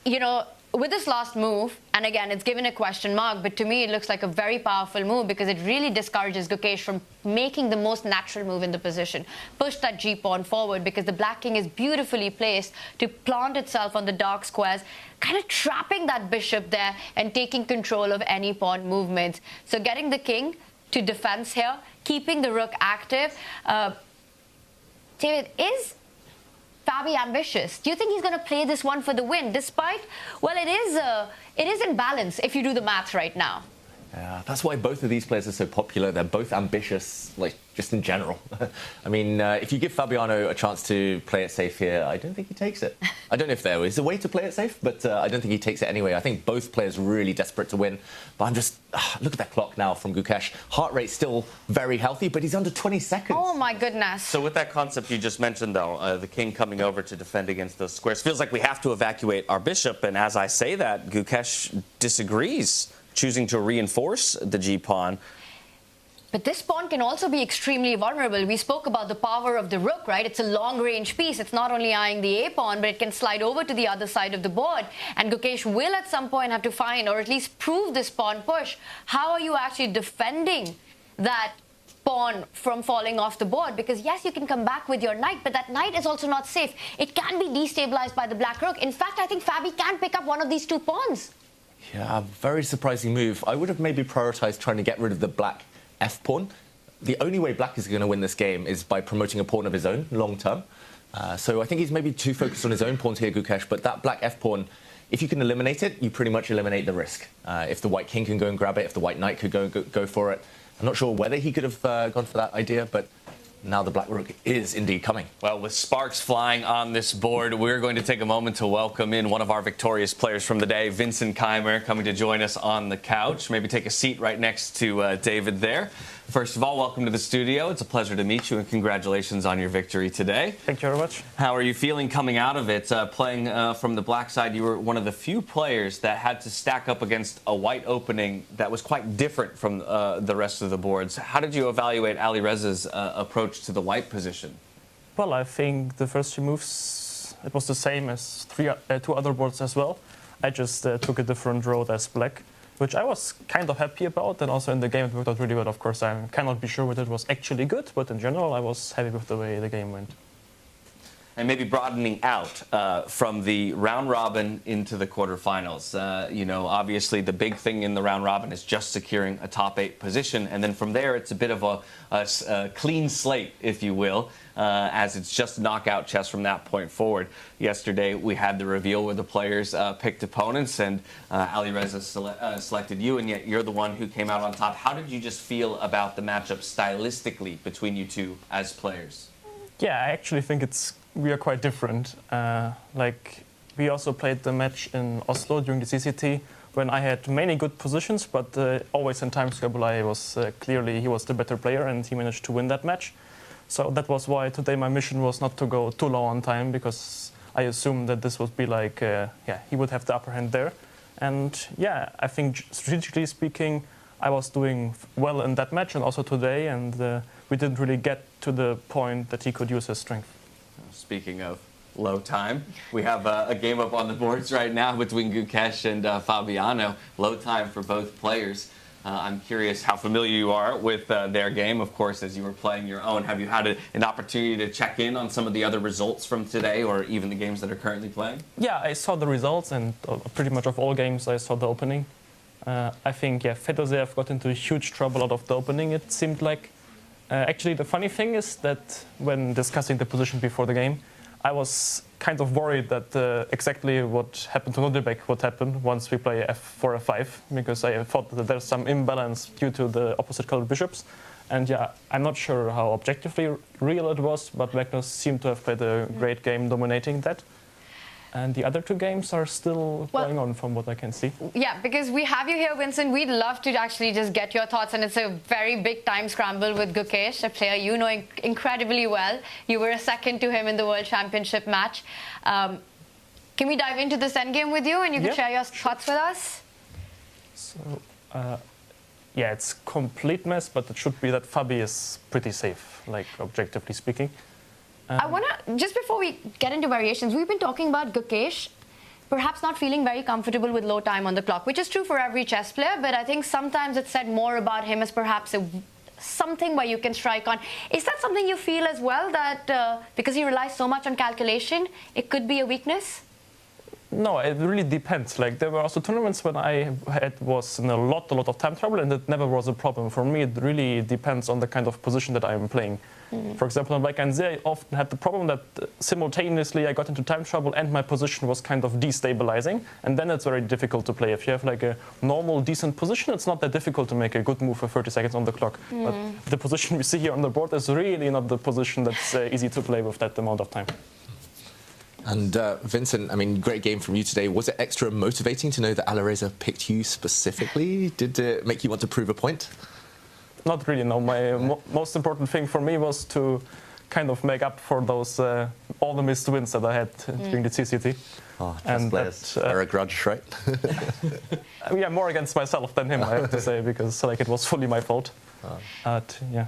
You know, with this last move, and again, it's given a question mark, but to me, it looks like a very powerful move because it really discourages Gukesh from making the most natural move in the position. Push that g-pawn forward because the black king is beautifully placed to plant itself on the dark squares, kind of trapping that bishop there and taking control of any pawn movements. So getting the king to defense here, keeping the rook active. David, is Fabi ambitious? Do you think he's going to play this one for the win? Despite, well, it is in balance if you do the math right now. Yeah, that's why both of these players are so popular. They're both ambitious, like, just in general. I mean, if you give Fabiano a chance to play it safe here, I don't think he takes it. I don't know if there is a way to play it safe, but I don't think he takes it anyway. I think both players are really desperate to win. But I'm just, look at that clock now from Gukesh. Heart rate's still very healthy, but he's under 20 seconds. Oh, my goodness. So with that concept you just mentioned, though, the king coming over to defend against those squares, feels like we have to evacuate our bishop. And as I say that, Gukesh disagrees, choosing to reinforce the g-pawn. But this pawn can also be extremely vulnerable. We spoke about the power of the rook, right? It's a long-range piece. It's not only eyeing the a-pawn, but it can slide over to the other side of the board. And Gukesh will at some point have to find, or at least prove this pawn push. How are you actually defending that pawn from falling off the board? Because yes, you can come back with your knight, but that knight is also not safe. It can be destabilized by the black rook. In fact, I think Fabi can pick up one of these two pawns. Yeah, very surprising move. I would have maybe prioritized trying to get rid of the black f-pawn. The only way black is going to win this game is by promoting a pawn of his own long term. So I think he's maybe too focused on his own pawns here, Gukesh, but that black f-pawn, if you can eliminate it, you pretty much eliminate the risk. If the white king can go and grab it, if the white knight could go for it. I'm not sure whether he could have gone for that idea, but now the black rook is indeed coming. Well, with sparks flying on this board, we're going to take a moment to welcome in one of our victorious players from the day, Vincent Keymer, coming to join us on the couch. Maybe take a seat right next to David there. First of all, welcome to the studio. It's a pleasure to meet you, and congratulations on your victory today. Thank you very much. How are you feeling coming out of it? Playing from the black side, you were one of the few players that had to stack up against a white opening that was quite different from the rest of the boards. How did you evaluate Alireza's approach to the white position? Well, I think the first few moves, it was the same as two other boards as well. I just took a different road as black, which I was kind of happy about, and also in the game it worked out really well. Of course, I cannot be sure whether it was actually good, but in general I was happy with the way the game went. And maybe broadening out from the round robin into the quarterfinals. You know, obviously the big thing in the round robin is just securing a top 8 position, and then from there it's a bit of a clean slate, if you will, as it's just knockout chess from that point forward. Yesterday we had the reveal where the players picked opponents, and Alireza selected you, and yet you're the one who came out on top. How did you just feel about the matchup stylistically between you two as players? Yeah, I actually think we are quite different. Like, we also played the match in Oslo during the CCT when I had many good positions, but always in time Skabulai was clearly, he was the better player and he managed to win that match. So that was why today my mission was not to go too low on time, because I assumed that this would be like, he would have the upper hand there. And yeah, I think strategically speaking, I was doing well in that match and also today, and we didn't really get to the point that he could use his strength. Speaking of low time, we have a game up on the boards right now between Gukesh and Fabiano. Low time for both players. I'm curious how familiar you are with their game. Of course, as you were playing your own, have you had an opportunity to check in on some of the other results from today or even the games that are currently playing? Yeah, I saw the results, and pretty much of all games I saw the opening. I think, Fedoseev got into huge trouble out of the opening, it seemed like. Actually, the funny thing is that when discussing the position before the game, I was kind of worried that exactly what happened to Nodirbek would happen once we play f4, f5, because I thought that there's some imbalance due to the opposite colored bishops. And yeah, I'm not sure how objectively real it was, but Magnus seemed to have played a great game dominating that. And the other two games are still going on from what I can see. Yeah, because we have you here, Vincent. We'd love to actually just get your thoughts. And it's a very big time scramble with Gukesh, a player you know incredibly well. You were a second to him in the World Championship match. Can we dive into this endgame with you and you can share your thoughts with us? So, yeah, it's complete mess, but it should be that Fabi is pretty safe, like objectively speaking. I want to, just before we get into variations, we've been talking about Gukesh perhaps not feeling very comfortable with low time on the clock, which is true for every chess player, but I think sometimes it's said more about him as perhaps something where you can strike on. Is that something you feel as well, that because he relies so much on calculation, it could be a weakness? No, it really depends. Like, there were also tournaments when I was in a lot of time trouble, and it never was a problem. For me, it really depends on the kind of position that I'm playing. For example, on Black and Z, I often had the problem that simultaneously I got into time trouble and my position was kind of destabilizing, and then it's very difficult to play. If you have like a normal, decent position, it's not that difficult to make a good move for 30 seconds on the clock. But the position we see here on the board is really not the position that's easy to play with that amount of time. And Vincent, I mean, great game from you today. Was it extra motivating to know that Alireza picked you specifically? Did it make you want to prove a point? Not really, no. My most important thing for me was to kind of make up for those all the missed wins that I had during the CCT. Oh, chess players bear a grudge, right? Yeah, more against myself than him, I have to say, because like it was fully my fault. Yeah.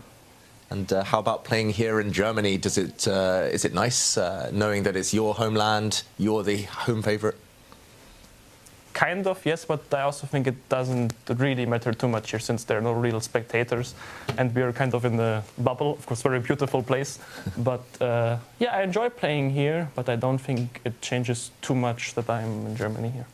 And how about playing here in Germany? Is it nice knowing that it's your homeland, you're the home favorite? Kind of, yes, but I also think it doesn't really matter too much here since there are no real spectators and we're kind of in the bubble. Of course, very beautiful place. But yeah, I enjoy playing here, but I don't think it changes too much that I'm in Germany here.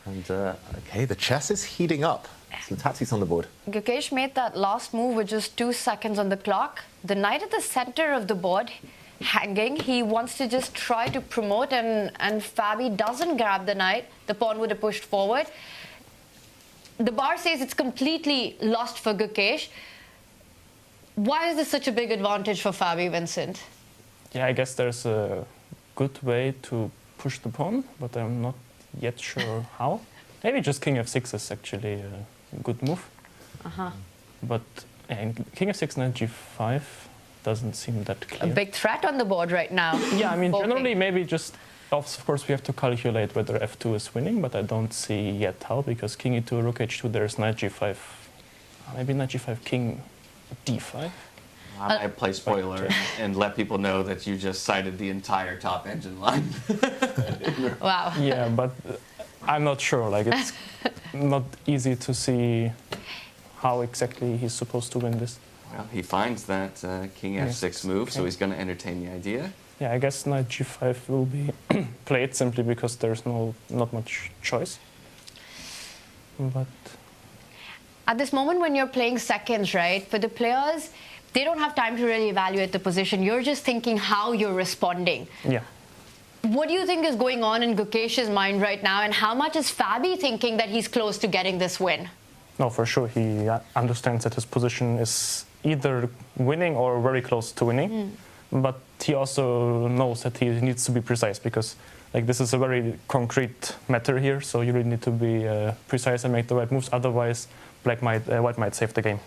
And okay, the chess is heating up. Some tactics on the board. Gukesh made that last move with just 2 seconds on the clock. The knight at the center of the board, hanging. He wants to just try to promote, and Fabi doesn't grab the knight. The pawn would have pushed forward. The bar says it's completely lost for Gukesh. Why is this such a big advantage for Fabi, Vincent? Yeah, I guess there's a good way to push the pawn, but I'm not yet sure how. Maybe just king f6 is actually a good move. But yeah, king f6, knight g5 doesn't seem that clear. A big threat on the board right now. Yeah, I mean, generally maybe just, of course, we have to calculate whether f2 is winning, but I don't see yet how, because king e2, rook h2, there's knight g5. Maybe knight g5, king d5. I might play spoiler and let people know that you just cited the entire top engine line. Wow. Yeah, but I'm not sure. Like, it's not easy to see how exactly he's supposed to win this. Well, he finds that king f6 move, so he's going to entertain the idea. Yeah, I guess knight g5 will be played simply because there's not much choice. But at this moment when you're playing seconds, right, for the players, they don't have time to really evaluate the position. You're just thinking how you're responding. Yeah. What do you think is going on in Gukesh's mind right now, and how much is Fabi thinking that he's close to getting this win? No, for sure. He understands that his position is either winning or very close to winning. But he also knows that he needs to be precise, because like, this is a very concrete matter here. So you really need to be precise and make the right moves. Otherwise, white might save the game.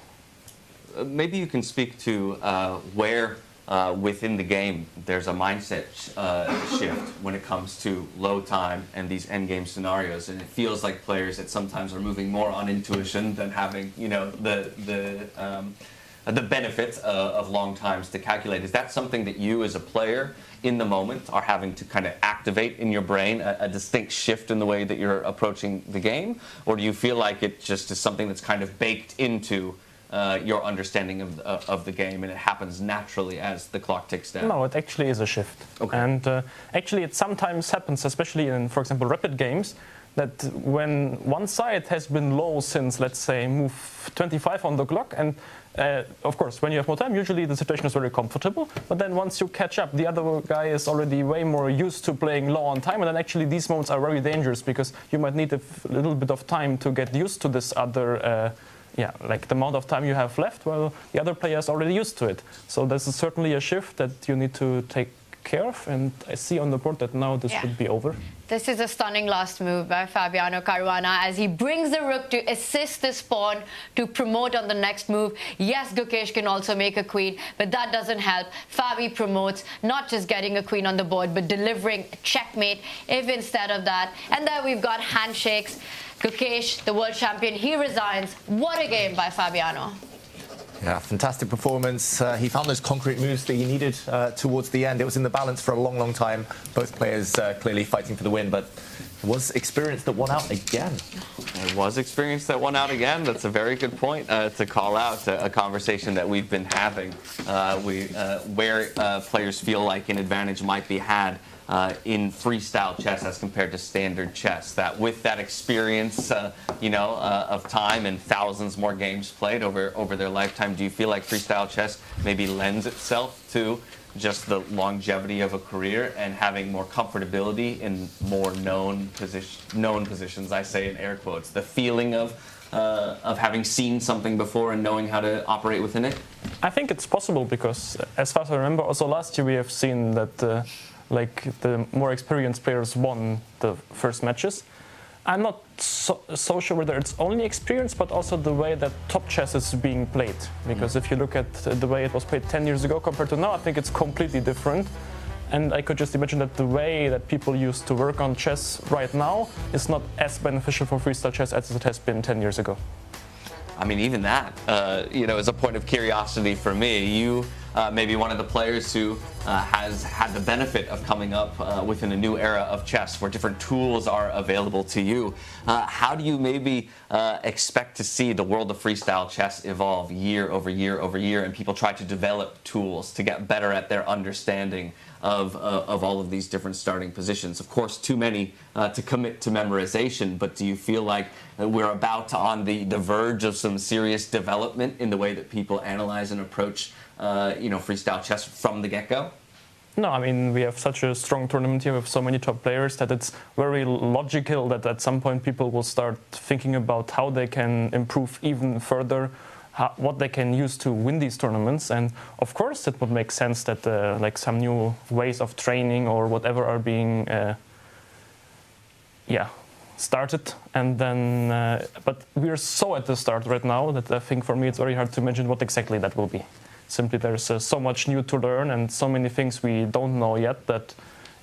Maybe you can speak to where within the game there's a mindset shift when it comes to low time and these endgame scenarios, and it feels like players that sometimes are moving more on intuition than having, you know, the the benefits of long times to calculate. Is that something that you as a player in the moment are having to kind of activate in your brain, a distinct shift in the way that you're approaching the game? Or do you feel like it just is something that's kind of baked into your understanding of the game, and it happens naturally as the clock ticks down? No, it actually is a shift. Okay. And actually it sometimes happens, especially in, for example, rapid games, that when one side has been low since, let's say, move 25 on the clock, and of course, when you have more time, usually the situation is very comfortable. But then once you catch up, the other guy is already way more used to playing low on time. And then actually these moments are very dangerous because you might need a little bit of time to get used to this other, like the amount of time you have left. Well, the other player is already used to it. So this is certainly a shift that you need to take care of. And I see on the board that now this would be over. This is a stunning last move by Fabiano Caruana as he brings the rook to assist this pawn to promote on the next move. Yes, Gukesh can also make a queen, but that doesn't help. Fabi promotes, not just getting a queen on the board, but delivering a checkmate if instead of that. And there we've got handshakes. Gukesh, the world champion, he resigns. What a game by Fabiano. Yeah, fantastic performance. He found those concrete moves that he needed towards the end. It was in the balance for a long, long time. Both players clearly fighting for the win, but it was experience that won out again. It was experience that won out again. That's a very good point to call out a conversation that we've been having where players feel like an advantage might be had in freestyle chess as compared to standard chess. That with that experience, of time and thousands more games played over their lifetime, do you feel like freestyle chess maybe lends itself to just the longevity of a career and having more comfortability in more known positions? I say in air quotes, the feeling of having seen something before and knowing how to operate within it. I think it's possible because, as far as I remember, also last year we have seen that the more experienced players won the first matches. I'm not so sure whether it's only experience, but also the way that top chess is being played. Because if you look at the way it was played 10 years ago compared to now, I think it's completely different. And I could just imagine that the way that people used to work on chess right now is not as beneficial for freestyle chess as it has been 10 years ago. I mean, even that, is a point of curiosity for me. You may be one of the players who has had the benefit of coming up within a new era of chess where different tools are available to you. How do you maybe expect to see the world of freestyle chess evolve year over year over year, and people try to develop tools to get better at their understanding of all of these different starting positions? Of course, too many to commit to memorization, but do you feel like we're about on the verge of some serious development in the way that people analyze and approach freestyle chess from the get-go? No, I mean, we have such a strong tournament here with so many top players that it's very logical that at some point people will start thinking about how they can improve even further, what they can use to win these tournaments. And of course it would make sense that some new ways of training or whatever are being started. And then but we're so at the start right now that I think for me it's very hard to imagine what exactly that will be. Simply there's so much new to learn and so many things we don't know yet that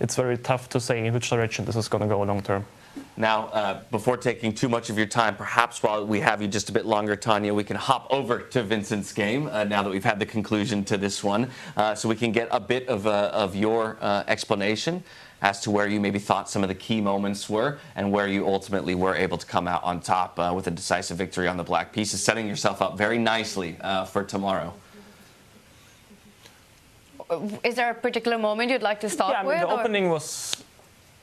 it's very tough to say in which direction this is going to go long term. Now, before taking too much of your time, perhaps while we have you just a bit longer, Tanya, we can hop over to Vincent's game now that we've had the conclusion to this one, so we can get a bit of your explanation as to where you maybe thought some of the key moments were and where you ultimately were able to come out on top with a decisive victory on the black pieces, setting yourself up very nicely for tomorrow. Is there a particular moment you'd like to start with? Yeah, the opening was...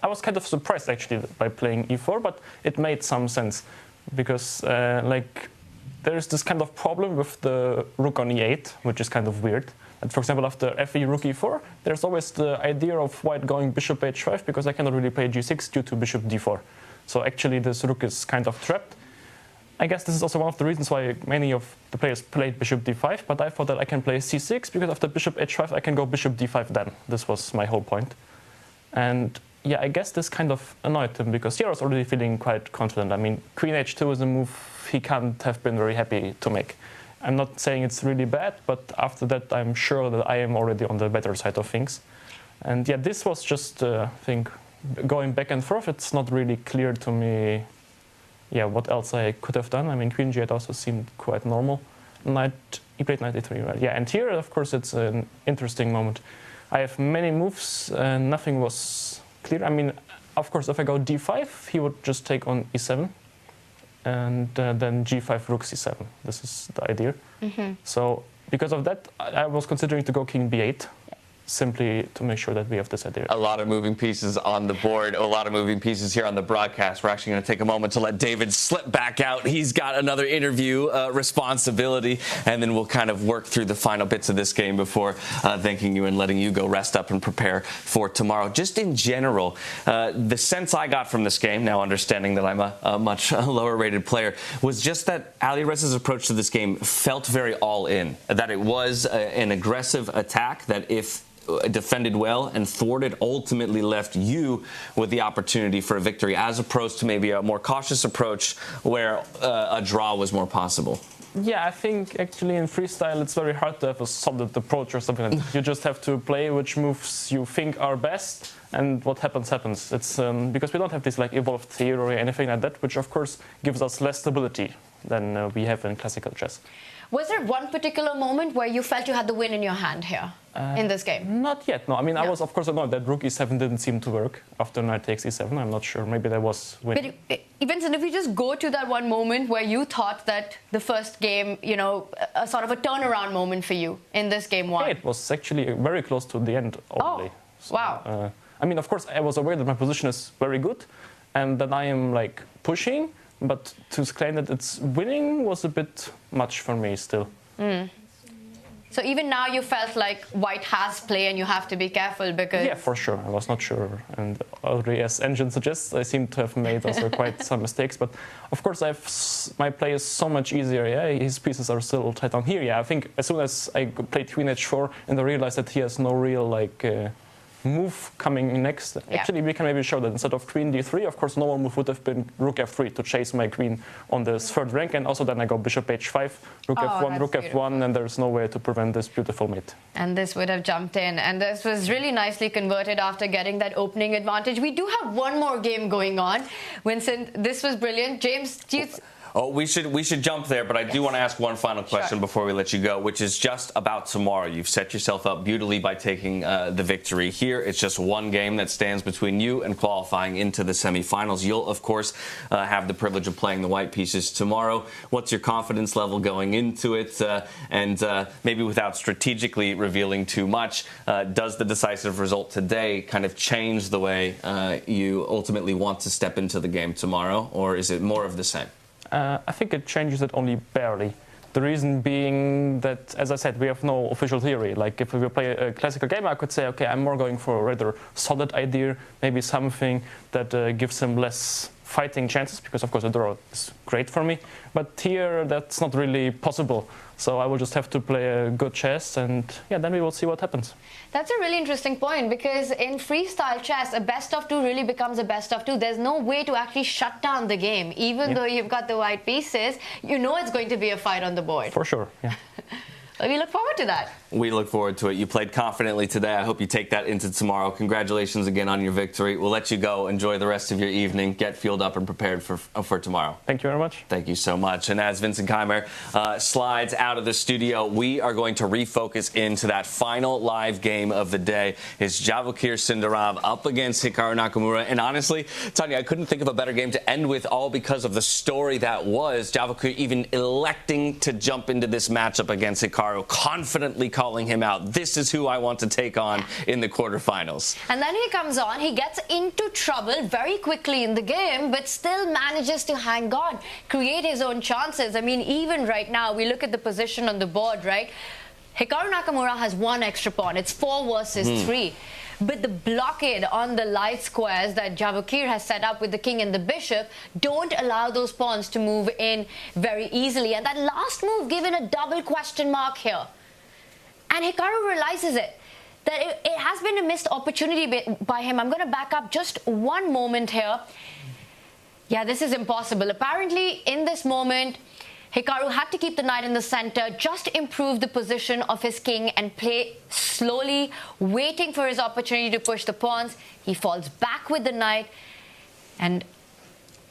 I was kind of surprised actually by playing e4, but it made some sense because there's this kind of problem with the rook on e8, which is kind of weird. And for example, after fe rook e4, there's always the idea of white going bishop h5 because I cannot really play g6 due to bishop d4. So actually this rook is kind of trapped. I guess this is also one of the reasons why many of the players played bishop d5, but I thought that I can play c6 because after bishop h5 I can go bishop d5 then. This was my whole point. And yeah, I guess this kind of annoyed him because he was already feeling quite confident. I mean, queen h2 is a move he can't have been very happy to make. I'm not saying it's really bad, but after that I'm sure that I am already on the better side of things. And yeah, this was just, I think, going back and forth. It's not really clear to me what else I could have done. I mean, queen g8 also seemed quite normal. Knight He played knight a3, right? Yeah, and here, of course, it's an interesting moment. I have many moves, and nothing was clear. I mean, of course, if I go d5, he would just take on e7, and then g5, rook c7. This is the idea. So because of that, I was considering to go king b8. Simply to make sure that we have this idea. A lot of moving pieces on the board, a lot of moving pieces here on the broadcast. We're actually going to take a moment to let David slip back out. He's got another interview responsibility, and then we'll kind of work through the final bits of this game before thanking you and letting you go rest up and prepare for tomorrow. Just in general, the sense I got from this game, now understanding that I'm a much lower rated player, was just that Alireza's approach to this game felt very all in, that it was an aggressive attack, that if defended well and thwarted, ultimately left you with the opportunity for a victory, as opposed to maybe a more cautious approach where a draw was more possible. Yeah, I think actually in freestyle it's very hard to have a solid approach or something like that. You just have to play which moves you think are best, and what happens, happens. It's because we don't have this like evolved theory or anything like that, which of course gives us less stability than we have in classical chess. Was there one particular moment where you felt you had the win in your hand here in this game? Not yet, no. I mean, I was, of course, annoyed that rook e7 didn't seem to work after knight takes e7. I'm not sure. Maybe there was win. But Vincent, if we just go to that one moment where you thought that the first game, you know, a sort of a turnaround moment for you in this game one. Yeah, it was actually very close to the end only. Oh, so, wow. I mean, of course, I was aware that my position is very good and that I am, like, pushing. But to claim that it's winning was a bit much for me still. So even now you felt like white has play and you have to be careful because... Yeah, for sure. I was not sure. And already, as Engine suggests, I seem to have made also quite some mistakes. But of course, my play is so much easier. Yeah, his pieces are still tight down here. Yeah, I think as soon as I played queen h4 and I realized that he has no real like move coming next. Yeah. Actually, we can maybe show that instead of queen d3, of course, normal move would have been rook f3 to chase my queen on this third rank, and also then I go bishop h5, rook f1, rook f1, and there's no way to prevent this beautiful mate. And this would have jumped in, and this was really nicely converted after getting that opening advantage. We do have one more game going on. Vincent, this was brilliant. James, do you... Oh, we should jump there, but I do want to ask one final question before we let you go, which is just about tomorrow. You've set yourself up beautifully by taking the victory here. It's just one game that stands between you and qualifying into the semifinals. You'll, of course, have the privilege of playing the white pieces tomorrow. What's your confidence level going into it? And maybe without strategically revealing too much, does the decisive result today kind of change the way you ultimately want to step into the game tomorrow, or is it more of the same? I think it changes it only barely. The reason being that, as I said, we have no official theory. Like if we play a classical game, I could say, okay, I'm more going for a rather solid idea, maybe something that gives him less fighting chances, because of course a draw is great for me. But here, that's not really possible. So I will just have to play a good chess, and yeah, then we will see what happens. That's a really interesting point, because in freestyle chess, a best of two really becomes a best of two. There's no way to actually shut down the game. Even though you've got the white pieces, you know it's going to be a fight on the board. For sure, yeah. We look forward to that. We look forward to it. You played confidently today. I hope you take that into tomorrow. Congratulations again on your victory. We'll let you go. Enjoy the rest of your evening. Get fueled up and prepared for tomorrow. Thank you very much. Thank you so much. And as Vincent Keymer slides out of the studio, we are going to refocus into that final live game of the day. It's Javokhir Sindarov up against Hikaru Nakamura. And honestly, Tanya, I couldn't think of a better game to end with, all because of the story that was Javokhir even electing to jump into this matchup against Hikaru, confidently calling him out. This is who I want to take on in the quarterfinals. And then he comes on, he gets into trouble very quickly in the game, but still manages to hang on, create his own chances. I mean, even right now, we look at the position on the board, right? Hikaru Nakamura has one extra pawn. It's 4 versus 3. But the blockade on the light squares that Javokhir has set up with the king and the bishop don't allow those pawns to move in very easily. And that last move given a double question mark here. And Hikaru realizes it, that it has been a missed opportunity by him. I'm going to back up just one moment here. Yeah, this is impossible. Apparently, in this moment, Hikaru had to keep the knight in the center, just improve the position of his king and play slowly, waiting for his opportunity to push the pawns. He falls back with the knight, and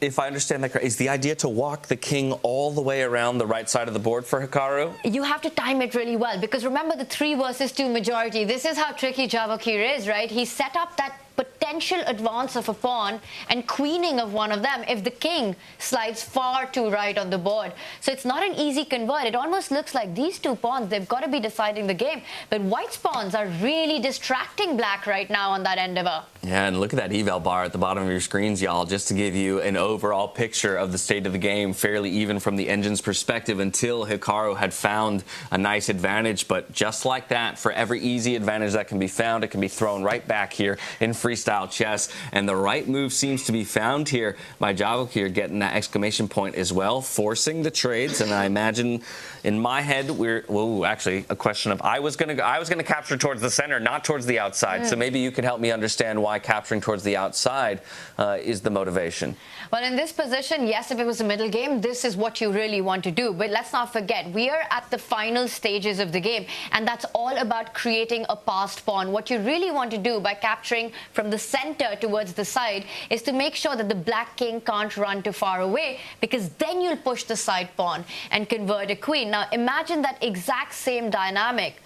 if I understand that correctly, is the idea to walk the king all the way around the right side of the board for Hikaru? You have to time it really well, because remember the 3 versus 2 majority. This is how tricky Javokhir is, right? He set up that potential advance of a pawn and queening of one of them if the king slides far too right on the board. So it's not an easy convert. It almost looks like these 2 pawns, they've got to be deciding the game. But white's pawns are really distracting black right now on that endeavor. Yeah, and look at that eval bar at the bottom of your screens, y'all, just to give you an overall picture of the state of the game, fairly even from the engine's perspective until Hikaru had found a nice advantage. But just like that, for every easy advantage that can be found, it can be thrown right back here in freestyle chess. And the right move seems to be found here by Javokhir, getting that exclamation point as well, forcing the trades. And I imagine in my head, actually a question of I was gonna capture towards the center, not towards the outside. So maybe you could help me understand why capturing towards the outside is the motivation. Well, in this position, yes, if it was a middle game, this is what you really want to do. But let's not forget, we are at the final stages of the game, and that's all about creating a passed pawn. What you really want to do by capturing from the center towards the side is to make sure that the black king can't run too far away, because then you'll push the side pawn and convert a queen. Now, imagine that exact same dynamic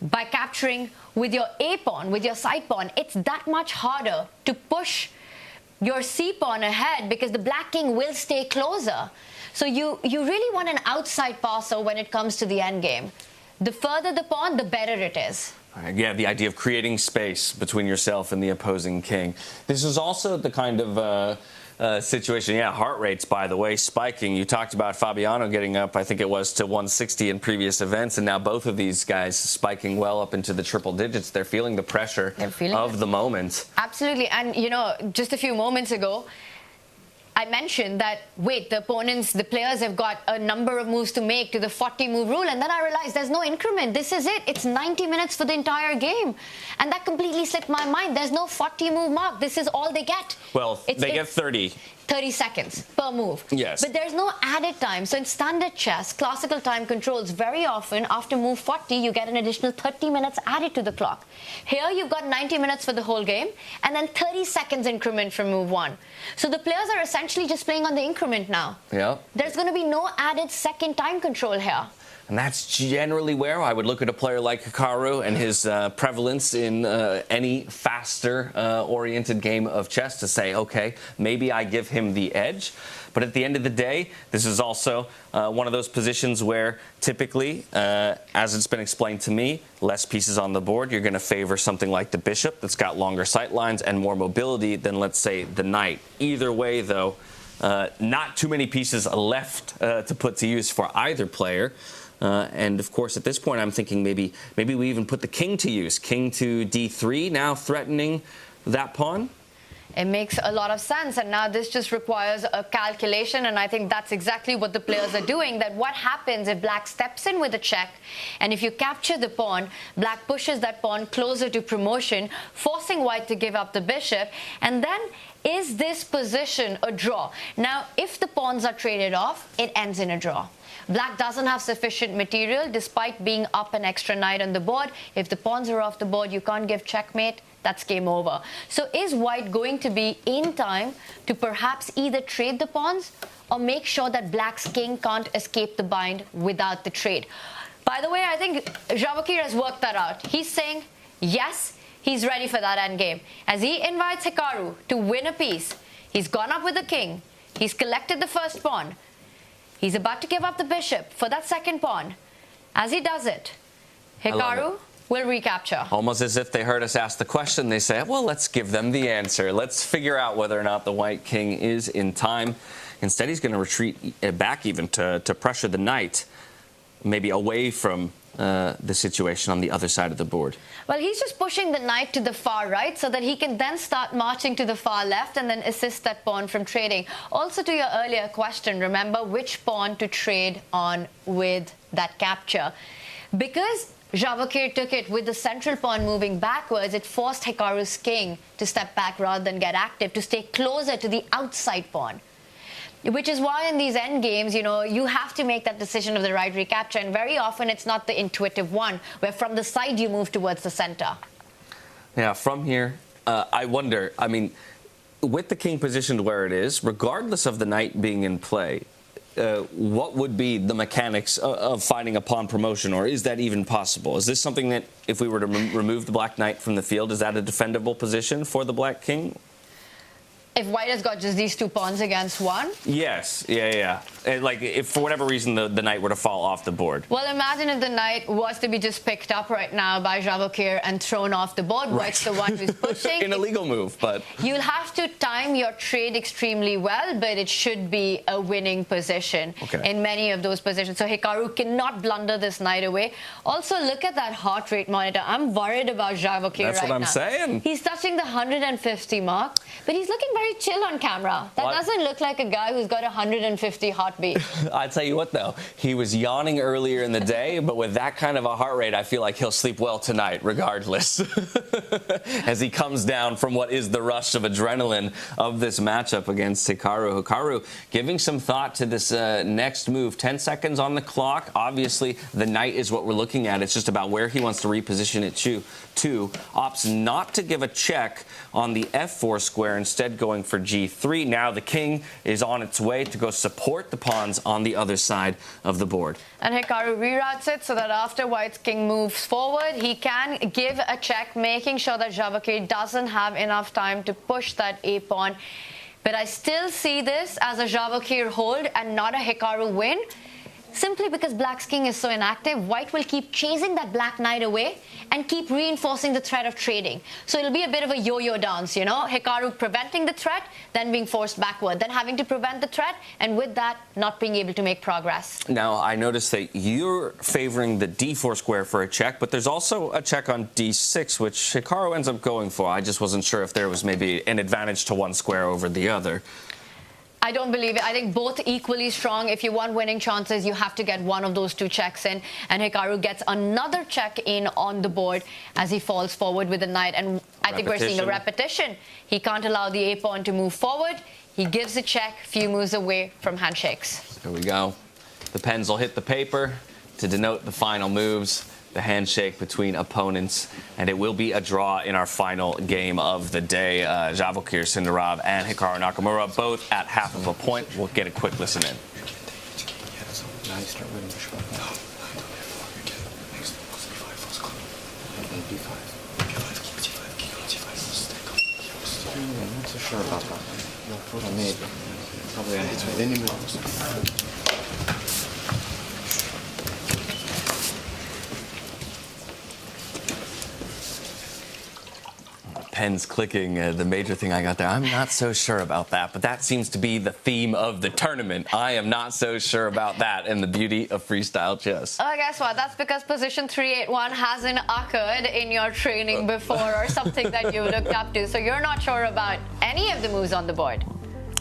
by capturing with your A pawn, with your side pawn. It's that much harder to push your C pawn ahead because the black king will stay closer. So you really want an outside passer when it comes to the endgame. The further the pawn, the better it is. Yeah, the idea of creating space between yourself and the opposing king. This is also the kind of situation. Yeah, heart rates, by the way, spiking. You talked about Fabiano getting up, I think it was, to 160 in previous events, and now both of these guys spiking well up into the triple digits. They're feeling the pressure of the moment. Absolutely. And, you know, just a few moments ago, I mentioned that, wait, the players have got a number of moves to make to the 40-move rule, and then I realized there's no increment. This is it. It's 90 minutes for the entire game. And that completely slipped my mind. There's no 40-move mark. This is all they get. Well, they get 30. 30 seconds per move. Yes. But there's no added time. So in standard chess, classical time controls, very often after move 40, you get an additional 30 minutes added to the clock. Here you've got 90 minutes for the whole game and then 30 seconds increment from move 1. So the players are essentially just playing on the increment now. Yeah. There's going to be no added second time control here. And that's generally where I would look at a player like Hikaru and his prevalence in any faster-oriented game of chess to say, okay, maybe I give him the edge. But at the end of the day, this is also one of those positions where typically, as it's been explained to me, less pieces on the board, you're going to favor something like the bishop that's got longer sight lines and more mobility than, let's say, the knight. Either way, though, not too many pieces left to put to use for either player. And, of course, at this point, I'm thinking maybe we even put the king to use. King to d3, now threatening that pawn. It makes a lot of sense, and now this just requires a calculation, and I think that's exactly what the players are doing, that what happens if black steps in with a check, and if you capture the pawn, black pushes that pawn closer to promotion, forcing white to give up the bishop, and then is this position a draw? Now, if the pawns are traded off, it ends in a draw. Black doesn't have sufficient material despite being up an extra knight on the board. If the pawns are off the board, you can't give checkmate. That's game over. So is white going to be in time to perhaps either trade the pawns or make sure that black's king can't escape the bind without the trade? By the way, I think Javokhir has worked that out. He's saying, yes, he's ready for that endgame. As he invites Hikaru to win a piece, he's gone up with the king. He's collected the first pawn. He's about to give up the bishop for that second pawn. As he does it, Hikaru will recapture. Almost as if they heard us ask the question, they say, well, let's give them the answer. Let's figure out whether or not the white king is in time. Instead, he's going to retreat back even to pressure the knight, maybe away from the situation on the other side of the board. Well, he's just pushing the knight to the far right so that he can then start marching to the far left and then assist that pawn from trading. Also, to your earlier question, remember which pawn to trade on with that capture. Because Javokhir took it with the central pawn moving backwards, it forced Hikaru's king to step back rather than get active, to stay closer to the outside pawn. Which is why in these endgames, you know, you have to make that decision of the right recapture. And very often it's not the intuitive one, where from the side you move towards the center. Yeah, from here, I wonder, I mean, with the king positioned where it is, regardless of the knight being in play, what would be the mechanics of finding a pawn promotion, or is that even possible? Is this something that, if we were to remove the black knight from the field, is that a defendable position for the black king? If white has got just these two pawns against one? Yes, yeah. And like, if for whatever reason the knight were to fall off the board. Well, imagine if the knight was to be just picked up right now by Javokhir and thrown off the board. Right. White's the one who's pushing. An illegal move, but... You'll have to time your trade extremely well, but it should be a winning position in many of those positions. So Hikaru cannot blunder this knight away. Also, look at that heart rate monitor. I'm worried about Javokhir right now. That's what I'm saying. He's touching the 150 mark, but he's looking very chill on camera. That doesn't look like a guy who's got 150 heartbeat. I tell you what, though, he was yawning earlier in the day, but with that kind of a heart rate, I feel like he'll sleep well tonight, regardless, as he comes down from what is the rush of adrenaline of this matchup against Hikaru. Hikaru giving some thought to this next move. 10 seconds on the clock. Obviously, the knight is what we're looking at. It's just about where he wants to reposition it to. Opts not to give a check on the f4 square, instead going for g3. Now the king is on its way to go support the pawns on the other side of the board. And Hikaru reroutes it so that after white's king moves forward, he can give a check, making sure that Javokhir doesn't have enough time to push that a-pawn. But I still see this as a Javokhir hold and not a Hikaru win. Simply because black's king is so inactive, white will keep chasing that black knight away and keep reinforcing the threat of trading. So it'll be a bit of a yo-yo dance, you know? Hikaru preventing the threat, then being forced backward, then having to prevent the threat, and with that, not being able to make progress. Now, I noticed that you're favoring the d4 square for a check, but there's also a check on d6, which Hikaru ends up going for. I just wasn't sure if there was maybe an advantage to one square over the other. I don't believe it. I think both equally strong. If you want winning chances, you have to get one of those two checks in. And Hikaru gets another check in on the board as he falls forward with the knight. And I think we're seeing a repetition. He can't allow the a-pawn to move forward. He gives a check, few moves away from handshakes. There we go. The pens will hit the paper to denote the final moves, the handshake between opponents, and it will be a draw in our final game of the day. Javokhir Sindarov and Hikaru Nakamura both at half of a point. We'll get a quick listen in. I'm not so sure about that. Maybe. Probably any move. Pens clicking, the major thing I got there. I'm not so sure about that, but that seems to be the theme of the tournament. I am not so sure about that, and the beauty of freestyle chess. Oh, guess what? That's because position 381 hasn't occurred in your training before, or something that you looked up to, so you're not sure about any of the moves on the board.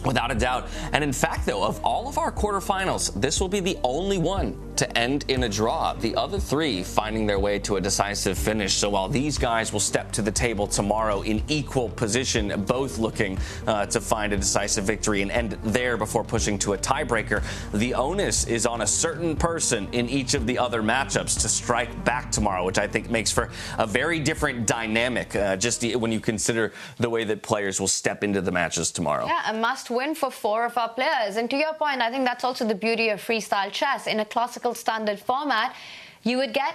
Without a doubt. And in fact, though, of all of our quarterfinals, this will be the only one to end in a draw. The other three finding their way to a decisive finish. So while these guys will step to the table tomorrow in equal position, both looking to find a decisive victory and end there before pushing to a tiebreaker, the onus is on a certain person in each of the other matchups to strike back tomorrow, which I think makes for a very different dynamic, just when you consider the way that players will step into the matches tomorrow. Yeah, a must win for 4 of our players. And to your point, I think that's also the beauty of freestyle chess. In a classical standard format, you would get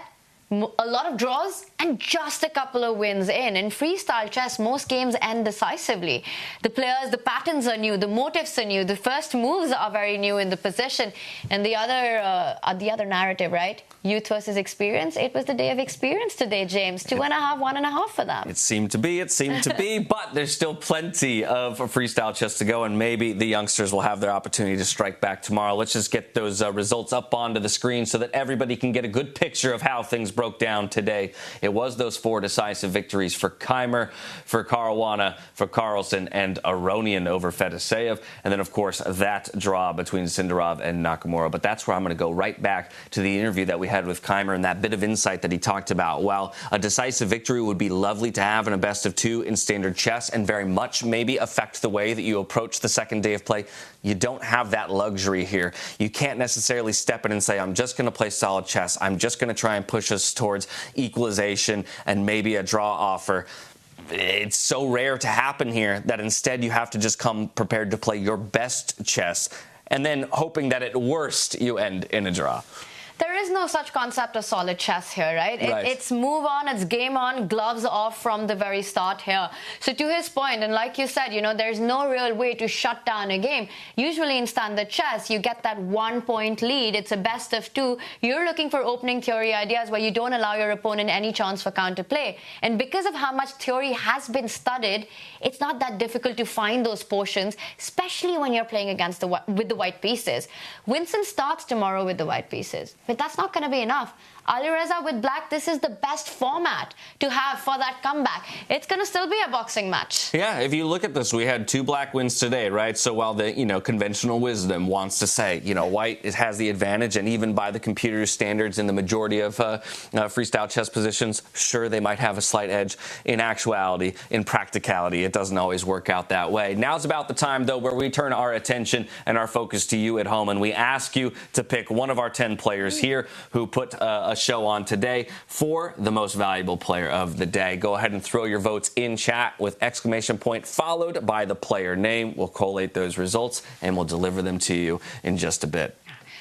a lot of draws and just a couple of wins in. In freestyle chess, most games end decisively. The players, the patterns are new, the motifs are new, the first moves are very new in the position. And the other narrative, right? Youth versus experience. It was the day of experience today, James. 2.5, 1.5 for them. It seemed to be, but there's still plenty of freestyle chess to go, and maybe the youngsters will have their opportunity to strike back tomorrow. Let's just get those results up onto the screen so that everybody can get a good picture of how things broke down today. It was those 4 decisive victories for Keymer, for Caruana, for Carlsen, and Aronian over Fedoseev. And then, of course, that draw between Sindarov and Nakamura. But that's where I'm going to go right back to the interview that we had with Keymer and that bit of insight that he talked about. While a decisive victory would be lovely to have in a best of 2 in standard chess and very much maybe affect the way that you approach the second day of play, you don't have that luxury here. You can't necessarily step in and say, I'm just going to play solid chess. I'm just going to try and push us towards equalization and maybe a draw offer. it's so rare to happen here that instead you have to just come prepared to play your best chess, and then hoping that at worst you end in a draw. There is no such concept of solid chess here, right? It's move on, it's game on, gloves off from the very start here. So to his point, and like you said, there's no real way to shut down a game. Usually in standard chess, you get that 1 point lead. It's a best of 2. You're looking for opening theory ideas where you don't allow your opponent any chance for counterplay. And because of how much theory has been studied, it's not that difficult to find those portions, especially when you're playing against with the white pieces. Vincent starts tomorrow with the white pieces. But that's not going to be enough. Alireza with black, this is the best format to have for that comeback. It's going to still be a boxing match. Yeah, if you look at this, we had 2 black wins today, right? So while the, conventional wisdom wants to say, white has the advantage, and even by the computer's standards in the majority of freestyle chess positions, sure, they might have a slight edge. In actuality, in practicality, it doesn't always work out that way. Now's about the time, though, where we turn our attention and our focus to you at home, and we ask you to pick one of our 10 players here who put a show on today for the most valuable player of the day. Go ahead and throw your votes in chat with exclamation point followed by the player name. We'll collate those results and we'll deliver them to you in just a bit.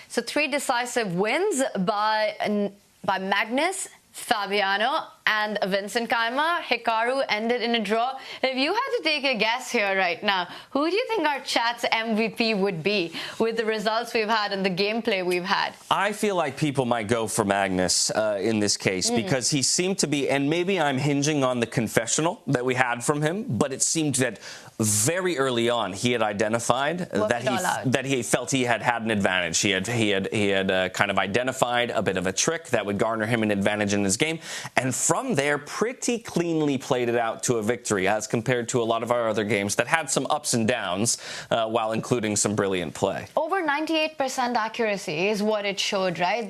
So 3 decisive wins by Magnus, Fabiano, and Vincent Keymer. Hikaru ended in a draw. If you had to take a guess here right now, who do you think our chat's MVP would be with the results we've had and the gameplay we've had? I feel like people might go for Magnus in this case because he seemed to be, and maybe I'm hinging on the confessional that we had from him, but it seemed that very early on he had identified that he felt he had an advantage. He had kind of identified a bit of a trick that would garner him an advantage in his game, and from there pretty cleanly played it out to a victory as compared to a lot of our other games that had some ups and downs while including some brilliant play. Over 98% accuracy is what it showed, right?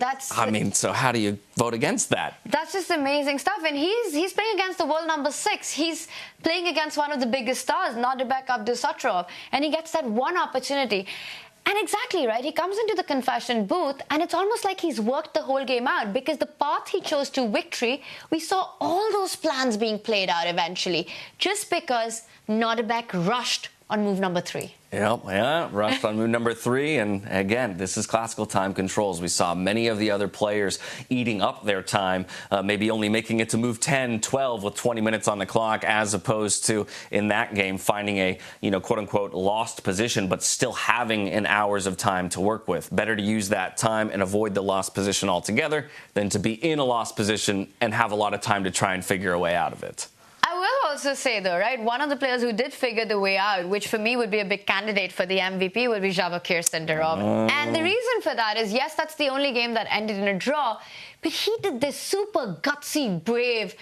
So how do you vote against that? That's just amazing stuff. And he's playing against the world number 6. He's playing against one of the biggest stars, Nodirbek Abdusattorov, and he gets that one opportunity. And exactly, right? He comes into the confession booth and it's almost like he's worked the whole game out, because the path he chose to victory, we saw all those plans being played out eventually, just because Nodirbek rushed on move number 3. Yeah, rushed on move number 3, and again, this is classical time controls. We saw many of the other players eating up their time, maybe only making it to move 10, 12 with 20 minutes on the clock, as opposed to, in that game, finding a, quote-unquote lost position, but still having an hours of time to work with. Better to use that time and avoid the lost position altogether than to be in a lost position and have a lot of time to try and figure a way out of it. I will also say, though, right, one of the players who did figure the way out, which for me would be a big candidate for the MVP, would be Javokhir Sindarov. And the reason for that is, yes, that's the only game that ended in a draw, but he did this super gutsy, brave,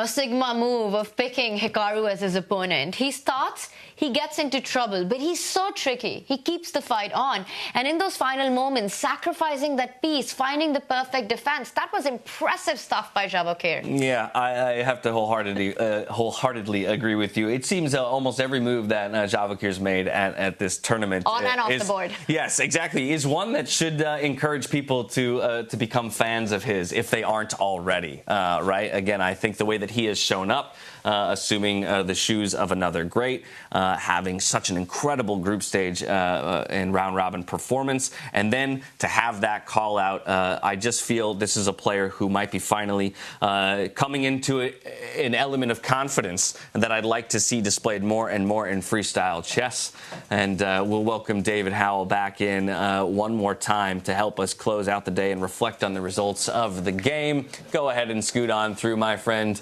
Sigma move of picking Hikaru as his opponent. He starts, he gets into trouble, but he's so tricky. He keeps the fight on. And in those final moments, sacrificing that piece, finding the perfect defense, that was impressive stuff by Javokhir. Yeah, I have to wholeheartedly agree with you. It seems almost every move that Javokhir's made at this tournament on and off the board. Yes, exactly, is one that should encourage people to become fans of his if they aren't already. Right? Again, I think the way that he has shown up, assuming the shoes of another great, having such an incredible group stage and round-robin performance, and then to have that call-out, I just feel this is a player who might be finally coming into an element of confidence that I'd like to see displayed more and more in freestyle chess. And we'll welcome David Howell back in one more time to help us close out the day and reflect on the results of the game. Go ahead and scoot on through, my friend.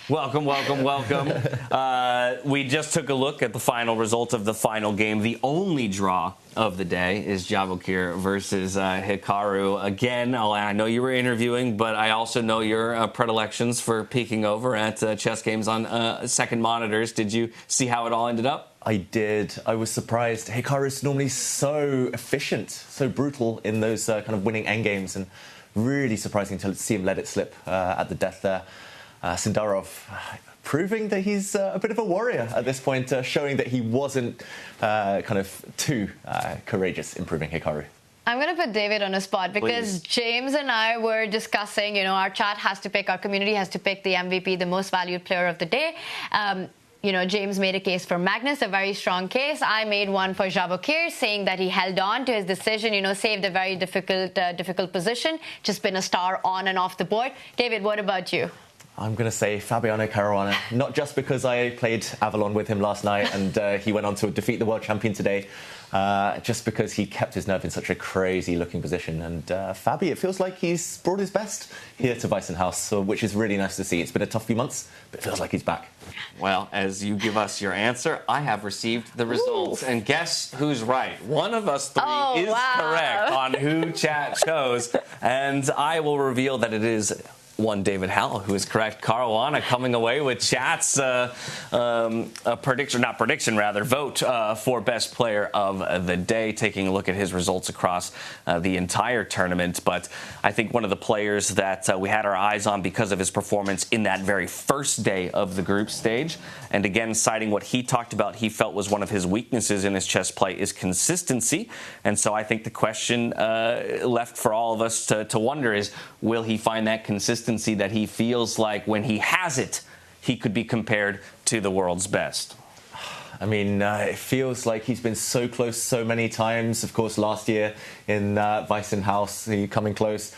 Welcome. We just took a look at the final result of the final game. The only draw of the day is Javokhir versus Hikaru. Again, I know you were interviewing, but I also know your predilections for peeking over at chess games on second monitors. Did you see how it all ended up? I did. I was surprised. Hikaru is normally so efficient, so brutal in those kind of winning endgames, and really surprising to see him let it slip at the death there. Sindarov proving that he's a bit of a warrior at this point, showing that he wasn't kind of too courageous in proving Hikaru. I'm going to put David on a spot because James and I were discussing, our chat has to pick, our community has to pick the MVP, the most valued player of the day. James made a case for Magnus, a very strong case. I made one for Javokhir, saying that he held on to his decision, saved a very difficult position, just been a star on and off the board. David, what about you? I'm going to say Fabiano Caruana, not just because I played Avalon with him last night and he went on to defeat the world champion today, just because he kept his nerve in such a crazy-looking position. And Fabi, it feels like he's brought his best here to Weissenhaus, which is really nice to see. It's been a tough few months, but it feels like he's back. Well, as you give us your answer, I have received the results. And guess who's right? One of us three is correct on who chat chose. And I will reveal that it is one David Howell, who is correct. Caruana coming away with chat's vote for best player of the day, taking a look at his results across the entire tournament. But I think one of the players that we had our eyes on because of his performance in that very first day of the group stage, and again citing what he talked about he felt was one of his weaknesses in his chess play, is consistency. And so I think the question left for all of us to wonder is, will he find that consistency that he feels like when he has it, he could be compared to the world's best? I mean, it feels like he's been so close so many times. Of course, last year in Weissenhaus, he coming close.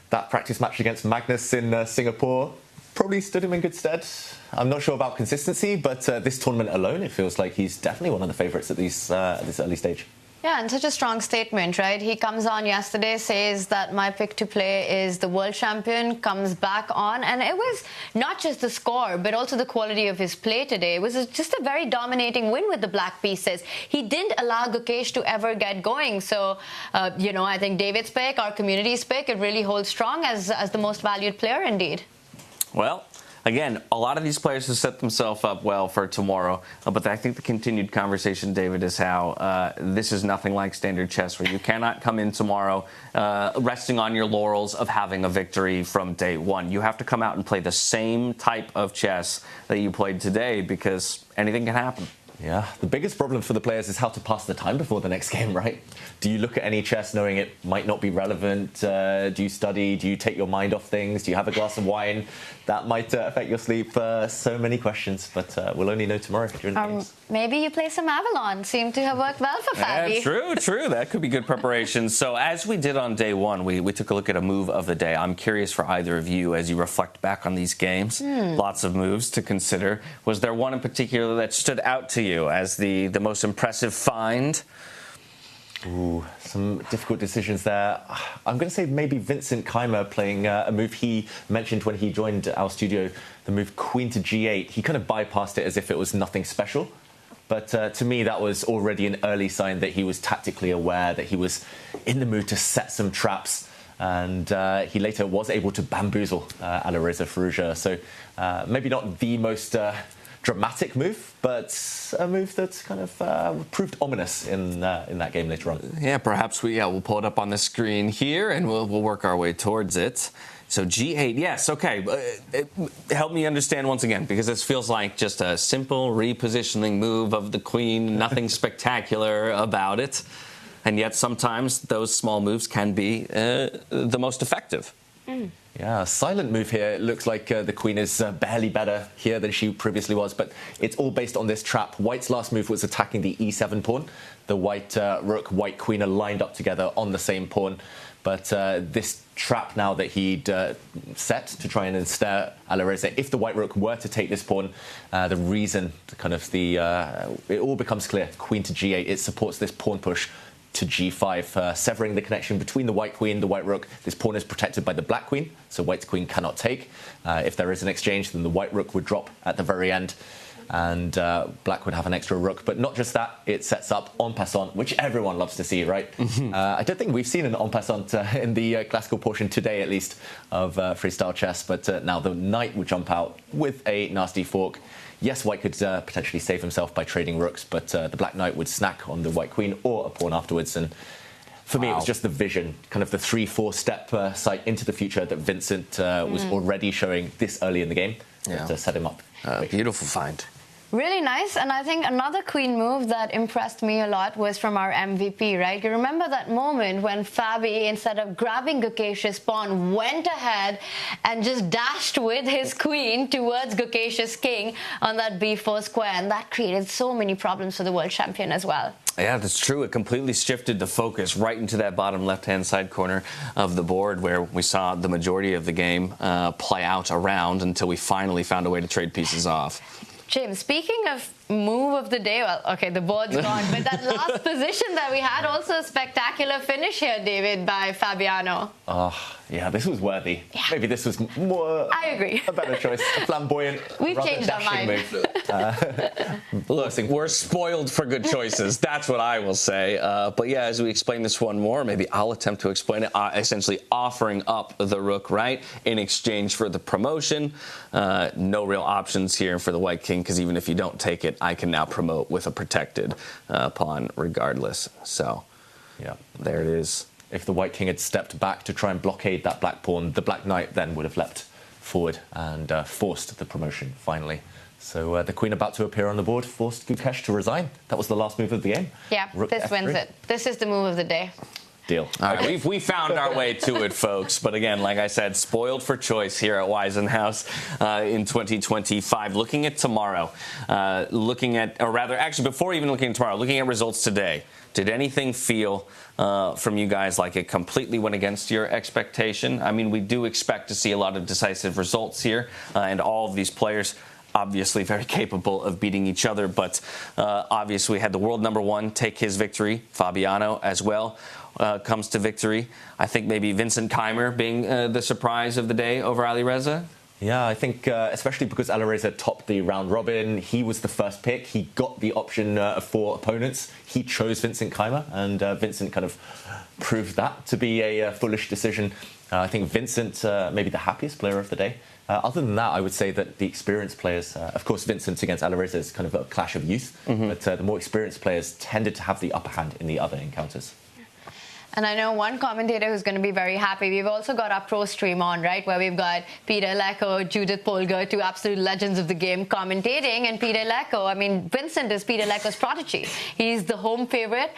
That practice match against Magnus in Singapore probably stood him in good stead. I'm not sure about consistency, but this tournament alone, it feels like he's definitely one of the favourites at this early stage. Yeah, and such a strong statement, right? He comes on yesterday, says that my pick to play is the world champion, comes back on, and it was not just the score, but also the quality of his play today. It was just a very dominating win with the black pieces. He didn't allow Gukesh to ever get going. So, I think David's pick, our community's pick, it really holds strong as the most valued player indeed. Well, again, a lot of these players have set themselves up well for tomorrow, but I think the continued conversation, David, is how this is nothing like standard chess, where you cannot come in tomorrow resting on your laurels of having a victory from day one. You have to come out and play the same type of chess that you played today, because anything can happen. Yeah, the biggest problem for the players is how to pass the time before the next game, right? Do you look at any chess knowing it might not be relevant? Do you study? Do you take your mind off things? Do you have a glass of wine? That might affect your sleep. So many questions, but we'll only know tomorrow during the games. Maybe you play some Avalon. Seemed to have worked well for Fabi. True. That could be good preparation. So as we did on day one, we took a look at a move of the day. I'm curious for either of you, as you reflect back on these games, lots of moves to consider. Was there one in particular that stood out to you as the most impressive find? Ooh, some difficult decisions there. I'm going to say maybe Vincent Keymer playing a move he mentioned when he joined our studio, the move Queen to G8. He kind of bypassed it as if it was nothing special. But to me, that was already an early sign that he was tactically aware, that he was in the mood to set some traps. And he later was able to bamboozle Alireza Firouzja. So maybe not the most dramatic move, but a move that's kind of proved ominous in that game later on. Yeah, perhaps we'll pull it up on the screen here, and we'll work our way towards it. So G8, yes, okay. Help me understand once again, because this feels like just a simple repositioning move of the queen, nothing spectacular about it. And yet sometimes those small moves can be the most effective. Yeah, silent move here. It looks like the queen is barely better here than she previously was, but it's all based on this trap. White's last move was attacking the e7 pawn. The white rook, white queen are lined up together on the same pawn. But this trap now that he'd set to try and ensnare Alireza, if the white rook were to take this pawn, the reason, it all becomes clear. Queen to G8, it supports this pawn push to G5, severing the connection between the white queen, the white rook. This pawn is protected by the black queen, so white's queen cannot take. If there is an exchange, then the white rook would drop at the very end, and black would have an extra rook. But not just that, it sets up en passant, which everyone loves to see, right? I don't think we've seen an en passant in the classical portion today, at least, of freestyle chess, but now the knight would jump out with a nasty fork. Yes, white could potentially save himself by trading rooks, but the black knight would snack on the white queen or a pawn afterwards. And for me, it was just the vision, kind of the 3-4 step sight into the future that Vincent was already showing this early in the game to set him up. Beautiful find. Really nice, and I think another queen move that impressed me a lot was from our MVP, right? You remember that moment when Fabi, instead of grabbing Gukesh's pawn, went ahead and just dashed with his queen towards Gukesh's king on that b4 square, and that created so many problems for the world champion as well. Yeah, that's true. It completely shifted the focus right into that bottom left-hand side corner of the board where we saw the majority of the game play out around until we finally found a way to trade pieces off. James, speaking of move of the day, well, okay, the board's gone, but that last position that we had, also a spectacular finish here, David, by Fabiano. Oh, yeah, this was worthy. Yeah. Maybe this was more... I agree. A better choice. A flamboyant, We've changed our mind. Look, we're spoiled for good choices. That's what I will say. But yeah, as we explain this one more, maybe I'll attempt to explain it. Essentially offering up the rook, right, in exchange for the promotion. No real options here for the white king, because even if you don't take it, I can now promote with a protected pawn regardless. So, yeah, there it is. If the white king had stepped back to try and blockade that black pawn, the black knight then would have leapt forward and forced the promotion, finally. So the queen about to appear on the board forced Gukesh to resign. That was the last move of the game. Yeah, Rook this F3. wins it. This is the move of the day. Deal. All right, we found our way to it, folks. But again, like I said, spoiled for choice here at Weissenhaus in 2025. Looking at tomorrow, actually, before even looking at tomorrow, looking at results today, did anything feel from you guys like it completely went against your expectation? I mean, we do expect to see a lot of decisive results here, and all of these players obviously very capable of beating each other. But obviously, we had the world #1 take his victory, Fabiano as well. Comes to victory. I think maybe Vincent Keymer being the surprise of the day over Alireza. Yeah, I think especially because Alireza topped the round robin, he was the first pick. He got the option of 4 opponents. He chose Vincent Keymer, and Vincent kind of proved that to be a foolish decision. I think Vincent maybe the happiest player of the day. Other than that, I would say that the experienced players, of course, Vincent against Alireza is kind of a clash of youth, but the more experienced players tended to have the upper hand in the other encounters. And I know one commentator who's going to be very happy. We've also got our pro stream on, right, where we've got Peter Lecco, Judith Polgar, 2 absolute legends of the game commentating. And Peter Lecco, I mean, Vincent is Peter Lecco's prodigy. He's the home favorite.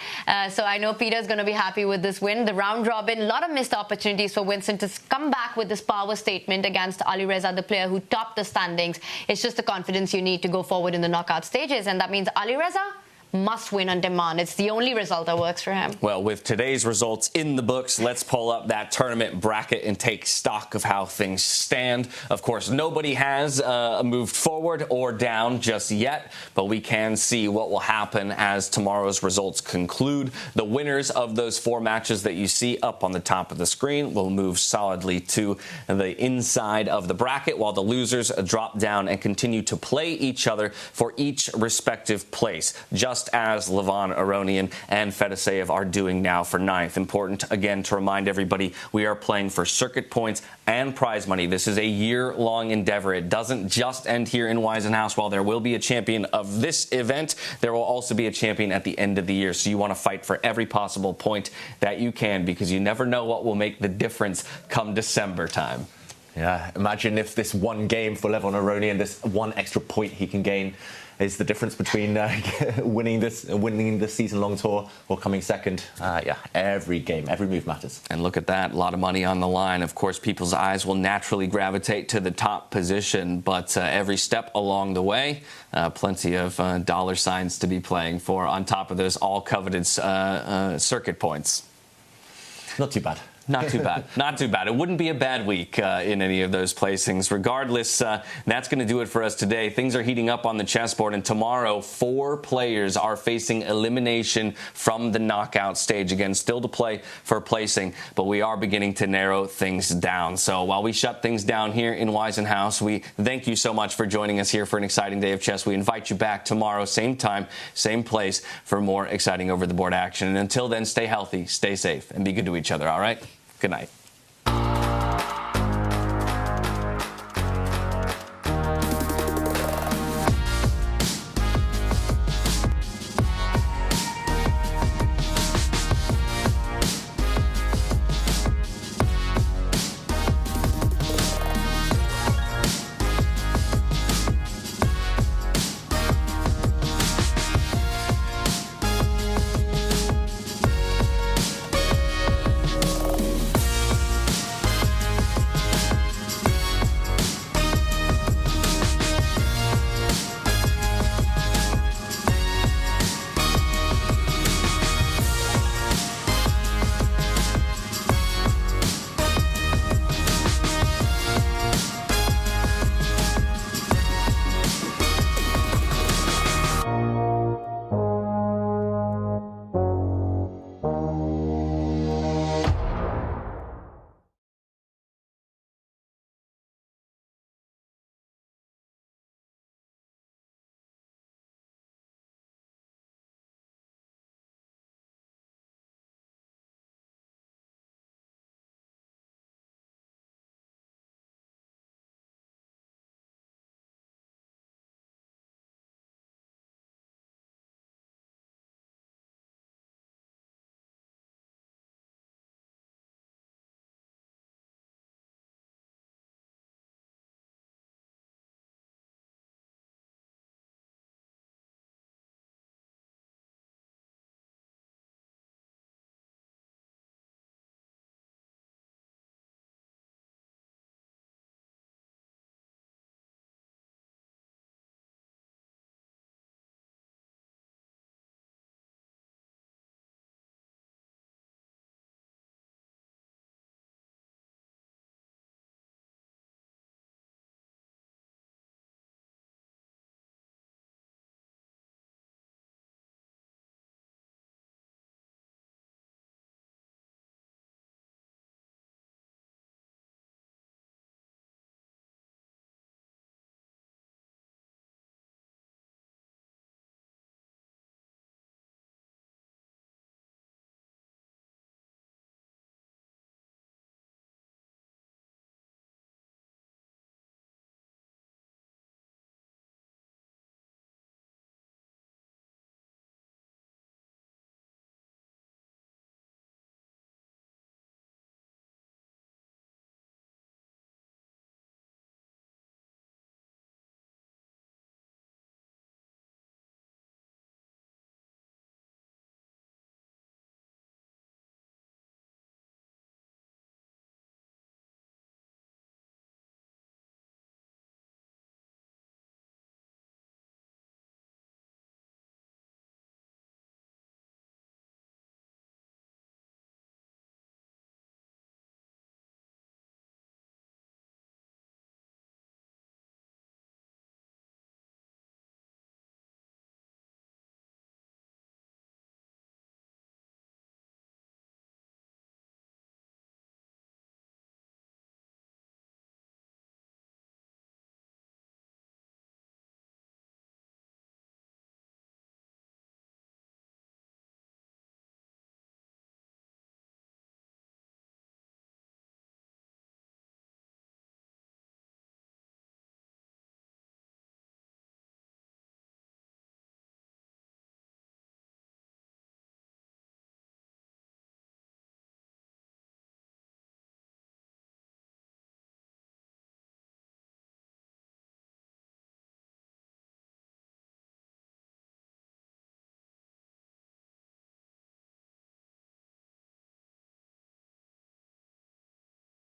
So I know Peter's going to be happy with this win. The round robin, a lot of missed opportunities for Vincent to come back with this power statement against Alireza, the player who topped the standings. It's just the confidence you need to go forward in the knockout stages. And that means Alireza must win on demand. It's the only result that works for him. Well, with today's results in the books, let's pull up that tournament bracket and take stock of how things stand. Of course, nobody has moved forward or down just yet, but we can see what will happen as tomorrow's results conclude. The winners of those 4 matches that you see up on the top of the screen will move solidly to the inside of the bracket, while the losers drop down and continue to play each other for each respective place, just as Levon Aronian and Fedoseev are doing now for 9th. Important, again, to remind everybody, we are playing for circuit points and prize money. This is a year-long endeavor. It doesn't just end here in Weissenhaus. While there will be a champion of this event, there will also be a champion at the end of the year. So you want to fight for every possible point that you can, because you never know what will make the difference come December time. Yeah, imagine if this one game for Levon Aronian, this one extra point he can gain, is the difference between winning the season-long tour or coming second. Yeah, every game, every move matters. And look at that, a lot of money on the line. Of course, people's eyes will naturally gravitate to the top position, but every step along the way, plenty of dollar signs to be playing for on top of those all-coveted circuit points. Not too bad. Not too bad. Not too bad. It wouldn't be a bad week in any of those placings. Regardless, that's going to do it for us today. Things are heating up on the chessboard, and tomorrow 4 players are facing elimination from the knockout stage. Again, still to play for placing, but we are beginning to narrow things down. So while we shut things down here in Weissenhaus, we thank you so much for joining us here for an exciting day of chess. We invite you back tomorrow, same time, same place, for more exciting over-the-board action. And until then, stay healthy, stay safe, and be good to each other, all right? Good night.